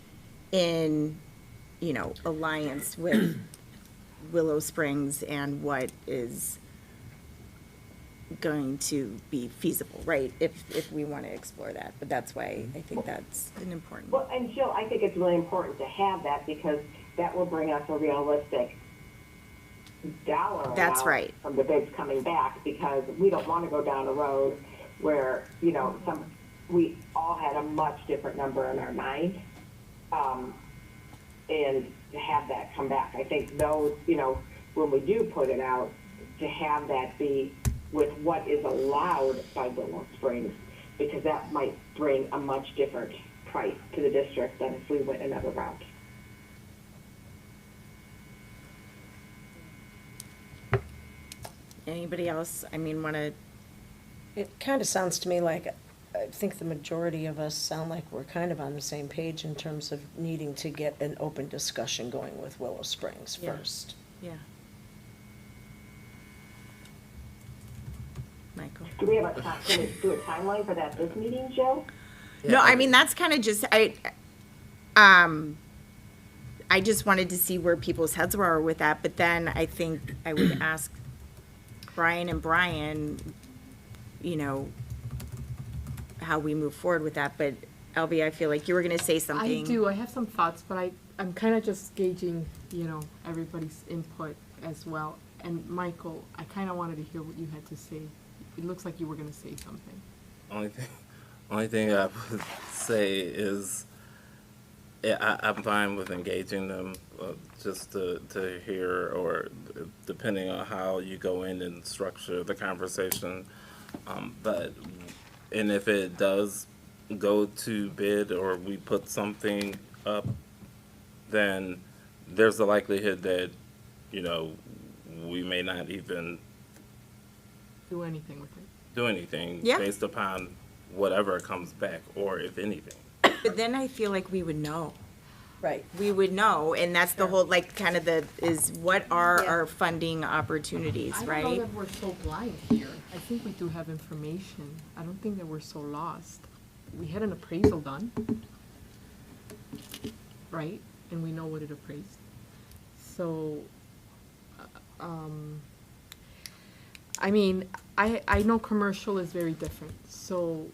Speaker 2: you know, alliance with Willow Springs and what is going to be feasible, right? If we want to explore that, but that's why I think that's an important.
Speaker 8: Well, and Jill, I think it's really important to have that, because that will bring us a realistic dollar
Speaker 2: That's
Speaker 8: amount
Speaker 2: right.
Speaker 8: from the bids coming back, because we don't want to go down a road where, you know, we all had a much different number in our mind. And to have that come back, I think those, you know, when we do put it out, to have that be with what is allowed by Willow Springs, because that might bring a much different price to the district than if we went another route.
Speaker 2: Anybody else, I mean, want to,
Speaker 16: It kind of sounds to me like, I think the majority of us sound like we're kind of on the same page in terms of needing to get an open discussion going with Willow Springs
Speaker 2: Yeah.
Speaker 16: first.
Speaker 2: yeah. Michael?
Speaker 8: Do we have can we do a timeline for that this meeting, Jill?
Speaker 2: No, I mean, that's kind of just, I just wanted to see where people's heads were with that, but then I think I would ask Brian and Brian, you know, how we move forward with that, but Elby, I feel like you were gonna say something.
Speaker 12: I do, I have some thoughts, but I'm kind of just gauging, you know, everybody's input as well. And Michael, I kind of wanted to hear what you had to say. It looks like you were going to say something.
Speaker 11: Only thing I would say is, I'm fine with engaging them, just to hear, or depending on how you go in and structure the conversation. And if it does go to bid, or we put something up, then there's a likelihood that, you know, we may not even
Speaker 12: Do anything with it.
Speaker 11: do anything
Speaker 2: Yeah.
Speaker 11: based upon whatever comes back, or if anything.
Speaker 2: But then I feel like we would know.
Speaker 16: Right.
Speaker 2: We would know, and that's the whole, like, kind of what are our funding opportunities,
Speaker 12: I
Speaker 2: right?
Speaker 12: don't know that we're so blind here. I think we do have information. I don't think that we're so lost. We had an appraisal done, right? And we know what it appraised. So, I mean, I know commercial is very different, so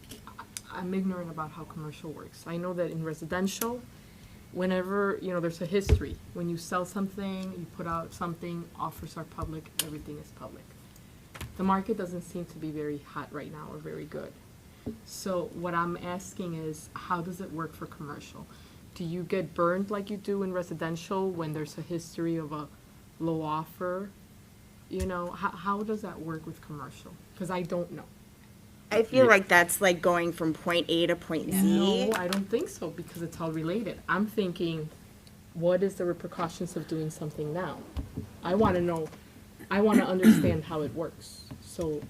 Speaker 12: I'm ignorant about how commercial works. I know that in residential, whenever, you know, there's a history. When you sell something, you put out something, offers are public, everything is public. The market doesn't seem to be very hot right now or very good. So what I'm asking is, how does it work for commercial? Do you get burned like you do in residential when there's a history of a low offer? You know, how does that work with commercial? Because I don't know.
Speaker 2: I feel like that's like going from point A to point Z.
Speaker 12: No, I don't think so, because it's all related. I'm thinking, what is the repercussions of doing something now? I want to know, I want to understand how it works. So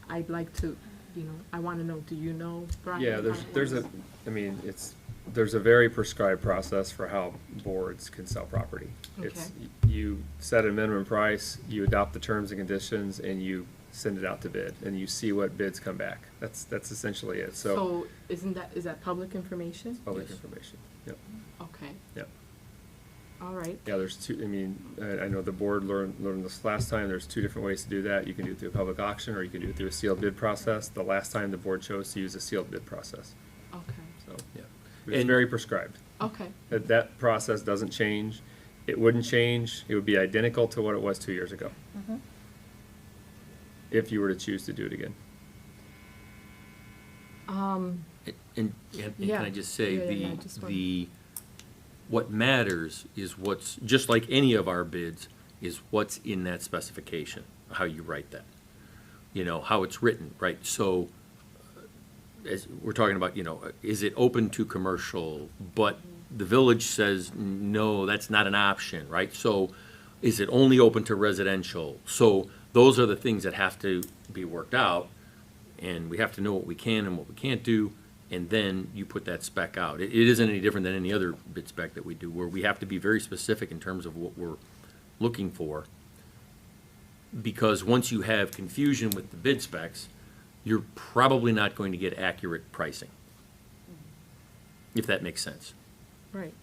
Speaker 12: I'd like to, you know, I want to know, do you know, Brian?
Speaker 5: Yeah,
Speaker 12: how it
Speaker 5: there's
Speaker 12: works?
Speaker 5: there's a very prescribed process for how boards can sell property. It's, you set a minimum price, you adopt the terms and conditions, and you send it out to bid, and you see what bids come back. That's essentially it, so.
Speaker 12: So is that public information?
Speaker 5: Public information, yep,
Speaker 12: Okay,
Speaker 5: yep.
Speaker 12: all right.
Speaker 5: Yeah, there's two, I mean, I know the board learned this last time, there's two different ways to do that. You can do it through a public auction, or you can do it through a sealed bid process. The last time the board chose to use a sealed bid process,
Speaker 12: Okay,
Speaker 5: so, yeah. It's very prescribed.
Speaker 12: okay,
Speaker 5: That process doesn't change. It wouldn't change. It would be identical to what it was 2 years ago. If you were to choose to do it again.
Speaker 7: And can
Speaker 12: Yeah.
Speaker 7: I just say,
Speaker 12: Yeah, just one.
Speaker 7: what matters is what's, just like any of our bids, is what's in that specification, how you write that. You know, how it's written, right? So, as we're talking about, you know, is it open to commercial? But the village says, no, that's not an option, right? So, is it only open to residential? So, those are the things that have to be worked out, and we have to know what we can and what we can't do. and then you put that spec out. It isn't any different than any other bid spec that we do, where we have to be very specific in terms of what we're looking for. Because once you have confusion with the bid specs, you're probably not going to get accurate pricing, if that makes sense.
Speaker 12: Right.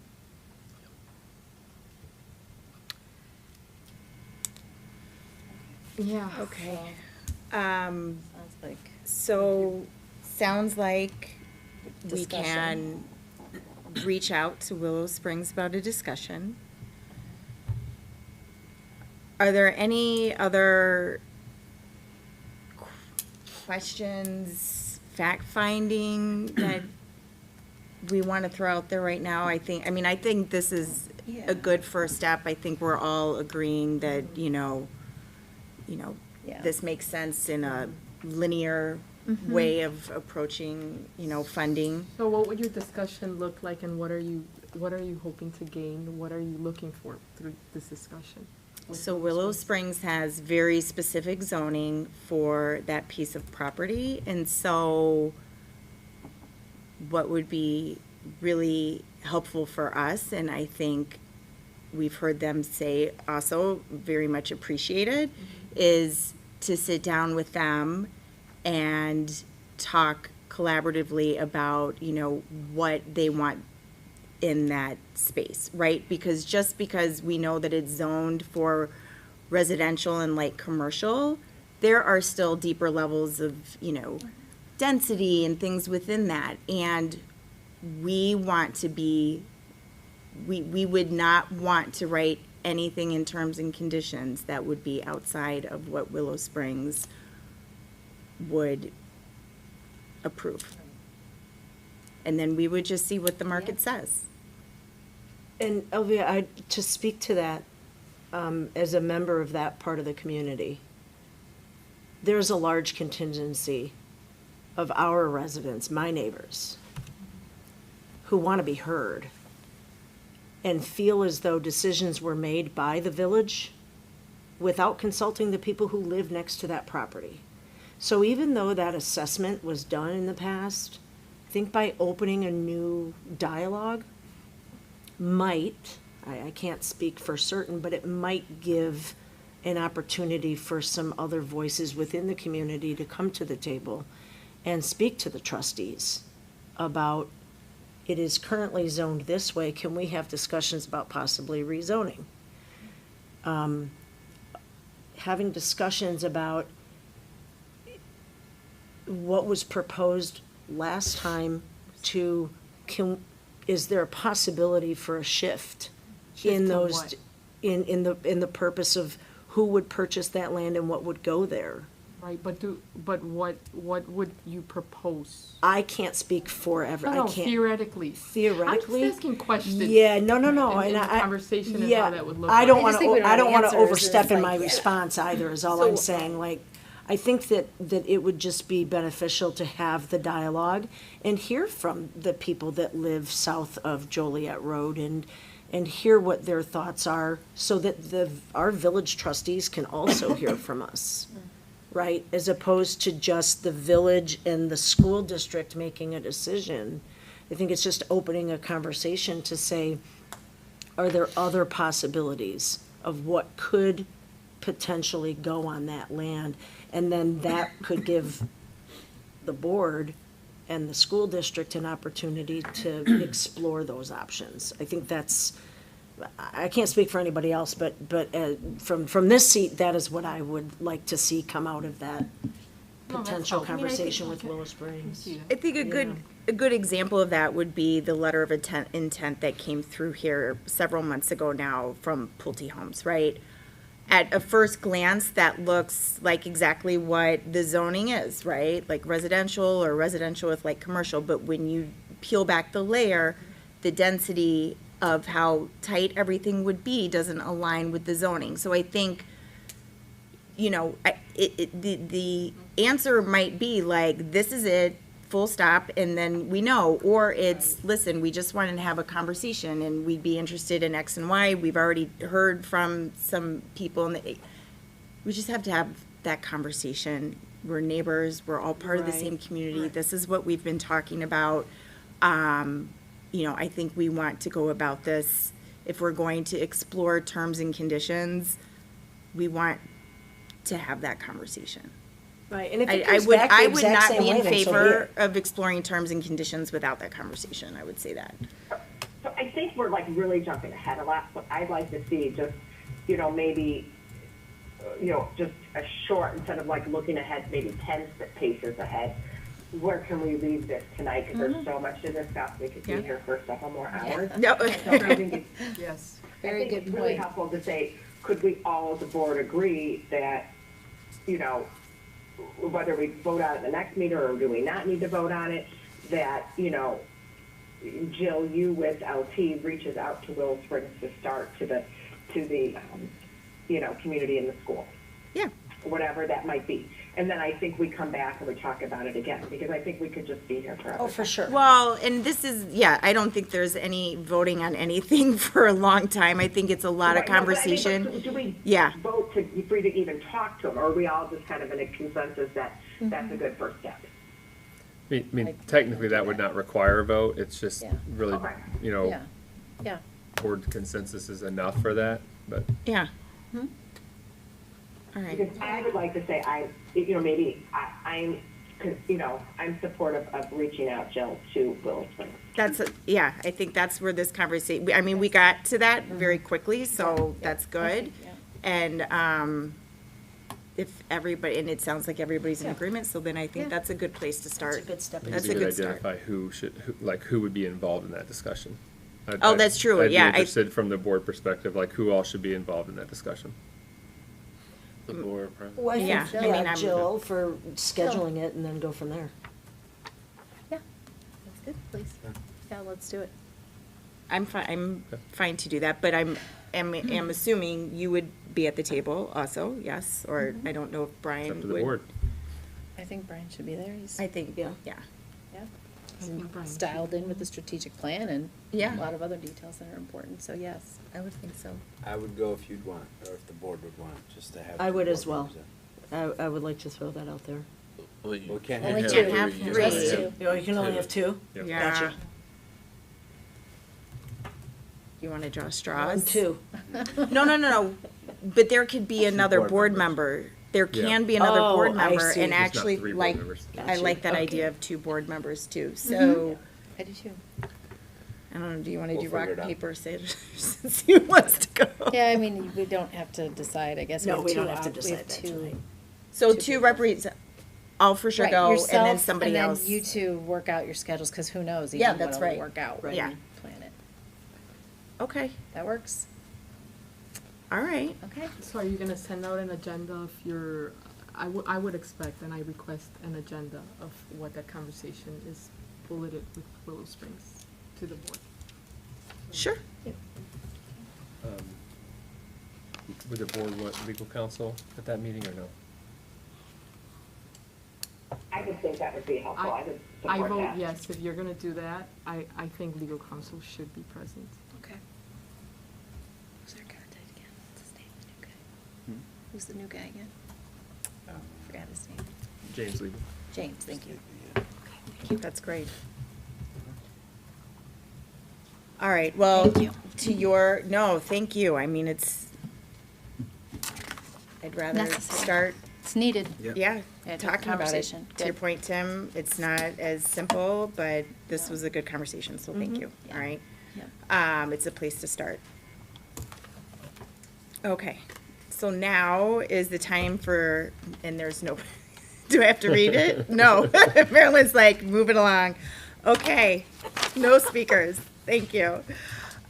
Speaker 12: Yeah.
Speaker 2: Okay.
Speaker 14: Sounds like
Speaker 2: So, sounds like we
Speaker 14: Discussion.
Speaker 2: can reach out to Willow Springs about a discussion. Are there any other questions, fact-finding that we want to throw out there right now? I think this is a good first step. I think we're all agreeing that,
Speaker 14: Yeah.
Speaker 2: this makes sense in a linear way of approaching, funding.
Speaker 12: So what would your discussion look like, and what are you hoping to gain? What are you looking for through this discussion?
Speaker 2: So Willow Springs has very specific zoning for that piece of property, and so what would be really helpful for us, and I think we've heard them say also very much appreciated, is to sit down with them and talk collaboratively about, what they want in that space, right? Because just because we know that it's zoned for residential and light commercial, there are still deeper levels of, density and things within that. And we want to be, we would not want to write anything in terms and conditions that would be outside of what Willow Springs would approve. And then we would just see what the market says.
Speaker 16: And Elvia, to speak to that, as a member of that part of the community, there's a large contingency of our residents, my neighbors, who want to be heard and feel as though decisions were made by the village without consulting the people who live next to that property. So even though that assessment was done in the past, I think by opening a new dialogue might, I can't speak for certain, but it might give an opportunity for some other voices within the community to come to the table and speak to the trustees about, it is currently zoned this way, can we have discussions about possibly rezoning? Having discussions about what was proposed last time to, is there a possibility for a shift in
Speaker 12: to
Speaker 16: those,
Speaker 12: what?
Speaker 16: in the purpose of who would purchase that land and what would go there?
Speaker 12: Right, but what would you propose?
Speaker 16: I can't speak forever. I
Speaker 12: No,
Speaker 16: can't.
Speaker 12: theoretically.
Speaker 16: Theoretically?
Speaker 12: I'm just asking questions.
Speaker 16: Yeah, no.
Speaker 12: in
Speaker 16: And
Speaker 12: the
Speaker 16: I,
Speaker 12: conversation and
Speaker 16: yeah,
Speaker 12: how that would look
Speaker 16: I
Speaker 12: like.
Speaker 16: don't
Speaker 1: I
Speaker 16: want
Speaker 1: just think we
Speaker 16: to,
Speaker 1: don't
Speaker 16: I don't
Speaker 1: have
Speaker 16: want to
Speaker 1: answers,
Speaker 16: overstep
Speaker 1: it's
Speaker 16: in
Speaker 1: like,
Speaker 16: my
Speaker 1: yeah.
Speaker 16: response either, is all
Speaker 1: So-
Speaker 16: I'm saying. Like, I think that it would just be beneficial to have the dialogue and hear from the people that live south of Joliet Road and hear what their thoughts are, so that our village trustees can also hear from us, right? As opposed to just the village and the school district making a decision. I think it's just opening a conversation to say, are there other possibilities of what could potentially go on that land? And then that could give the board and the school district an opportunity to explore those options. I think that's, I can't speak for anybody else, but from this seat, that is what I would like to see come out of that
Speaker 12: No, that's
Speaker 16: potential
Speaker 12: helpful. I mean, I think
Speaker 16: conversation
Speaker 12: we
Speaker 16: with
Speaker 12: can-
Speaker 16: Willow Springs.
Speaker 2: I think a good example of that would be the letter of intent that came through here several months ago now from Pulte Homes, right? At a first glance, that looks like exactly what the zoning is, right? Like residential or residential with light commercial, but when you peel back the layer, the density of how tight everything would be doesn't align with the zoning. So I think, the answer might be like, this is it, full stop, and then we know. Or it's, listen, we just wanted to have a conversation and we'd be interested in X and Y. We've already heard from some people, and we just have to have that conversation. We're neighbors, we're all part of the same community. This is what we've been talking about. You know, I think we want to go about this, if we're going to explore terms and conditions, we want to have that conversation.
Speaker 16: Right, and if it
Speaker 2: I
Speaker 16: comes
Speaker 2: would,
Speaker 16: back the
Speaker 2: I would
Speaker 16: exact
Speaker 2: not
Speaker 16: same
Speaker 2: be
Speaker 16: way,
Speaker 2: in
Speaker 16: then so be
Speaker 2: favor
Speaker 16: it.
Speaker 2: of exploring terms and conditions without that conversation, I would say that.
Speaker 8: So I think we're like really jumping ahead a lot. What I'd like to see just, you know, maybe, you know, just a short, instead of like looking ahead, maybe 10 paces ahead. Where can we leave this tonight? Because there's so much to discuss. We could be
Speaker 2: Yeah.
Speaker 8: here for several more hours.
Speaker 2: No.
Speaker 8: So I think it's,
Speaker 12: Yes.
Speaker 1: Very
Speaker 8: I think
Speaker 1: good
Speaker 8: it's really
Speaker 1: point.
Speaker 8: helpful to say, could we all as a board agree that, you know, whether we vote on it the next meeting or do we not need to vote on it, that, you know, Jill, you with LT reaches out to Willow Springs to start to the you know, community in the school.
Speaker 2: Yeah.
Speaker 8: Whatever that might be. And then I think we come back and we talk about it again, because I think we could just be here forever.
Speaker 16: Oh, for sure.
Speaker 2: Well, and this is, yeah, I don't think there's any voting on anything for a long time. I think it's a lot of
Speaker 8: Right, no, but I mean,
Speaker 2: conversation.
Speaker 8: but do we
Speaker 2: Yeah.
Speaker 8: vote to, for you to even talk to them, or are we all just kind of in a consensus that that's a good first step?
Speaker 5: I mean, technically, that would not require a vote, it's just
Speaker 1: Yeah.
Speaker 5: really,
Speaker 8: Okay.
Speaker 5: you know,
Speaker 1: Yeah, yeah.
Speaker 5: board consensus is enough for that, but.
Speaker 2: Yeah. All right.
Speaker 8: Because I would like to say, you know, maybe I'm, you know, I'm supportive of reaching out, Jill, to Willow Springs.
Speaker 2: Yeah, I think that's where this conversation, I mean, we got to that very quickly, so that's good. And, if everybody, and it sounds like everybody's in agreement, so then I think that's a good place to start.
Speaker 16: That's a good step.
Speaker 5: I
Speaker 2: That's
Speaker 5: think
Speaker 2: a
Speaker 5: we
Speaker 2: good
Speaker 5: could
Speaker 2: start.
Speaker 5: identify who would be involved in that discussion.
Speaker 2: Oh, that's true,
Speaker 5: I'd be
Speaker 2: yeah,
Speaker 5: interested from the board perspective, like who all should be involved in that discussion.
Speaker 11: The board president.
Speaker 16: Well, I think,
Speaker 2: Yeah, I mean, I'm-
Speaker 16: Jill for scheduling it and then go from there.
Speaker 1: Yeah, that's good, please. Yeah, let's do it.
Speaker 2: I'm fine to do that, but am assuming you would be at the table also, yes? Or I don't know if
Speaker 5: It's
Speaker 2: Brian
Speaker 5: up to the
Speaker 2: would.
Speaker 5: board.
Speaker 1: I think Brian should be there. He's,
Speaker 2: I think, yeah.
Speaker 1: yeah,
Speaker 12: I think Brian should
Speaker 1: dialed in with the strategic plan and
Speaker 2: Yeah.
Speaker 1: a lot of other details that are important, so yes.
Speaker 2: I would think so.
Speaker 4: I would go if you'd want, or if the board would want, just to have.
Speaker 16: I
Speaker 4: two
Speaker 16: would
Speaker 4: board
Speaker 16: as well.
Speaker 4: members
Speaker 16: I would like to throw that out there.
Speaker 11: Well,
Speaker 4: We can't
Speaker 1: Only
Speaker 4: have
Speaker 1: two.
Speaker 4: three.
Speaker 2: Have
Speaker 4: You
Speaker 2: three.
Speaker 4: have
Speaker 1: Just
Speaker 4: to
Speaker 1: two.
Speaker 4: have-
Speaker 16: You know, you can only have two?
Speaker 5: Yep.
Speaker 2: Yeah.
Speaker 16: Gotcha.
Speaker 2: You want to draw
Speaker 16: One,
Speaker 2: straws?
Speaker 16: two.
Speaker 2: No. But there could be another
Speaker 4: board
Speaker 2: board
Speaker 4: members.
Speaker 2: member. There
Speaker 5: Yeah.
Speaker 2: can be another
Speaker 16: Oh,
Speaker 2: board
Speaker 16: I
Speaker 2: member,
Speaker 16: see.
Speaker 2: and
Speaker 16: There's
Speaker 5: not
Speaker 2: actually,
Speaker 5: three board
Speaker 2: like,
Speaker 5: members.
Speaker 2: I like that
Speaker 16: Okay.
Speaker 2: idea of two board members too. So,
Speaker 1: I do too.
Speaker 2: I don't know, do you want to
Speaker 4: We'll
Speaker 2: do rock,
Speaker 4: figure it out.
Speaker 2: paper, scissors, since he wants to go?
Speaker 1: Yeah, I mean, we don't have to decide, I guess.
Speaker 16: No,
Speaker 1: have
Speaker 16: we
Speaker 1: two
Speaker 16: don't have to
Speaker 1: we
Speaker 16: decide that
Speaker 1: two-
Speaker 16: tonight.
Speaker 2: So
Speaker 1: Two
Speaker 2: two
Speaker 1: people.
Speaker 2: represent, I'll for sure
Speaker 1: Right,
Speaker 2: go, and then
Speaker 1: yourself,
Speaker 2: somebody else.
Speaker 1: And then you two work out your schedules, because who knows
Speaker 2: Yeah,
Speaker 1: even
Speaker 2: that's
Speaker 1: what'll
Speaker 2: right.
Speaker 1: work out.
Speaker 2: Right.
Speaker 1: when
Speaker 2: Yeah.
Speaker 1: you Plan it.
Speaker 2: Okay,
Speaker 1: That works?
Speaker 2: all right.
Speaker 1: Okay.
Speaker 12: So are you gonna send out an agenda of your, I would expect and I request an agenda of what that conversation is bulleted with Willow Springs to the board.
Speaker 2: Sure.
Speaker 5: Would the board want legal counsel at that meeting or no?
Speaker 8: I would think that would be helpful. I would
Speaker 12: I
Speaker 8: support
Speaker 12: vote
Speaker 8: that.
Speaker 12: yes, if you're gonna do that, I think legal counsel should be present.
Speaker 1: Okay. Who's our contact again? What's his name, the new guy?
Speaker 4: Hmm?
Speaker 1: Who's the new guy again? Forgot his name.
Speaker 5: James Levy.
Speaker 1: James, thank you.
Speaker 2: That's great. All right, well,
Speaker 1: Thank you.
Speaker 2: to your, no, thank you. I mean, I'd rather
Speaker 1: Necessary.
Speaker 2: start,
Speaker 1: It's needed.
Speaker 4: Yep.
Speaker 2: yeah,
Speaker 1: Yeah,
Speaker 2: talking about it.
Speaker 1: conversation.
Speaker 2: To your
Speaker 1: Good.
Speaker 2: point, Tim, it's not as simple, but this was a good conversation, so thank you.
Speaker 1: Yeah.
Speaker 2: All right.
Speaker 1: Yeah.
Speaker 2: It's a place to start. Okay, so now is the time for, and there's no, do I have to read it? No. Marilyn's like, moving along. Okay, no speakers. Thank you.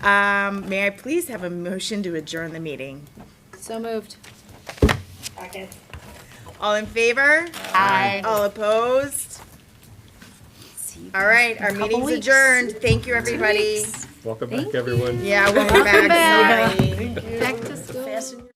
Speaker 2: May I please have a motion to adjourn the meeting?
Speaker 1: So moved.
Speaker 8: Second.
Speaker 2: All in favor?
Speaker 1: Aye.
Speaker 2: All opposed? All right, our
Speaker 1: Couple
Speaker 2: meeting's
Speaker 1: weeks.
Speaker 2: adjourned. Thank you, everybody.
Speaker 5: Welcome
Speaker 1: Thank
Speaker 5: back, everyone.
Speaker 2: Yeah, welcome back.
Speaker 1: back.
Speaker 2: Sorry.
Speaker 1: Back to school.
Speaker 16: Fasten your